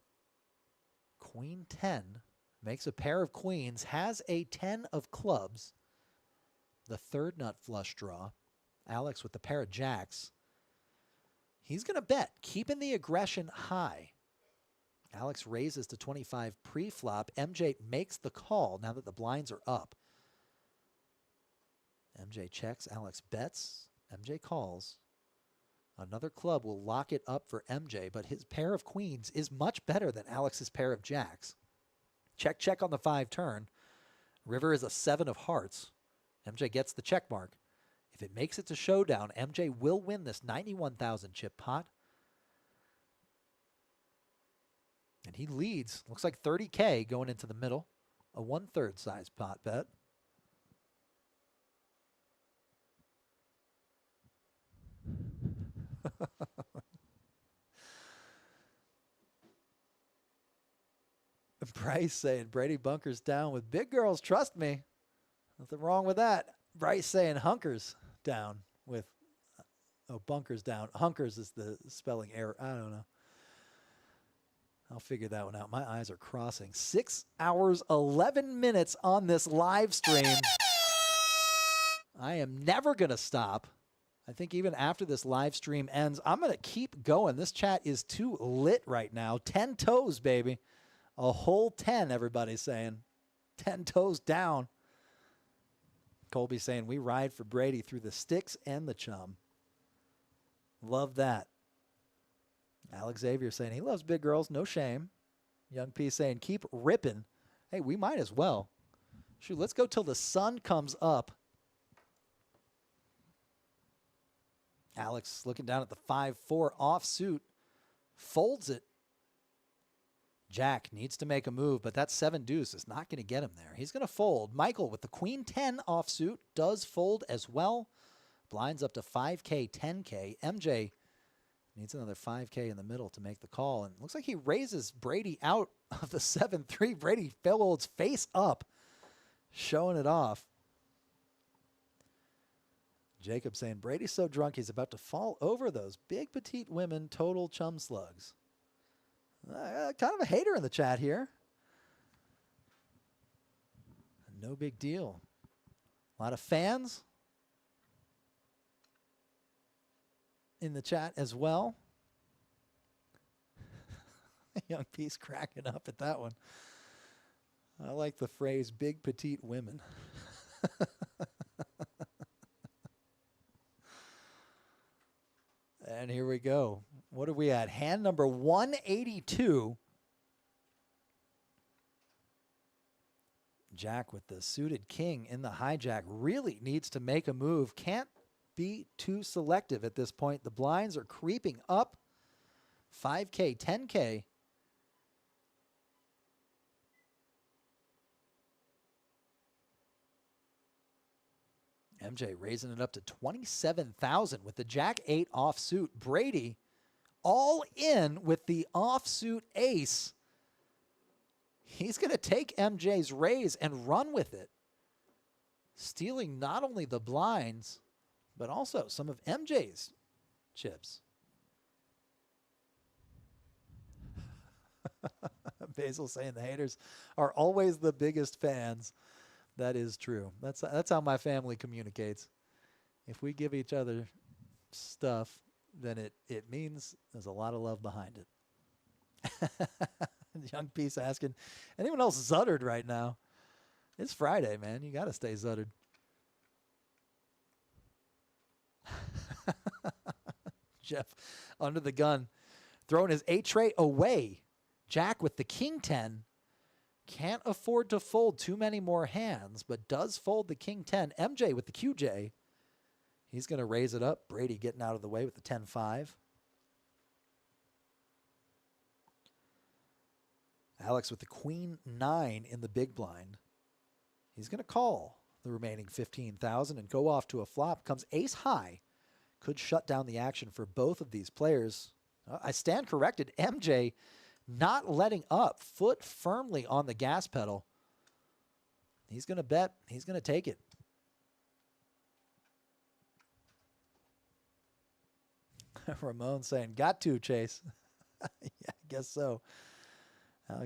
Queen 10 makes a pair of queens, has a 10 of clubs. The third nut flush draw. Alex with the pair of jacks. He's going to bet, keeping the aggression high. Alex raises to 25 pre-flop. MJ makes the call now that the blinds are up. MJ checks, Alex bets, MJ calls. Another club will lock it up for MJ, but his pair of queens is much better than Alex's pair of jacks. Check, check on the 5 turn. River is a 7 of hearts. MJ gets the check mark. If it makes it to showdown, MJ will win this 91,000 chip pot. And he leads, looks like 30K going into the middle. A 1/3 size pot bet. Bryce saying, Brady bunkers down with big girls, trust me. Nothing wrong with that. Bryce saying hunkers down with, bunkers down. Hunkers is the spelling error. I don't know. I'll figure that one out. My eyes are crossing. 6 hours, 11 minutes on this live stream. I am never going to stop. I think even after this live stream ends, I'm going to keep going. This chat is too lit right now. 10 toes, baby. A whole 10, everybody's saying. 10 toes down. Colby saying, we ride for Brady through the sticks and the chum. Love that. Alex Xavier saying, he loves big girls, no shame. Young P saying, keep ripping. Hey, we might as well. Shoot, let's go till the sun comes up. Alex looking down at the 5-4 offsuit. Folds it. Jack needs to make a move, but that 7 deuce is not going to get him there. He's going to fold. Michael with the Queen 10 offsuit does fold as well. Blinds up to 5K, 10K. MJ needs another 5K in the middle to make the call. And looks like he raises Brady out of the 7-3. Brady folds face up, showing it off. Jacob saying, Brady's so drunk he's about to fall over those big petite women total chum slugs. Kind of a hater in the chat here. No big deal. A lot of fans in the chat as well. Young Peace cracking up at that one. I like the phrase big petite women. And here we go. What are we at? Hand number 182. Jack with the suited king in the hijack really needs to make a move. Can't be too selective at this point. The blinds are creeping up. 5K, 10K. MJ raising it up to 27,000 with the Jack 8 offsuit. Brady all in with the offsuit ace. He's going to take MJ's raise and run with it, stealing not only the blinds, but also some of MJ's chips. Basil saying the haters are always the biggest fans. That is true. That's how my family communicates. If we give each other stuff, then it means there's a lot of love behind it. Young Peace asking, anyone else zuttered right now? It's Friday, man. You got to stay zuttered. Jeff under the gun, throwing his 8-tray away. Jack with the king 10. Can't afford to fold too many more hands, but does fold the king 10. MJ with the QJ. He's going to raise it up. Brady getting out of the way with the 10-5. Alex with the queen 9 in the big blind. He's going to call the remaining 15,000 and go off to a flop. Comes ace high. Could shut down the action for both of these players. I stand corrected. MJ not letting up. Foot firmly on the gas pedal. He's going to bet. He's going to take it. Ramon saying, got to, Chase. Yeah, I guess so.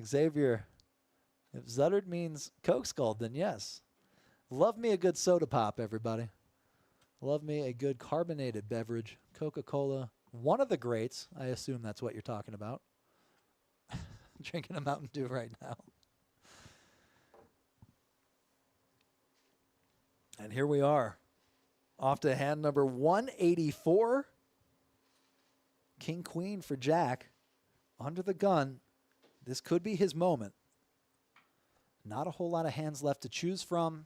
Xavier, if Zuttered means Coke Skull, then yes. Love me a good soda pop, everybody. Love me a good carbonated beverage. Coca-Cola, one of the greats. I assume that's what you're talking about. Drinking a Mountain Dew right now. And here we are. Off to hand number 184. King Queen for Jack. Under the gun. This could be his moment. Not a whole lot of hands left to choose from.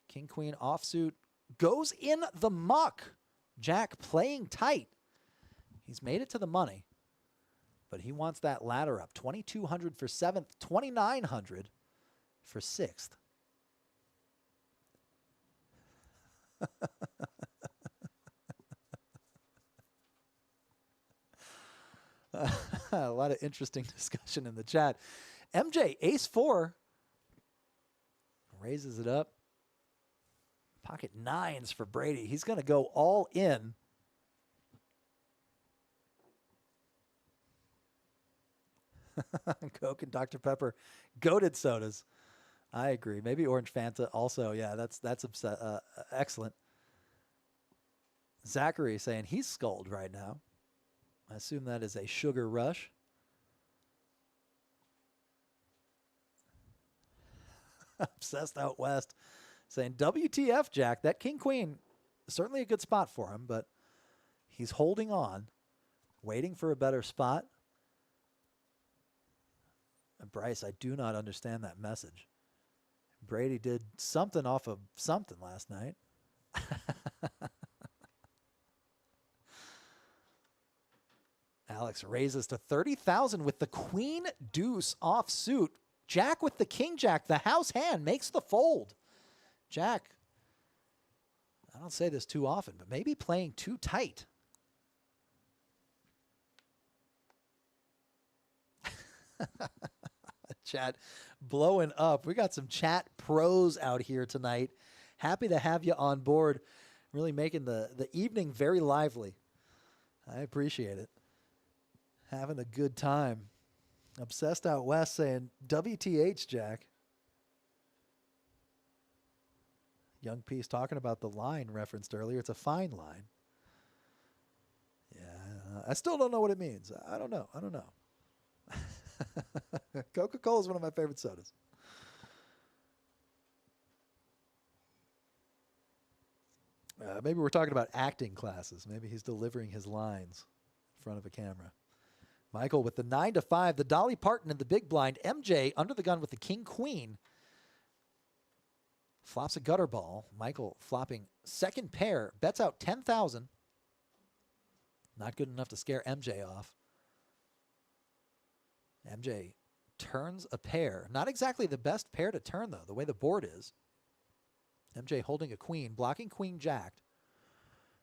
King Queen offsuit. Goes in the muck. Jack playing tight. He's made it to the money. But he wants that ladder up. 2,200 for 7th. 2,900 for 6th. A lot of interesting discussion in the chat. MJ, ace 4. Raises it up. Pocket 9s for Brady. He's going to go all in. Coke and Dr. Pepper. Goated sodas. I agree. Maybe Orange Fanta also. Yeah, that's excellent. Zachary saying he's sculled right now. I assume that is a sugar rush. Obsessed out west saying WTF, Jack. That King Queen, certainly a good spot for him, but he's holding on, waiting for a better spot. And Bryce, I do not understand that message. Brady did something off of something last night. Alex raises to 30,000 with the queen deuce offsuit. Jack with the king jack. The house hand makes the fold. Jack, I don't say this too often, but maybe playing too tight. Chat blowing up. We got some chat pros out here tonight. Happy to have you on board. Really making the evening very lively. I appreciate it. Having a good time. Obsessed out west saying WTH, Jack. Young Peace talking about the line referenced earlier. It's a fine line. Yeah, I still don't know what it means. I don't know. Coca-Cola is one of my favorite sodas. Maybe we're talking about acting classes. Maybe he's delivering his lines in front of a camera. Michael with the 9-5. The Dolly Parton in the big blind. MJ under the gun with the king queen. Flops a gutter ball. Michael flopping second pair. Bets out 10,000. Not good enough to scare MJ off. MJ turns a pair. Not exactly the best pair to turn, though, the way the board is. MJ holding a queen, blocking queen jacked.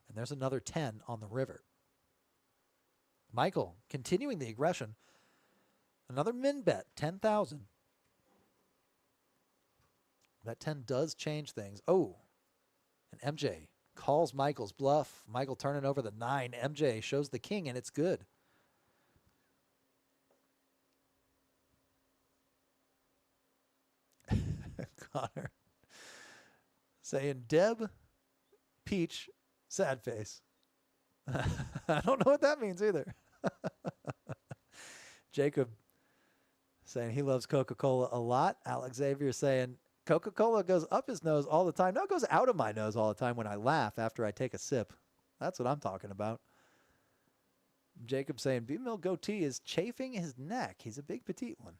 And there's another 10 on the river. Michael continuing the aggression. Another min bet, 10,000. That 10 does change things. Oh, and MJ calls Michael's bluff. Michael turning over the 9. MJ shows the king, and it's good. Connor. Saying Deb, Peach, sad face. I don't know what that means either. Jacob saying he loves Coca-Cola a lot. Alex Xavier saying Coca-Cola goes up his nose all the time. No, it goes out of my nose all the time when I laugh after I take a sip. That's what I'm talking about. Jacob saying B-Mill goatee is chafing his neck. He's a big petite one.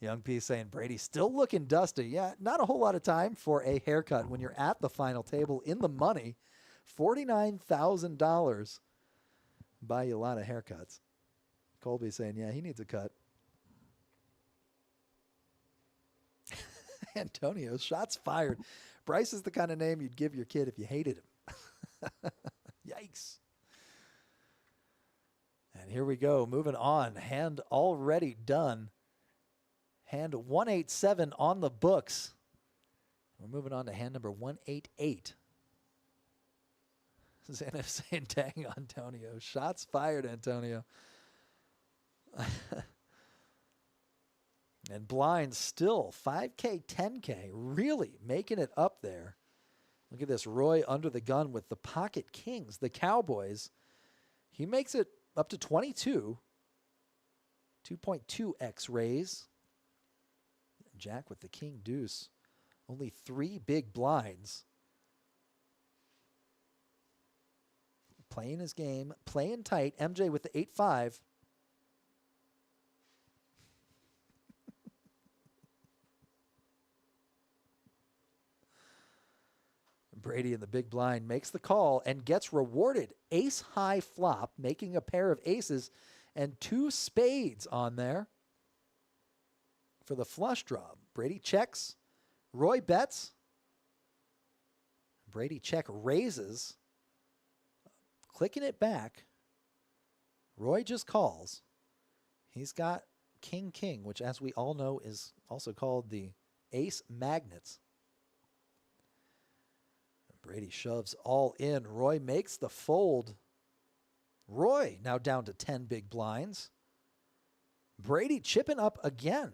Young P saying Brady still looking dusty. Yeah, not a whole lot of time for a haircut when you're at the final table in the money. $49,000. Buy you a lot of haircuts. Colby saying, yeah, he needs a cut. Antonio, shots fired. Bryce is the kind of name you'd give your kid if you hated him. Yikes. And here we go. Moving on. Hand already done. Hand 187 on the books. We're moving on to hand number 188. Xanath saying, dang, Antonio. Shots fired, Antonio. And blinds still 5K, 10K, really making it up there. Look at this, Roy under the gun with the pocket kings, the Cowboys. He makes it up to 22. 2.2x raise. Jack with the king deuce. Only 3 big blinds. Playing his game, playing tight. MJ with the 8-5. Brady in the big blind makes the call and gets rewarded. Ace high flop, making a pair of aces and 2 spades on there for the flush draw. Brady checks. Roy bets. Brady check raises. Clicking it back. Roy just calls. He's got king, king, which as we all know is also called the ace magnets. Brady shoves all in. Roy makes the fold. Roy now down to 10 big blinds. Brady chipping up again.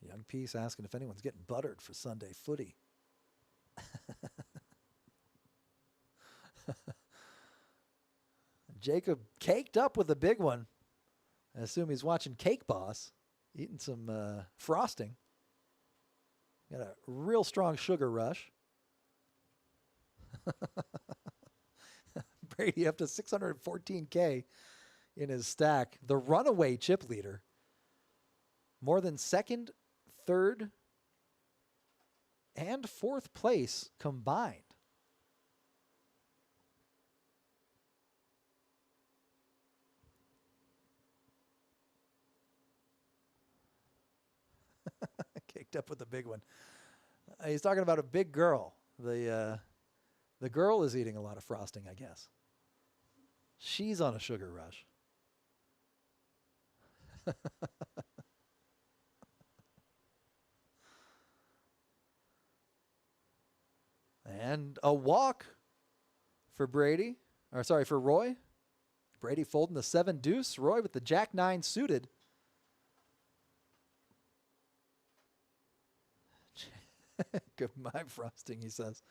Young Peace asking if anyone's getting buttered for Sunday footy. Jacob caked up with a big one. I assume he's watching Cake Boss. Eating some frosting. Got a real strong sugar rush. Brady up to 614K in his stack. The runaway chip leader. More than second, third, and fourth place combined. Caked up with a big one. He's talking about a big girl. The girl is eating a lot of frosting, I guess. She's on a sugar rush. And a walk for Brady. Or sorry, for Roy. Brady folding the 7 deuce. Roy with the jack 9 suited. Goodbye frosting, he says.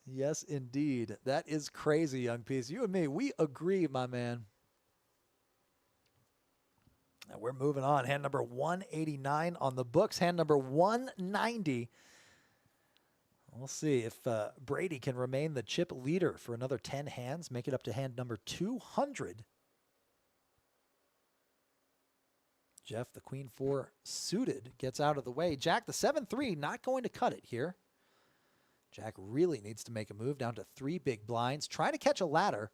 Yes, indeed. That is crazy, Young Peace. You and me, we agree, my man. Now we're moving on. Hand number 189 on the books. Hand number 190. We'll see if Brady can remain the chip leader for another 10 hands. Make it up to hand number 200. Jeff, the queen 4 suited, gets out of the way. Jack, the 7-3, not going to cut it here. Jack really needs to make a move down to 3 big blinds. Trying to catch a ladder.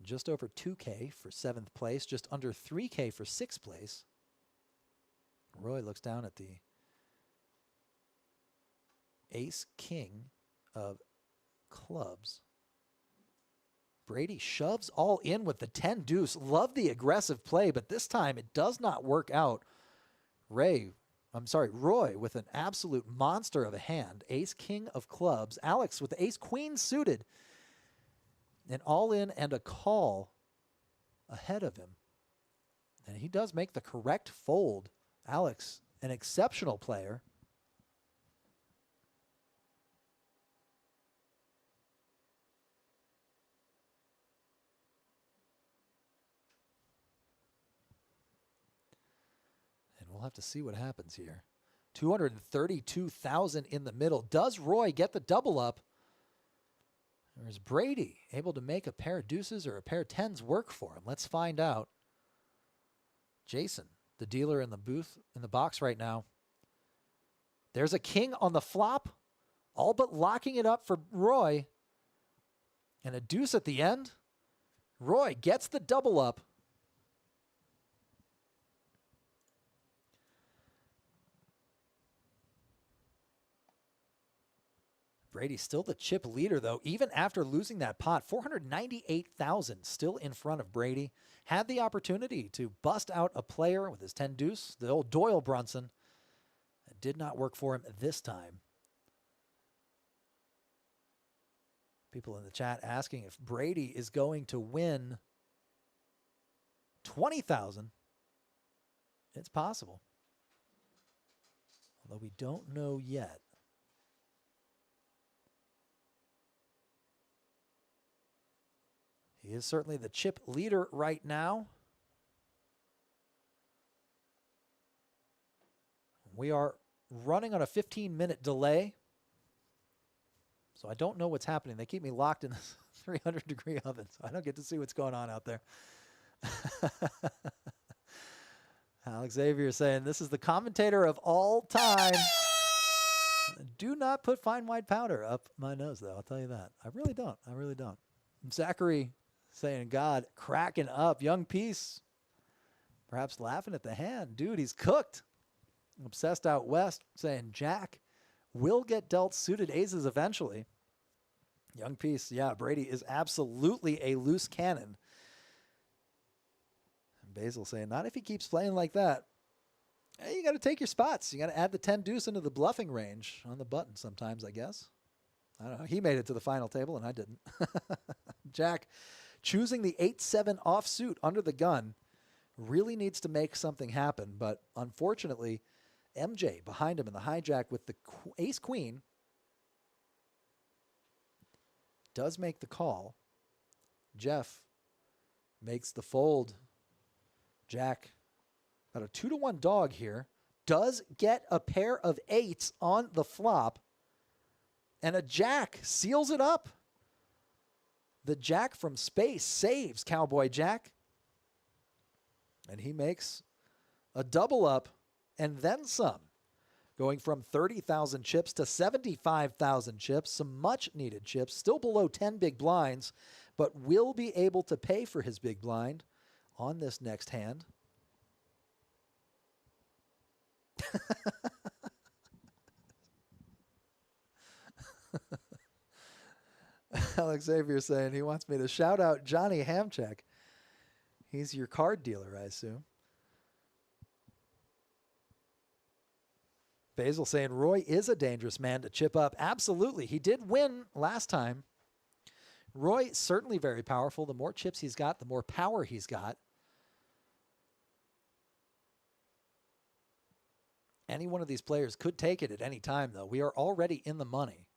Just over 2K for 7th place. Just under 3K for 6th place. Roy looks down at the ace king of clubs. Brady shoves all in with the 10 deuce. Love the aggressive play, but this time it does not work out. Ray I'm sorry, Roy with an absolute monster of a hand. Ace king of clubs. Alex with the ace queen suited. An all-in and a call ahead of him. And he does make the correct fold. Alex, an exceptional player. And we'll have to see what happens here. 232,000 in the middle. Does Roy get the double up? Or is Brady able to make a pair of deuces or a pair of tens work for him? Let's find out. Jason, the dealer in the booth, in the box right now. There's a king on the flop, all but locking it up for Roy. And a deuce at the end. Roy gets the double up. Brady's still the chip leader, though, even after losing that pot. 498,000 still in front of Brady. Had the opportunity to bust out a player with his 10 deuce, the old Doyle Brunson. It did not work for him this time. People in the chat asking if Brady is going to win 20,000. It's possible, although we don't know yet. He is certainly the chip leader right now. We are running on a 15-minute delay, so I don't know what's happening. They keep me locked in this 300-degree oven, so I don't get to see what's going on out there. Alex Xavier saying, this is the commentator of all time. Do not put fine white powder up my nose, though. I'll tell you that. I really don't. I really don't. Zachary saying, God, cracking up. Young Peace, perhaps laughing at the hand. Dude, he's cooked. Obsessed out west saying, Jack will get dealt suited aces eventually. Young Peace, yeah, Brady is absolutely a loose cannon. And Basil saying, not if he keeps playing like that. Hey, you got to take your spots. You got to add the 10 deuce into the bluffing range on the button sometimes, I guess. I don't know. He made it to the final table, and I didn't. Jack, choosing the 8-7 offsuit under the gun really needs to make something happen. But unfortunately, MJ behind him in the hijack with the ace-queen does make the call. Jeff makes the fold. Jack, about a 2-1 dog here, does get a pair of eights on the flop. And a jack seals it up. The jack from space saves Cowboy Jack. And he makes a double up and then some. Going from 30,000 chips to 75,000 chips. Some much needed chips. Still below 10 big blinds. But will be able to pay for his big blind on this next hand. Alex Xavier saying he wants me to shout out Johnny Hamchek. He's your card dealer, I assume. Basil saying Roy is a dangerous man to chip up. Absolutely. He did win last time. Roy, certainly very powerful. The more chips he's got, the more power he's got. Any one of these players could take it at any time, though. We are already in the money.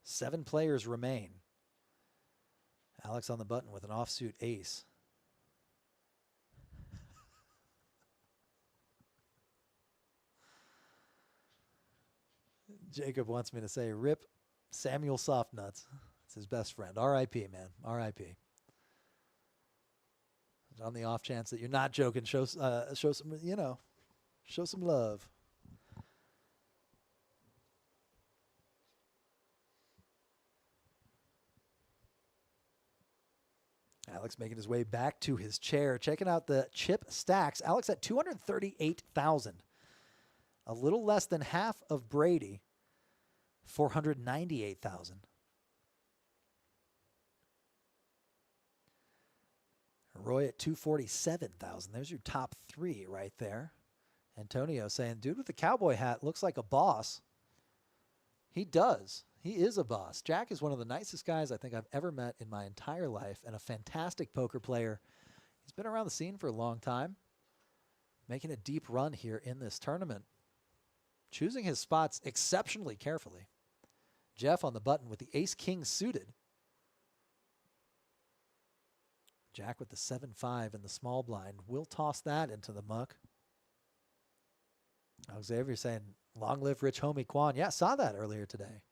7 players remain. Alex on the button with an offsuit ace. Jacob wants me to say, rip Samuel Softnuts. It's his best friend. R.I.P., man. R.I.P. On the off chance that you're not joking, show some, you know, show some love. Alex making his way back to his chair, checking out the chip stacks. Alex at 238,000. A little less than half of Brady, 498,000. Roy at 247,000. There's your top three right there. Antonio saying, dude with the cowboy hat looks like a boss. He does. He is a boss. Jack is one of the nicest guys I think I've ever met in my entire life and a fantastic poker player. He's been around the scene for a long time, making a deep run here in this tournament, choosing his spots exceptionally carefully. Jeff on the button with the ace-king suited. Jack with the 7-5 in the small blind. We'll toss that into the muck. Xavier saying, long live rich homie Quan. Yeah, saw that earlier today.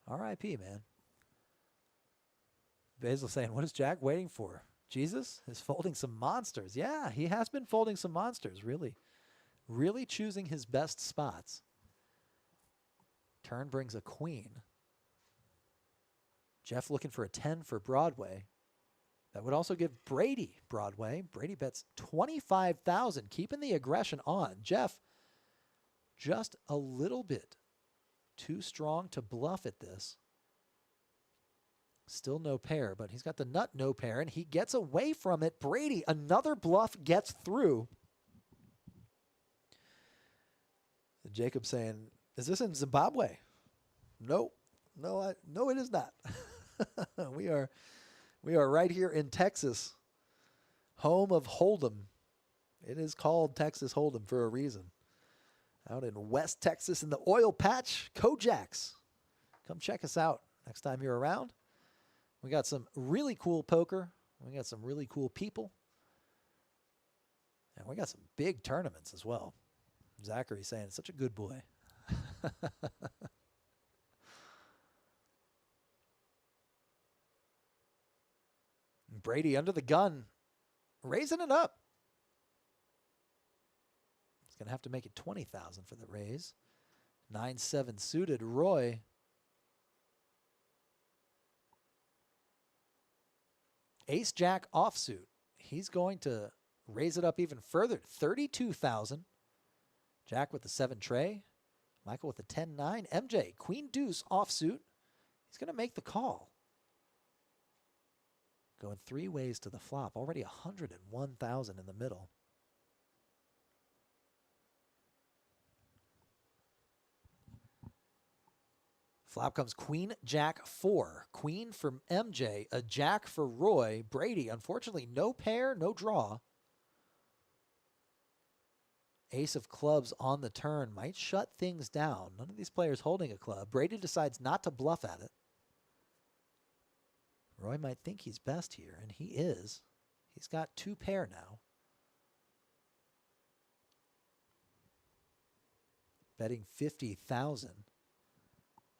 R.I.P., man. Basil saying, what is Jack waiting for? Jesus is folding some monsters. Yeah, he has been folding some monsters, really. Really choosing his best spots. Turn brings a queen. Jeff looking for a 10 for Broadway. That would also give Brady Broadway. Brady bets 25,000, keeping the aggression on. Jeff, just a little bit too strong to bluff at this. Still no pair, but he's got the nut no pair, and he gets away from it. Brady, another bluff gets through. Jacob saying, is this in Zimbabwe? No, no, it is not. We are right here in Texas, home of Hold'em. It is called Texas Hold'em for a reason. Out in West Texas in the oil patch, KoJack's. Come check us out next time you're around. We got some really cool poker. We got some really cool people. And we got some big tournaments as well. Zachary saying, such a good boy. Brady under the gun, raising it up. He's going to have to make it 20,000 for the raise. 9-7 suited. Roy. Ace-Jack offsuit. He's going to raise it up even further. 32,000. Jack with the 7 tray. Michael with the 10-9. MJ, Queen Deuce offsuit. He's going to make the call. Going 3 ways to the flop. Already 101,000 in the middle. Flop comes Queen, Jack, 4. Queen for MJ, a Jack for Roy. Brady, unfortunately, no pair, no draw. Ace of clubs on the turn might shut things down. None of these players holding a club. Brady decides not to bluff at it. Roy might think he's best here, and he is. He's got 2 pair now. Betting 50,000.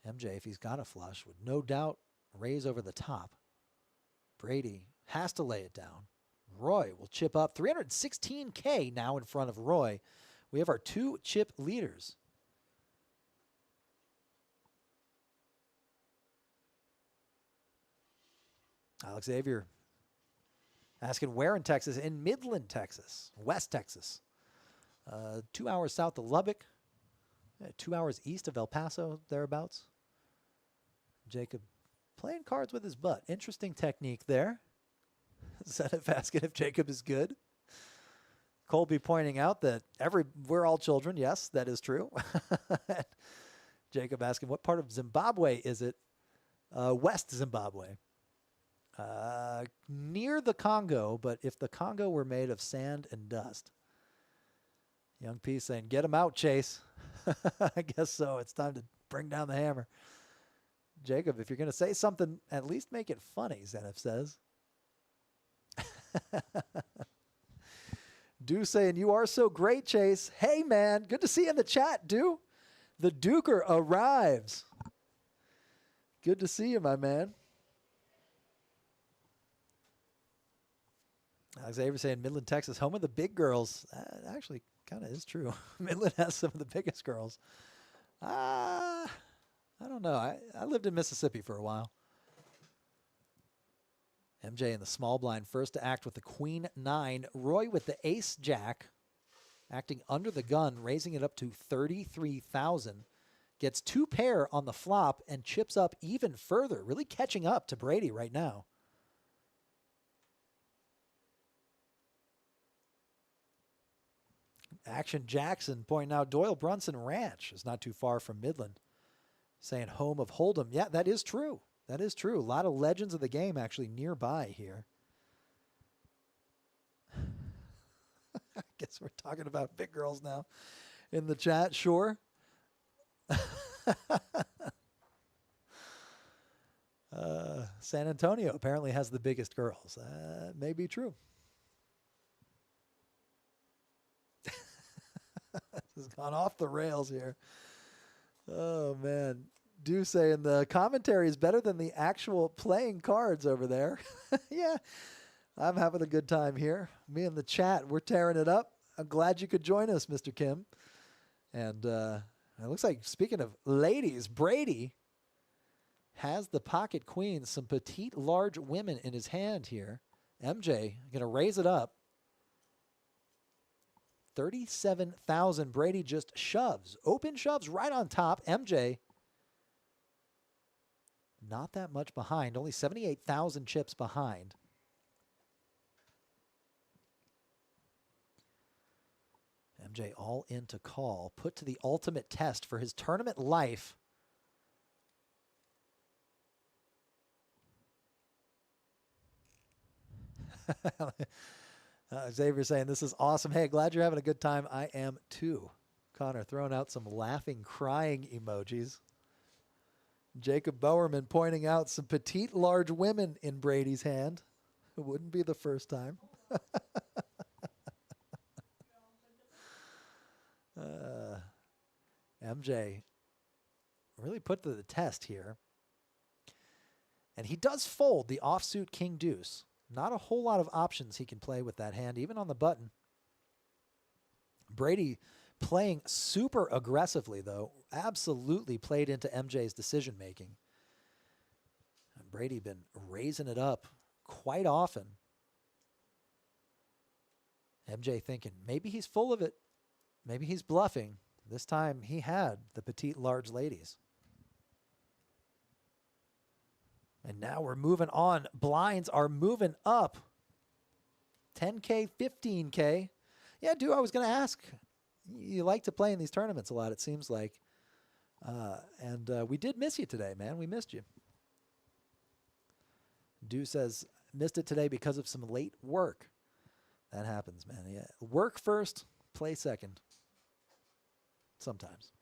MJ, if he's got a flush, would no doubt raise over the top. Brady has to lay it down. Roy will chip up. 316K now in front of Roy. We have our 2 chip leaders. Alex Xavier asking where in Texas? In Midland, Texas. West Texas. 2 hours south of Lubbock. 2 hours east of El Paso, thereabouts. Jacob playing cards with his butt. Interesting technique there. Zenith asking if Jacob is good. Colby pointing out that we're all children. Yes, that is true. Jacob asking what part of Zimbabwe is it? West Zimbabwe. Near the Congo, but if the Congo were made of sand and dust. Young P saying, get him out, Chase. I guess so. It's time to bring down the hammer. Jacob, if you're going to say something, at least make it funny, Zenith says. Do saying, you are so great, Chase. Hey, man, good to see you in the chat, Do. The Duker arrives. Good to see you, my man. Xavier saying, Midland, Texas, home of the big girls. Actually, kind of is true. Midland has some of the biggest girls. I don't know. I lived in Mississippi for a while. MJ in the small blind, first to act with the Queen 9. Roy with the Ace Jack, acting under the gun, raising it up to 33,000. Gets 2 pair on the flop and chips up even further, really catching up to Brady right now. Action Jackson pointing out Doyle Brunson Ranch is not too far from Midland. Saying home of Hold'em. Yeah, that is true. That is true. A lot of legends of the game actually nearby here. I guess we're talking about big girls now in the chat. Sure. San Antonio apparently has the biggest girls. May be true. This has gone off the rails here. Oh, man. Do saying the commentary is better than the actual playing cards over there. Yeah, I'm having a good time here. Me and the chat, we're tearing it up. I'm glad you could join us, Mr. Kim. And it looks like, speaking of ladies, Brady has the pocket queen, some petite, large women in his hand here. MJ going to raise it up. 37,000. Brady just shoves. Open shoves right on top. MJ not that much behind. Only 78,000 chips behind. MJ all in to call. Put to the ultimate test for his tournament life. Xavier saying, this is awesome. Hey, glad you're having a good time. I am too. Connor throwing out some laughing, crying emojis. Jacob Bowerman pointing out some petite, large women in Brady's hand. It wouldn't be the first time. MJ really put to the test here. And he does fold the offsuit king deuce. Not a whole lot of options he can play with that hand, even on the button. Brady playing super aggressively, though. Absolutely played into MJ's decision-making. And Brady been raising it up quite often. MJ thinking, maybe he's full of it. Maybe he's bluffing. This time he had the petite, large ladies. And now we're moving on. Blinds are moving up. 10K, 15K. Yeah, dude, I was going to ask. You like to play in these tournaments a lot, it seems like. And we did miss you today, man. We missed you. Du says, missed it today because of some late work. That happens, man. Yeah. Work first, play second. Sometimes.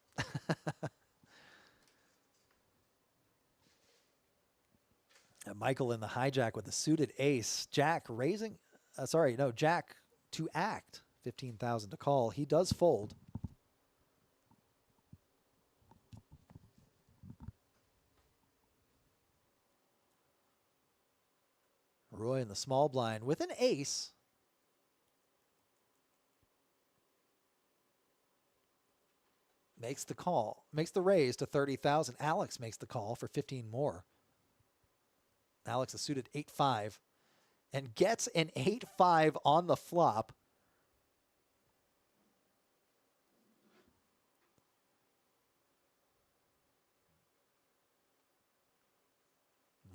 Michael in the hijack with the suited ace. Jack raising, Jack to act. 15,000 to call. He does fold. Roy in the small blind with an ace. Makes the call, makes the raise to 30,000. Alex makes the call for 15 more. Alex is suited 8-5 and gets an 8-5 on the flop.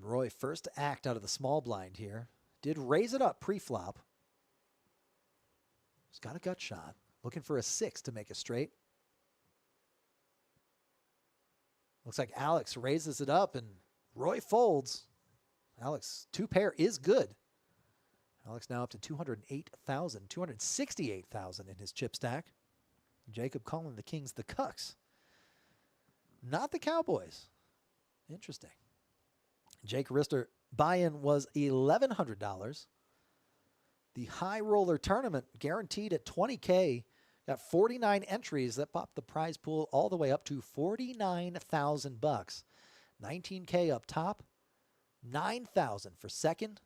Roy first to act out of the small blind here. Did raise it up pre-flop. He's got a gut shot. Looking for a 6 to make a straight. Looks like Alex raises it up and Roy folds. Alex, 2-pair is good. Alex now up to 208,000, 268,000 in his chip stack. Jacob calling the Kings the Cucks. Not the Cowboys. Interesting. Jake Rister buy-in was $1,100. The high roller tournament guaranteed at 20K. Got 49 entries. That popped the prize pool all the way up to $49,000. 19K up top. 9,000 for second.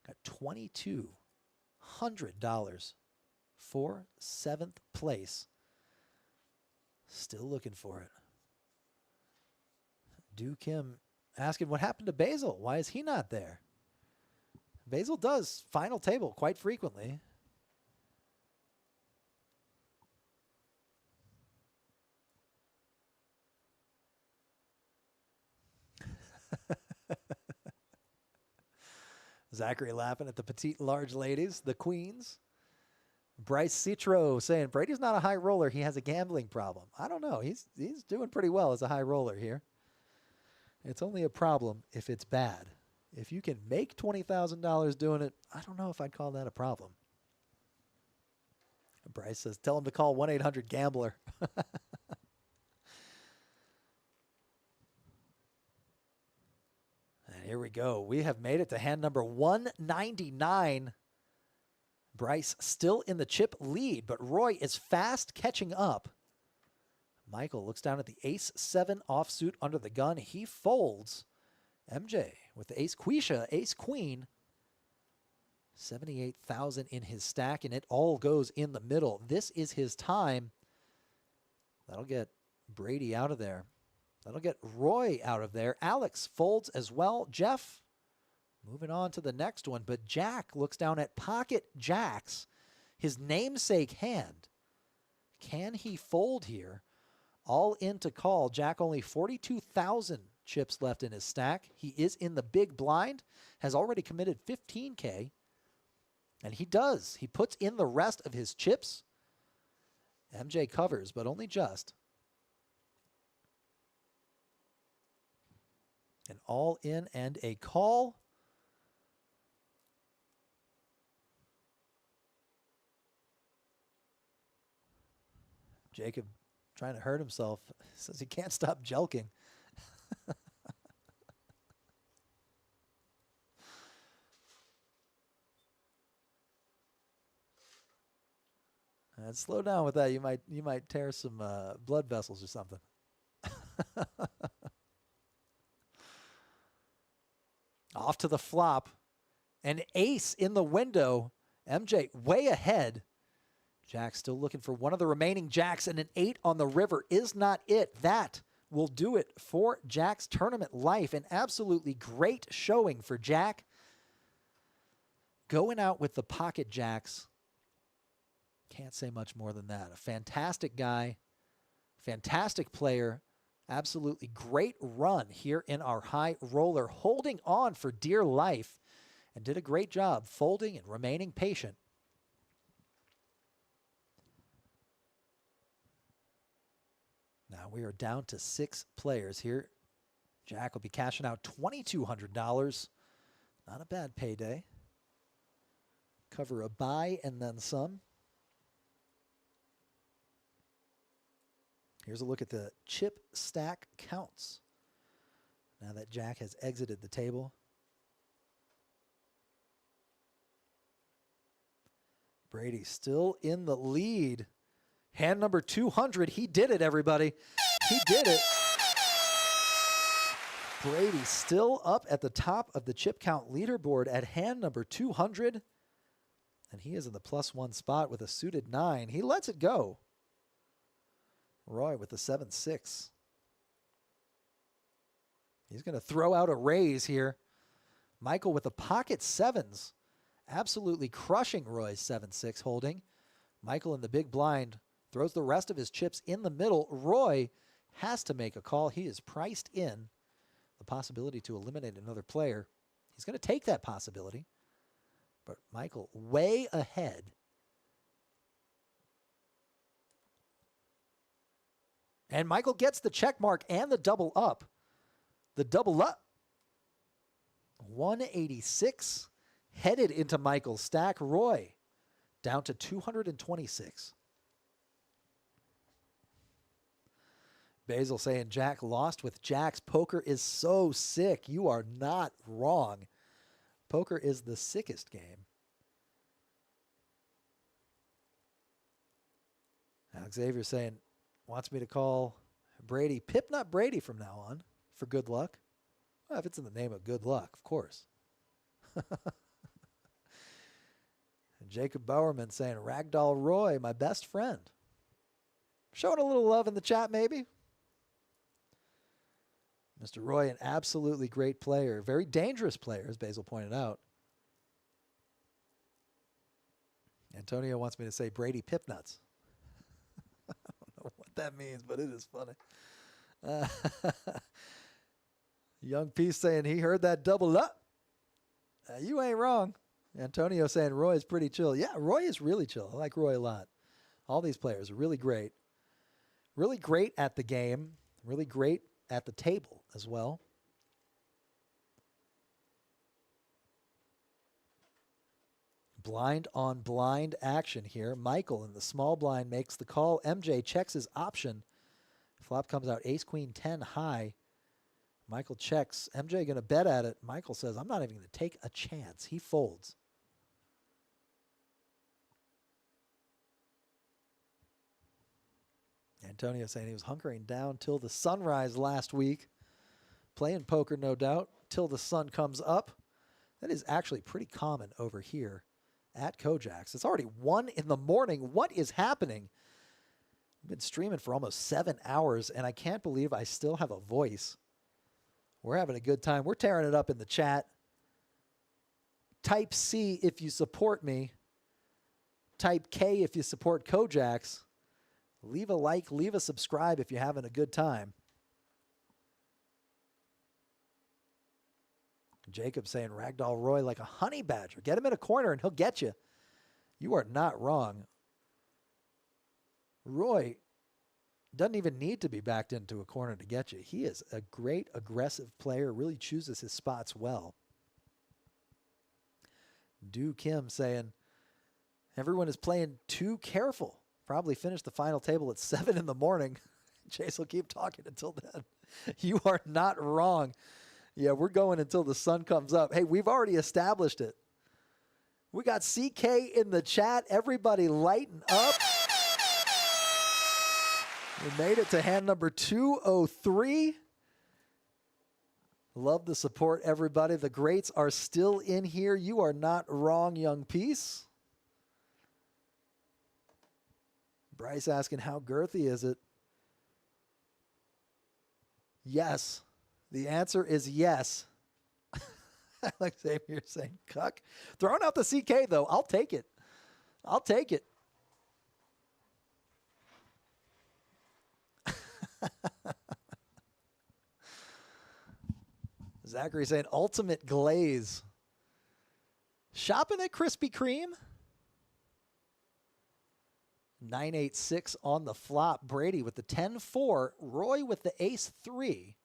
Got $2,200 for seventh place. Still looking for it. Du Kim asking what happened to Basil. Why is he not there? Basil does final table quite frequently. Zachary laughing at the petite large ladies, the queens. Bryce Citro saying Brady's not a high roller. He has a gambling problem. I don't know. He's doing pretty well as a high roller here. It's only a problem if it's bad. If you can make $20,000 doing it, I don't know if I'd call that a problem. Bryce says, tell him to call 1-800-GAMBLER. And here we go. We have made it to hand number 199. Bryce still in the chip lead, but Roy is fast catching up. Michael looks down at the ace-7 offsuit under the gun. He folds. MJ with the ace-quisha, ace-queen. 78,000 in his stack, and it all goes in the middle. This is his time. That'll get Brady out of there. That'll get Roy out of there. Alex folds as well. Jeff moving on to the next one, but Jack looks down at pocket jacks, his namesake hand. Can he fold here? All in to call. Jack only 42,000 chips left in his stack. He is in the big blind, has already committed 15K. And he does. He puts in the rest of his chips. MJ covers, but only just. An all in and a call. Jacob trying to hurt himself. Says he can't stop jelking. And slow down with that. You might tear some blood vessels or something. Off to the flop. An ace in the window. MJ way ahead. Jack still looking for one of the remaining jacks, and an 8 on the river is not it. That will do it for Jack's tournament life. An absolutely great showing for Jack. Going out with the pocket jacks. Can't say much more than that. A fantastic guy, fantastic player, absolutely great run here in our high roller, holding on for dear life, and did a great job folding and remaining patient. Now we are down to 6 players here. Jack will be cashing out $2,200. Not a bad payday. Cover a buy and then some. Here's a look at the chip stack counts. Now that Jack has exited the table. Brady still in the lead. Hand number 200. He did it, everybody. He did it. Brady still up at the top of the chip count leaderboard at hand number 200. And he is in the +1 spot with a suited 9. He lets it go. Roy with the 7-6. He's going to throw out a raise here. Michael with the pocket 7s. Absolutely crushing Roy's 7-6 holding. Michael in the big blind throws the rest of his chips in the middle. Roy has to make a call. He is priced in the possibility to eliminate another player. He's going to take that possibility. But Michael way ahead. And Michael gets the check mark and the double up. The double up. 186 headed into Michael's stack. Roy down to 226. Basil saying Jack lost with jacks. Poker is so sick. You are not wrong. Poker is the sickest game. Alex Xavier saying wants me to call Brady Pip Not Brady from now on for good luck. Well, if it's in the name of good luck, of course. And Jacob Bowerman saying Ragdoll Roy, my best friend. Showing a little love in the chat, maybe. Mr. Roy, an absolutely great player. Very dangerous player, as Basil pointed out. Antonio wants me to say Brady Pipnuts. I don't know what that means, but it is funny. Young P saying he heard that double up. You ain't wrong. Antonio saying Roy is pretty chill. Yeah, Roy is really chill. I like Roy a lot. All these players are really great. Really great at the game. Really great at the table as well. Blind on blind action here. Michael in the small blind makes the call. MJ checks his option. Flop comes out ace, queen, 10 high. Michael checks. MJ going to bet at it. Michael says, I'm not even going to take a chance. He folds. Antonio saying he was hunkering down till the sunrise last week. Playing poker, no doubt, till the sun comes up. That is actually pretty common over here at KoJack's. It's already 1 in the morning. What is happening? I've been streaming for almost 7 hours, and I can't believe I still have a voice. We're having a good time. We're tearing it up in the chat. Type C if you support me. Type K if you support KoJack's. Leave a like, leave a subscribe if you're having a good time. Jacob saying Ragdoll Roy like a honey badger. Get him in a corner and he'll get you. You are not wrong. Roy doesn't even need to be backed into a corner to get you. He is a great aggressive player, really chooses his spots well. Do Kim saying everyone is playing too careful. Probably finish the final table at 7 in the morning. Chase will keep talking until then. You are not wrong. Yeah, we're going until the sun comes up. Hey, we've already established it. We got CK in the chat. Everybody lighten up. We made it to hand number 203. Love the support, everybody. The greats are still in here. You are not wrong, young piece. Bryce asking, how girthy is it? Yes. The answer is yes. I like Xavier saying cuck. Throwing out the CK, though. I'll take it. I'll take it. Zachary saying ultimate glaze. Shopping at Krispy Kreme. 9-8-6 on the flop. Brady with the 10-4. Roy with the ace-3.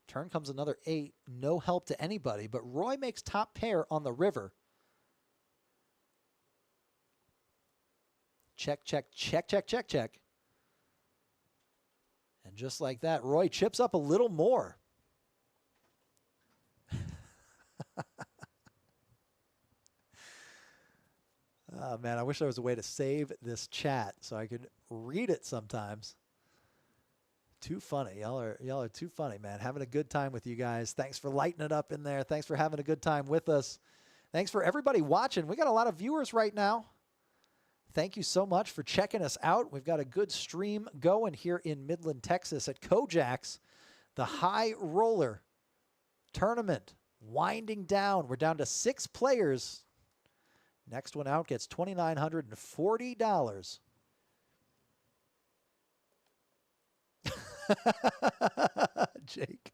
Turn comes another 8. No help to anybody, but Roy makes top pair on the river. Check, check, check, check, check, check. And just like that, Roy chips up a little more. Oh, man, I wish there was a way to save this chat so I could read it sometimes. Too funny. Y'all are too funny, man. Having a good time with you guys. Thanks for lighting it up in there. Thanks for having a good time with us. Thanks for everybody watching. We got a lot of viewers right now. Thank you so much for checking us out. We've got a good stream going here in Midland, Texas at KoJack's, the High Roller Tournament. Winding down. We're down to 6 players. Next one out gets $2,940. Jake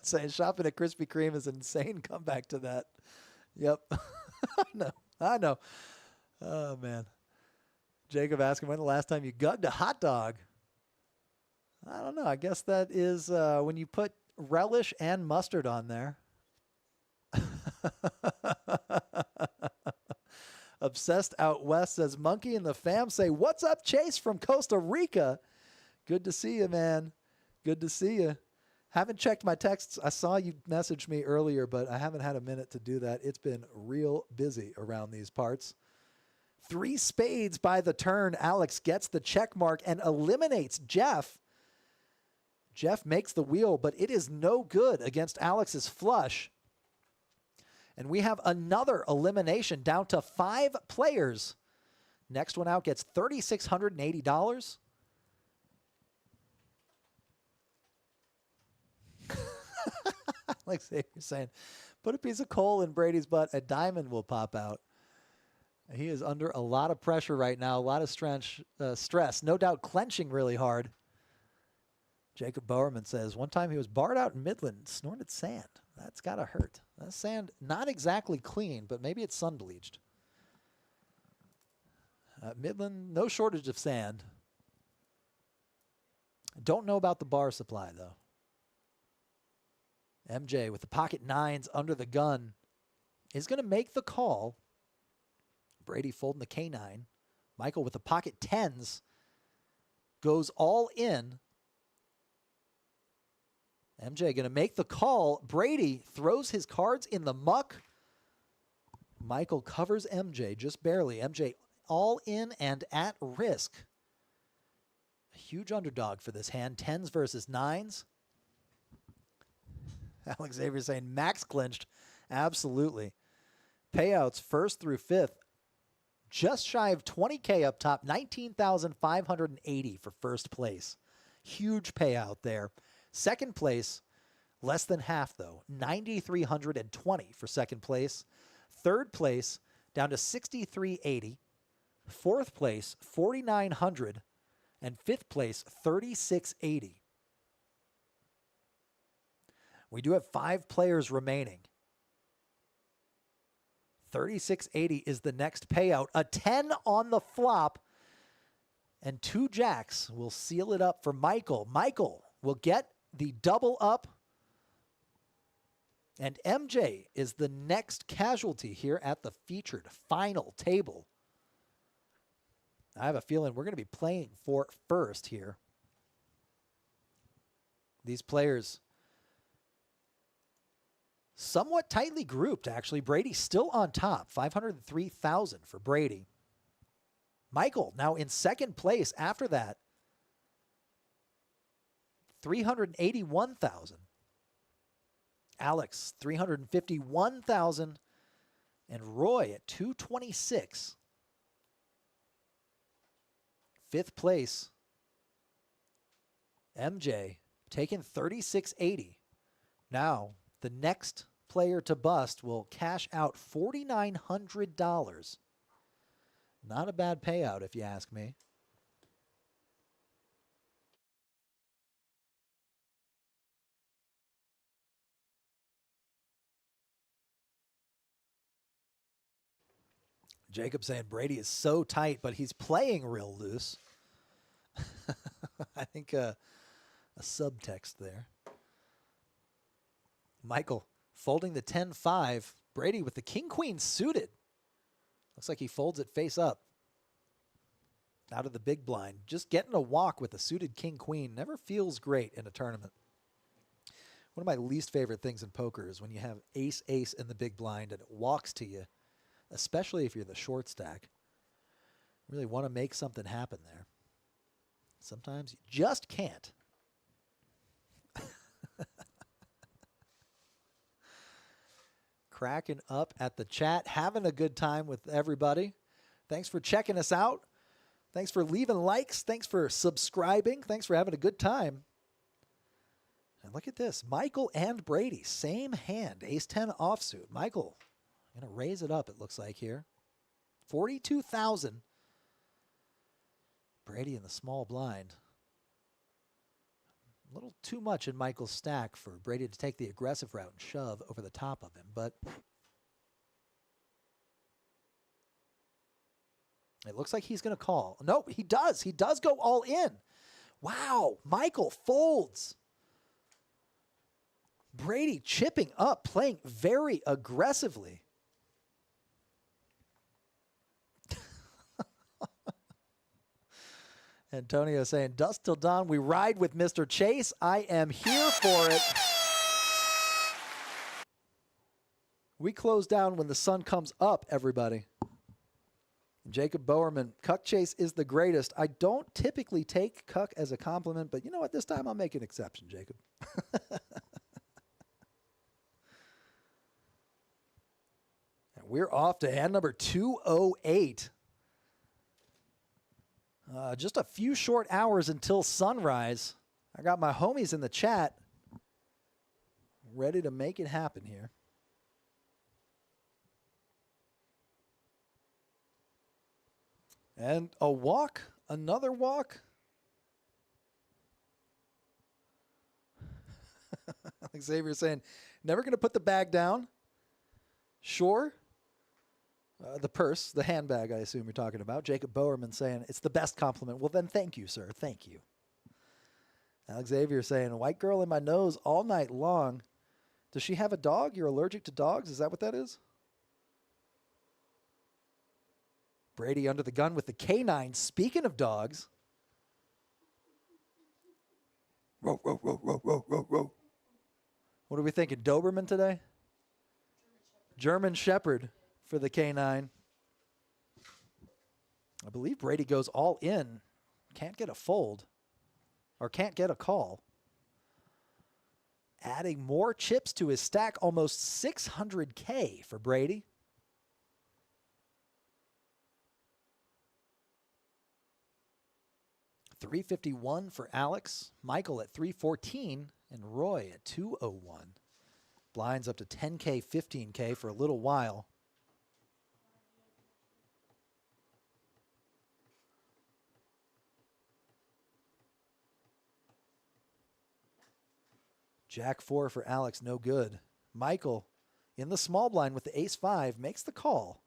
saying shopping at Krispy Kreme is an insane comeback to that. Yep. I know. Oh, man. Jacob asking when the last time you gugged a hot dog. I don't know. I guess that is when you put relish and mustard on there. Obsessed Out West says, Monkey and the fam say, what's up, Chase from Costa Rica? Good to see you, man. Good to see you. Haven't checked my texts. I saw you message me earlier, but I haven't had a minute to do that. It's been real busy around these parts. 3 spades by the turn. Alex gets the check mark and eliminates Jeff. Jeff makes the wheel, but it is no good against Alex's flush. And we have another elimination down to 5 players. Next one out gets $3,680. Like you're saying, put a piece of coal in Brady's butt, a diamond will pop out. He is under a lot of pressure right now, a lot of stress. No doubt clenching really hard. Jacob Bowerman says, one time he was barred out in Midland, snorted sand. That's got to hurt. That sand, not exactly clean, but maybe it's sun bleached. Midland, no shortage of sand. Don't know about the bar supply, though. MJ with the pocket nines under the gun is going to make the call. Brady folding the K9. Michael with the pocket tens goes all in. MJ going to make the call. Brady throws his cards in the muck. Michael covers MJ just barely. MJ all in and at risk. A huge underdog for this hand. Tens versus nines. Alex Xavier saying max clinched. Absolutely. Payouts first through fifth. Just shy of 20K up top. 19,580 for first place. Huge payout there. Second place, less than half though. 9,320 for second place. Third place, down to 6,380. Fourth place, 4,900. And fifth place, 3,680. We do have 5 players remaining. 3,680 is the next payout. A 10 on the flop. And 2 jacks will seal it up for Michael. Michael will get the double up. And MJ is the next casualty here at the featured final table. I have a feeling we're going to be playing for first here. These players somewhat tightly grouped, actually. Brady still on top, 503,000 for Brady. Michael now in second place after that, 381,000. Alex, 351,000. And Roy at 226. Fifth place, MJ taking 3,680. Now, the next player to bust will cash out $4,900. Not a bad payout, if you ask me. Jacob saying Brady is so tight, but he's playing real loose. I think a subtext there. Michael folding the 10-5. Brady with the king-queen suited. Looks like he folds it face up. Out of the big blind. Just getting a walk with a suited king-queen never feels great in a tournament. One of my least favorite things in poker is when you have ace-ace in the big blind and it walks to you, especially if you're the short stack. Really want to make something happen there. Sometimes you just can't. Cracking up at the chat, having a good time with everybody. Thanks for checking us out. Thanks for leaving likes. Thanks for subscribing. Thanks for having a good time. And look at this. Michael and Brady, same hand. Ace-10 offsuit. Michael going to raise it up, it looks like here. 42,000. Brady in the small blind. A little too much in Michael's stack for Brady to take the aggressive route and shove over the top of him, but it looks like he's going to call. Nope, he does. He does go all in. Wow, Michael folds. Brady chipping up, playing very aggressively. Antonio saying, dusk till dawn, we ride with Mr. Chase. I am here for it. We close down when the sun comes up, everybody. Jacob Bowerman, Cuck Chase is the greatest. I don't typically take Cuck as a compliment, but you know what? This time I'll make an exception, Jacob. And we're off to hand number 208. Just a few short hours until sunrise. I got my homies in the chat ready to make it happen here. And a walk, another walk. Xavier saying, Never going to put the bag down. Sure. The purse, the handbag, I assume you're talking about. Jacob Bowerman saying, it's the best compliment. Well, then thank you, sir. Thank you. Alex Xavier saying, white girl in my nose all night long. Does she have a dog? You're allergic to dogs? Is that what that is? Brady under the gun with the K9. Speaking of dogs. Row, row, row, row, row, row, row. What are we thinking? Doberman today? German Shepherd for the K9. I believe Brady goes all in. Can't get a fold. Or can't get a call. Adding more chips to his stack. Almost 600K for Brady. $351 for Alex. Michael at $314. And Roy at $201. Blinds up to 10K, 15K for a little while. Jack 4 for Alex, no good. Michael in the small blind with the ace 5 makes the call.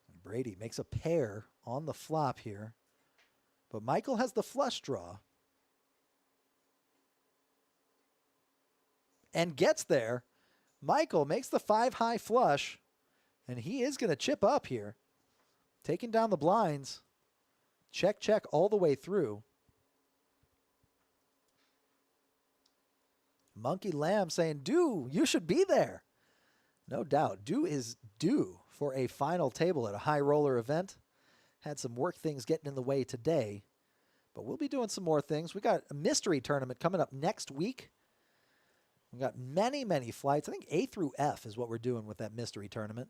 And Brady makes a pair on the flop here. But Michael has the flush draw. And gets there. Michael makes the 5 high flush. And he is going to chip up here. Taking down the blinds. Check, check all the way through. Monkey Lamb saying, "Do, you should be there." No doubt. Do is due for a final table at a high roller event. Had some work things getting in the way today. But we'll be doing some more things. We got a mystery tournament coming up next week. We've got many, many flights. I think A through F is what we're doing with that mystery tournament.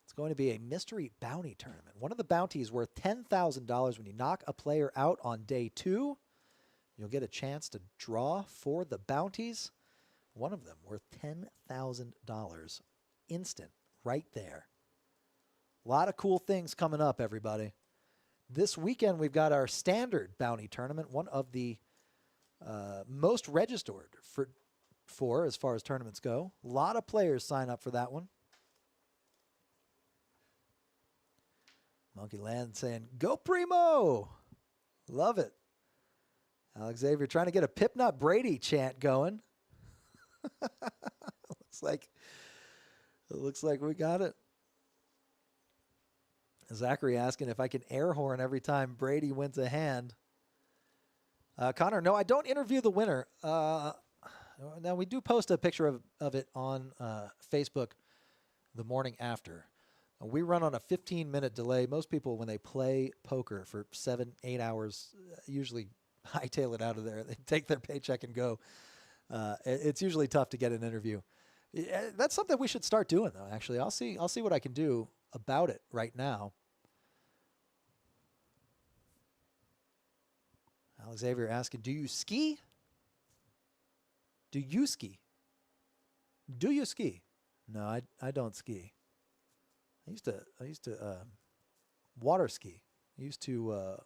It's going to be a mystery bounty tournament. One of the bounties worth $10,000. When you knock a player out on day 2, you'll get a chance to draw for the bounties. One of them worth $10,000 instant right there. A lot of cool things coming up, everybody. This weekend, we've got our standard bounty tournament, one of the most registered for as far as tournaments go. A lot of players sign up for that one. Monkey Land saying, "Go Primo!" Love it. Alex Xavier trying to get a Pipnut Brady chant going. Looks like we got it. Zachary asking if I can air horn every time Brady wins a hand. Connor, no, I don't interview the winner. Now, we do post a picture of it on Facebook the morning after. We run on a 15-minute delay. Most people, when they play poker for 7-8 hours, usually hightail it out of there. They take their paycheck and go. It's usually tough to get an interview. That's something we should start doing, though, actually. I'll see what I can do about it right now. Alex Xavier asking, do you ski? Do you ski? Do you ski? No, I don't ski. I used to water ski. I used to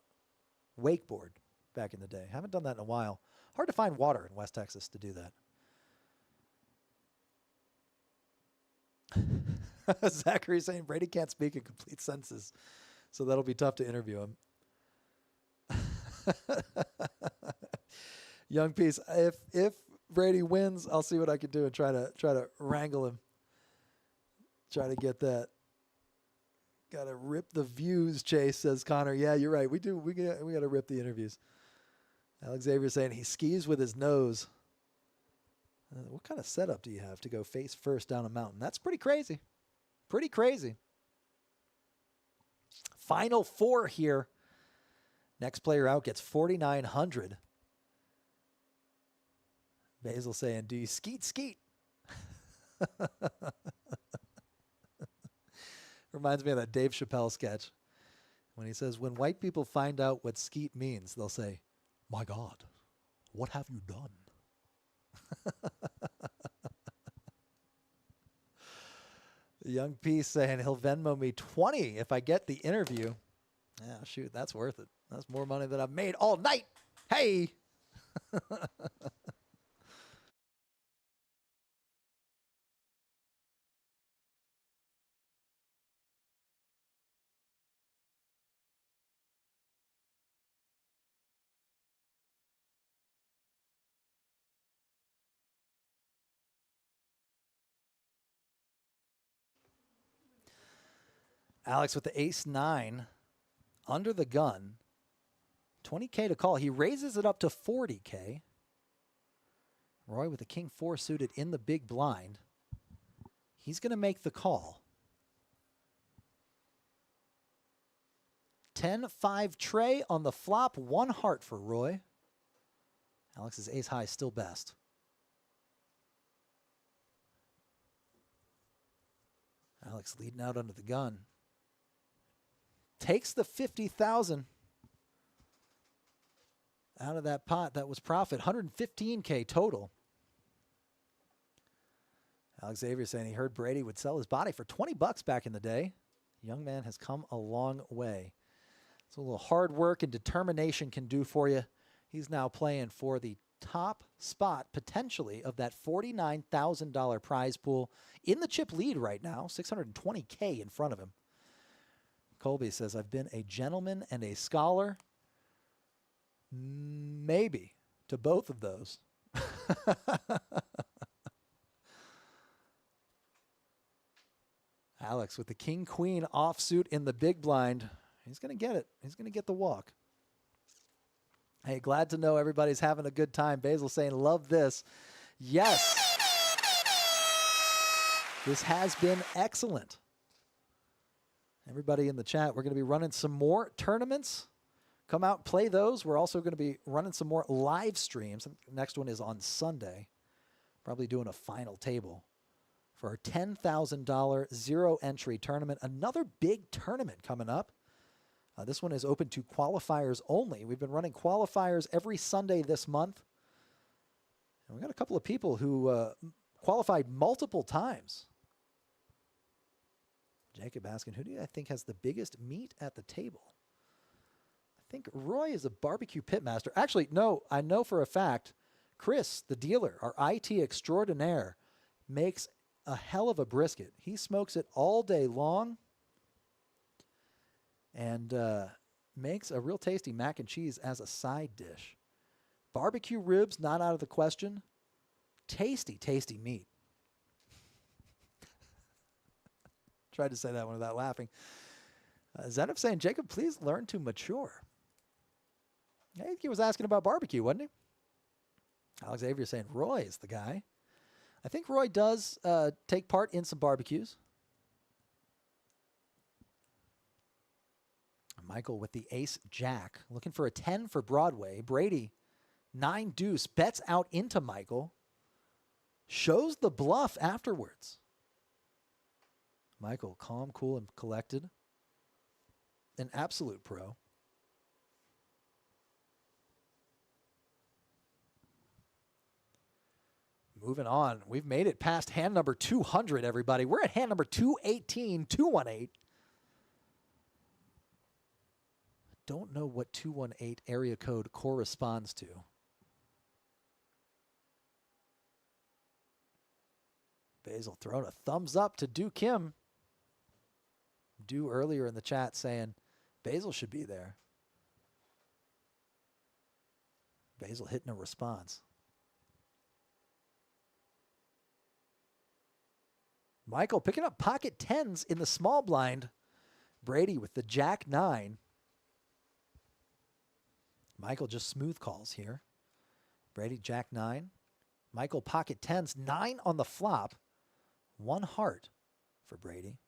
wakeboard back in the day. Haven't done that in a while. Hard to find water in West Texas to do that. Zachary saying Brady can't speak in complete sentences, so that'll be tough to interview him. Young Peace, if Brady wins, I'll see what I can do and try to wrangle him. Try to get that. Got to rip the views, Chase, says Connor. Yeah, you're right. We got to rip the interviews. Alex Xavier saying he skis with his nose. What kind of setup do you have to go face first down a mountain? That's pretty crazy. Pretty crazy. Final 4 here. Next player out gets 4,900. Basil saying, do you skeet? Reminds me of that Dave Chappelle sketch when he says, when white people find out what skeet means, they'll say, my God, what have you done? Young P saying he'll Venmo me 20 if I get the interview. Yeah, shoot, that's worth it. That's more money than I've made all night. Hey! Alex with the ace-9 under the gun. 20K to call. He raises it up to 40K. Roy with the king-4 suited in the big blind. He's going to make the call. 10-5 tray on the flop. 1 heart for Roy. Alex's ace-high still best. Alex leading out under the gun. Takes the 50,000 out of that pot. That was profit. 115K total. Alex Xavier saying he heard Brady would sell his body for 20 bucks back in the day. Young man has come a long way. It's a little hard work and determination can do for you. He's now playing for the top spot, potentially, of that $49,000 prize pool in the chip lead right now. 620K in front of him. Colby says, I've been a gentleman and a scholar. Maybe to both of those. Alex with the king-queen offsuit in the big blind. He's going to get it. He's going to get the walk. Hey, glad to know everybody's having a good time. Basil saying, love this. Yes. This has been excellent. Everybody in the chat, we're going to be running some more tournaments. Come out and play those. We're also going to be running some more live streams. Next one is on Sunday. Probably doing a final table for our $10,000 zero entry tournament. Another big tournament coming up. This one is open to qualifiers only. We've been running qualifiers every Sunday this month. And we got a couple of people who qualified multiple times. Jacob asking, who do I think has the biggest meat at the table? I think Roy is a barbecue pitmaster. Actually, no, I know for a fact, Chris, the dealer, our IT extraordinaire, makes a hell of a brisket. He smokes it all day long and makes a real tasty mac and cheese as a side dish. Barbecue ribs, not out of the question. Tasty, tasty meat. Tried to say that one without laughing. Zenov saying, Jacob, please learn to mature. I think he was asking about barbecue, wasn't he? Alex Xavier saying, Roy is the guy. I think Roy does take part in some barbecues. Michael with the ace-jack, looking for a 10 for Broadway. Brady, 9 deuce, bets out into Michael. Shows the bluff afterwards. Michael, calm, cool, and collected. An absolute pro. Moving on. We've made it past hand number 200, everybody. We're at hand number 218, 218. Don't know what 218 area code corresponds to. Basil throwing a thumbs up to Do Kim. Do earlier in the chat saying Basil should be there. Basil hitting a response. Michael picking up pocket 10s in the small blind. Brady with the jack 9. Michael just smooth calls here. Brady jack 9. Michael pocket 10s, 9 on the flop. 1 heart for Brady.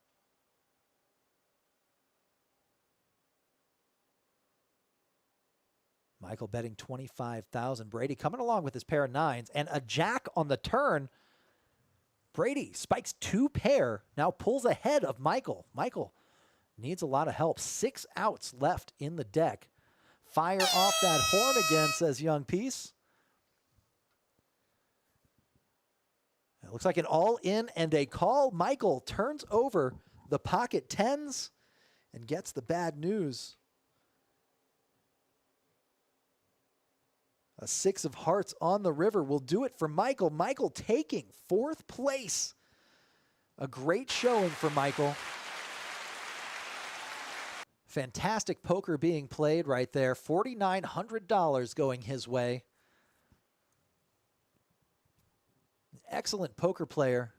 Michael betting 25,000. Brady coming along with his pair of 9s and a jack on the turn. Brady spikes 2 pair, now pulls ahead of Michael. Michael needs a lot of help. 6 outs left in the deck. Fire off that horn again, says Young Peace. It looks like an all-in and a call. Michael turns over the pocket 10s and gets the bad news. A 6 of hearts on the river will do it for Michael. Michael taking 4th place. A great showing for Michael. Fantastic poker being played right there. $4,900 going his way. Excellent poker player.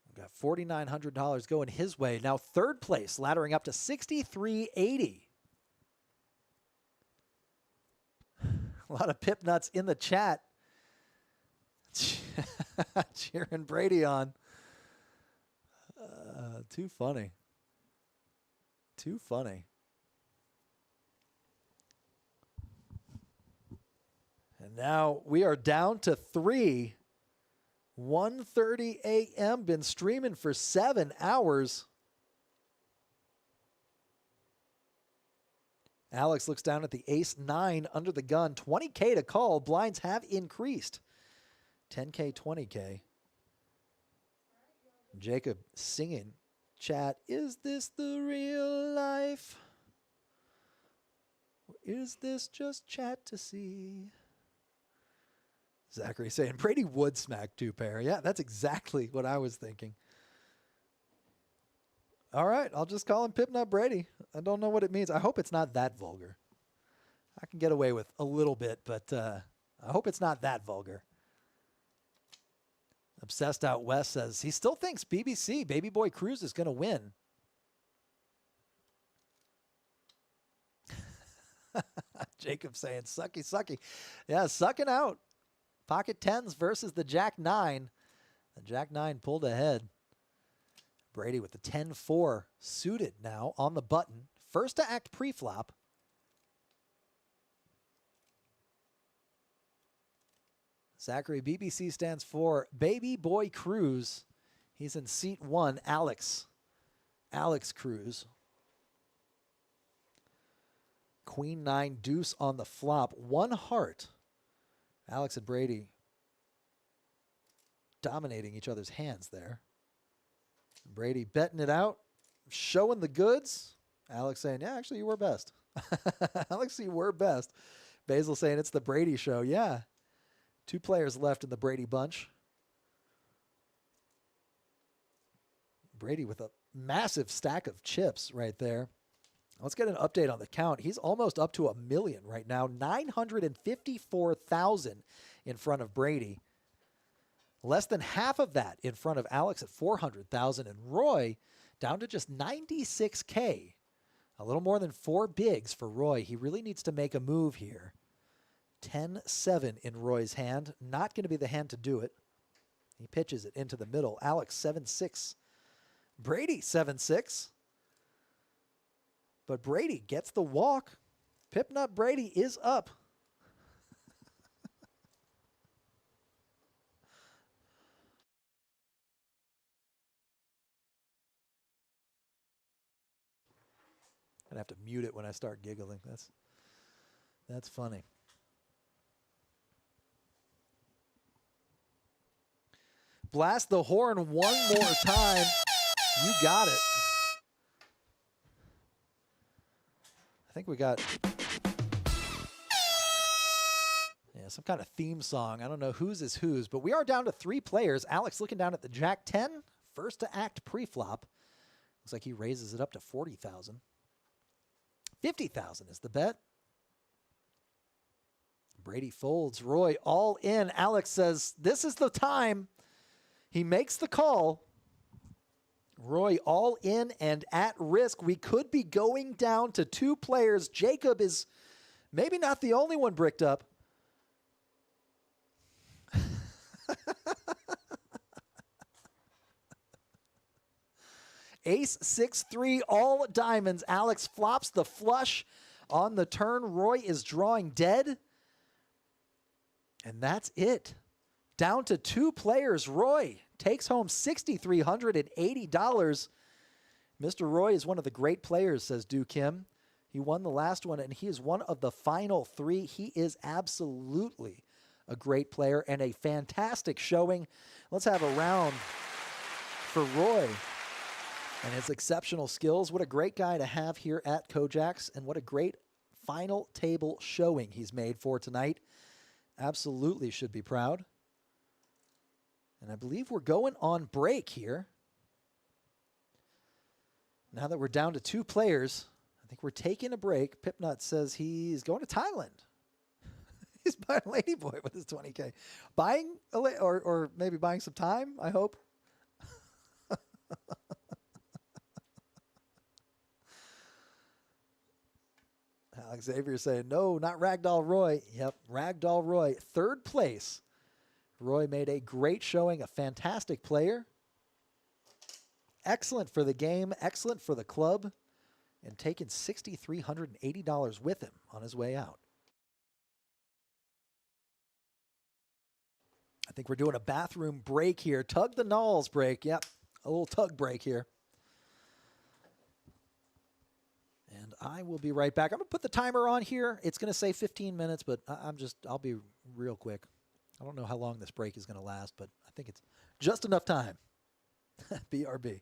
We've got $4,900 going his way. Now 3rd place, laddering up to $6,380. A lot of pip nuts in the chat. Cheering Brady on. Too funny. Too funny. And now we are down to 3. 1:30 a.m. Been streaming for 7 hours. Alex looks down at the ace-9 under the gun. 20K to call. Blinds have increased. 10K, 20K. Jacob singing. Chat, is this the real life? Or is this just chat to see? Zachary saying, Brady would smack 2-pair. Yeah, that's exactly what I was thinking. All right, I'll just call him Pipnut Brady. I don't know what it means. I hope it's not that vulgar. I can get away with a little bit, but I hope it's not that vulgar. Obsessed Out West says he still thinks BBC, Baby Boy Cruz, is going to win. Jacob saying, sucky, sucky. Yeah, sucking out. Pocket 10s versus the Jack 9. The Jack 9 pulled ahead. Brady with the 10-4 suited now on the button. First to act pre-flop. Zachary, BBC stands for Baby Boy Cruz. He's in seat 1, Alex. Alex Cruz. Queen 9 deuce on the flop. 1 heart. Alex and Brady dominating each other's hands there. Brady betting it out, showing the goods. Alex saying, yeah, actually, you were best. Alex, you were best. Basil saying, it's the Brady show. Yeah. 2 players left in the Brady bunch. Brady with a massive stack of chips right there. Let's get an update on the count. He's almost up to 1 million right now. 954,000 in front of Brady. Less than half of that in front of Alex at 400,000, and Roy down to just 96K. A little more than 4 bigs for Roy. He really needs to make a move here. 10-7 in Roy's hand. Not going to be the hand to do it. He pitches it into the middle. Alex 7-6. Brady 7-6. But Brady gets the walk. Pipnut Brady is up. I'm gonna have to mute it when I start giggling. That's funny. Blast the horn one more time. You got it. I think we got some kind of theme song. I don't know whose is whose, but we are down to 3 players. Alex looking down at the Jack 10. First to act pre-flop. Looks like he raises it up to 40,000. 50,000 is the bet. Brady folds. Roy all in. Alex says, this is the time. He makes the call. Roy all in and at risk. We could be going down to 2 players. Jacob is maybe not the only one bricked up. Ace 6-3, all diamonds. Alex flops the flush on the turn. Roy is drawing dead. And that's it. Down to 2 players. Roy takes home $6,380. Mr. Roy is one of the great players, says Do Kim. He won the last one, and he is one of the final 3. He is absolutely a great player and a fantastic showing. Let's have a round for Roy and his exceptional skills. What a great guy to have here at KoJack's, and what a great final table showing he's made for tonight. Absolutely should be proud. And I believe we're going on break here. Now that we're down to 2 players, I think we're taking a break. Pipnut says he's going to Thailand. He's buying Ladyboy with his 20K. Buying, or maybe buying some time, I hope. Alex Xavier saying, no, not Ragdoll Roy. Yep, Ragdoll Roy, 3rd place. Roy made a great showing, a fantastic player. Excellent for the game, excellent for the club, and taking $6,380 with him on his way out. I think we're doing a bathroom break here. Tug the Nulls break. Yep, a little tug break here. And I will be right back. I'm going to put the timer on here. It's going to say 15 minutes, but I'll be real quick. I don't know how long this break is going to last, but I think it's just enough time. BRB.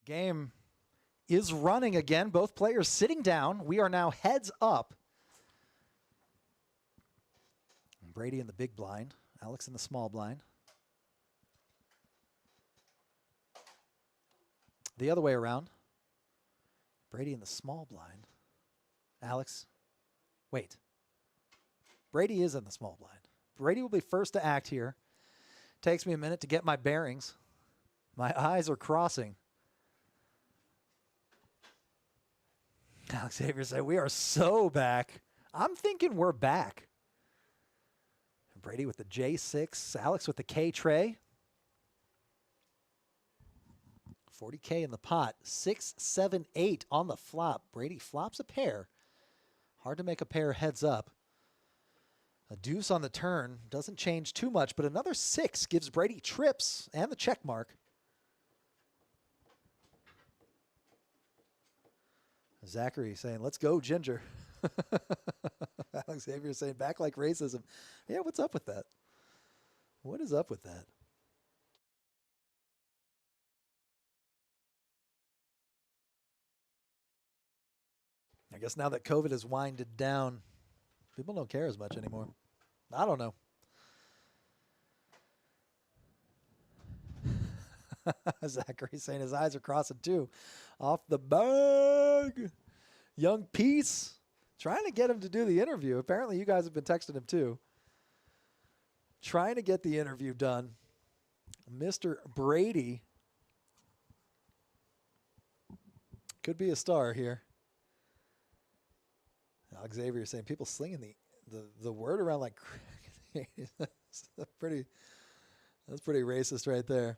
Game is running again. Both players sitting down. We are now heads up. Brady in the big blind. Alex in the small blind. The other way around. Brady in the small blind. Alex. Wait. Brady is in the small blind. Brady will be first to act here. Takes me a minute to get my bearings. My eyes are crossing. Alex Xavier said, we are so back. I'm thinking we're back. Brady with the J6. Alex with the K tray. 40K in the pot. 6, 7, 8 on the flop. Brady flops a pair. Hard to make a pair heads up. A deuce on the turn. Doesn't change too much, but another 6 gives Brady trips and the check mark. Zachary saying, let's go, Ginger. Alex Xavier saying, back like racism. Yeah, what's up with that? What is up with that? I guess now that COVID has winded down, people don't care as much anymore. I don't know. Zachary saying his eyes are crossing too. Off the bag. Young Peace trying to get him to do the interview. Apparently you guys have been texting him too. Trying to get the interview done. Mr. Brady could be a star here. Alex Xavier saying people slinging the word around like that's pretty racist right there.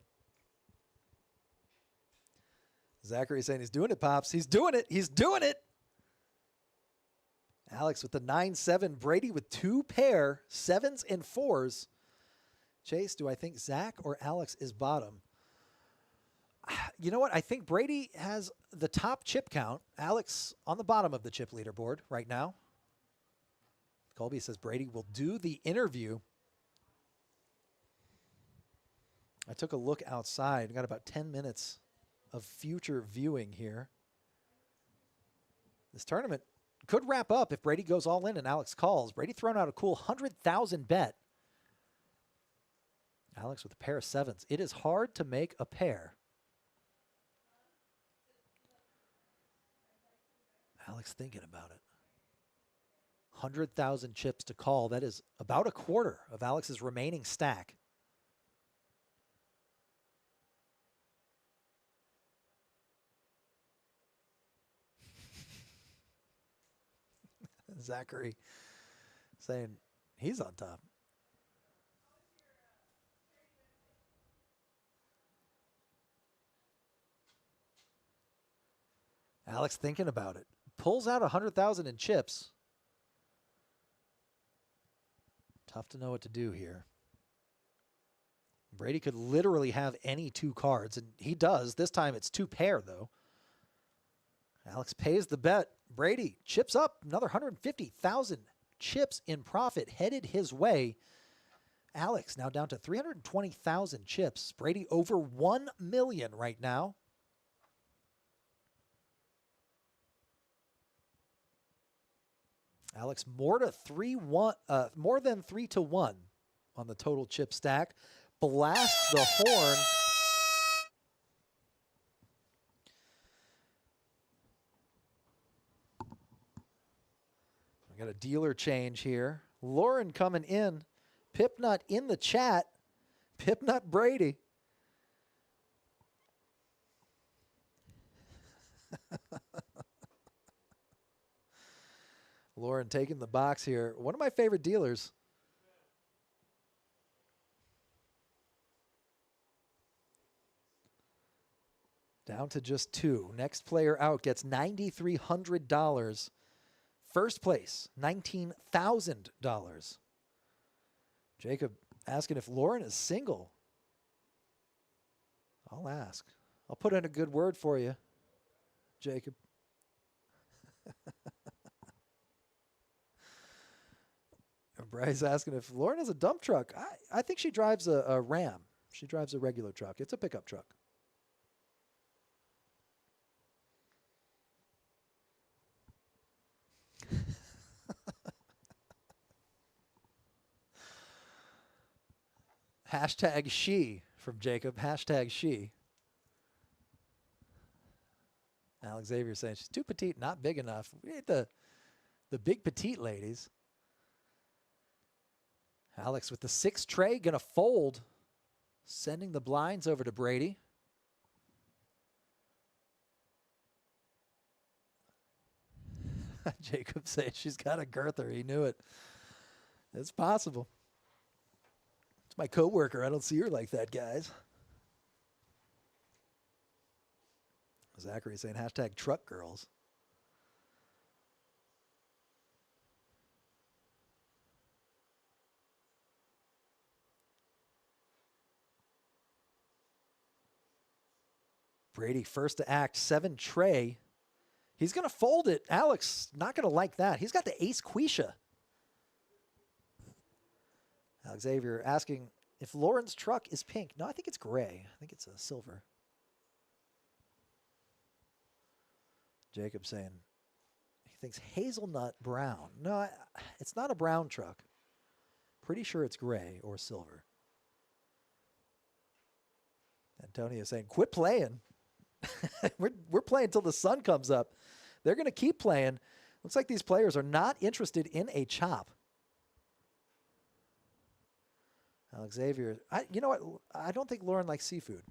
Zachary saying he's doing it, Pops. He's doing it. He's doing it. Alex with the 9-7. Brady with 2 pair, 7s and 4s. Chase, do I think Zach or Alex is bottom? You know what? I think Brady has the top chip count. Alex on the bottom of the chip leaderboard right now. Colby says Brady will do the interview. I took a look outside. Got about 10 minutes of future viewing here. This tournament could wrap up if Brady goes all in and Alex calls. Brady thrown out a cool 100,000 bet. Alex with a pair of 7s. It is hard to make a pair. Alex thinking about it. 100,000 chips to call. That is about a quarter of Alex's remaining stack. Zachary saying he's on top. Alex thinking about it. Pulls out 100,000 in chips. Tough to know what to do here. Brady could literally have any 2 cards, and he does. This time it's 2 pair, though. Alex pays the bet. Brady chips up another 150,000 chips in profit headed his way. Alex now down to 320,000 chips. Brady over 1 million right now. Alex more than 3 to 1 on the total chip stack. Blasts the horn. We got a dealer change here. Lauren coming in. Pipnut in the chat. Pipnut Brady. Lauren taking the box here. One of my favorite dealers. Down to just 2. Next player out gets $9,300. First place, $19,000. Jacob asking if Lauren is single. I'll ask. I'll put in a good word for you, Jacob. Bryce asking if Lauren has a dump truck. I think she drives a Ram. She drives a regular truck. It's a pickup truck. Hashtag she from Jacob. Hashtag she. Alex Xavier saying she's too petite, not big enough. We need the big petite ladies. Alex with the 6 tray, gonna fold. Sending the blinds over to Brady. Jacob saying she's got a girther. He knew it. It's possible. It's my coworker. I don't see her like that, guys. Zachary saying hashtag truck girls. Brady first to act, 7 tray. He's going to fold it. Alex not going to like that. He's got the ace Quisha. Alex Xavier asking if Lauren's truck is pink. No, I think it's gray. I think it's a silver. Jacob saying he thinks hazelnut brown. No, it's not a brown truck. Pretty sure it's gray or silver. Antonio saying, quit playing. we're playing until the sun comes up. They're going to keep playing. Looks like these players are not interested in a chop. Alex Xavier, you know what? I don't think Lauren likes seafood.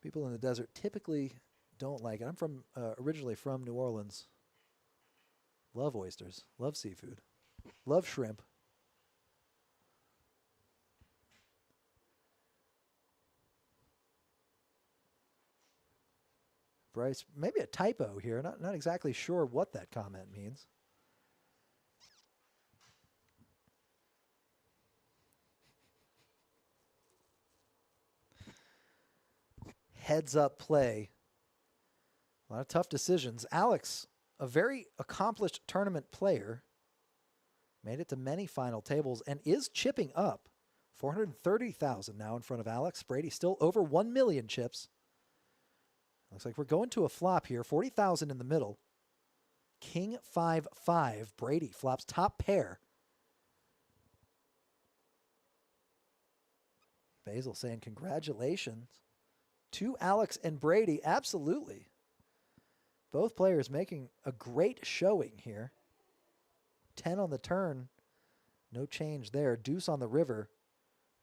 People in the desert typically don't like it. I'm from originally from New Orleans. Love oysters. Love seafood. Love shrimp. Bryce, maybe a typo here. Not exactly sure what that comment means. Heads up play. A lot of tough decisions. Alex, a very accomplished tournament player, made it to many final tables and is chipping up. 430,000 now in front of Alex. Brady still over 1 million chips. Looks like we're going to a flop here. 40,000 in the middle. King 5-5. Brady flops top pair. Basil saying congratulations to Alex and Brady. Absolutely. Both players making a great showing here. 10 on the turn. No change there. Deuce on the river.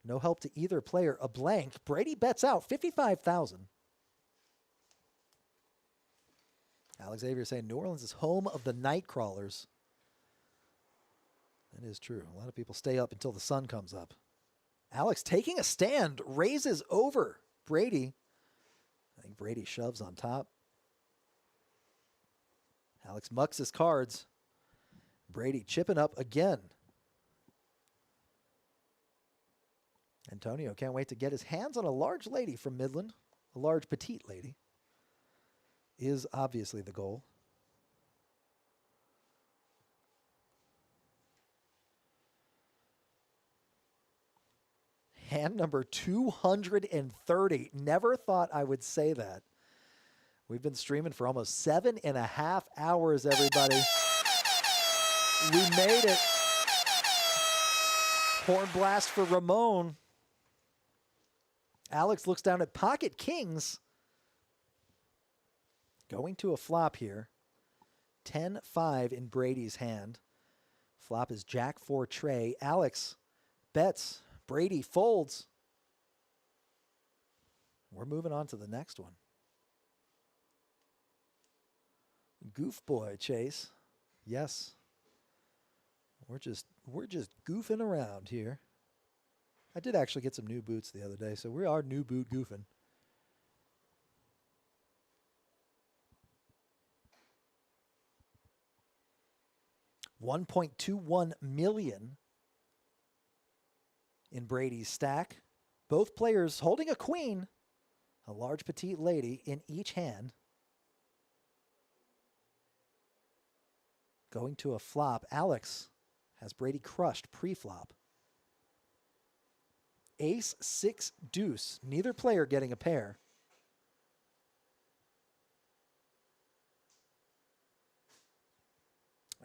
No help to either player. A blank. Brady bets out 55,000. Alex Xavier saying New Orleans is home of the night crawlers. That is true. A lot of people stay up until the sun comes up. Alex taking a stand, raises over Brady. I think Brady shoves on top. Alex mucks his cards. Brady chipping up again. Antonio can't wait to get his hands on a large lady from Midland. A large petite lady is obviously the goal. Hand number 230. Never thought I would say that. We've been streaming for almost 7.5 hours, everybody. We made it. Horn blast for Ramon. Alex looks down at pocket kings. Going to a flop here. 10-5 in Brady's hand. Flop is Jack 4 tray. Alex bets. Brady folds. We're moving on to the next one. Goof boy chase. Yes. We're just goofing around here. I did actually get some new boots the other day, so we are new boot goofing. $1.21 million in Brady's stack. Both players holding a queen, a large petite lady in each hand. Going to a flop. Alex has Brady crushed pre-flop. Ace, 6, deuce. Neither player getting a pair.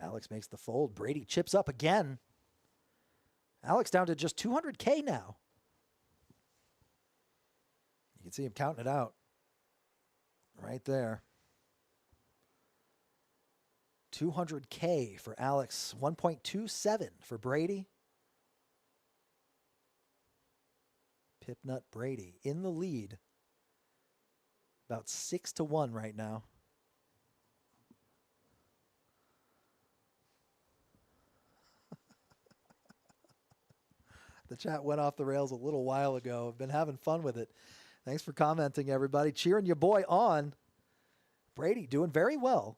Alex makes the fold. Brady chips up again. Alex down to just 200K now. You can see him counting it out right there. 200K for Alex, 1.27 for Brady. Pipnut Brady in the lead. About 6-1 right now. The chat went off the rails a little while ago. I've been having fun with it. Thanks for commenting, everybody. Cheering your boy on. Brady doing very well.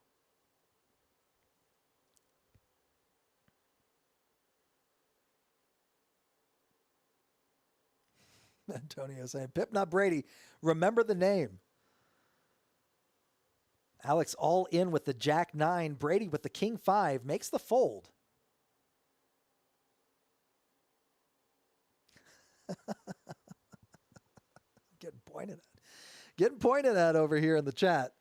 Antonio saying, Pip, not Brady. Remember the name. Alex all in with the Jack 9. Brady with the King 5. Makes the fold. Getting pointed at. Getting pointed at over here in the chat.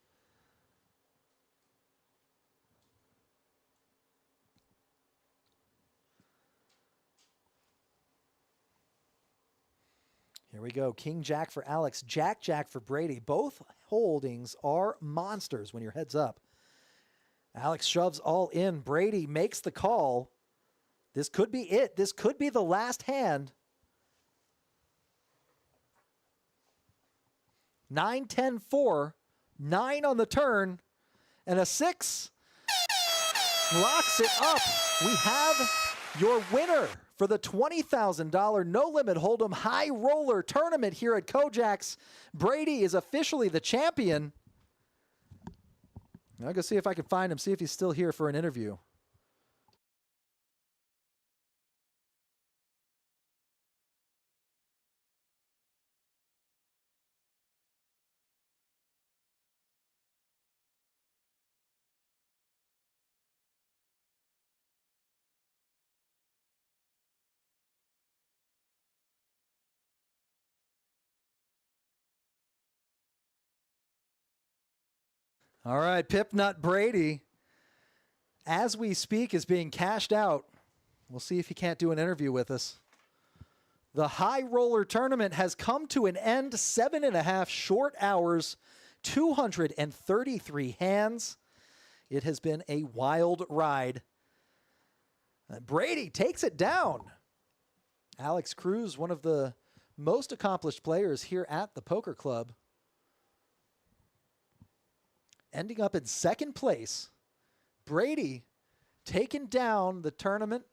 Here we go. King Jack for Alex. Jack Jack for Brady. Both holdings are monsters when your head's up. Alex shoves all in. Brady makes the call. This could be it. This could be the last hand. 9, 10, 4. 9 on the turn. And a 6 locks it up. We have your winner for the $20,000 No Limit Hold'em High Roller Tournament here at KoJack's. Brady is officially the champion. I'll go see if I can find him, see if he's still here for an interview. All right, Pipnut Brady, as we speak, is being cashed out. We'll see if he can't do an interview with us. The High Roller Tournament has come to an end. 7.5 short hours, 233 hands. It has been a wild ride. Brady takes it down. Alex Cruz, one of the most accomplished players here at the Poker Club, ending up in second place. Brady taking down the tournament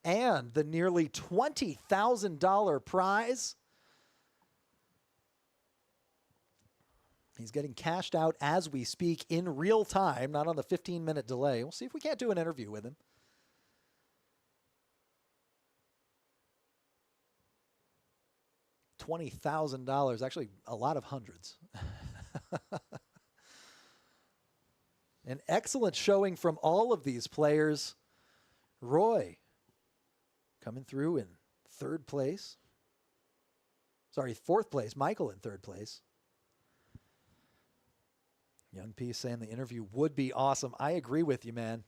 and the nearly $20,000 prize. He's getting cashed out as we speak in real time, not on the 15-minute delay. We'll see if we can't do an interview with him. $20,000, actually a lot of hundreds. An excellent showing from all of these players. Roy coming through in third place. Sorry, fourth place. Michael in third place. Young P saying the interview would be awesome. I agree with you, man.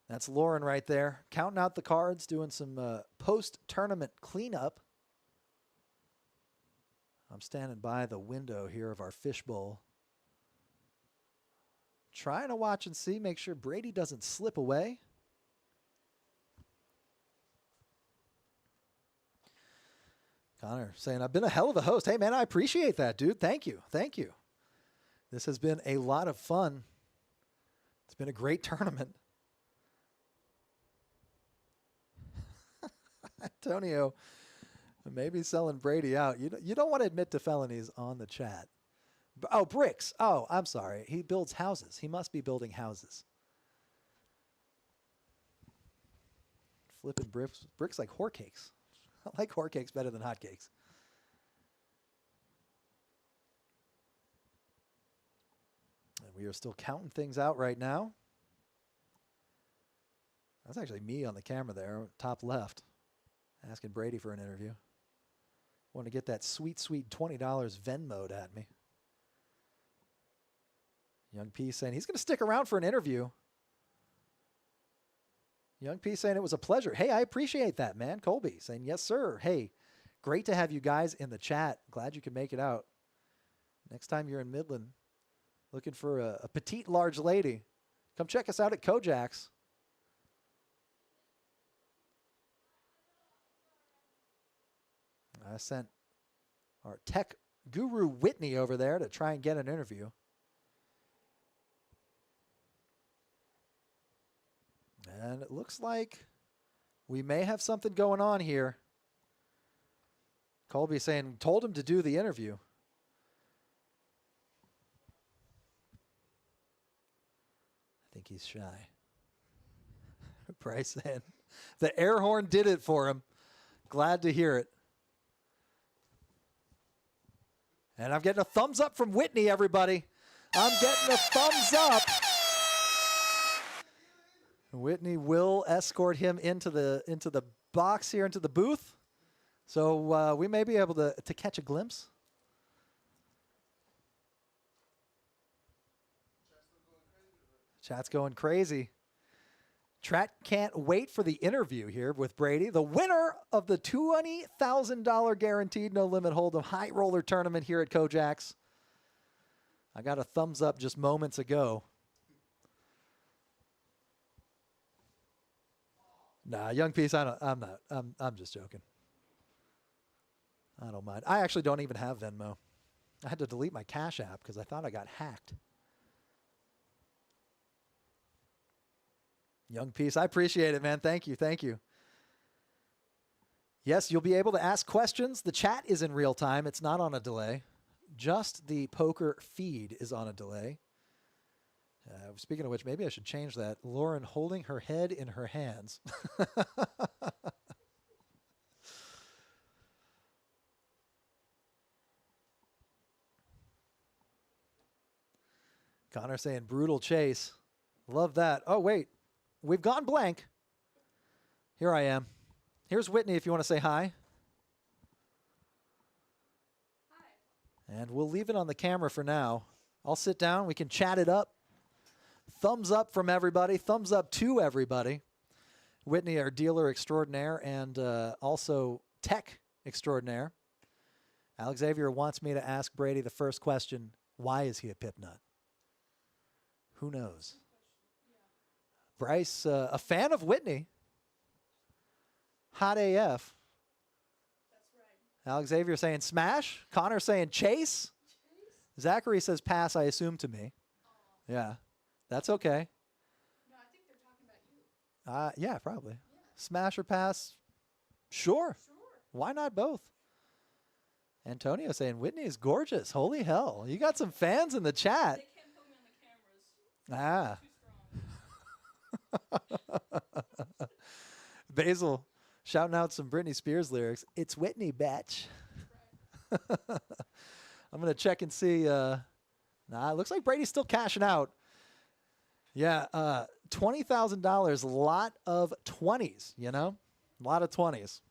That's Lauren right there. Counting out the cards, doing some post-tournament cleanup. I'm standing by the window here of our fishbowl. Trying to watch and see, make sure Brady doesn't slip away. Connor saying, I've been a hell of a host. Hey, man, I appreciate that, dude. Thank you. Thank you. This has been a lot of fun. It's been a great tournament. Antonio, maybe selling Brady out. You don't want to admit to felonies on the chat. Oh, bricks. Oh, I'm sorry. He builds houses. He must be building houses. Flipping bricks like whorecakes. I like whorecakes better than hotcakes. And we are still counting things out right now. That's actually me on the camera there, top left, asking Brady for an interview. Want to get that sweet, sweet $20 Venmo'd at me. Young P saying he's going to stick around for an interview. Young P saying it was a pleasure. Hey, I appreciate that, man. Colby saying, yes, sir. Hey, great to have you guys in the chat. Glad you could make it out. Next time you're in Midland, looking for a petite, large lady, come check us out at KoJack's. I sent our tech guru Whitney over there to try and get an interview. And it looks like we may have something going on here. Colby saying, told him to do the interview. I think he's shy. Bryce saying, the air horn did it for him. Glad to hear it. And I'm getting a thumbs up from Whitney, everybody. I'm getting a thumbs up. Whitney will escort him into the box here, into the booth. So we may be able to catch a glimpse. Chat's going crazy. Chat can't wait for the interview here with Brady, the winner of the $20,000 guaranteed no limit hold'em high roller tournament here at KoJack's. I got a thumbs up just moments ago. Nah, Young Peace, I'm just joking. I don't mind. I actually don't even have Venmo. I had to delete my Cash App because I thought I got hacked. Young Peace, I appreciate it, man. Thank you, thank you. Yes, you'll be able to ask questions. The chat is in real time. It's not on a delay. Just the poker feed is on a delay. Speaking of which, maybe I should change that. Lauren holding her head in her hands. Connor saying brutal chase. Love that. Oh, wait. We've gone blank. Here I am. Here's Whitney if you want to say hi. Hi. And we'll leave it on the camera for now. I'll sit down. We can chat it up. Thumbs up from everybody. Thumbs up to everybody. Whitney, our dealer extraordinaire and also tech extraordinaire. Alex Xavier wants me to ask Brady the first question. Why is he a pip nut? Who knows? Bryce, a fan of Whitney. Hot AF. That's right. Alex Xavier saying smash. Connor saying chase. Zachary says pass, I assume, to me. Yeah, that's okay. No, I think they're talking about you. Yeah, probably. Yeah. Smash or pass? Sure. Sure. Why not both? Antonio saying Whitney is gorgeous. Holy hell. You got some fans in the chat. They can't put me on the cameras. Ah. Too strong. Basil shouting out some Britney Spears lyrics. It's Whitney, bitch. Right. I'm going to check and see. It looks like Brady's still cashing out. Yeah, $20,000, a lot of 20s, you know? A lot of 20s.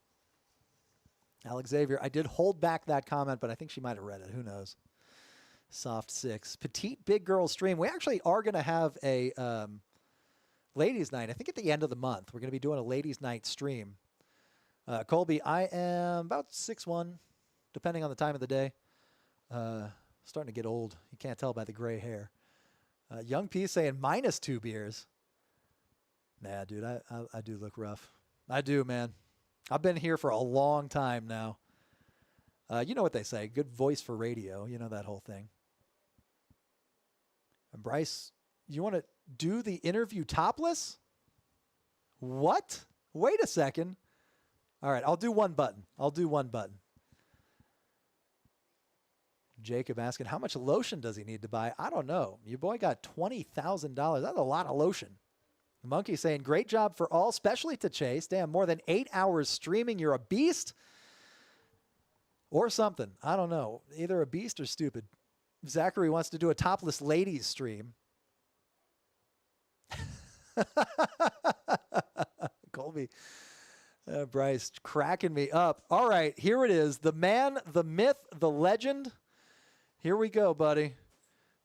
Alex Xavier, I did hold back that comment, but I think she might have read it. Who knows? Soft 6. Petite Big Girl stream. We actually are going to have a ladies' night. I think at the end of the month, we're going to be doing a ladies' night stream. Colby, I am about 6'1", depending on the time of the day. Starting to get old. You can't tell by the gray hair. Young P saying -2 beers. Nah, dude, I do look rough. I do, man. I've been here for a long time now. You know what they say, good voice for radio. You know that whole thing. And Bryce, you want to do the interview topless? What? Wait a second. All right, I'll do one button. Jacob asking, how much lotion does he need to buy? I don't know. Your boy got $20,000. That's a lot of lotion. Monkey saying, great job for all, especially to Chase. Damn, more than 8 hours streaming. You're a beast. Or something. I don't know. Either a beast or stupid. Zachary wants to do a topless ladies stream. Colby. Bryce cracking me up. All right, here it is. The man, the myth, the legend. Here we go, buddy.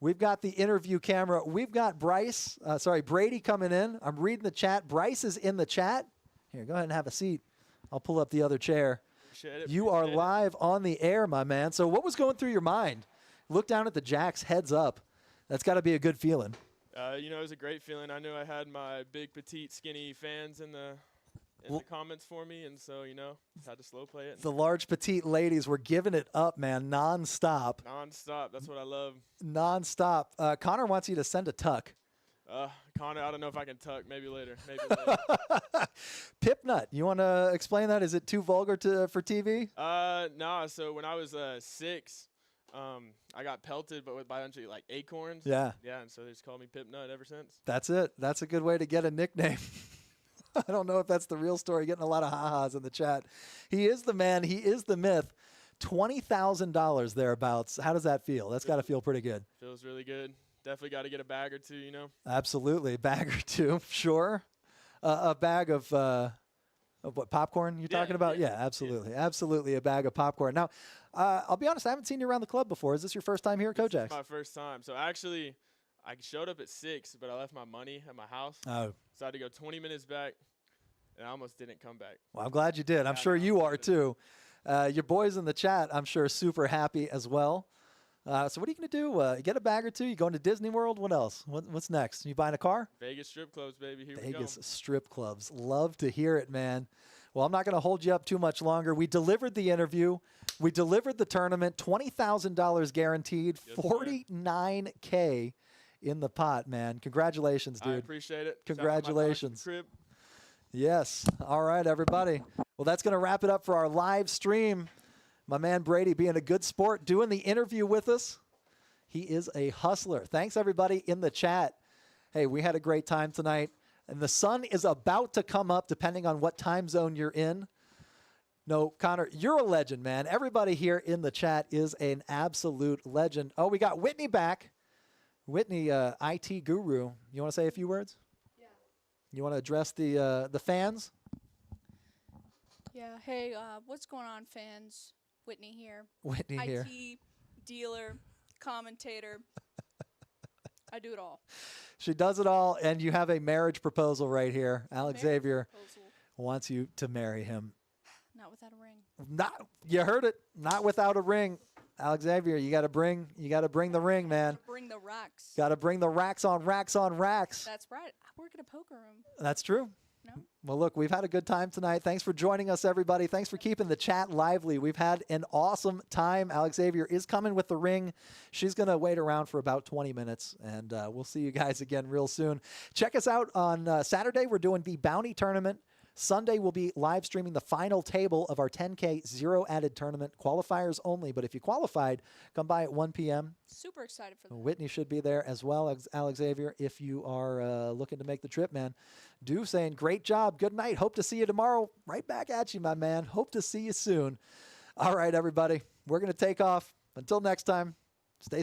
We've got the interview camera. We've got Brady coming in. I'm reading the chat. Bryce is in the chat. Here, go ahead and have a seat. I'll pull up the other chair. You are live on the air, my man. So what was going through your mind? Look down at the Jacks, heads up. That's got to be a good feeling. It was a great feeling. I knew I had my big, petite, skinny fans in the comments for me, and so, had to slow play it. The large, petite ladies were giving it up, man, nonstop. Nonstop. That's what I love. Nonstop. Connor wants you to send a tuck. Connor, I don't know if I can tuck. Maybe later. Pip nut. You want to explain that? Is it too vulgar for TV? Nah. So when I was 6, I got pelted, but by a bunch of acorns. Yeah. Yeah, and so they just called me Pip Nut ever since. That's it. That's a good way to get a nickname. I don't know if that's the real story. Getting a lot of ha-has in the chat. He is the man. He is the myth. $20,000 thereabouts. How does that feel? That's got to feel pretty good. Feels really good. Definitely got to get a bag or two, Absolutely. A bag or two, sure. A bag of what, popcorn you're talking about? Yeah, absolutely. Yeah. Absolutely a bag of popcorn. Now, I'll be honest, I haven't seen you around the club before. Is this your first time here at KoJack's? This is my first time. So actually, I showed up at 6, but I left my money at my house. Oh. So I had to go 20 minutes back, and I almost didn't come back. Well, I'm glad you did. I'm sure you are too. Your boys in the chat, I'm sure, super happy as well. So what are you going to do? Get a bag or two? You going to Disney World? What else? What's next? You buying a car? Vegas strip clubs, baby. Here we go. Vegas strip clubs. Love to hear it, man. Well, I'm not going to hold you up too much longer. We delivered the interview. We delivered the tournament. $20,000 guaranteed. Yes, $49K in the pot, man. Congratulations, dude. I appreciate it. Congratulations. Yes. All right, everybody. Well, that's going to wrap it up for our live stream. My man Brady being a good sport, doing the interview with us. He is a hustler. Thanks, everybody in the chat. Hey, we had a great time tonight. And the sun is about to come up depending on what time zone you're in. No, Connor, you're a legend, man. Everybody here in the chat is an absolute legend. Oh, we got Whitney back. Whitney, IT guru. You want to say a few words? Yeah. You want to address the fans? Yeah. Hey, what's going on, fans? Whitney here. Whitney here. IT dealer, commentator. I do it all. She does it all, and you have a marriage proposal right here. Alex Xavier Proposal. wants you to marry him. Not without a ring. You heard it. Not without a ring. Alex Xavier, you got to bring the ring, man. Bring the racks. Got to bring the racks on racks on racks. That's right. I work at a poker room. That's true. No? Well, look, we've had a good time tonight. Thanks for joining us, everybody. Thanks for keeping the chat lively. We've had an awesome time. Alex Xavier is coming with the ring. She's going to wait around for about 20 minutes, and we'll see you guys again real soon. Check us out on Saturday. We're doing the Bounty Tournament. Sunday, we'll be live streaming the final table of our 10K Zero Added Tournament. Qualifiers only, but if you qualified, come by at 1 p.m. Super excited for that. Whitney should be there as well as Alex Xavier if you are looking to make the trip, man. Do saying, great job. Good night. Hope to see you tomorrow. Right back at you, my man. Hope to see you soon. All right, everybody. We're going to take off. Until next time, stay